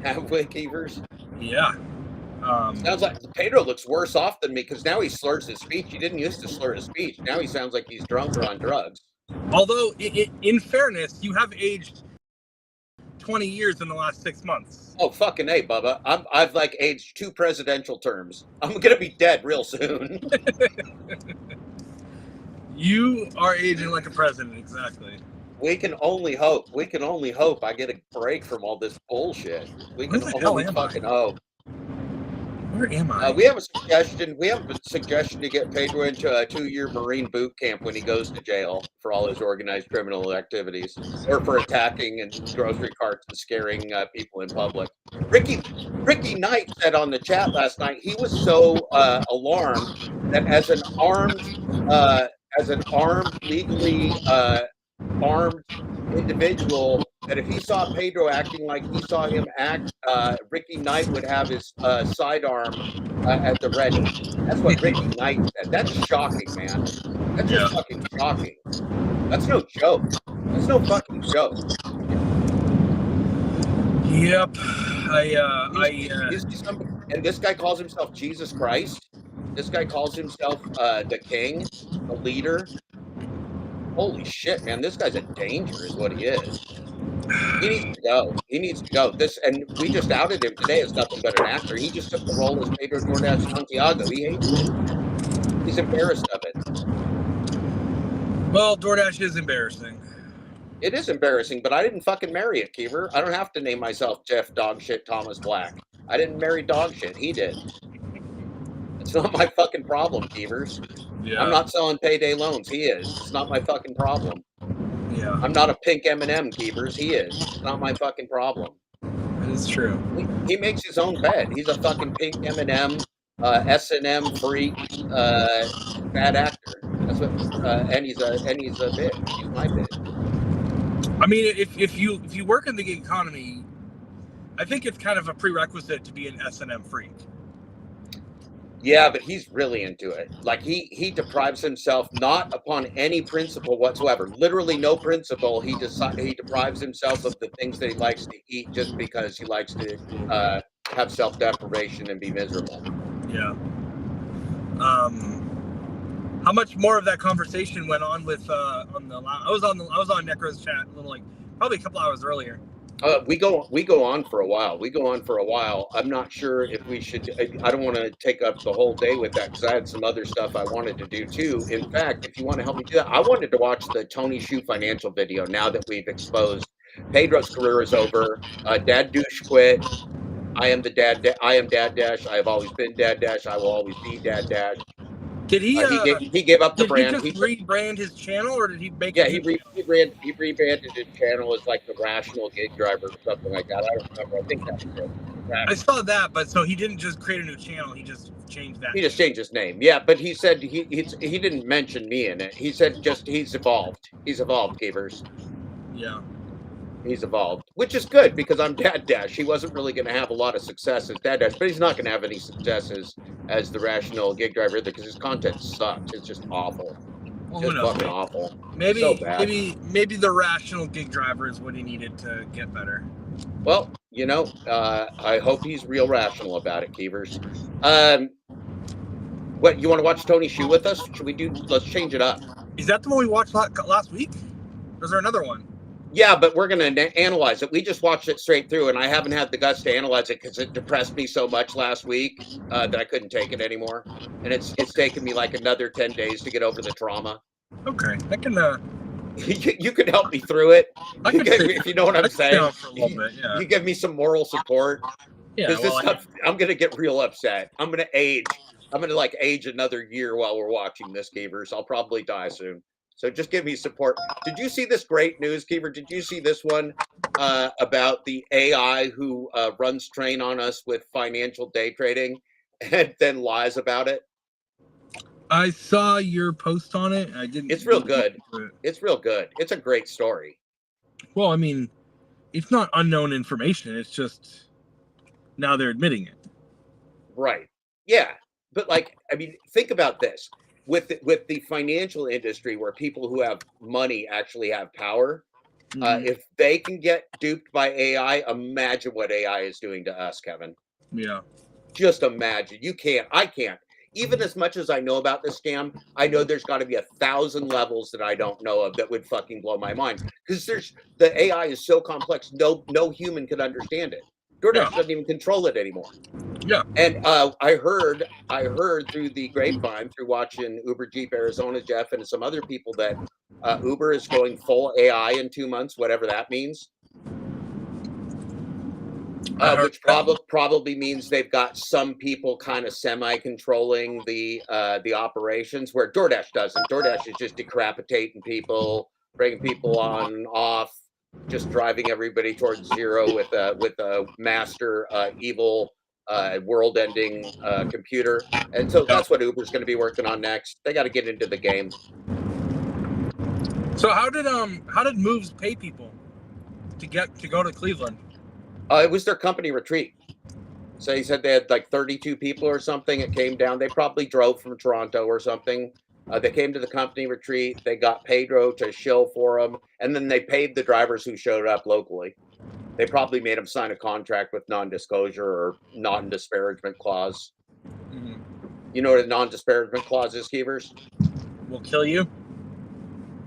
Keevers? Yeah. Sounds like Pedro looks worse off than me because now he slurs his speech. He didn't used to slur his speech. Now he sounds like he's drunk or on drugs. Although, in fairness, you have aged 20 years in the last 6 months. Oh, fucking A, Bubba. I've like aged 2 presidential terms. I'm gonna be dead real soon. You are aging like a president, exactly. We can only hope. We can only hope I get a break from all this bullshit. We can only fucking hope. Where am I? We have a suggestion. We have a suggestion to get Pedro into a 2-year Marine boot camp when he goes to jail for all his organized criminal activities, or for attacking and grocery carts and scaring people in public. Ricky Knight said on the chat last night he was so alarmed that as an armed, legally armed individual, that if he saw Pedro acting like he saw him act, Ricky Knight would have his sidearm at the ready. That's what Ricky Knight said. That's shocking, man. That's just fucking shocking. That's no joke. That's no fucking joke. Yep. And this guy calls himself Jesus Christ. This guy calls himself the king, the leader. Holy shit, man! This guy's a danger, is what he is. He needs to go. He needs to go. And we just outed him today as nothing but an actor. He just took the role as Pedro DoorDash Santiago. He hates it. He's embarrassed of it. Well, DoorDash is embarrassing. It is embarrassing, but I didn't fucking marry it, Keever. I don't have to name myself Jeff Dogshit Thomas Black. I didn't marry Dogshit. He did. It's not my fucking problem, Keevers. Yeah. I'm not selling payday loans. He is. It's not my fucking problem. Yeah. I'm not a pink M&M, Keevers. He is. It's not my fucking problem. That is true. He makes his own bed. He's a fucking pink M&M, S&M freak, bad actor. That's what. And he's a bitch. He's my bitch. I mean, if you work in the gig economy, I think it's kind of a prerequisite to be an S&M freak. Yeah, but he's really into it. Like he deprives himself not upon any principle whatsoever. Literally no principle. He deprives himself of the things that he likes to eat just because he likes to have self-deprivation and be miserable. Yeah. How much more of that conversation went on with on the? I was on Necro's chat a little, like probably a couple hours earlier. We go on for a while. I'm not sure if we should. I don't want to take up the whole day with that because I had some other stuff I wanted to do too. In fact, if you want to help me do that, I wanted to watch the Tony Hsu financial video. Now that we've exposed Pedro's career is over, Dad Douche quit. I am Dad Dash. I have always been Dad Dash. I will always be Dad Dash. Did he? He gave up the brand. Did he just rebrand his channel, or did he make? Yeah, he rebranded his channel as like the Rational Gig Driver or something like that. I don't remember. I think that's it. I saw that, but so he didn't just create a new channel. He just changed that. He just changed his name. Yeah, but he said he didn't mention me in it. He said just he's evolved. He's evolved, Keevers. Yeah. He's evolved, which is good because I'm Dad Dash. He wasn't really going to have a lot of success as Dad Dash, but he's not going to have any successes as the rational gig driver either because his content sucks. It's just awful. Well, just who knows? fucking awful. Maybe, so bad. maybe the rational gig driver is what he needed to get better. Well, you know, I hope he's real rational about it, Keevers. What, you want to watch Tony Shoe with us? Should we do? Let's change it up. Is that the one we watched last week? Or is there another one? Yeah, but we're going to analyze it. We just watched it straight through, and I haven't had the guts to analyze it because it depressed me so much last week that I couldn't take it anymore. And it's taken me like another 10 days to get over the trauma. Okay, I can. You can help me through it. If you know what I'm saying. For a little bit, yeah. You give me some moral support. Yeah, Because this stuff, I'm going to get real upset. I'm going to age. I'm going to like age another year while we're watching this, Keevers. I'll probably die soon. So just give me support. Did you see this great news, Keever? Did you see this one about the AI who runs train on us with financial day trading and then lies about it? I saw your post on it. I didn't. It's real good. It's real good. It's a great story. Well, I mean, it's not unknown information. It's just now they're admitting it. Right. Yeah. But like, I mean, think about this. With the financial industry where people who have money actually have power, if they can get duped by AI, imagine what AI is doing to us, Kevin. Yeah. Just imagine. You can't. I can't. Even as much as I know about this scam, I know there's got to be 1,000 levels that I don't know of that would fucking blow my mind. Because the AI is so complex, no human could understand it. DoorDash doesn't even control it anymore. Yeah. And I heard through the grapevine, through watching Uber Jeep Arizona, Jeff, and some other people that Uber is going full AI in 2 months, whatever that means. Which probably means they've got some people kind of semi-controlling the operations, where DoorDash doesn't. DoorDash is just decapitating people, bringing people on and off, just driving everybody towards zero with a master evil world-ending computer. And so that's what Uber's going to be working on next. They got to get into the game. So how did Moves pay people to go to Cleveland? It was their company retreat. So he said they had like 32 people or something. It came down. They probably drove from Toronto or something. They came to the company retreat. They got Pedro to shill for them. And then they paid the drivers who showed up locally. They probably made them sign a contract with non-disclosure or non-disparagement clause. Mm-hmm. You know what a non-disparagement clause is, Keevers? Will kill you?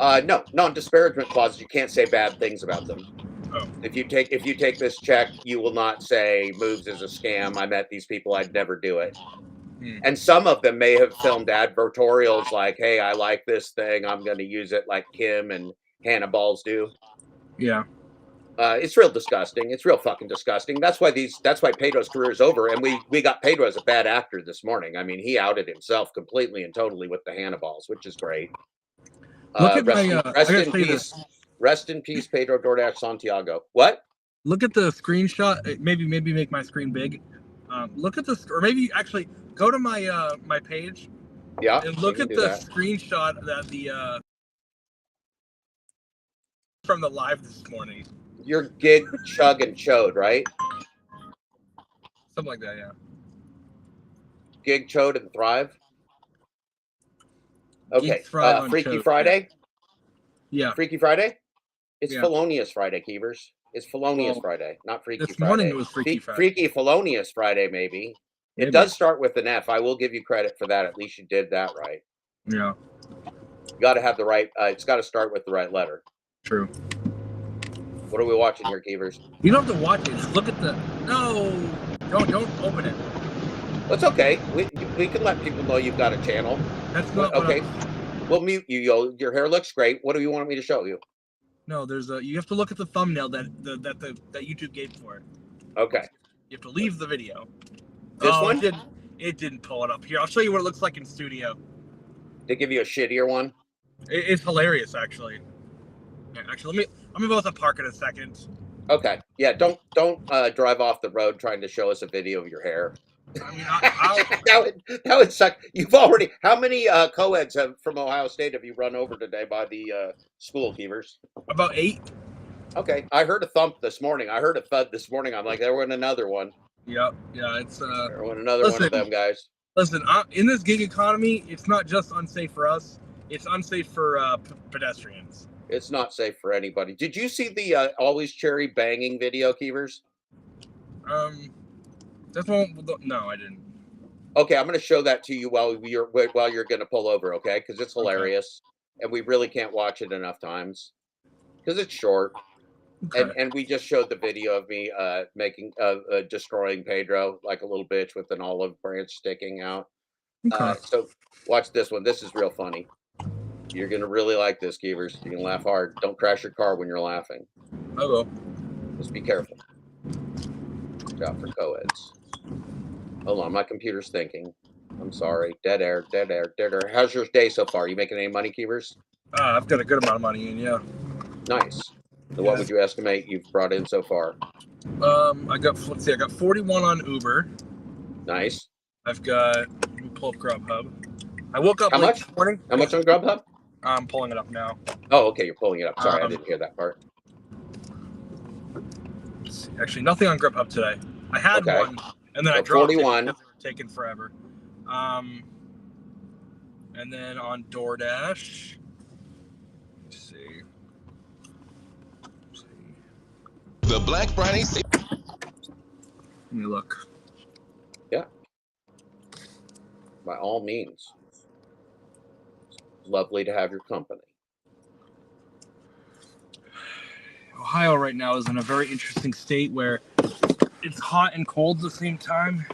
No, non-disparagement clauses. You can't say bad things about them. Oh. If you take this check, you will not say Moves is a scam. I met these people. I'd never do it. And some of them may have filmed advertorials like, "Hey, I like this thing. I'm going to use it," like Kim and Hannah Balls do. Yeah. It's real disgusting. It's real fucking disgusting. That's why Pedro's career is over. And we got Pedro as a bad actor this morning. I mean, he outed himself completely and totally with the Hannah Balls, which is great. Rest in peace, Pedro DoorDash Santiago. What? Look at the screenshot. Maybe make my screen big. Look at this, or maybe actually go to my my page. Yeah. And look at the screenshot that the from the live this morning. Your gig, chug, and chode, right? Something like that, yeah. Gig, chode, and thrive. Okay. Thrive Freaky chode, Friday. Yeah. Freaky Friday. It's Yeah. Felonious Friday, Keevers. It's Felonious Friday, not Freaky Friday. This morning it was Freaky Friday. Freaky Felonious Friday, maybe. It does start with an F. I will give you credit for that. At least you did that right. Yeah. You got to have the right. It's got to start with the right letter. True. What are we watching here, Keevers? You don't have to watch it. Just look at the. No. Don't open it. That's okay. We can let people know you've got a channel. That's not okay. We'll mute you. Your hair looks great. What do you want me to show you? No, there's a. You have to look at the thumbnail that YouTube gave for it. Okay. You have to leave the video. This one? It didn't pull it up. Here, I'll show you what it looks like in studio. They give you a shittier one? It's hilarious, actually. Yeah, actually, let me go to park in a second. Okay. Yeah. Don't drive off the road trying to show us a video of your hair. I mean, that would suck. You've already. How many co-eds from Ohio State have you run over today by the school, Keevers? About 8. Okay, I heard a thump this morning. I heard a thud this morning. I'm like, there went another one. Yep. Yeah, it's There went another one of them guys. Listen, in this gig economy, it's not just unsafe for us; it's unsafe for pedestrians. It's not safe for anybody. Did you see the Always Cherry banging video, Keevers? That's one. No, I didn't. Okay, I'm going to show that to you while you're going to pull over, okay? Because it's hilarious, and we really can't watch it enough times because it's short. Okay. And we just showed the video of me destroying Pedro like a little bitch with an olive branch sticking out. Okay. So watch this one. This is real funny. You're gonna really like this, Keevers. You can laugh hard. Don't crash your car when you're laughing. I will. Just be careful. Watch out for co-eds. Hold on, my computer's thinking. I'm sorry. Dead air, dead air, dead air. How's your day so far? You making any money, Keevers? I've got a good amount of money in, yeah. Nice. So what would you estimate you've brought in so far? I got 41 on Uber. Nice. I've got, let me pull up Grubhub. I woke up late this morning. How much on Grubhub? I'm pulling it up now. Oh, okay, you're pulling it up. Sorry, I didn't hear that part. Actually, nothing on Grubhub today. I had one, and then I dropped 41. it because they were taking forever. And then on DoorDash, let's see. The Black Friday sale. Let me look. Yeah. By all means. It's lovely to have your company. Ohio right now is in a very interesting state where it's hot and cold at the same time.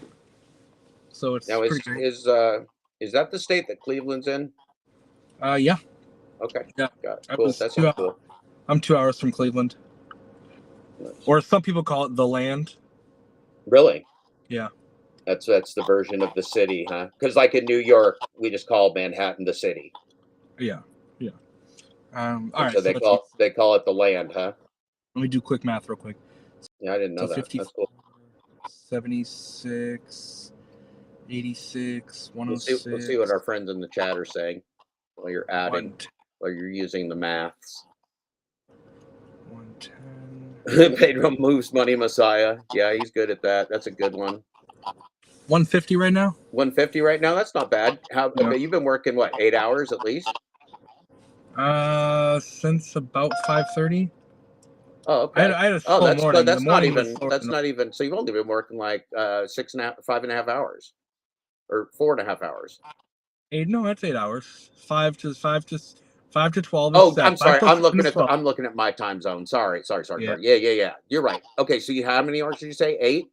So it's now is that the state that Cleveland's in? Yeah. Okay. Yeah. Got it. Cool. That's cool. I'm 2 hours from Cleveland. Nice. Or some people call it the land. Really? Yeah. That's the version of the city, huh? Because like in New York, we just call Manhattan the city. Yeah. Yeah. All right. So they call it the land, huh? Let me do quick math real quick. Yeah, I didn't know that. 50, that's cool. 76, 86, 106. We'll see what our friends in the chat are saying while you're adding, while you're using the maths. 110. Pedro moves money, Messiah. Yeah, he's good at that. That's a good one. 150 right now? 150 right now? That's not bad. Okay, you've been working, what, 8 hours at least? Since about 5:30. Oh, okay. I had a slow morning. That's not even. So you've only been working like 5.5 hours, or 4.5 hours. No, that's 8 hours. 5 to 12. Oh, I'm sorry. I'm looking at my time zone. Sorry. Yeah. You're right. Okay, so how many hours did you say? 8?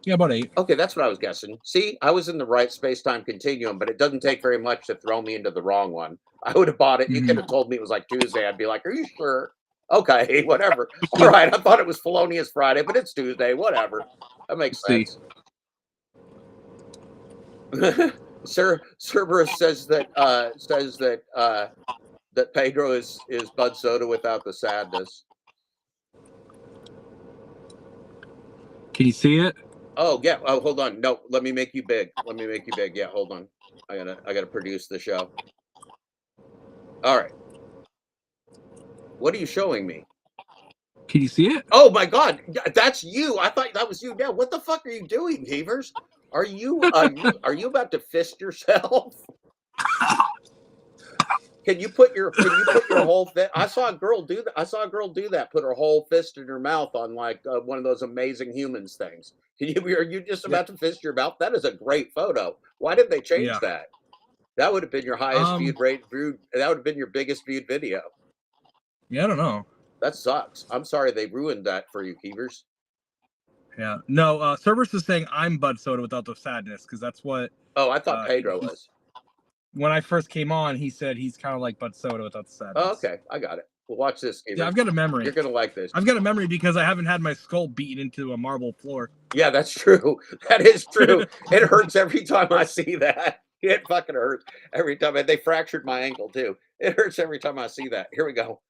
Yeah, about 8. Okay, that's what I was guessing. See, I was in the right space-time continuum, but it doesn't take very much to throw me into the wrong one. I would have bought it. You could have told me it was like Tuesday. I'd be like, are you sure? Okay, whatever. All right, I thought it was Felonious Friday, but it's Tuesday. Whatever. That makes sense. Cerberus says that Pedro is Bud Soda without the sadness. Can you see it? Oh yeah. Oh, hold on. No, let me make you big. Yeah, hold on. I gotta produce the show. All right. What are you showing me? Can you see it? Oh my God, that's you! I thought that was you. Now, what the fuck are you doing, Heavers? Are you about to fist yourself? Can you put your whole fist? I saw a girl do that. Put her whole fist in her mouth on like one of those Amazing Humans things. Are you just about to fist your mouth? That is a great photo. Why did they change that? That would have been your highest viewed rate. That would have been your biggest viewed video. Yeah, I don't know. That sucks. I'm sorry they ruined that for you, Keevers. Yeah. No, Cerberus is saying I'm Bud Soda without the sadness because that's what. Oh, I thought Pedro was. When I first came on, he said he's kind of like Bud Soda without the sadness. Oh, okay. I got it. Well, watch this, Keevers. Yeah, I've got a memory. You're going to like this. I've got a memory because I haven't had my skull beaten into a marble floor. Yeah, that's true. That is true. It hurts every time I see that. It fucking hurts every time. And they fractured my ankle, too. It hurts every time I see that. Here we go.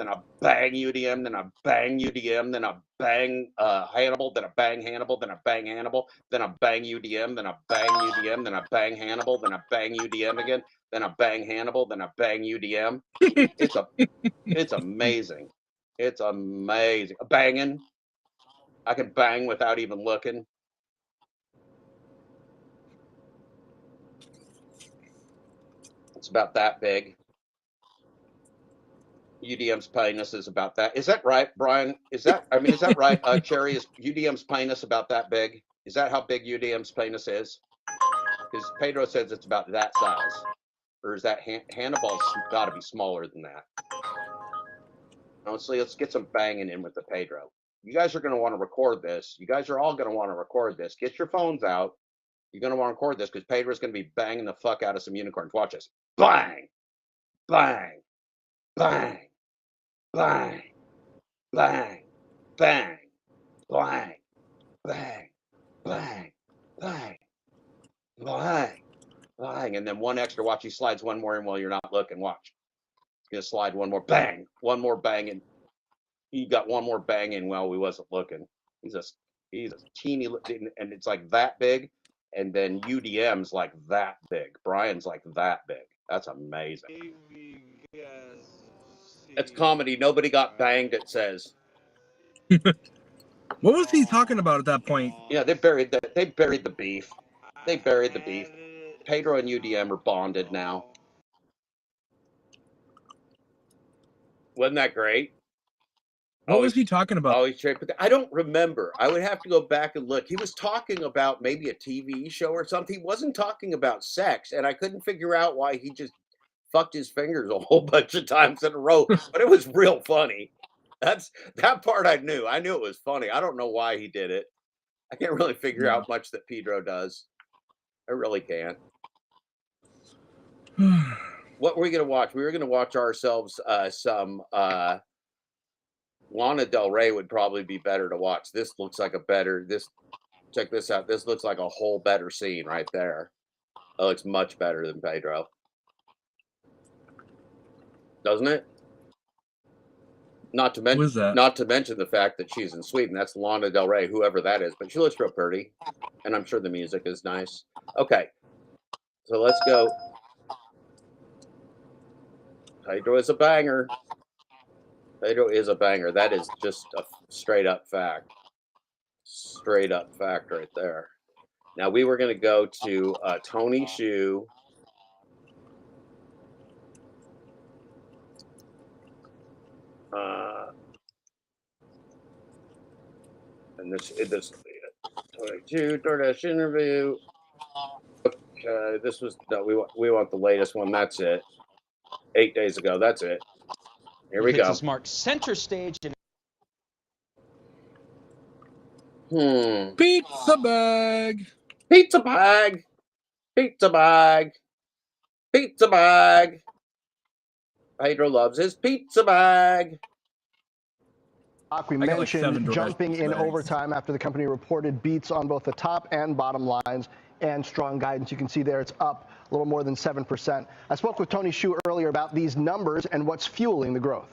then I bang UDM, then I bang UDM, then I bang Hannibal, then I bang Hannibal, then I bang Hannibal, then I bang UDM, then I bang UDM, then I bang Hannibal, then I bang UDM again, then I bang Hannibal, then I bang UDM. It's amazing. It's amazing. Banging. I can bang without even looking. It's about that big. UDM's penis is about that. Is that right, Brian? Is that right? Cherry, is UDM's penis about that big? Is that how big UDM's penis is? Because Pedro says it's about that size. Or is that Hannibal's got to be smaller than that? Honestly, let's get some banging in with the Pedro. You guys are going to want to record this. You guys are all going to want to record this. Get your phones out. You're going to want to record this because Pedro's going to be banging the fuck out of some unicorns. Watch this. Bang! Bang! Bang! Bang! Bang! Bang! Bang! Bang! Bang! Bang! Bang! Bang! And then one extra. Watch, he slides one more in while you're not looking. Watch. He's going to slide one more. Bang! One more bang in. He got one more bang in while we wasn't looking. He's a teeny, and it's like that big. And then UDM's like that big. Brian's like that big. That's amazing. It's comedy. Nobody got banged, it says. What was he talking about at that point? Yeah, they buried the beef. They buried the beef. Pedro and UDM are bonded now. Wasn't that great? What was he talking about? Always straight, but I don't remember. I would have to go back and look. He was talking about maybe a TV show or something. He wasn't talking about sex, and I couldn't figure out why he just fucked his fingers a whole bunch of times in a row. But it was real funny. That part I knew. I knew it was funny. I don't know why he did it. I can't really figure out much that Pedro does. I really can't. What were we gonna watch? We were gonna watch ourselves some. Lana Del Rey would probably be better to watch. This looks like check this out. This looks like a whole better scene right there. It looks much better than Pedro. Doesn't it? Not to mention the fact that she's in Sweden. That's Lana Del Rey, whoever that is, but she looks real pretty. And I'm sure the music is nice. Okay. So let's go. Pedro is a banger. Pedro is a banger. That is just a straight up fact. Straight up fact right there. Now we were going to go to Tony Shu. And this will be it. 22 DoorDash interview. Okay, this was we want the latest one. That's it. 8 days ago. That's it. Here we go. This marks center stage. Pizza bag. Pizza bag. Pizza bag. Pizza bag. Pedro loves his pizza bag. We mentioned jumping in overtime after the company reported beats on both the top and bottom lines and strong guidance. You can see there it's up a little more than 7%. I spoke with Tony Shu earlier about these numbers and what's fueling the growth.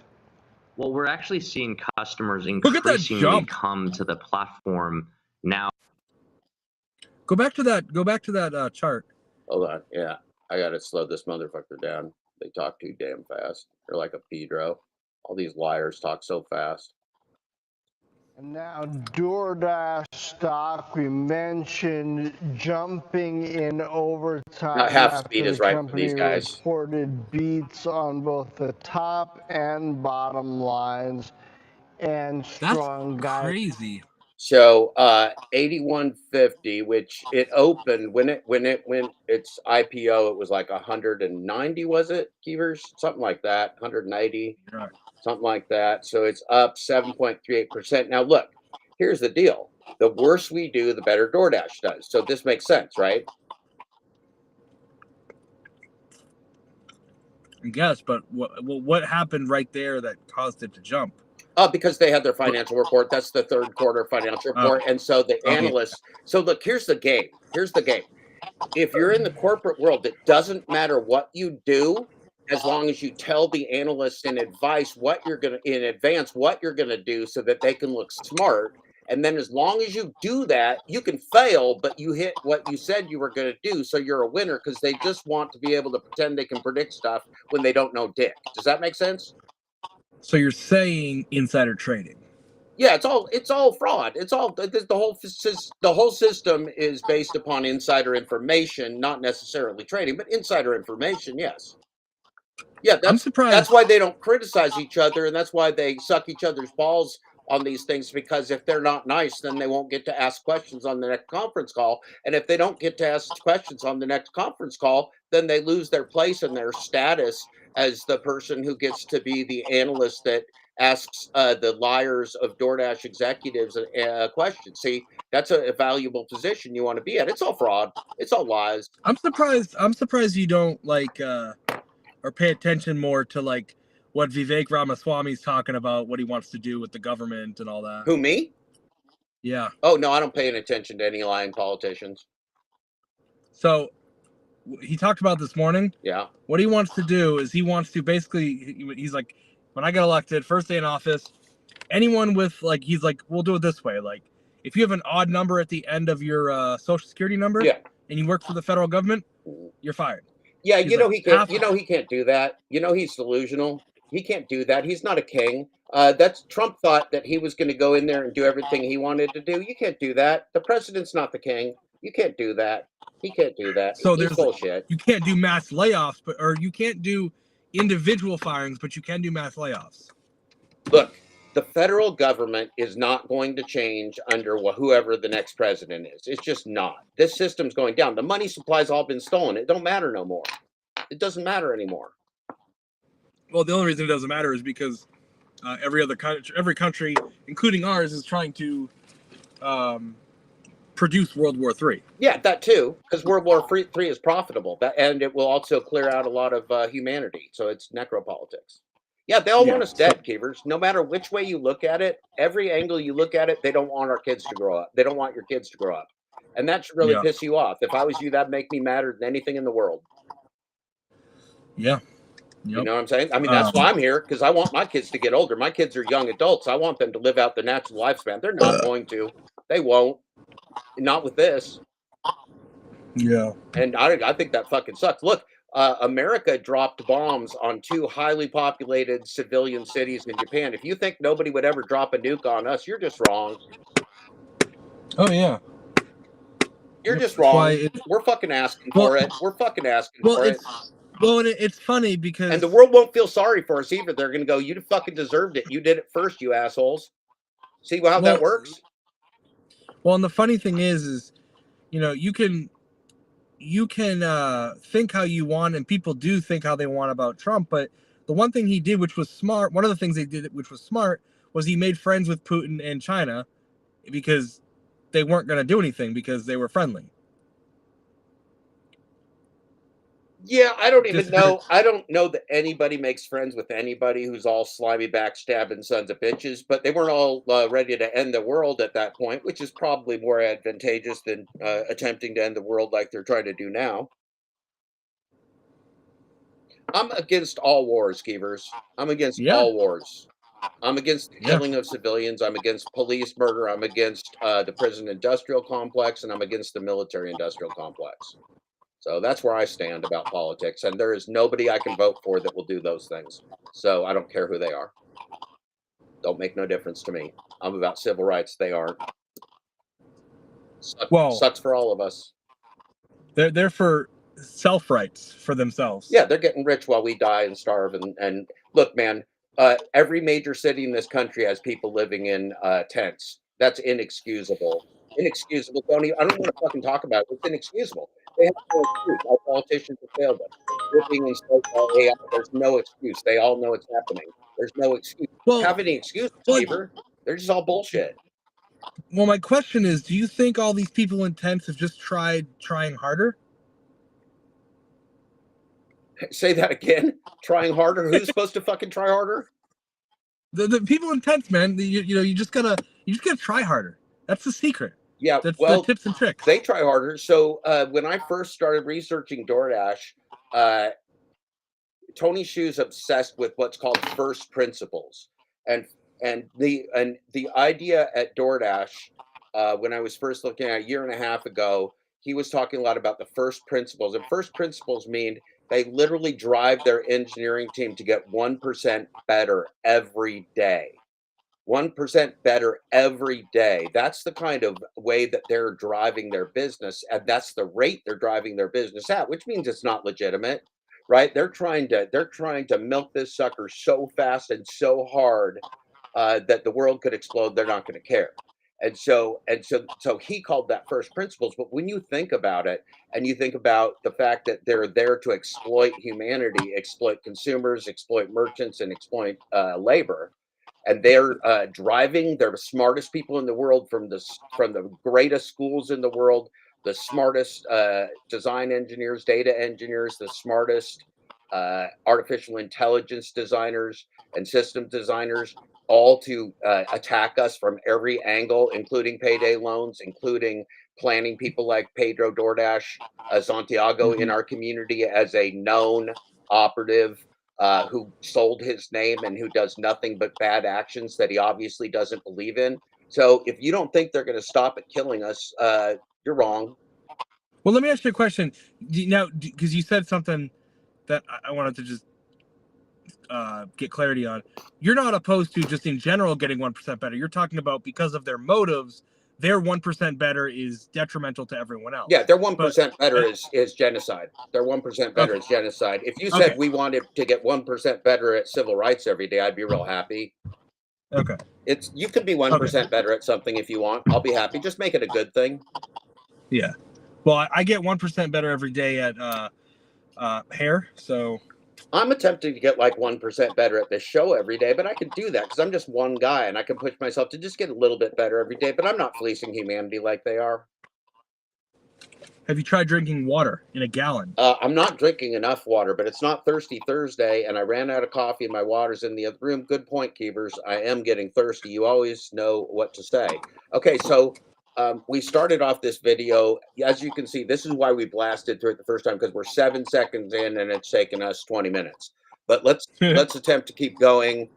Well, we're actually seeing customers increasingly come to the platform now. Go back to that chart. Hold on. Yeah, I got to slow this motherfucker down. They talk too damn fast. They're like a Pedro. All these liars talk so fast. And now DoorDash stock, we mentioned jumping in overtime. Not half speed is right for these guys. Reported beats on both the top and bottom lines and strong guidance. Crazy. So 8150, which it opened when its IPO, it was like 190, was it, Keevers? Something like that, 190. Right. Something like that. So it's up 7.38%. Now, look, here's the deal. The worse we do, the better DoorDash does. So this makes sense, right? I guess, but what happened right there that caused it to jump? Because they had their financial report. That's the third quarter financial report. And so the analysts. So look, here's the game. Here's the game. If you're in the corporate world, it doesn't matter what you do. as long as you tell the analysts in advance what you're gonna do so that they can look smart. And then as long as you do that, you can fail, but you hit what you said you were going to do, so you're a winner, because they just want to be able to pretend they can predict stuff when they don't know dick. Does that make sense? So you're saying insider trading? Yeah, it's all fraud. It's all the whole system is based upon insider information, not necessarily trading, but insider information. Yes. Yeah, I'm surprised. That's why they don't criticize each other, and that's why they suck each other's balls on these things, because if they're not nice, then they won't get to ask questions on the next conference call. And if they don't get to ask questions on the next conference call, then they lose their place and their status as the person who gets to be the analyst that asks the liars of DoorDash executives questions. See, that's a valuable position you want to be at. It's all fraud. It's all lies. I'm surprised you don't like or pay attention more to like what Vivek Ramaswamy's talking about, what he wants to do with the government and all that. Who, me? Yeah. Oh, no, I don't pay any attention to any lying politicians. So he talked about this morning. Yeah. What he wants to do is he wants to basically, he's like, when I get elected, first day in office, anyone with like, he's like, we'll do it this way. Like, if you have an odd number at the end of your social security number, and you work for the federal government, you're fired. Yeah, He's you know, like, he can't. You know, he can't do that. You know, he's delusional. He can't do that. He's not a king. That's Trump thought that he was going to go in there and do everything he wanted to do. You can't do that. The president's not the king. You can't do that. He can't do that. So He's there's bullshit. You can't do mass layoffs, or you can't do individual firings, but you can do mass layoffs. Look, the federal government is not going to change under whoever the next president is. It's just not. This system's going down. The money supply's all been stolen. It don't matter no more. It doesn't matter anymore. Well, the only reason it doesn't matter is because every country, including ours, is trying to produce World War III. Yeah, that too, because World War III is profitable, and it will also clear out a lot of humanity. So it's necropolitics. Yeah, they all want us dead, Keevers. No matter which way you look at it, every angle you look at it, they don't want our kids to grow up. They don't want your kids to grow up. And that should really piss you off. If I was you, that'd make me madder than anything in the world. Yeah. You know what I'm saying? I mean, that's why I'm here, because I want my kids to get older. My kids are young adults. I want them to live out the natural lifespan. They're not going to. They won't. Not with this. Yeah. And I think that fucking sucks. Look, America dropped bombs on 2 highly populated civilian cities in Japan. If you think nobody would ever drop a nuke on us, you're just wrong. Oh, yeah. You're just wrong. We're fucking asking for it. We're fucking asking for it. Well, it's funny because... And the world won't feel sorry for us either. They're going to go, you fucking deserved it. You did it first, you assholes. See how that works? Well, and the funny thing is, you know, you can think how you want, and people do think how they want about Trump, but the one thing he did, which was smart, one of the things they did, which was smart, was he made friends with Putin and China because they weren't going to do anything because they were friendly. Yeah, I don't even know. I don't know that anybody makes friends with anybody who's all slimy, backstabbing sons of bitches, but they weren't all ready to end the world at that point, which is probably more advantageous than attempting to end the world like they're trying to do now. I'm against all wars, Keevers. I'm against all wars. I'm against the killing of civilians. I'm against police murder. I'm against the prison industrial complex, and I'm against the military industrial complex. So that's where I stand about politics, and there is nobody I can vote for that will do those things. So I don't care who they are. Don't make no difference to me. I'm about civil rights. They aren't. Sucks for all of us. They're for self-rights for themselves. Yeah, they're getting rich while we die and starve. And look, man, every major city in this country has people living in tents. That's inexcusable. Inexcusable. I don't want to fucking talk about it. It's inexcusable. They have no excuse. Our politicians have failed them. We're being enslaved by AI. There's no excuse. They all know it's happening. There's no excuse. Have any excuse, Beaver? They're just all bullshit. Well, my question is, do you think all these people in tents have just trying harder? Say that again. Trying harder? Who's supposed to fucking try harder? The people in tents, man. You just gotta try harder. That's the secret. Yeah, that's well, the tips and tricks. They try harder. So when I first started researching DoorDash, Tony Shu's obsessed with what's called first principles, and the idea at DoorDash, when I was first looking at it a year and a half ago, he was talking a lot about the first principles, and first principles mean they literally drive their engineering team to get 1% better every day. 1% better every day. That's the kind of way that they're driving their business, and that's the rate they're driving their business at, which means it's not legitimate, right? They're trying to milk this sucker so fast and so hard that the world could explode. They're not going to care. And so he called that first principles. But when you think about it, and you think about the fact that they're there to exploit humanity, exploit consumers, exploit merchants, and exploit labor, and they're driving, they're the smartest people in the world from the greatest schools in the world, the smartest design engineers, data engineers, the smartest artificial intelligence designers and system designers, all to attack us from every angle, including payday loans, including planning people like Pedro, DoorDash, Santiago in our community as a known operative who sold his name and who does nothing but bad actions that he obviously doesn't believe in. So if you don't think they're going to stop at killing us, you're wrong. Well, let me ask you a question. Now, because you said something that I wanted to just get clarity on. You're not opposed to just in general getting 1% better. You're talking about because of their motives, their 1% better is detrimental to everyone else. Yeah, their 1% better is genocide. Their 1% better is genocide. If you said we wanted to get 1% better at civil rights every day, I'd be real happy. Okay. You could be 1% better at something if you want. I'll be happy. Just make it a good thing. Yeah. Well, I get 1% better every day at hair, so I'm attempting to get like 1% better at this show every day, but I can do that because I'm just one guy and I can push myself to just get a little bit better every day, but I'm not fleecing humanity like they are. Have you tried drinking water in a gallon? I'm not drinking enough water, but it's not Thirsty Thursday, and I ran out of coffee and my water's in the other room. Good point, Keevers. I am getting thirsty. You always know what to say. Okay, so we started off this video. As you can see, this is why we blasted through it the first time, because we're 7 seconds in and it's taken us 20 minutes. But let's attempt to keep going.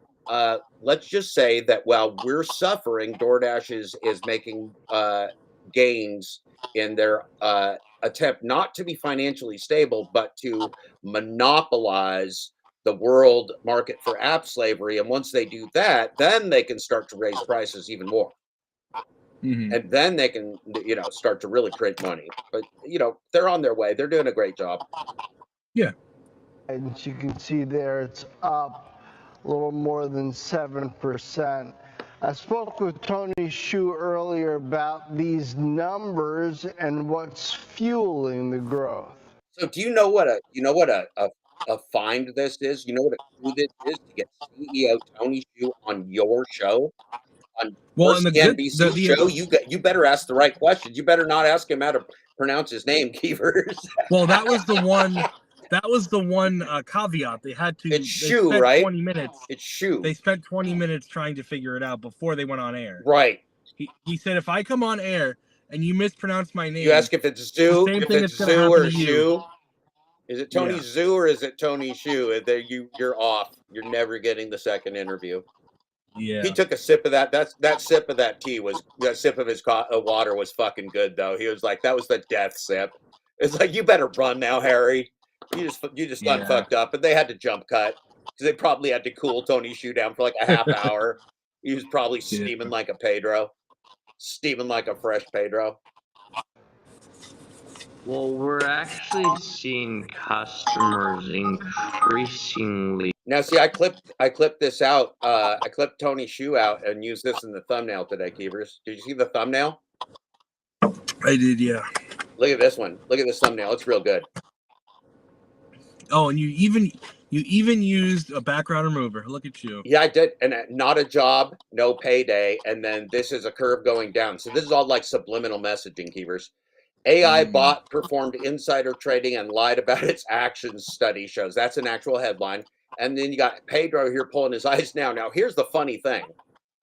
Let's just say that while we're suffering, DoorDash is making gains in their attempt not to be financially stable, but to monopolize the world market for app slavery. And once they do that, then they can start to raise prices even more. Mm-hmm. And then they can, start to really print money. But, they're on their way. They're doing a great job. Yeah. And you can see there it's up a little more than 7%. I spoke with Tony Shu earlier about these numbers and what's fueling the growth. So do you know what a find this is? You know what a coup this is to get CEO Tony Shu on your show? On the NBC show, you better ask the right questions. You better not ask him how to pronounce his name, Keevers. Well, that was the one. That was the one caveat. They had to. It's Shu, right? 20 minutes. It's Shu. They spent 20 minutes trying to figure it out before they went on air. Right. He said, if I come on air and you mispronounce my name, you ask if it's Zoo, or Shu. Is it Tony Zoo or is it Tony Shu? You're off. You're never getting the second interview. Yeah. He took a sip of that. That sip of that sip of his water was fucking good though. He was like, that was the death sip. It's like, you better run now, Harry. You just got fucked up, and they had to jump cut because they probably had to cool Tony Shu down for like a half hour. He was probably steaming like a Pedro, steaming like a fresh Pedro. Well, we're actually seeing customers increasingly. Now, see, I clipped this out. I clipped Tony Shu out and used this in the thumbnail today, Keevers. Did you see the thumbnail? I did, yeah. Look at this one. Look at this thumbnail. It's real good. Oh, and you even used a background remover. Look at you. Yeah, I did. And not a job, no payday. And then this is a curve going down. So this is all like subliminal messaging, Keevers. AI bot performed insider trading and lied about its actions, study shows. That's an actual headline. And then you got Pedro here pulling his eyes now. Now, here's the funny thing.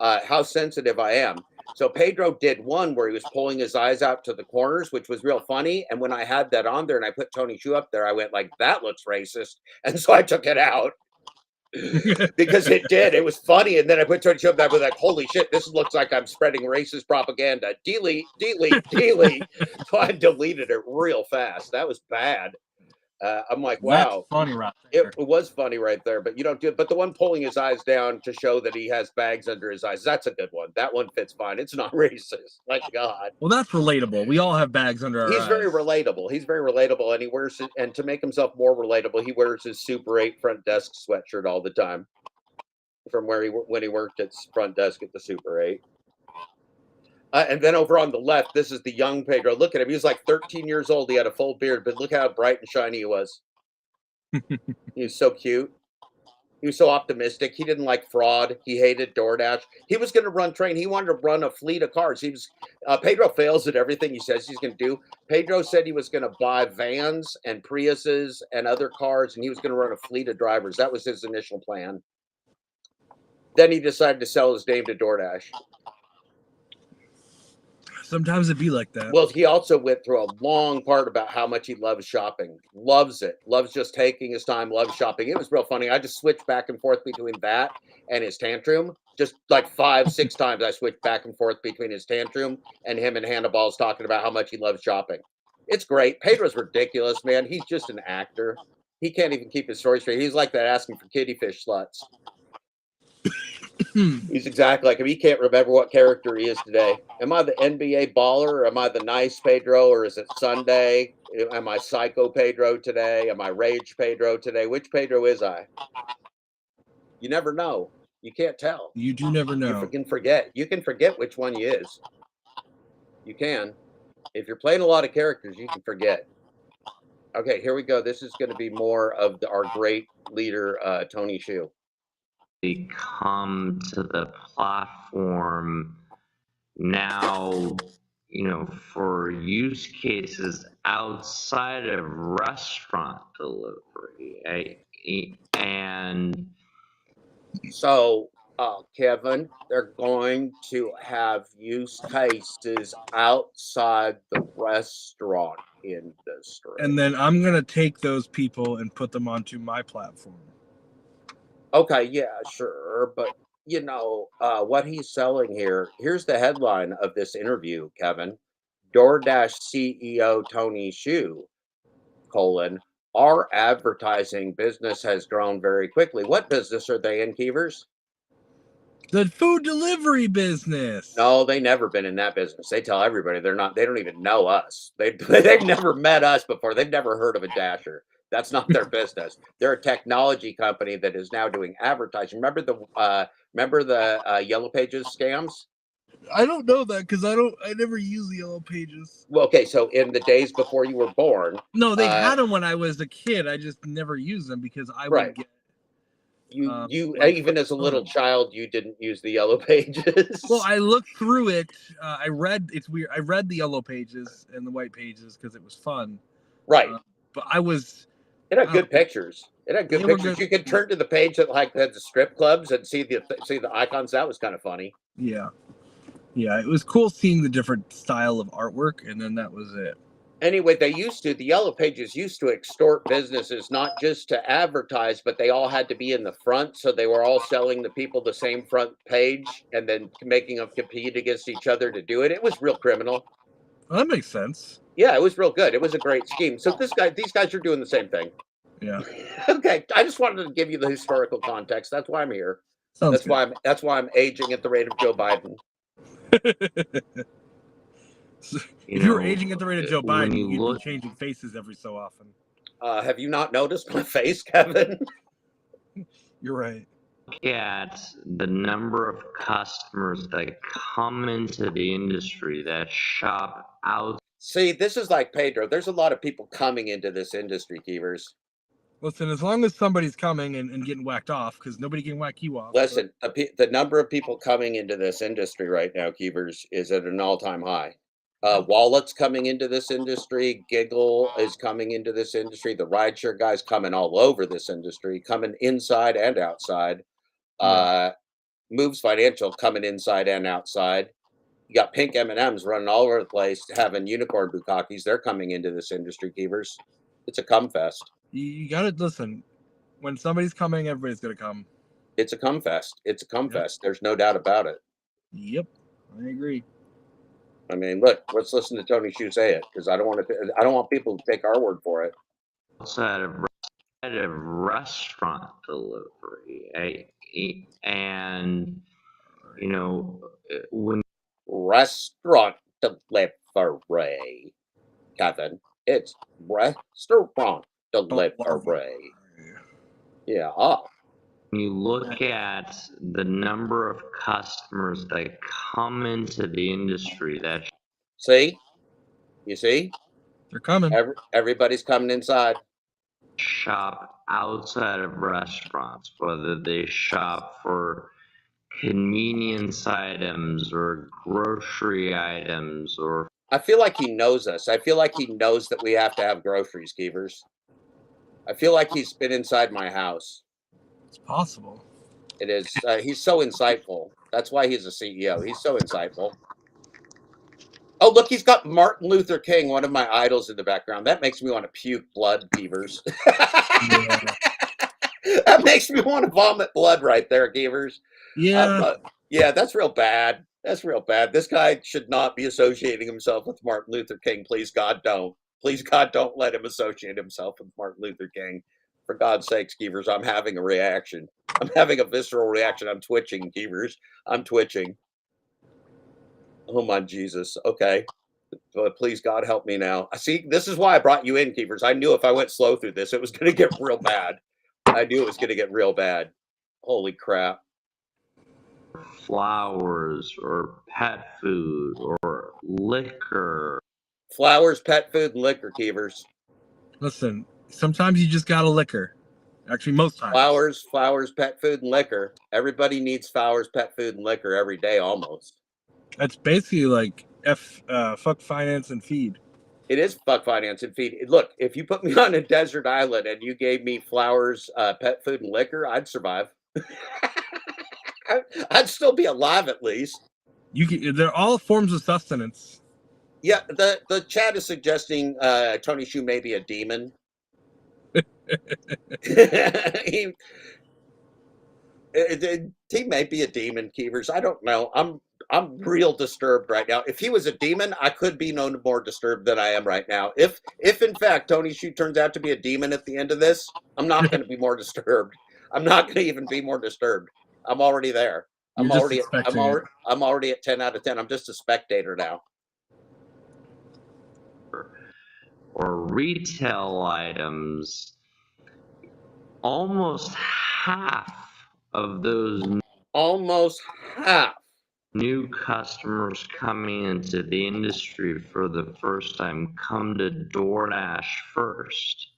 How sensitive I am. So Pedro did one where he was pulling his eyes out to the corners, which was real funny. And when I had that on there and I put Tony Shu up there, I went like, that looks racist. And so I took it out because it did. It was funny. And then I put Tony Shu up there. I was like, holy shit, this looks like I'm spreading racist propaganda. Delete, delete, delete. So I deleted it real fast. That was bad. I'm like, wow. That's funny right there. It was funny right there, but you don't do it. But the one pulling his eyes down to show that he has bags under his eyes, that's a good one. That one fits fine. It's not racist. My God. Well, that's relatable. We all have bags under our eyes. He's very relatable. He's very relatable, and he wears it. And to make himself more relatable, he wears his Super 8 front desk sweatshirt all the time. From when he worked at front desk at the Super 8. And then over on the left, this is the young Pedro. Look at him. He was like 13 years old. He had a full beard, but look how bright and shiny he was. He was so cute. He was so optimistic. He didn't like fraud. He hated DoorDash. He was going to run train. He wanted to run a fleet of cars. He was Pedro fails at everything he says he's going to do. Pedro said he was going to buy vans and Priuses and other cars, and he was going to run a fleet of drivers. That was his initial plan. Then he decided to sell his name to DoorDash. Sometimes it'd be like that. Well, he also went through a long part about how much he loves shopping. Loves it. Loves just taking his time. Loves shopping. It was real funny. I just switched back and forth between that and his tantrum. Just like 5-6 times I switched back and forth between his tantrum and him and Hannah Balls talking about how much he loves shopping. It's great. Pedro's ridiculous, man. He's just an actor. He can't even keep his story straight. He's like that asking for kitty fish sluts. He's exactly like him. He can't remember what character he is today. Am I the NBA baller, or am I the nice Pedro, or is it Sunday? Am I psycho Pedro today? Am I rage Pedro today? Which Pedro is I? You never know. You can't tell. You do never know. You can forget. You can forget which one he is. You can. If you're playing a lot of characters, you can forget. Okay, here we go. This is going to be more of our great leader, Tony Shu. Come to the platform now, for use cases outside of restaurant delivery. And so, Kevin, they're going to have use cases outside the restaurant industry. And then I'm going to take those people and put them onto my platform. Okay, yeah, sure. But, what he's selling here, here's the headline of this interview, Kevin. DoorDash CEO Tony Shu, our advertising business has grown very quickly. What business are they in, Keevers? The food delivery business. No, they've never been in that business. They tell everybody they don't even know us. They've never met us before. They've never heard of a Dasher. That's not their business. They're a technology company that is now doing advertising. Remember the Yellow Pages scams? I don't know that because I never use the Yellow Pages. Well, okay, so in the days before you were born. No, they had them when I was a kid. I just never used them because I would get. You even as a little child, you didn't use the Yellow Pages. Well, I looked through it. It's weird. I read the Yellow Pages and the White Pages because it was fun. Right. But I was. It had good pictures. It had good pictures. You could turn to the page that had the strip clubs and see the icons. That was kind of funny. Yeah. Yeah, it was cool seeing the different style of artwork, and then that was it. Anyway, the Yellow Pages used to extort businesses, not just to advertise, but they all had to be in the front. So they were all selling the people the same front page and then making them compete against each other to do it. It was real criminal. Well, that makes sense. Yeah, it was real good. It was a great scheme. So these guys are doing the same thing. Yeah. Okay. I just wanted to give you the historical context. That's why I'm here. That's why I'm aging at the rate of Joe Biden. If you were aging at the rate of Joe Biden, you'd be changing faces every so often. Have you not noticed my face, Kevin? You're right. Look at the number of customers that come into the industry that shop out. See, this is like Pedro. There's a lot of people coming into this industry, Keevers. Listen, as long as somebody's coming and getting whacked off, because nobody can whack you off. Listen, the number of people coming into this industry right now, Keevers, is at an all-time high. Wallet's coming into this industry. Giggle is coming into this industry. The rideshare guys coming all over this industry, coming inside and outside. Moves Financial coming inside and outside. You got pink M&Ms running all over the place, having unicorn bukakis. They're coming into this industry, Keevers. It's a cum fest. You gotta listen. When somebody's coming, everybody's gonna come. It's a cum fest. It's a cum fest. There's no doubt about it. Yep, I agree. I mean, look, let's listen to Tony Shu say it, because I don't want people to take our word for it. Outside of restaurant delivery, and you know, when restaurant delivery, Kevin, it's restaurant delivery. Yeah. When you look at the number of customers that come into the industry, that you see, they're coming. Everybody's coming inside. Shop outside of restaurants, whether they shop for convenience items or grocery items, or I feel like he knows us. I feel like he knows that we have to have groceries, Keevers. I feel like he's been inside my house. It's possible. It is. He's so insightful. That's why he's a CEO. He's so insightful. Oh, look, he's got Martin Luther King, one of my idols, in the background. That makes me want to puke blood, Keevers. That makes me want to vomit blood right there, Keevers. Yeah. Yeah, that's real bad. That's real bad. This guy should not be associating himself with Martin Luther King. Please, God, don't. Please, God, don't let him associate himself with Martin Luther King. For God's sakes, Keevers, I'm having a reaction. I'm having a visceral reaction. I'm twitching, Keevers. I'm twitching. Oh, my Jesus. Okay. But please, God, help me now. See, this is why I brought you in, Keevers. I knew if I went slow through this, it was going to get real bad. I knew it was going to get real bad. Holy crap. flowers or pet food or liquor. Flowers, pet food, and liquor, Keevers. Listen, sometimes you just gotta liquor. Actually, most times. Flowers, pet food, and liquor. Everybody needs flowers, pet food, and liquor every day almost. That's basically like fuck finance and feed. It is fuck finance and feed. Look, if you put me on a desert island and you gave me flowers, pet food, and liquor, I'd survive. I'd still be alive at least. They're all forms of sustenance. Yeah, the chat is suggesting Tony Shu may be a demon. he may be a demon, Keevers. I don't know. I'm real disturbed right now. If he was a demon, I could be no more disturbed than I am right now. If in fact Tony Shu turns out to be a demon at the end of this, I'm not going to be more disturbed. I'm not going to even be more disturbed. I'm already there. I'm already at 10 out of 10. I'm just a spectator now. Or retail items, almost half of those new customers coming into the industry for the first time come to DoorDash first.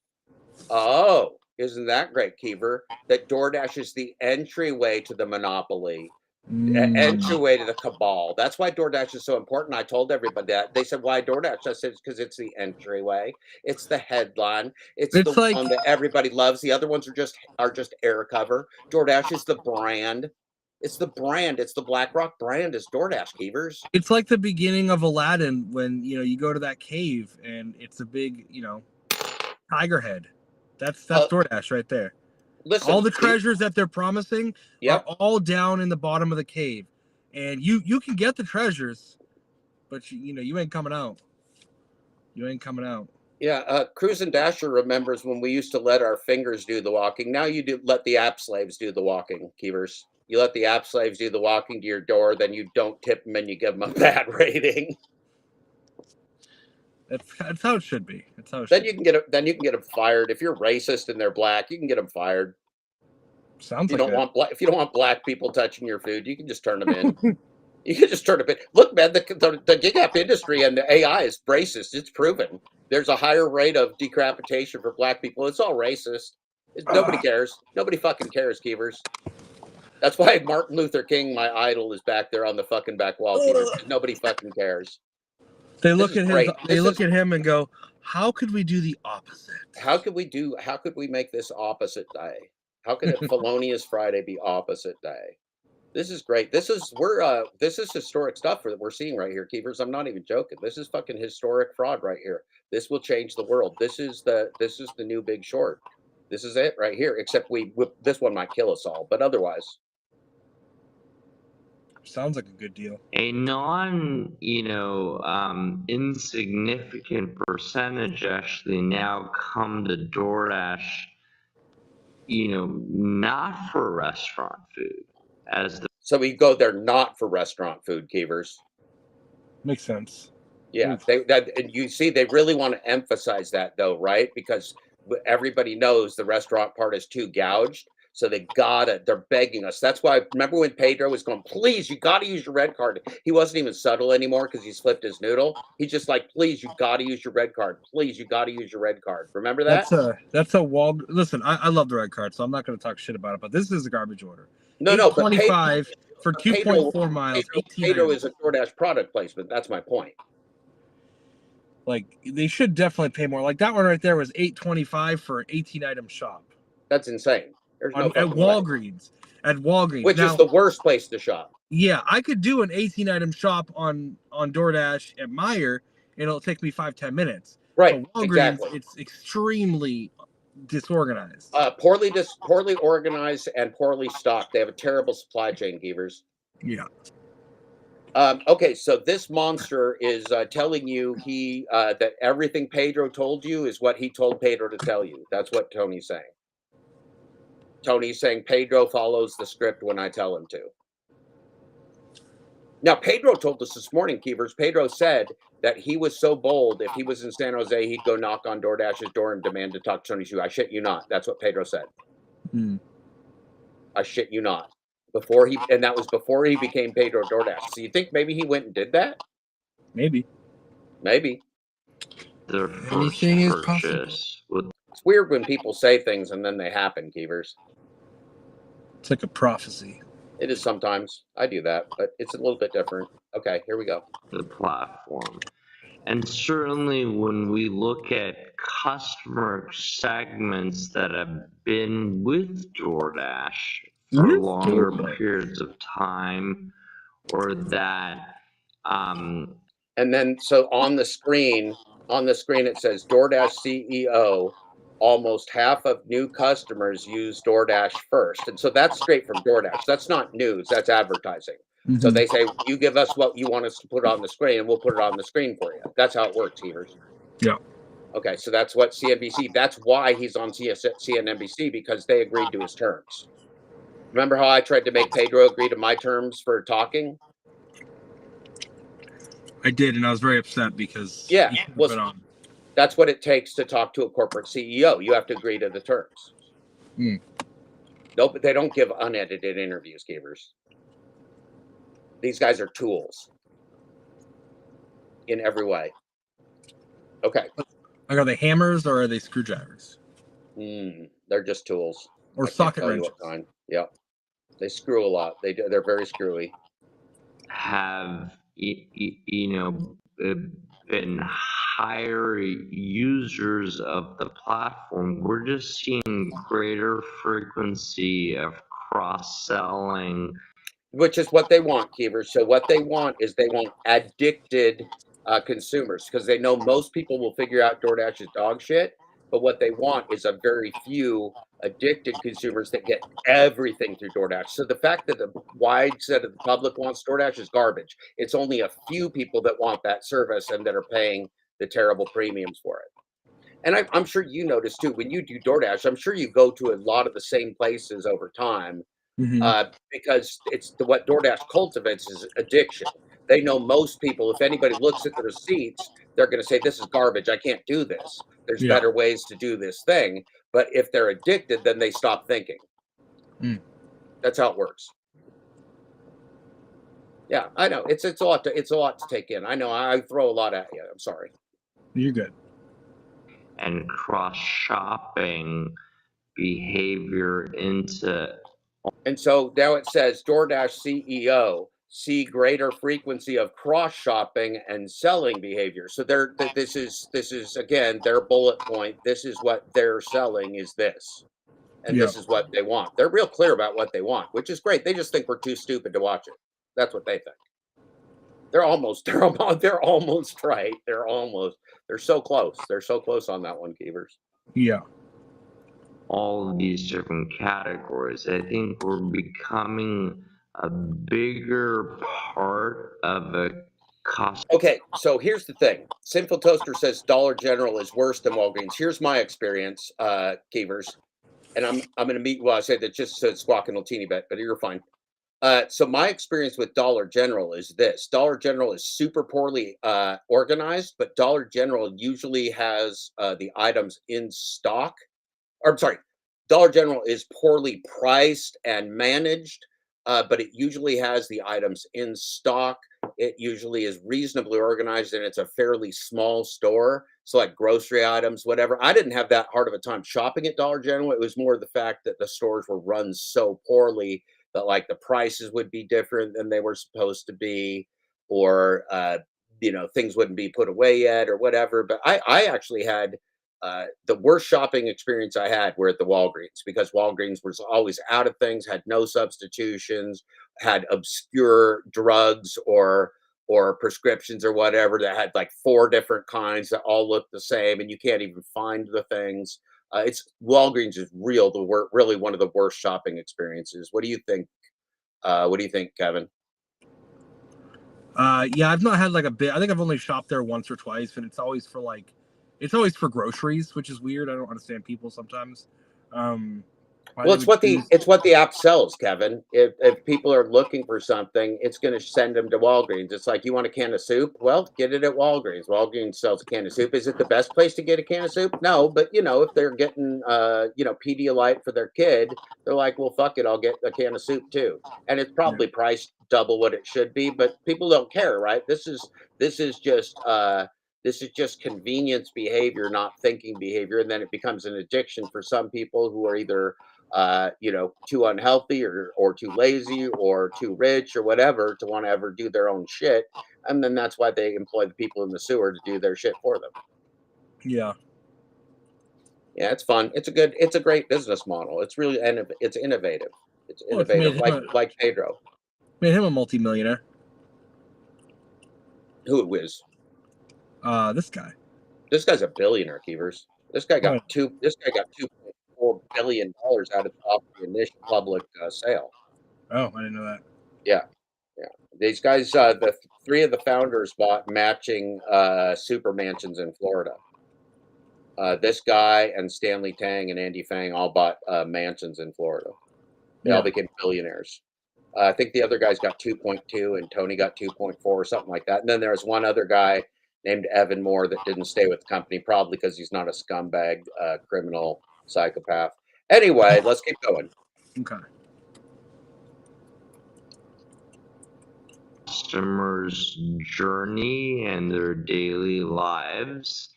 Oh, isn't that great, Keever? That DoorDash is the entryway to the monopoly. Entryway to the cabal. That's why DoorDash is so important. I told everybody that. They said, why DoorDash? I said, it's because it's the entryway. It's the headline. It's the one that everybody loves. The other ones are just air cover. DoorDash is the brand. It's the brand. It's the BlackRock brand. It's DoorDash, Keevers. It's like the beginning of Aladdin when you go to that cave and it's a big tiger head. That's DoorDash right there. Listen, all the treasures that they're promising are all down in the bottom of the cave, and you can get the treasures, but you ain't coming out. You ain't coming out. Yeah, Cruise and Dasher remembers when we used to let our fingers do the walking. Now you do let the app slaves do the walking, Keevers. You let the app slaves do the walking to your door, then you don't tip them and you give them a bad rating. That's how it should be. That's how it then you can get them fired. If you're racist and they're black, you can get them fired. Sounds if you don't want black people touching your food, you can just turn them in. You can just turn them in. Look, man, the gig app industry and the AI is racist. It's proven. There's a higher rate of decapitation for black people. It's all racist. Nobody cares. Nobody fucking cares, Keevers. That's why Martin Luther King, my idol, is back there on the fucking back wall, Keevers. Nobody fucking cares. They look at him. They look at him and go, "How could we do the opposite? How could we make this opposite day? How could a Felonious Friday be opposite day? This is great. This is historic stuff that we're seeing right here, Keevers. I'm not even joking. This is fucking historic fraud right here. This will change the world. This is the new Big Short. This is it right here. Except this one might kill us all, but otherwise. Sounds like a good deal. A insignificant percentage actually now come to DoorDash, not for restaurant food. So we go there not for restaurant food, Keevers. Makes sense. Yeah, and you see, they really want to emphasize that though, right? Because everybody knows the restaurant part is too gouged. So they're begging us. That's why, remember when Pedro was going, please, you got to use your red card. He wasn't even subtle anymore because he's flipped his noodle. He's just like, please, you got to use your red card. Please, you got to use your red card. Remember that? That's a wall. Listen, I love the red card, so I'm not going to talk shit about it, but this is a garbage order. No, but 25 for 2.4 miles. Pedro is a DoorDash product placement. That's my point. Like, they should definitely pay more. Like, that one right there was $8.25 for an 18-item shop. That's insane. There's no at Walgreens. Way. At Walgreens. Which is the worst place to shop. Yeah, I could do an 18-item shop on DoorDash at Meijer, and it'll take me 5-10 minutes. Right, Walgreens, exactly. It's extremely disorganized. Poorly organized and poorly stocked. They have a terrible supply chain, Keevers. Yeah. Okay, so this monster is telling you that everything Pedro told you is what he told Pedro to tell you. That's what Tony's saying. Tony's saying Pedro follows the script when I tell him to. Now, Pedro told us this morning, Keevers. Pedro said that he was so bold, if he was in San Jose, he'd go knock on DoorDash's door and demand to talk to Tony Hsu. I shit you not. That's what Pedro said. I shit you not. And that was before he became Pedro DoorDash. So you think maybe he went and did that? Maybe. Anything is possible. It's weird when people say things and then they happen, Keevers. It's like a prophecy. It is sometimes. I do that, but it's a little bit different. Okay, here we go. The platform. And certainly when we look at customer segments that have been with DoorDash for longer periods of time, or that and then so on the screen it says DoorDash CEO, almost half of new customers use DoorDash first. And so that's straight from DoorDash. That's not news, that's advertising. So they say, you give us what you want us to put on the screen and we'll put it on the screen for you. That's how it works, Keevers. Yeah. Okay, so that's what CNBC, that's why he's on CNBC, because they agreed to his terms. Remember how I tried to make Pedro agree to my terms for talking? I did, and I was very upset because that's what it takes to talk to a corporate CEO. You have to agree to the terms. No, but they don't give unedited interviews, Keevers. These guys are tools in every way. Okay. Like, are they hammers or are they screwdrivers? They're just tools. Or socket wrenches. Yeah. They screw a lot. They're very screwy. Have been higher users of the platform. We're just seeing greater frequency of cross-selling, which is what they want, Keevers. So what they want is they want addicted consumers, because they know most people will figure out DoorDash is dog shit. But what they want is a very few addicted consumers that get everything through DoorDash. So the fact that the wide set of the public wants DoorDash is garbage. It's only a few people that want that service and that are paying the terrible premiums for it. And I'm sure you notice too, when you do DoorDash, I'm sure you go to a lot of the same places over time, because what DoorDash cultivates is addiction. They know most people, if anybody looks at the receipts, they're going to say, this is garbage. I can't do this. There's better ways to do this thing. But if they're addicted, then they stop thinking. That's how it works. Yeah, I know. It's a lot to take in. I know. I throw a lot at you. I'm sorry. You're good. And cross-shopping behavior into. And so now it says DoorDash CEO see greater frequency of cross-shopping and selling behavior. So this is again their bullet point. This is what they're selling is this. and this is what they want. They're real clear about what they want, which is great. They just think we're too stupid to watch it. That's what they think. They're almost right. They're so close. They're so close on that one, Keevers. Yeah. All of these different categories, I think we're becoming a bigger part of a cost. Okay, so here's the thing. Sinful Toaster says Dollar General is worse than Walgreens. Here's my experience, Keevers, and I'm going to meet. Well, I said that just so it's squawking a teeny bit, but you're fine. So my experience with Dollar General is this: Dollar General is super poorly organized, but Dollar General usually has the items in stock. Or I'm sorry, Dollar General is poorly priced and managed, but it usually has the items in stock. It usually is reasonably organized, and it's a fairly small store. So like grocery items, whatever. I didn't have that hard of a time shopping at Dollar General. It was more the fact that the stores were run so poorly that like the prices would be different than they were supposed to be, or things wouldn't be put away yet or whatever. But I actually had the worst shopping experience I had were at the Walgreens, because Walgreens was always out of things, had no substitutions, had obscure drugs or prescriptions or whatever that had like 4 different kinds that all look the same, and you can't even find the things. Walgreens is really one of the worst shopping experiences. What do you think? What do you think, Kevin? Yeah, I've not had like a bit. I think I've only shopped there once or twice, and it's always for groceries, which is weird. I don't understand people sometimes. Well, it's what the app sells, Kevin. If people are looking for something, it's going to send them to Walgreens. It's like, you want a can of soup? Well, get it at Walgreens. Walgreens sells a can of soup. Is it the best place to get a can of soup? No, but if they're getting Pedialyte for their kid, they're like, well, fuck it, I'll get a can of soup too. And it's probably priced double what it should be, but people don't care, right? This is just convenience behavior, not thinking behavior, and then it becomes an addiction for some people who are either too unhealthy or too lazy or too rich or whatever to want to ever do their own shit, and then that's why they employ the people in the sewer to do their shit for them. Yeah, it's fun. It's a great business model. It's really innovative. It's innovative, like Pedro. Made him a multimillionaire. Who is? This guy. This guy's a billionaire, Keevers. This guy got $2.4 billion out of the initial public sale. Oh, I didn't know that. Yeah. These guys, the 3 of the founders bought matching super mansions in Florida. This guy and Stanley Tang and Andy Fang all bought mansions in Florida. They all became billionaires. I think the other guys got 2.2 and Tony got 2.4 or something like that. And then there's one other guy named Evan Moore that didn't stay with the company, probably because he's not a scumbag, criminal, psychopath. Anyway, let's keep going. Okay. Customers' journey and their daily lives.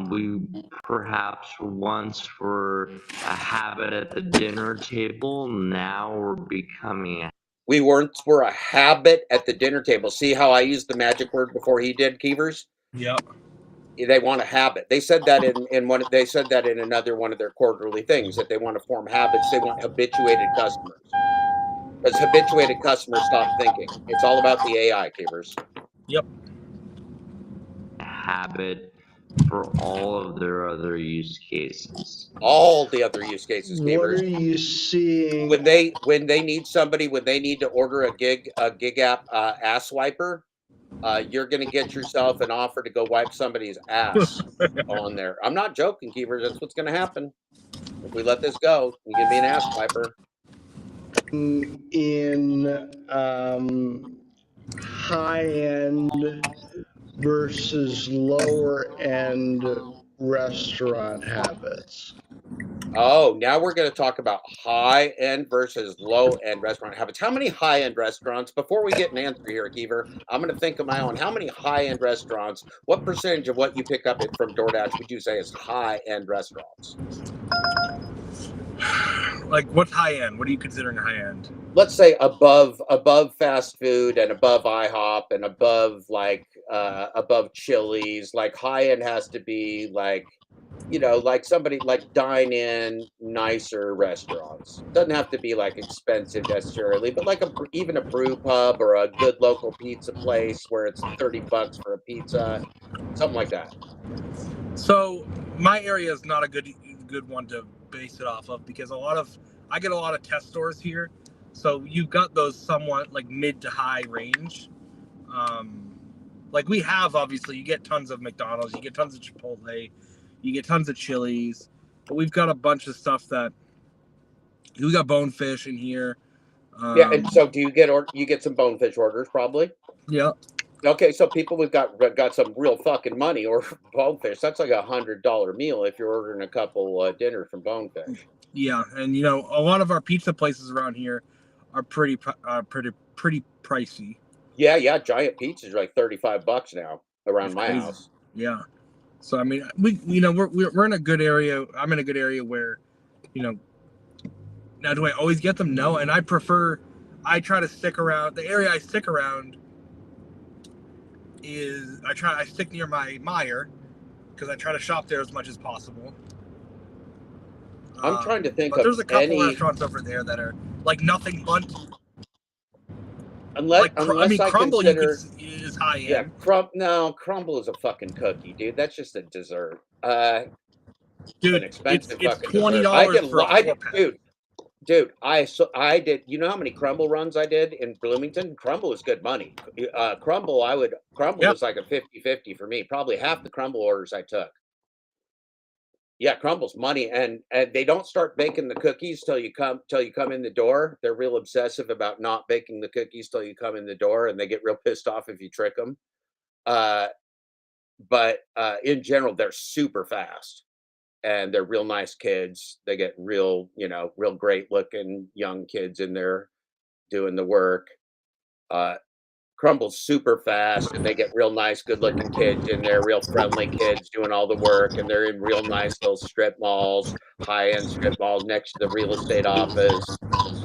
We perhaps once were a habit at the dinner table. Now we're becoming We were a habit at the dinner table. See how I used the magic word before he did, Keevers? Yep. They want a habit. They said that in another one of their quarterly things, that they want to form habits. They want habituated customers. Because habituated customers stop thinking. It's all about the AI, Keevers. Yep. habit for all of their other use cases. All the other use cases, What gamers. are you seeing? When they need somebody, when they need to order a gig app ass wiper, you're going to get yourself an offer to go wipe somebody's ass on there. I'm not joking, Keevers. That's what's going to happen. If we let this go, you give me an ass wiper. In high-end versus lower-end restaurant habits. Oh, now we're going to talk about high-end versus low-end restaurant habits. How many high-end restaurants, before we get an answer here, Keever, I'm going to think of my own. How many high-end restaurants, what percentage of what you pick up from DoorDash would you say is high-end restaurants? Like, what's high-end? What are you considering high-end? Let's say above fast food and above IHOP and above above Chili's. Like high-end has to be like you know, like somebody like dine in nicer restaurants. Doesn't have to be like expensive necessarily, but like even a brew pub or a good local pizza place where it's $30 for a pizza, something like that. So my area is not a good one to base it off of because I get a lot of test stores here. So you've got those somewhat like mid to high range. Like we have, obviously, you get tons of McDonald's, you get tons of Chipotle, you get tons of Chili's, but we've got a bunch of stuff that we got Bonefish in here. Yeah, and so do you get some Bonefish orders probably? Yeah. Okay, so people we've got some real fucking money or Bonefish. That's like $100 meal if you're ordering a couple dinners from Bonefish. Yeah, and you know a lot of our pizza places around here are pretty pricey. Yeah, giant pizzas are like $35 now around my house. Yeah, so I mean, we're in a good area. I'm in a good area where, you know. Now, do I always get them? No, and I try to stick around. The area I stick around is I stick near my Meijer because I try to shop there as much as possible. I'm trying to think but there's a couple restaurants over there that are like nothing but. Unless Crumble consider, is high end. Yeah, Crumble is a fucking cookie, dude. That's just a dessert. Dude, an expensive it's fucking $20 for a 4-pack. Dude, I did. You know how many Crumble runs I did in Bloomington? Crumble is good money. Crumble was like a 50-50 for me. Probably half the Crumble orders I took. Yeah, Crumble's money, and they don't start baking the cookies till you come in the door. They're real obsessive about not baking the cookies till you come in the door, and they get real pissed off if you trick them. But in general, they're super fast, and they're real nice kids. They get real great looking young kids in there doing the work. Crumble's super fast, and they get real nice, good-looking kids in there, real friendly kids doing all the work, and they're in real nice little strip malls, high-end strip malls next to the real estate office,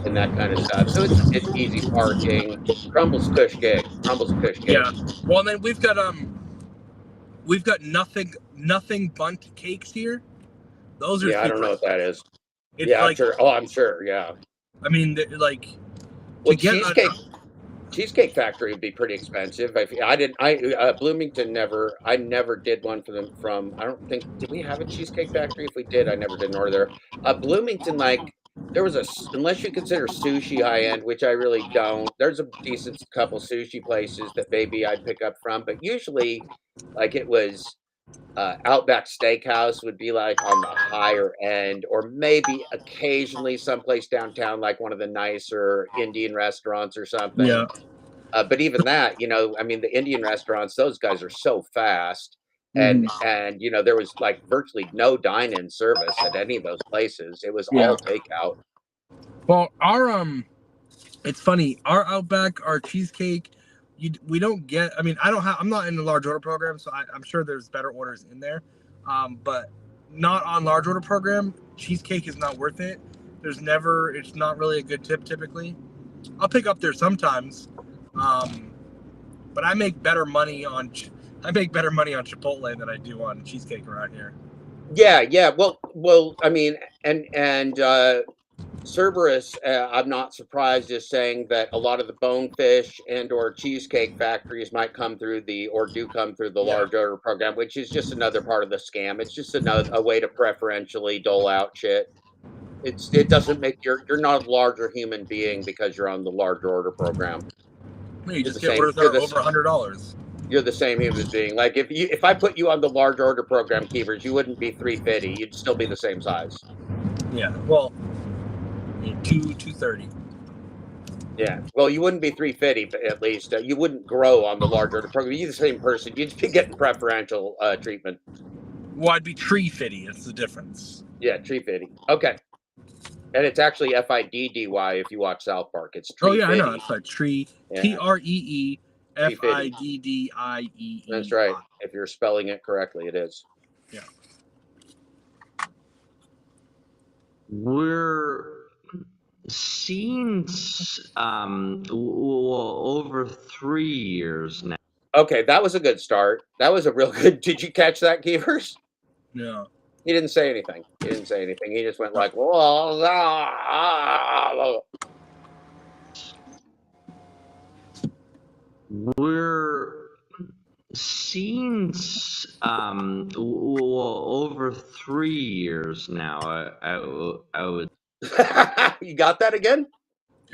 and that kind of stuff. So it's easy parking. Crumble's cush gig. Yeah. Well, and then we've got nothing bunt cakes here. Those are I don't know what that is. It's yeah, like, I'm sure. Oh, I'm sure. Yeah. I mean, like, well, Cheesecake Factory would be pretty expensive. Bloomington I never did one for them from, I don't think, did we have a Cheesecake Factory? If we did, I never did an order there. Bloomington, like, there was unless you consider sushi high end, which I really don't, there's a decent couple sushi places that maybe I'd pick up from, but usually, like, it was Outback Steakhouse would be like on the higher end, or maybe occasionally someplace downtown, like one of the nicer Indian restaurants or something. Yeah. But even that, I mean, the Indian restaurants, those guys are so fast. And there was like virtually no dine-in service at any of those places. It was all takeout. Well, it's funny. Our Outback, our cheesecake, we don't get. I mean, I'm not in the large order program, so I'm sure there's better orders in there. But not on large order program. Cheesecake is not worth it. It's not really a good tip typically. I'll pick up there sometimes, but I make better money on Chipotle than I do on cheesecake around here. Yeah. Well, I mean, and Cerberus, I'm not surprised, is saying that a lot of the Bonefish and or Cheesecake Factories might do come through the large order program, which is just another part of the scam. It's just a way to preferentially dole out shit. It doesn't make you're not a larger human being because you're on the large order program. You just get orders that are over $100. You're the same human being. Like if I put you on the large order program, Keevers, you wouldn't be 350. You'd still be the same size. Yeah. Well, 230. Yeah. Well, you wouldn't be 350, but at least you wouldn't grow on the large order program. You're the same person. You'd just be getting preferential treatment. Well, I'd be tree fitty. That's the difference. Yeah, tree fitty. Okay. And it's actually FIDDY if you watch South Park. It's tree. Oh yeah, fitty. I know. It's like tree. Yeah. TREE FIDDIEE. That's right. If you're spelling it correctly, it is. Yeah. We're seeing over 3 years now. Okay, that was a good start. That was a real good. Did you catch that, Keevers? No. He didn't say anything. He didn't say anything. He just went like, we're seeing over 3 years now. I would. You got that again?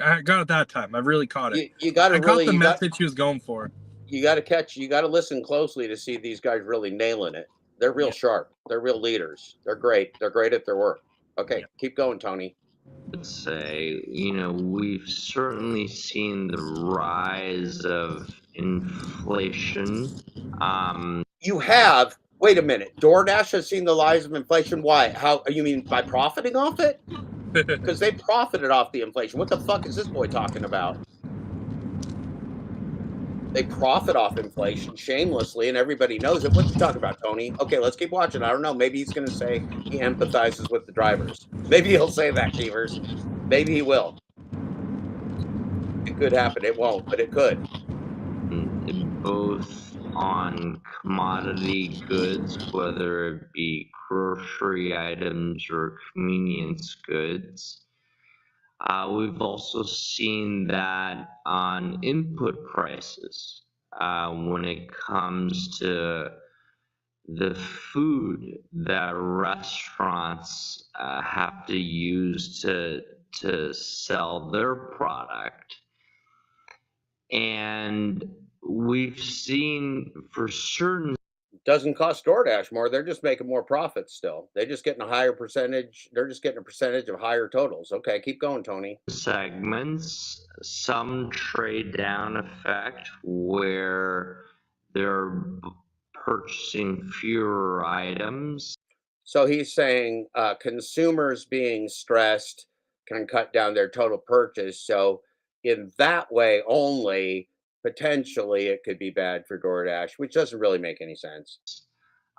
I got it that time. I really caught it. You got to really. I got the message he was going for. You got to catch. You got to listen closely to see these guys really nailing it. They're real sharp. They're real leaders. They're great. They're great at their work. Okay, keep going, Tony. Would say, we've certainly seen the rise of inflation. You have. Wait a minute. DoorDash has seen the rise of inflation. Why? How? You mean by profiting off it? Because they profited off the inflation. What the fuck is this boy talking about? They profit off inflation shamelessly, and everybody knows it. What you talking about, Tony? Okay, let's keep watching. I don't know. Maybe he's going to say he empathizes with the drivers. Maybe he'll say that, Keevers. Maybe he will. It could happen. It won't, but it could. Both on commodity goods, whether it be grocery items or convenience goods. We've also seen that on input prices when it comes to the food that restaurants have to use to sell their product. And we've seen for certain... Doesn't cost DoorDash more. They're just making more profits still. They're just getting a higher percentage. They're just getting a percentage of higher totals. Okay, keep going, Tony. Segments, some trade down effect where they're purchasing fewer items. So he's saying consumers being stressed can cut down their total purchase. So in that way only, potentially it could be bad for DoorDash, which doesn't really make any sense.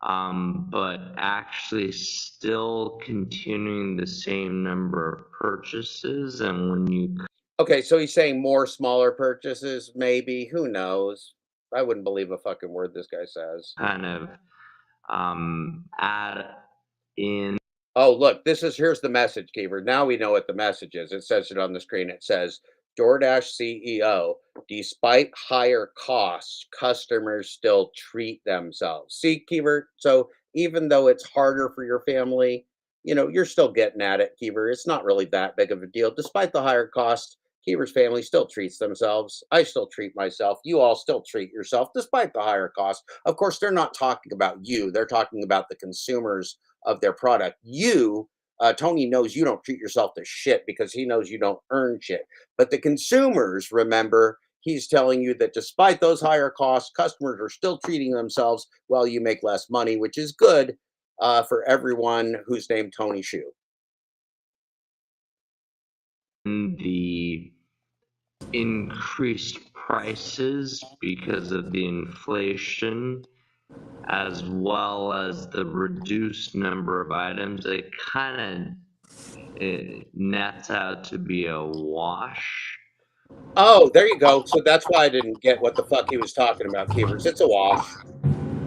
But actually still continuing the same number of purchases. And when you... Okay, so he's saying more smaller purchases, maybe. Who knows? I wouldn't believe a fucking word this guy says. Kind of add in... Oh, look, here's the message, Keever. Now we know what the message is. It says it on the screen. It says, DoorDash CEO, despite higher costs, customers still treat themselves. See, Keever, so even though it's harder for your family, you're still getting at it, Keever. It's not really that big of a deal. Despite the higher costs, Keever's family still treats themselves. I still treat myself. You all still treat yourself, despite the higher cost. Of course, they're not talking about you. They're talking about the consumers of their product. Tony knows you don't treat yourself to shit because he knows you don't earn shit. But the consumers, remember, he's telling you that despite those higher costs, customers are still treating themselves while you make less money, which is good for everyone who's named Tony Shu. The increased prices because of the inflation, as well as the reduced number of items, it kind of nets out to be a wash. Oh, there you go. So that's why I didn't get what the fuck he was talking about, Keevers. It's a wash.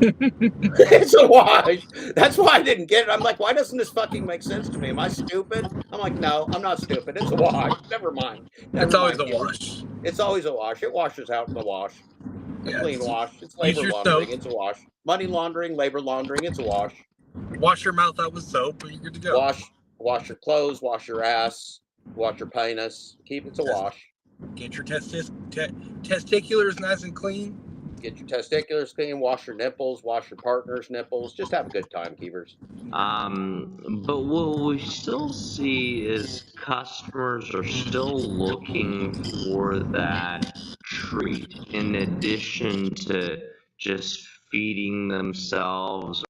It's a wash. That's why I didn't get it. I'm like, why doesn't this fucking make sense to me? Am I stupid? I'm like, no, I'm not stupid. It's a wash. Never mind. It's always a wash. It's always a wash. It washes out in the wash. A clean wash. It's labor laundering. It's a wash. Money laundering, labor laundering. It's a wash. Wash your mouth out with soap, and you're good to go. Wash your clothes. Wash your ass. Wash your penis. It's a wash. Get your testiculars nice and clean. Get your testiculars clean. Wash your nipples. Wash your partner's nipples. Just have a good time, Keevers. But what we still see is customers are still looking for that treat in addition to just feeding themselves.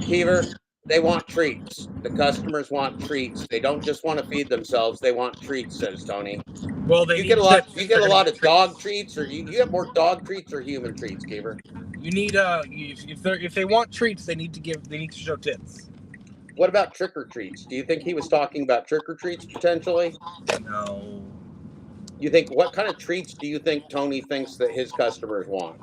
Keever, they want treats. The customers want treats. They don't just want to feed themselves. They want treats, says Tony. Well, you get a lot of dog treats, or you have more dog treats or human treats, Keever? You need if they want treats, they need to show tits. What about trick or treats? Do you think he was talking about trick or treats potentially? No. You think what kind of treats do you think Tony thinks that his customers want?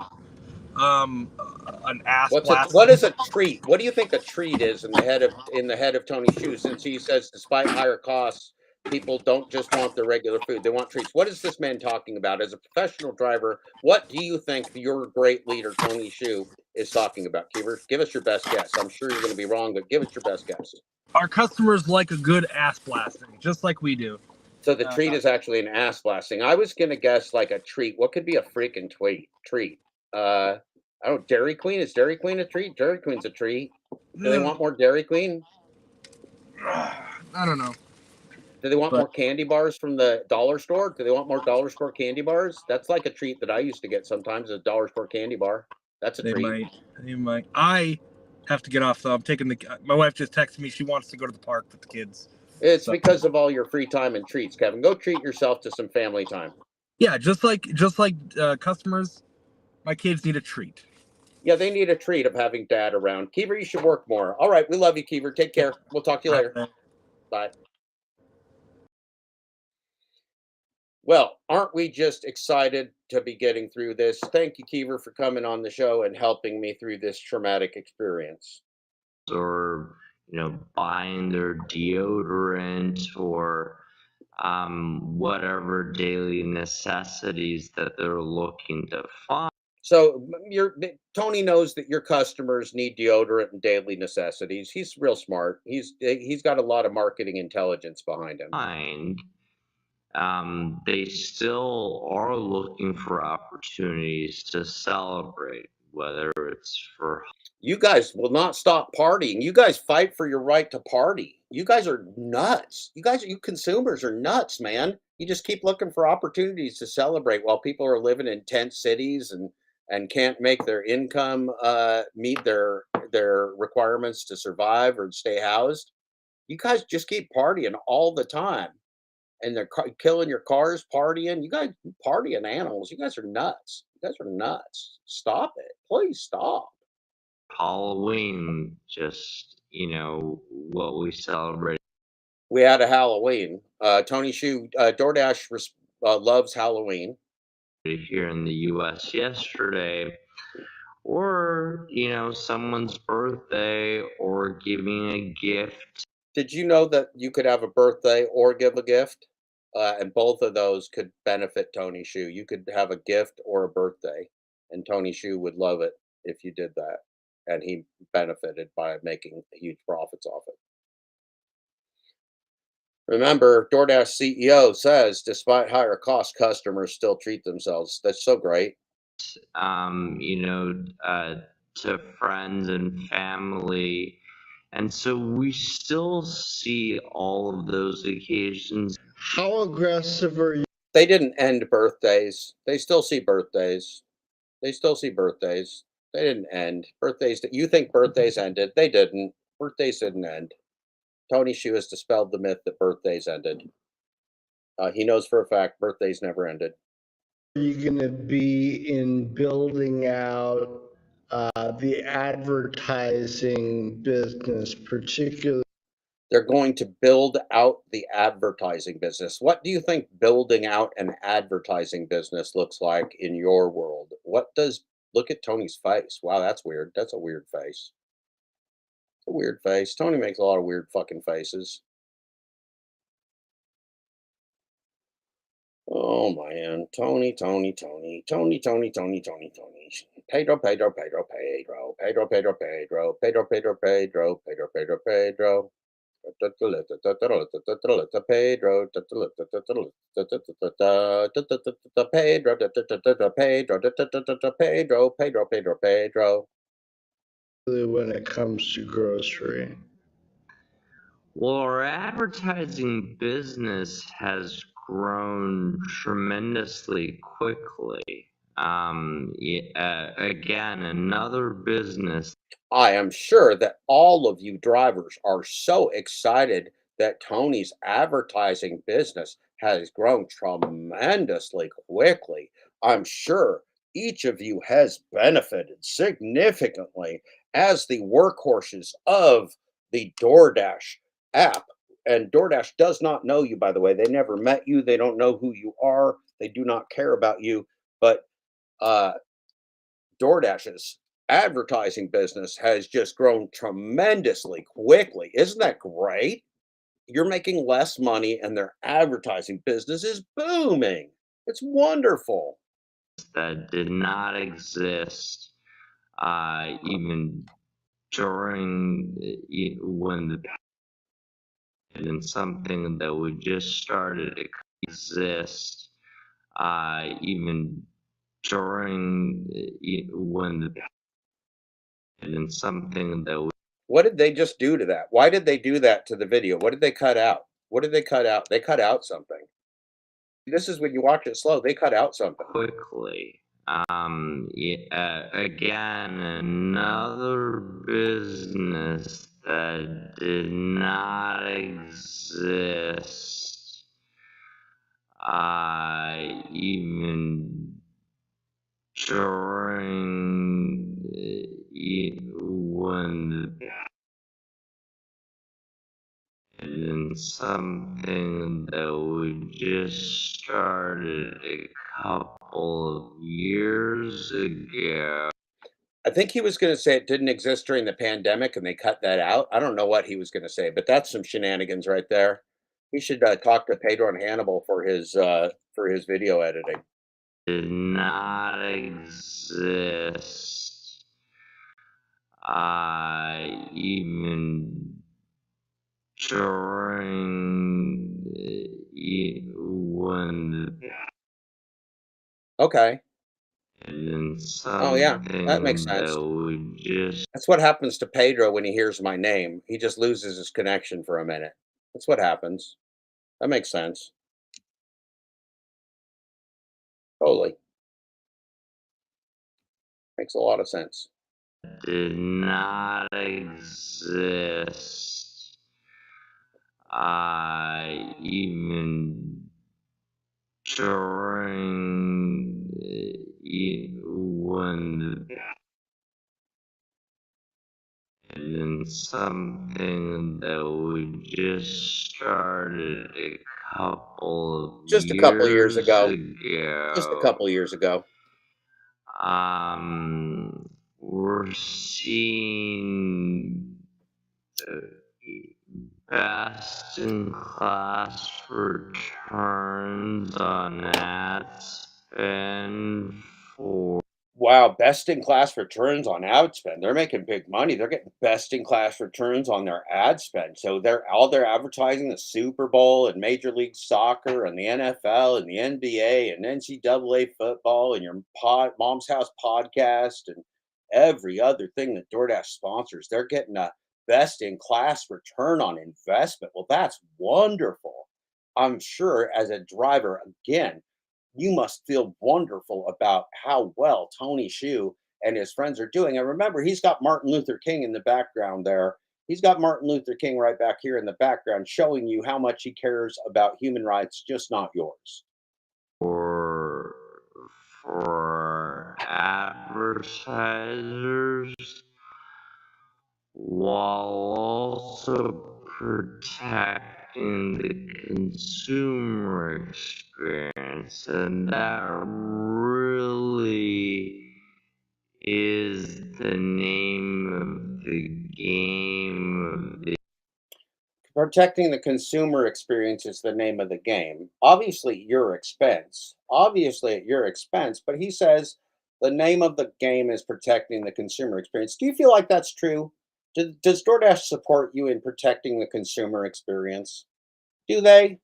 an ass What blasting. is a treat? What do you think a treat is in the head of Tony's shoe? Since he says, despite higher costs, people don't just want their regular food; they want treats. What is this man talking about? As a professional driver, what do you think your great leader Tony Shu is talking about? Keever, give us your best guess. I'm sure you're going to be wrong, but give us your best guess. Our customers like a good ass blasting, just like we do. So the treat is actually an ass blasting. I was going to guess like a treat. What could be a freaking treat? I don't. Dairy Queen, is Dairy Queen a treat? Dairy Queen's a treat. Do they want more Dairy Queen? I don't know. Do they want more candy bars from the dollar store? Do they want more dollar store candy bars? That's like a treat that I used to get sometimes, a dollar store candy bar. That's a treat. They might. I have to get off though. I'm taking my wife just texted me. She wants to go to the park with the kids. It's because of all your free time and treats, Kevin. Go treat yourself to some family time. Yeah, just like customers, my kids need a treat. Yeah, they need a treat of having dad around. Keever, you should work more. All right, we love you, Keever. Take care. We'll talk to you later. Bye. Well, aren't we just excited to be getting through this? Thank you, Keever, for coming on the show and helping me through this traumatic experience. Or, buying their deodorant or whatever daily necessities that they're looking to find. So Tony knows that your customers need deodorant and daily necessities. He's real smart. He's got a lot of marketing intelligence behind him. They still are looking for opportunities to celebrate, whether it's for... You guys will not stop partying. You guys fight for your right to party. You guys are nuts. You consumers are nuts, man. You just keep looking for opportunities to celebrate while people are living in tent cities and can't make their income meet their requirements to survive or stay housed. You guys just keep partying all the time. And they're killing your cars, partying. You guys partying animals. You guys are nuts. You guys are nuts. Stop it. Please stop. Halloween, just, what we celebrate. We had a Halloween. Tony Shu, DoorDash loves Halloween. Here in the U.S. yesterday, or, someone's birthday, or giving a gift. Did you know that you could have a birthday or give a gift? And both of those could benefit Tony Shu. You could have a gift or a birthday, and Tony Shu would love it if you did that. And he benefited by making huge profits off it. Remember, DoorDash CEO says, despite higher costs, customers still treat themselves. That's so great. To friends and family. And so we still see all of those occasions. How aggressive are you? They didn't end birthdays. They still see birthdays. They still see birthdays. They didn't end. Birthdays, you think birthdays ended. They didn't. Birthdays didn't end. Tony Shu has dispelled the myth that birthdays ended. He knows for a fact birthdays never ended. Are you going to be in building out the advertising business, particularly? They're going to build out the advertising business. What do you think building out an advertising business looks like in your world? Look at Tony's face. Wow, that's weird. That's a weird face. It's a weird face. Tony makes a lot of weird fucking faces. Oh man, Tony. Pedro. When it comes to grocery? Well, our advertising business has grown tremendously quickly. Again, another business. I am sure that all of you drivers are so excited that Tony's advertising business has grown tremendously quickly. I'm sure each of you has benefited significantly as the workhorses of the DoorDash app. And DoorDash does not know you, by the way. They never met you. They don't know who you are. They do not care about you. But DoorDash's advertising business has just grown tremendously quickly. Isn't that great? You're making less money and their advertising business is booming. It's wonderful. That did not exist even during when the and something that we just started to exist even during when the and something that we What did they just do to that? Why did they do that to the video? What did they cut out? What did they cut out? They cut out something. This is when you watch it slow, they cut out something. quickly. Again, another business that did not exist even during when and something that we just started a couple of years ago. I think he was going to say it didn't exist during the pandemic and they cut that out. I don't know what he was going to say, but that's some shenanigans right there. He should talk to Pedro and Hannibal for his video editing. Did not exist even during when Okay. Oh yeah, that makes sense. That's what happens to Pedro when he hears my name. He just loses his connection for a minute. That's what happens. That makes sense. Totally. Makes a lot of sense. Did not exist even during when and something that we just started a couple of Just a couple years ago. Just a couple years ago. We're seeing best in class returns on ad spend for. Wow, best in class returns on ad spend. They're making big money. They're getting best in class returns on their ad spend. So they're all their advertising, the Super Bowl and Major League Soccer and the NFL and the NBA and NCAA football and your mom's house podcast and every other thing that DoorDash sponsors. They're getting a best in class return on investment. Well, that's wonderful. I'm sure as a driver, again, you must feel wonderful about how well Tony Hsiu and his friends are doing. And remember, he's got Martin Luther King in the background there. He's got Martin Luther King right back here in the background, showing you how much he cares about human rights, just not yours. For advertisers, while also protecting the consumer experience, and that really is the name of the game. Protecting the consumer experience is the name of the game. Obviously, at your expense. Obviously, at your expense. But he says the name of the game is protecting the consumer experience. Do you feel like that's true? Does DoorDash support you in protecting the consumer experience? Do they?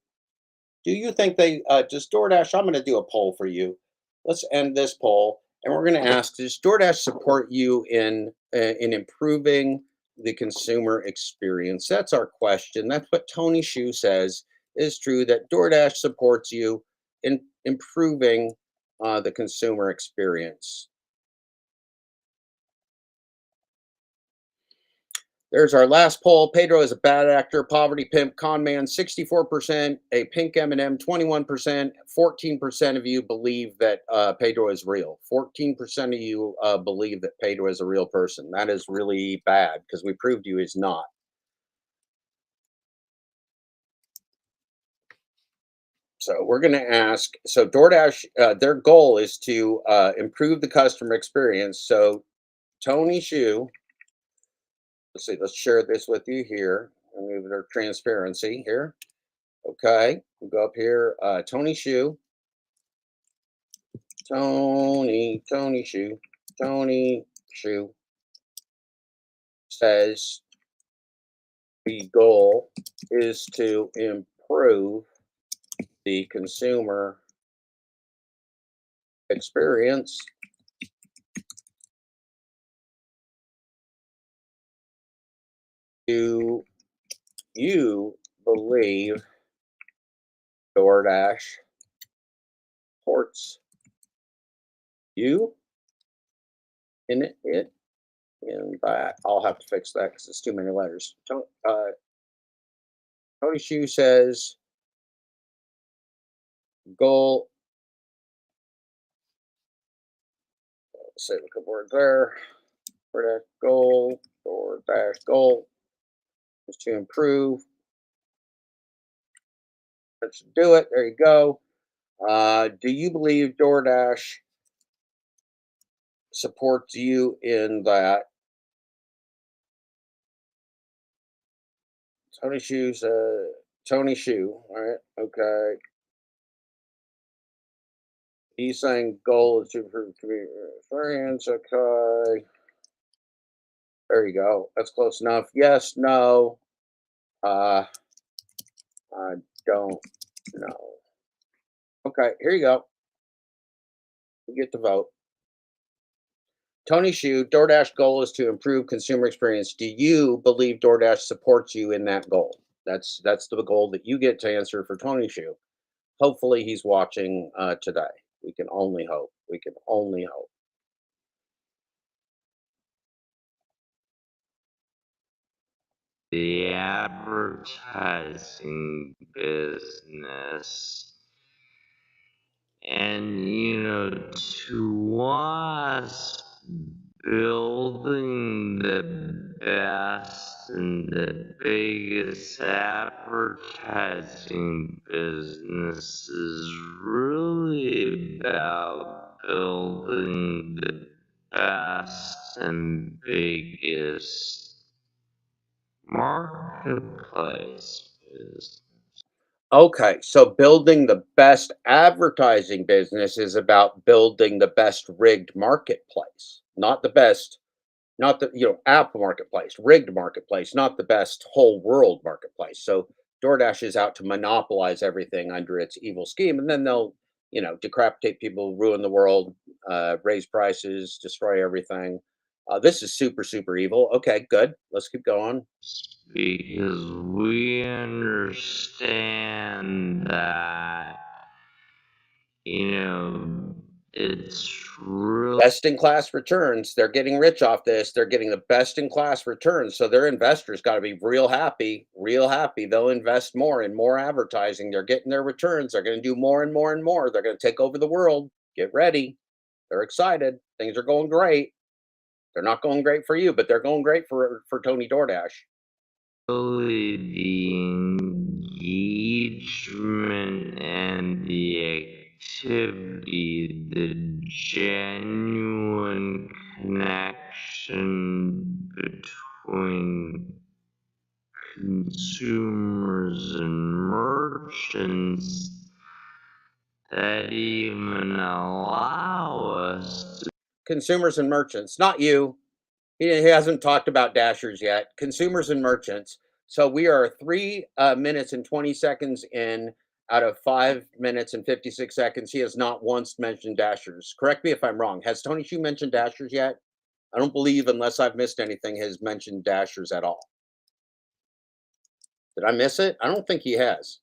Do you think they? Does DoorDash? I'm going to do a poll for you. Let's end this poll, and we're going to ask: does DoorDash support you in improving the consumer experience? That's our question. That's what Tony Hsiu says is true, that DoorDash supports you in improving the consumer experience. There's our last poll. Pedro is a bad actor, poverty pimp, con man, 64%, a pink M&M, 21%, 14% of you believe that Pedro is real. 14% of you believe that Pedro is a real person. That is really bad because we proved you is not. So we're going to ask, so DoorDash, their goal is to improve the customer experience. So Tony Shu, let's see, let's share this with you here. Remove their transparency here. Okay, we'll go up here. Tony Shu. Tony Shu says the goal is to improve the consumer experience Do you believe DoorDash supports you in it? In that, I'll have to fix that because it's too many letters. Tony Shu says goal. Say a couple words there. DoorDash goal is to improve. Let's do it. There you go. Do you believe DoorDash supports you in that? Tony Shu. All right. Okay. He's saying goal is to improve community experience. Okay. There you go. That's close enough. Yes, no. I don't know. Okay, here you go. You get to vote. Tony Shu, DoorDash goal is to improve consumer experience. Do you believe DoorDash supports you in that goal? That's the goal that you get to answer for Tony Shu. Hopefully he's watching today. We can only hope. We can only hope. The advertising business, and to us, building the best and the biggest advertising business is really about building the best and biggest marketplace business. Okay, so building the best advertising business is about building the best rigged marketplace, not the best, not the app marketplace, rigged marketplace, not the best whole world marketplace. So DoorDash is out to monopolize everything under its evil scheme, and then they'll decapitate people, ruin the world, raise prices, destroy everything. This is super, super evil. Okay, good. Let's keep going. Because we understand that, it's really best in class returns. They're getting rich off this. They're getting the best in class returns. So their investors got to be real happy, real happy. They'll invest more in more advertising. They're getting their returns. They're going to do more and more and more. They're going to take over the world. Get ready. They're excited. Things are going great. They're not going great for you, but they're going great for Tony DoorDash. Really the engagement and the activity, the genuine connection between consumers and merchants that even allow us to. Consumers and merchants, not you. He hasn't talked about dashers yet. Consumers and merchants. So we are 3 minutes and 20 seconds in out of 5 minutes and 56 seconds. He has not once mentioned dashers. Correct me if I'm wrong. Has Tony Shu mentioned dashers yet? I don't believe, unless I've missed anything, has mentioned dashers at all. Did I miss it? I don't think he has.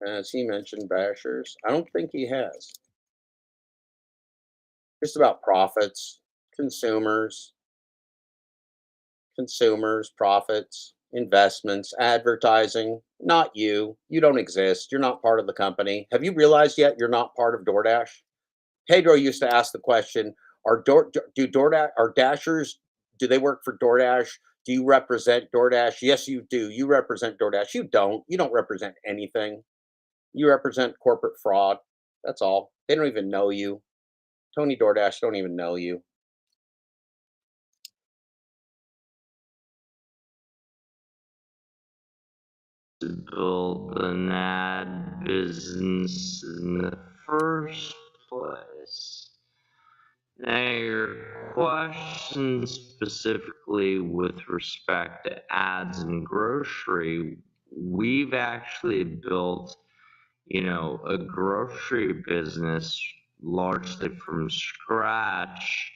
Has he mentioned dashers? I don't think he has. Just about profits, consumers, profits, investments, advertising. Not you. You don't exist. You're not part of the company. Have you realized yet you're not part of DoorDash? Pedro used to ask the question, are Dashers, do they work for DoorDash? Do you represent DoorDash? Yes, you do. You represent DoorDash. You don't. You don't represent anything. You represent corporate fraud. That's all. They don't even know you. Tony DoorDash don't even know you. To build an ad business in the first place. Now, your question specifically with respect to ads and grocery, we've actually built, a grocery business largely from scratch.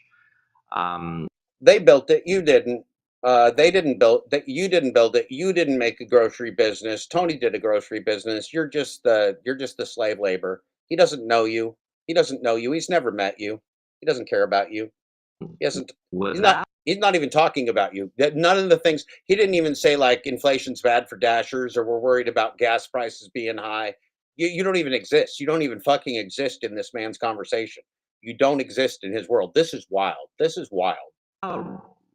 They built it. You didn't. They didn't build that. You didn't build it. You didn't make a grocery business. Tony did a grocery business. You're just the slave labor. He doesn't know you. He doesn't know you. He's never met you. He doesn't care about you. He hasn't. He's not even talking about you. None of the things he didn't even say, like inflation's bad for Dashers, or we're worried about gas prices being high. You don't even exist. You don't even fucking exist in this man's conversation. You don't exist in his world. This is wild. This is wild.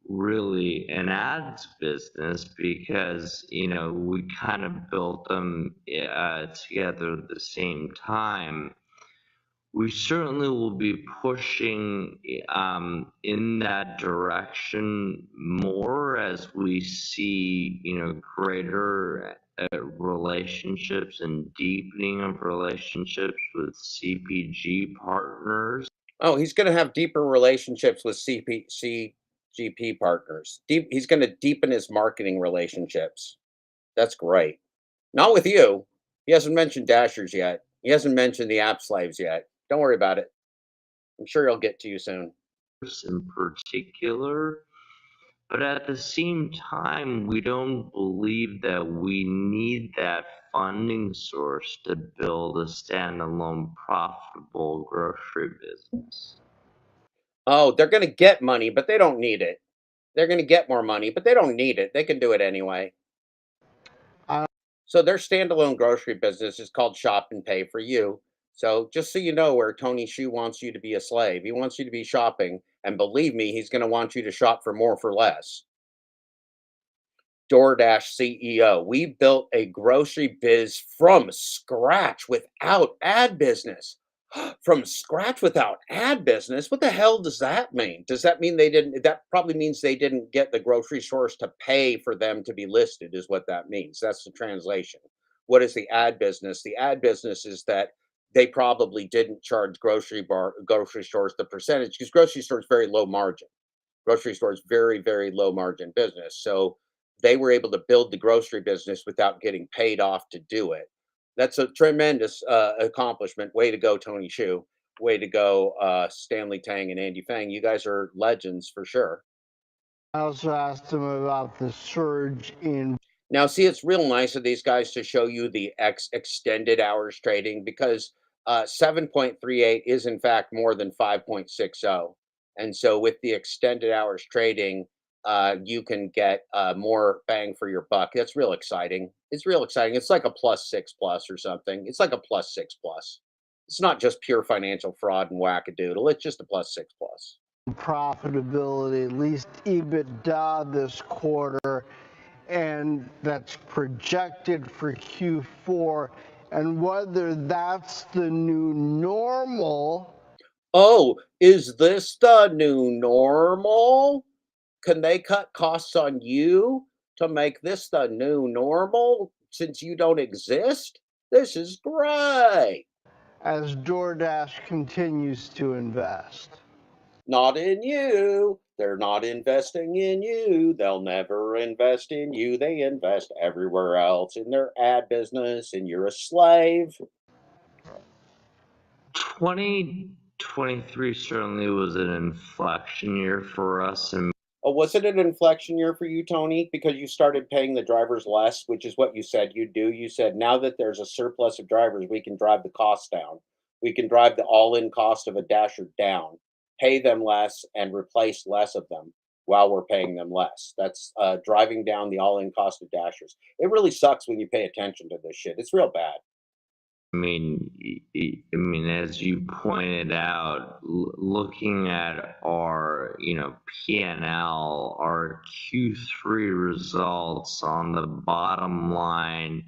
Really an ads business because we kind of built them together at the same time. We certainly will be pushing in that direction more as we see greater relationships and deepening of relationships with CPG partners. Oh, he's going to have deeper relationships with CGP partners. He's going to deepen his marketing relationships. That's great. Not with you. He hasn't mentioned Dashers yet. He hasn't mentioned the app slaves yet. Don't worry about it. I'm sure he'll get to you soon. In particular, but at the same time, we don't believe that we need that funding source to build a standalone profitable grocery business. Oh, they're going to get money, but they don't need it. They're going to get more money, but they don't need it. They can do it anyway. So their standalone grocery business is called Shop and Pay for You. So just so you know where Tony Shu wants you to be a slave. He wants you to be shopping, and believe me, he's going to want you to shop for more for less. DoorDash CEO. We built a grocery biz from scratch without ad business. From scratch without ad business? What the hell does that mean? Does that mean they didn't? That probably means they didn't get the grocery stores to pay for them to be listed, is what that means. That's the translation. What is the ad business? The ad business is that they probably didn't charge grocery stores the percentage, because grocery stores very low margin. Grocery stores very, very low margin business. So they were able to build the grocery business without getting paid off to do it. That's a tremendous accomplishment. Way to go, Tony Shu. Way to go, Stanley Tang and Andy Fang. You guys are legends for sure. I also asked him about the surge in. Now, see, it's real nice of these guys to show you the extended hours trading, because 7.38 is in fact more than 5.60. And so with the extended hours trading, you can get more bang for your buck. That's real exciting. It's real exciting. It's like a +6+ or something. It's like a +6+. It's not just pure financial fraud and wackadoodle. It's just a +6+. Profitability, at least EBITDA this quarter, and that's projected for Q4, and whether that's the new normal. Oh, is this the new normal? Can they cut costs on you to make this the new normal since you don't exist? This is great. As DoorDash continues to invest. Not in you. They're not investing in you. They'll never invest in you. They invest everywhere else in their ad business, and you're a slave. 2023 certainly was an inflection year for us. And Oh, was it an inflection year for you, Tony? Because you started paying the drivers less, which is what you said you'd do. You said now that there's a surplus of drivers, we can drive the cost down. We can drive the all-in cost of a Dasher down, pay them less, and replace less of them while we're paying them less. That's driving down the all-in cost of Dashers. It really sucks when you pay attention to this shit. It's real bad. I mean, as you pointed out, looking at our, P&L, our Q3 results on the bottom line,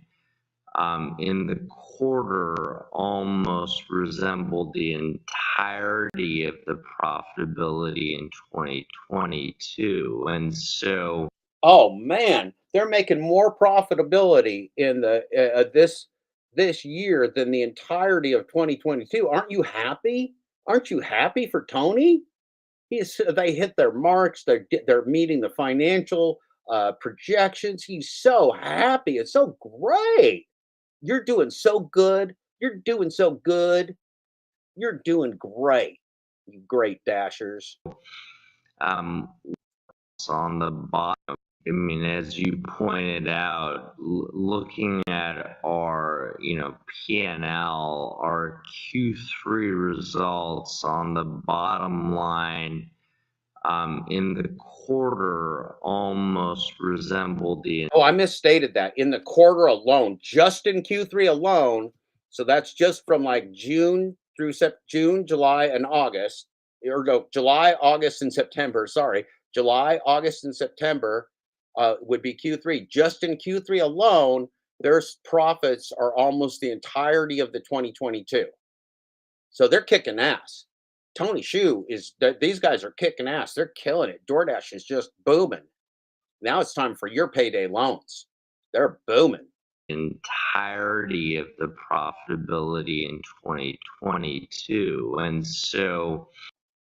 in the quarter almost resembled the entirety of the profitability in 2022, and so. Oh man, they're making more profitability in the this year than the entirety of 2022. Aren't you happy? Aren't you happy for Tony? They hit their marks. They're meeting the financial projections. He's so happy. It's so great. You're doing so good. You're doing so good. You're doing great. You great dashers. On the bottom, I mean, as you pointed out, looking at our, P&L, our Q3 results on the bottom line, in the quarter almost resembled the. Oh, I misstated that. In the quarter alone, just in Q3 alone, so that's just from like June through June, July, and August, or no, July, August, and September. Sorry, July, August, and September would be Q3. Just in Q3 alone, their profits are almost the entirety of the 2022. So they're kicking ass. Tony Shu these guys are kicking ass. They're killing it. DoorDash is just booming. Now it's time for your payday loans. They're booming. Entirety of the profitability in 2022, and so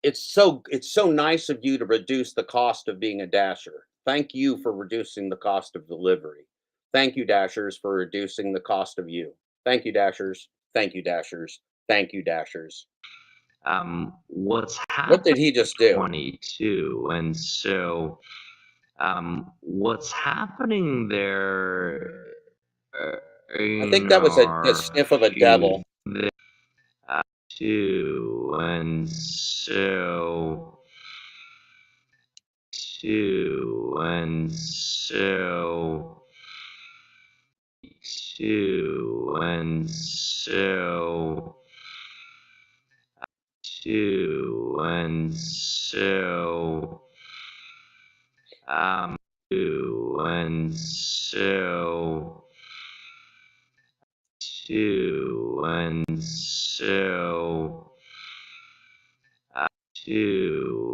it's so nice of you to reduce the cost of being a dasher. Thank you for reducing the cost of delivery. Thank you, dashers, for reducing the cost of you. Thank you, dashers. Thank you, dashers. Thank you, dashers. What did he just do? 22, and so what's happening there? I think that was a sniff of the devil.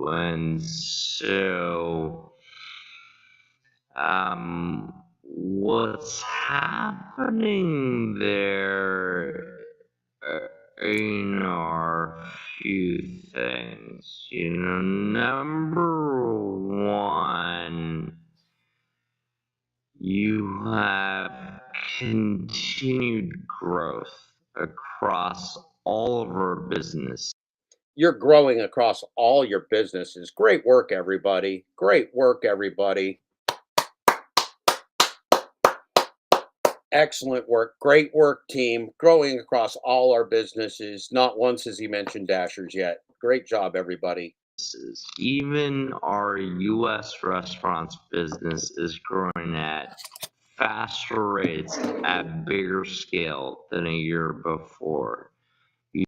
And so what's happening there are a few things. Number one, you have continued growth across all of our business. You're growing across all your businesses. Great work, everybody. Great work, everybody. Excellent work. Great work, team. Growing across all our businesses. Not once has he mentioned dashers yet. Great job, everybody. Even our U.S. restaurants business is growing at faster rates at bigger scale than a year before.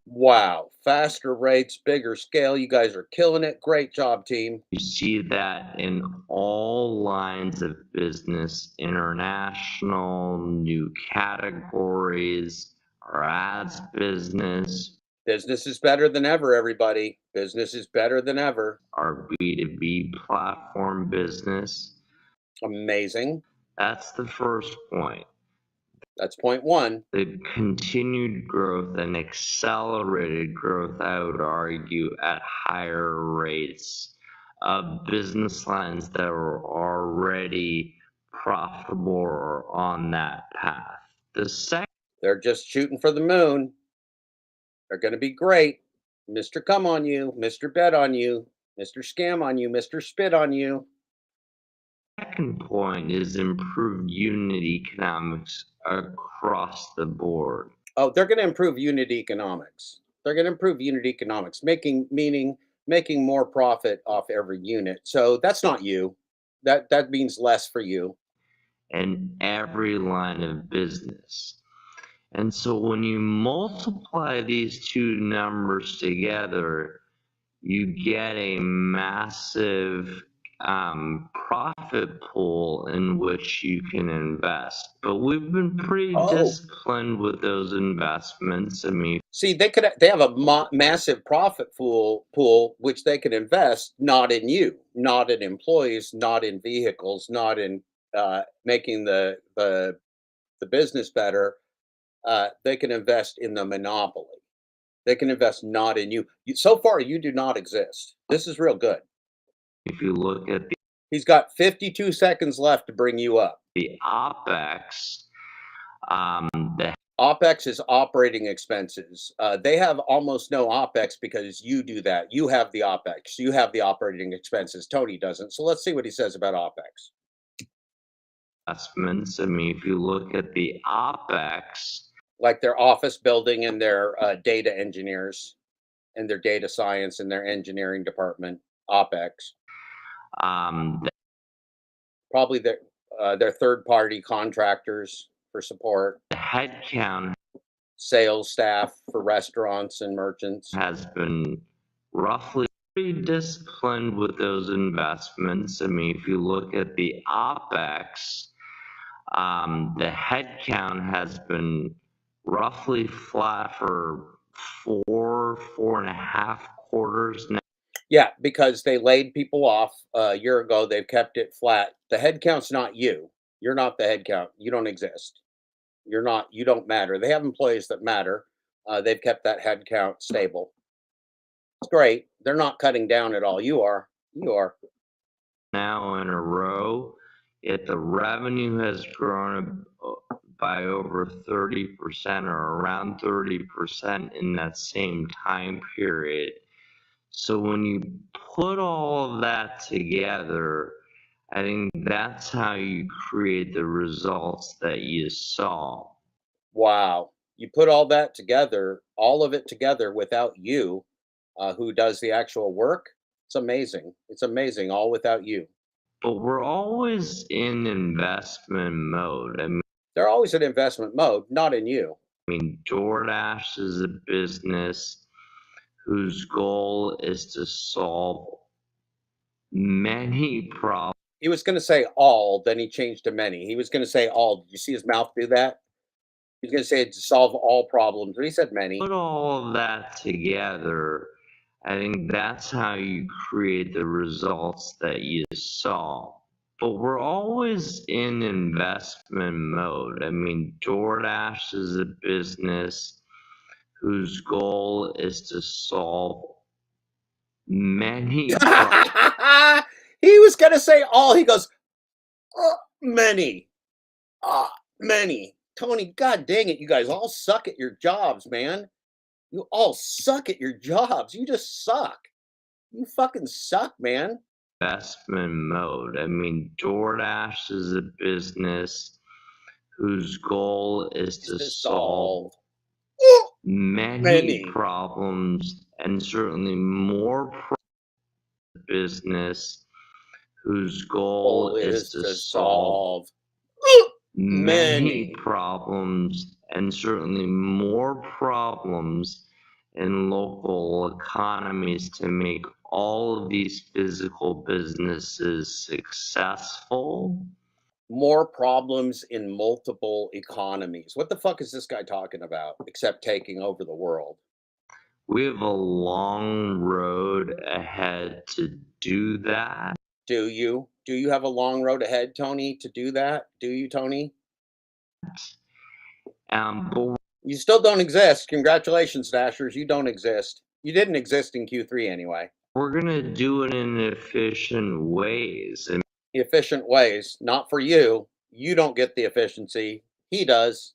Wow. Faster rates, bigger scale. You guys are killing it. Great job, team. You see that in all lines of business, international, new categories, our ads business. Business is better than ever, everybody. Business is better than ever. Our B2B platform business. Amazing. That's the first point. That's point one. The continued growth and accelerated growth, I would argue, at higher rates of business lines that are already profitable or on that path. The second, they're just shooting for the moon. They're going to be great. Mr. Come on you, Mr. Bet on you, Mr. Scam on you, Mr. Spit on you. Second point is improved unit economics across the board. Oh, they're going to improve unit economics. They're going to improve unit economics, making more profit off every unit. So that's not you. That means less for you. And every line of business. And so when you multiply these two numbers together, you get a massive profit pool in which you can invest. But we've been pretty disciplined with those investments. I mean, see, they have a massive profit pool which they can invest, not in you, not in employees, not in vehicles, not in making the business better. They can invest in the monopoly. They can invest not in you. So far, you do not exist. This is real good. If you look at he's got 52 seconds left to bring you up. The OpEx, the OpEx is operating expenses. They have almost no OpEx because you do that. You have the OpEx. You have the operating expenses. Tony doesn't. So let's see what he says about OpEx. Investments. I mean, if you look at the OpEx, like their office building and their data engineers and their data science and their engineering department, OpEx. Probably their third-party contractors for support. The headcount, sales staff for restaurants and merchants has been roughly pretty disciplined with those investments. I mean, if you look at the OpEx, the headcount has been roughly flat for 4.5 quarters now. Yeah, because they laid people off a year ago. They've kept it flat. The head count's not you. You're not the head count. You don't exist. You're not. You don't matter. They have employees that matter. They've kept that head count stable. It's great. They're not cutting down at all. You are. You are. Now in a row, the revenue has grown by over 30% or around 30% in that same time period. So when you put all of that together, I think that's how you create the results that you saw. Wow. You put all that together, all of it together without you, who does the actual work. It's amazing. It's amazing, all without you. But we're always in investment mode. I mean, they're always in investment mode, not in you. I mean, DoorDash is a business whose goal is to solve many problems. He was going to say all, then he changed to many. He was going to say all. Did you see his mouth do that? He's going to say to solve all problems, but he said many. Put all of that together, I think that's how you create the results that you saw. But we're always in investment mode. I mean, DoorDash is a business whose goal is to solve many problems. He was going to say all. He goes, many. Many. Tony, god dang it, you guys all suck at your jobs, man. You all suck at your jobs. You just suck. You fucking suck, man. Investment mode. I mean, DoorDash is a business whose goal is to solve many problems, and certainly more business whose goal is to solve many problems, and certainly more problems in local economies to make all of these physical businesses successful. More problems in multiple economies. What the fuck is this guy talking about except taking over the world? We have a long road ahead to do that. Do you? Do you have a long road ahead, Tony, to do that? Do you, Tony? But you still don't exist. Congratulations, Dashers. You don't exist. You didn't exist in Q3 anyway. We're going to do it in efficient ways. Efficient ways. Not for you. You don't get the efficiency. He does.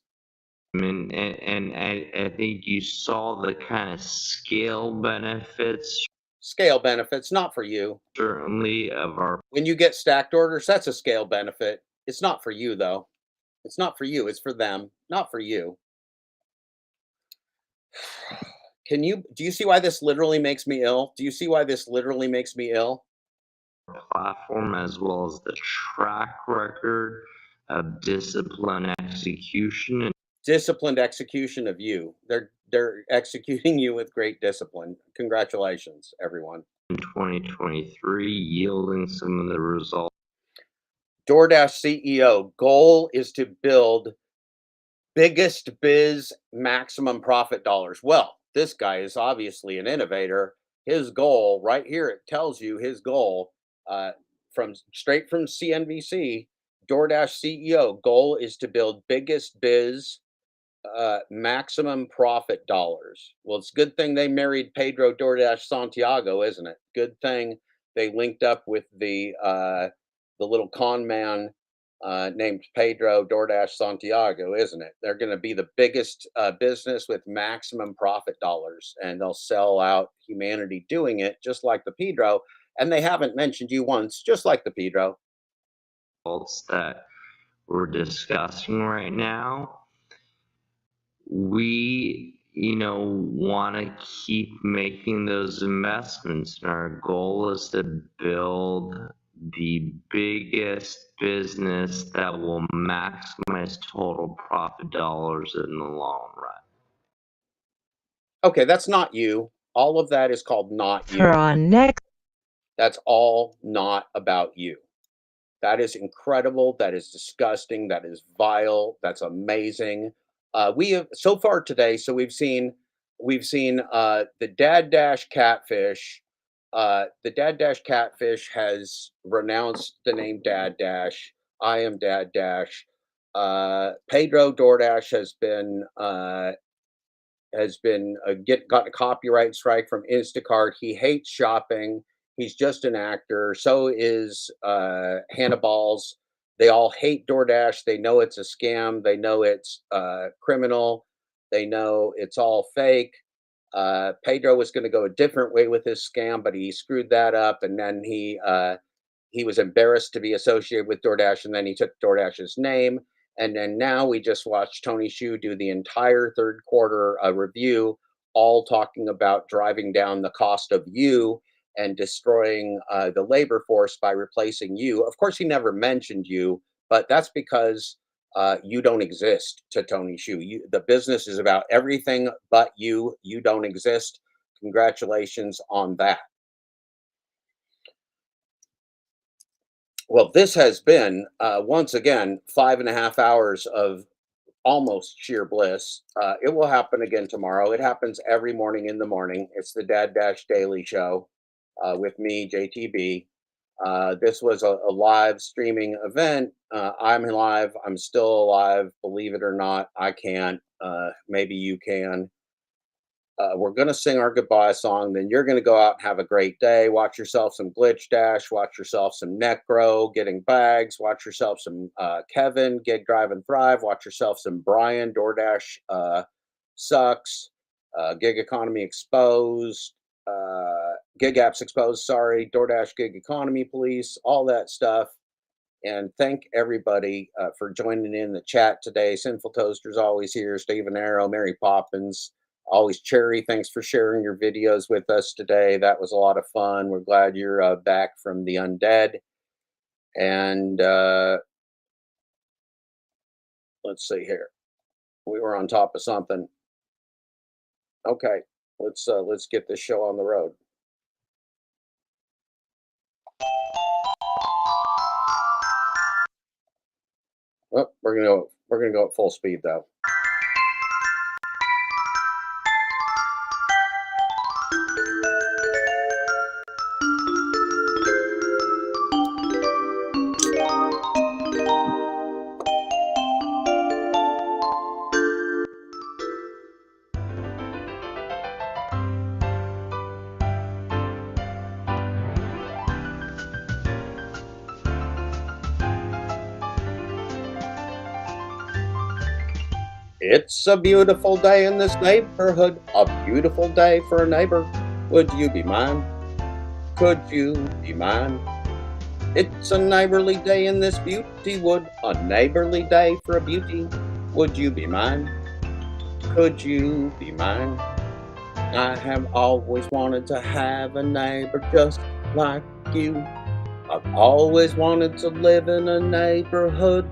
And I think you saw the kind of scale benefits. Scale benefits, not for you. Certainly of our... When you get stacked orders, that's a scale benefit. It's not for you, though. It's not for you. It's for them. Not for you. Do you see why this literally makes me ill? Do you see why this literally makes me ill? Platform, as well as the track record of discipline execution. disciplined execution of you. They're executing you with great discipline. Congratulations, everyone. In 2023, yielding some of the results. DoorDash CEO, goal is to build biggest biz maximum profit dollars. Well, this guy is obviously an innovator. His goal right here, it tells you his goal straight from CNBC. DoorDash CEO, goal is to build biggest biz maximum profit dollars. Well, it's a good thing they married Pedro DoorDash Santiago, isn't it? Good thing they linked up with the little con man named Pedro DoorDash Santiago, isn't it? They're going to be the biggest business with maximum profit dollars, and they'll sell out humanity doing it, just like the Pedro. And they haven't mentioned you once, just like the Pedro. That we're discussing right now, we want to keep making those investments, and our goal is to build the biggest business that will maximize total profit dollars in the long run. Okay, that's not you. All of that is called not you. For our next, that's all not about you. That is incredible. That is disgusting. That is vile. That's amazing. We have so far today. So we've seen the Dad Dash Catfish. The Dad Dash Catfish has renounced the name Dad Dash. I am Dad Dash. Pedro DoorDash has gotten a copyright strike from Instacart. He hates shopping. He's just an actor. So is Hannah Balls. They all hate DoorDash. They know it's a scam. They know it's criminal. They know it's all fake. Pedro was going to go a different way with his scam, but he screwed that up. And then he was embarrassed to be associated with DoorDash, and then he took DoorDash's name. And then now we just watched Tony Hsiu do the entire third quarter review, all talking about driving down the cost of you and destroying the labor force by replacing you. Of course, he never mentioned you, but that's because you don't exist to Tony Hsiu. The business is about everything but you. You don't exist. Congratulations on that. Well, this has been, once again, 5.5 hours of almost sheer bliss. It will happen again tomorrow. It happens every morning in the morning. It's the Dad Dash Daily Show with me, JTB. This was a live streaming event. I'm live. I'm still alive. Believe it or not, I can't. Maybe you can. We're going to sing our goodbye song. Then you're going to go out and have a great day. Watch yourself some Glitch Dash. Watch yourself some Necro getting bags. Watch yourself some Kevin, Gig Drive and Thrive. Watch yourself some Brian, DoorDash sucks. Gig Economy Exposed. Gig Apps Exposed, sorry. DoorDash Gig Economy Police. All that stuff. And thank everybody for joining in the chat today. Sinful Toaster's always here. Stephen Arrow, Mary Poppins. Always Cherry, thanks for sharing your videos with us today. That was a lot of fun. We're glad you're back from the undead. And let's see here. We were on top of something. Okay, let's get this show on the road. Oh, we're gonna go at full speed though. It's a beautiful day in this neighborhood, a beautiful day for a neighbor. Would you be mine? Could you be mine? It's a neighborly day in this beauty wood, a neighborly day for a beauty. Would you be mine? Could you be mine? I have always wanted to have a neighbor just like you. I've always wanted to live in a neighborhood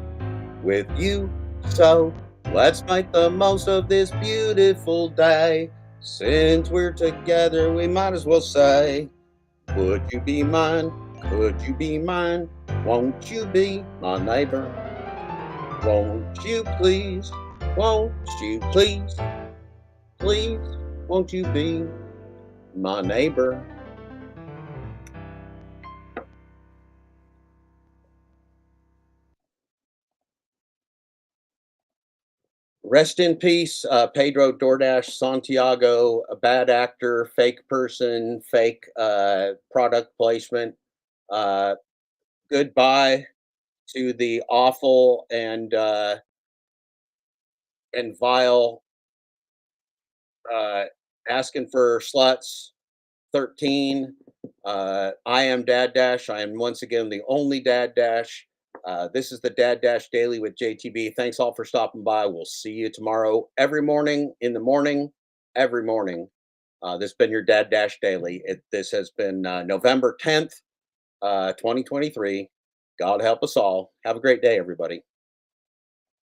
with you, so Let's make the most of this beautiful day. Since we're together, we might as well say, would you be mine? Could you be mine? Won't you be my neighbor? Won't you please? Won't you please? Please, won't you be my neighbor? Rest in peace, Pedro, DoorDash, Santiago, a bad actor, fake person, fake product placement. Goodbye to the awful and vile asking for sluts 13. I am Dad Dash. I am once again the only Dad Dash. This is the Dad Dash Daily with JTB. Thanks all for stopping by. We'll see you tomorrow every morning, in the morning, every morning. This has been your Dad Dash Daily. This has been November 10th, 2023. God help us all. Have a great day, everybody.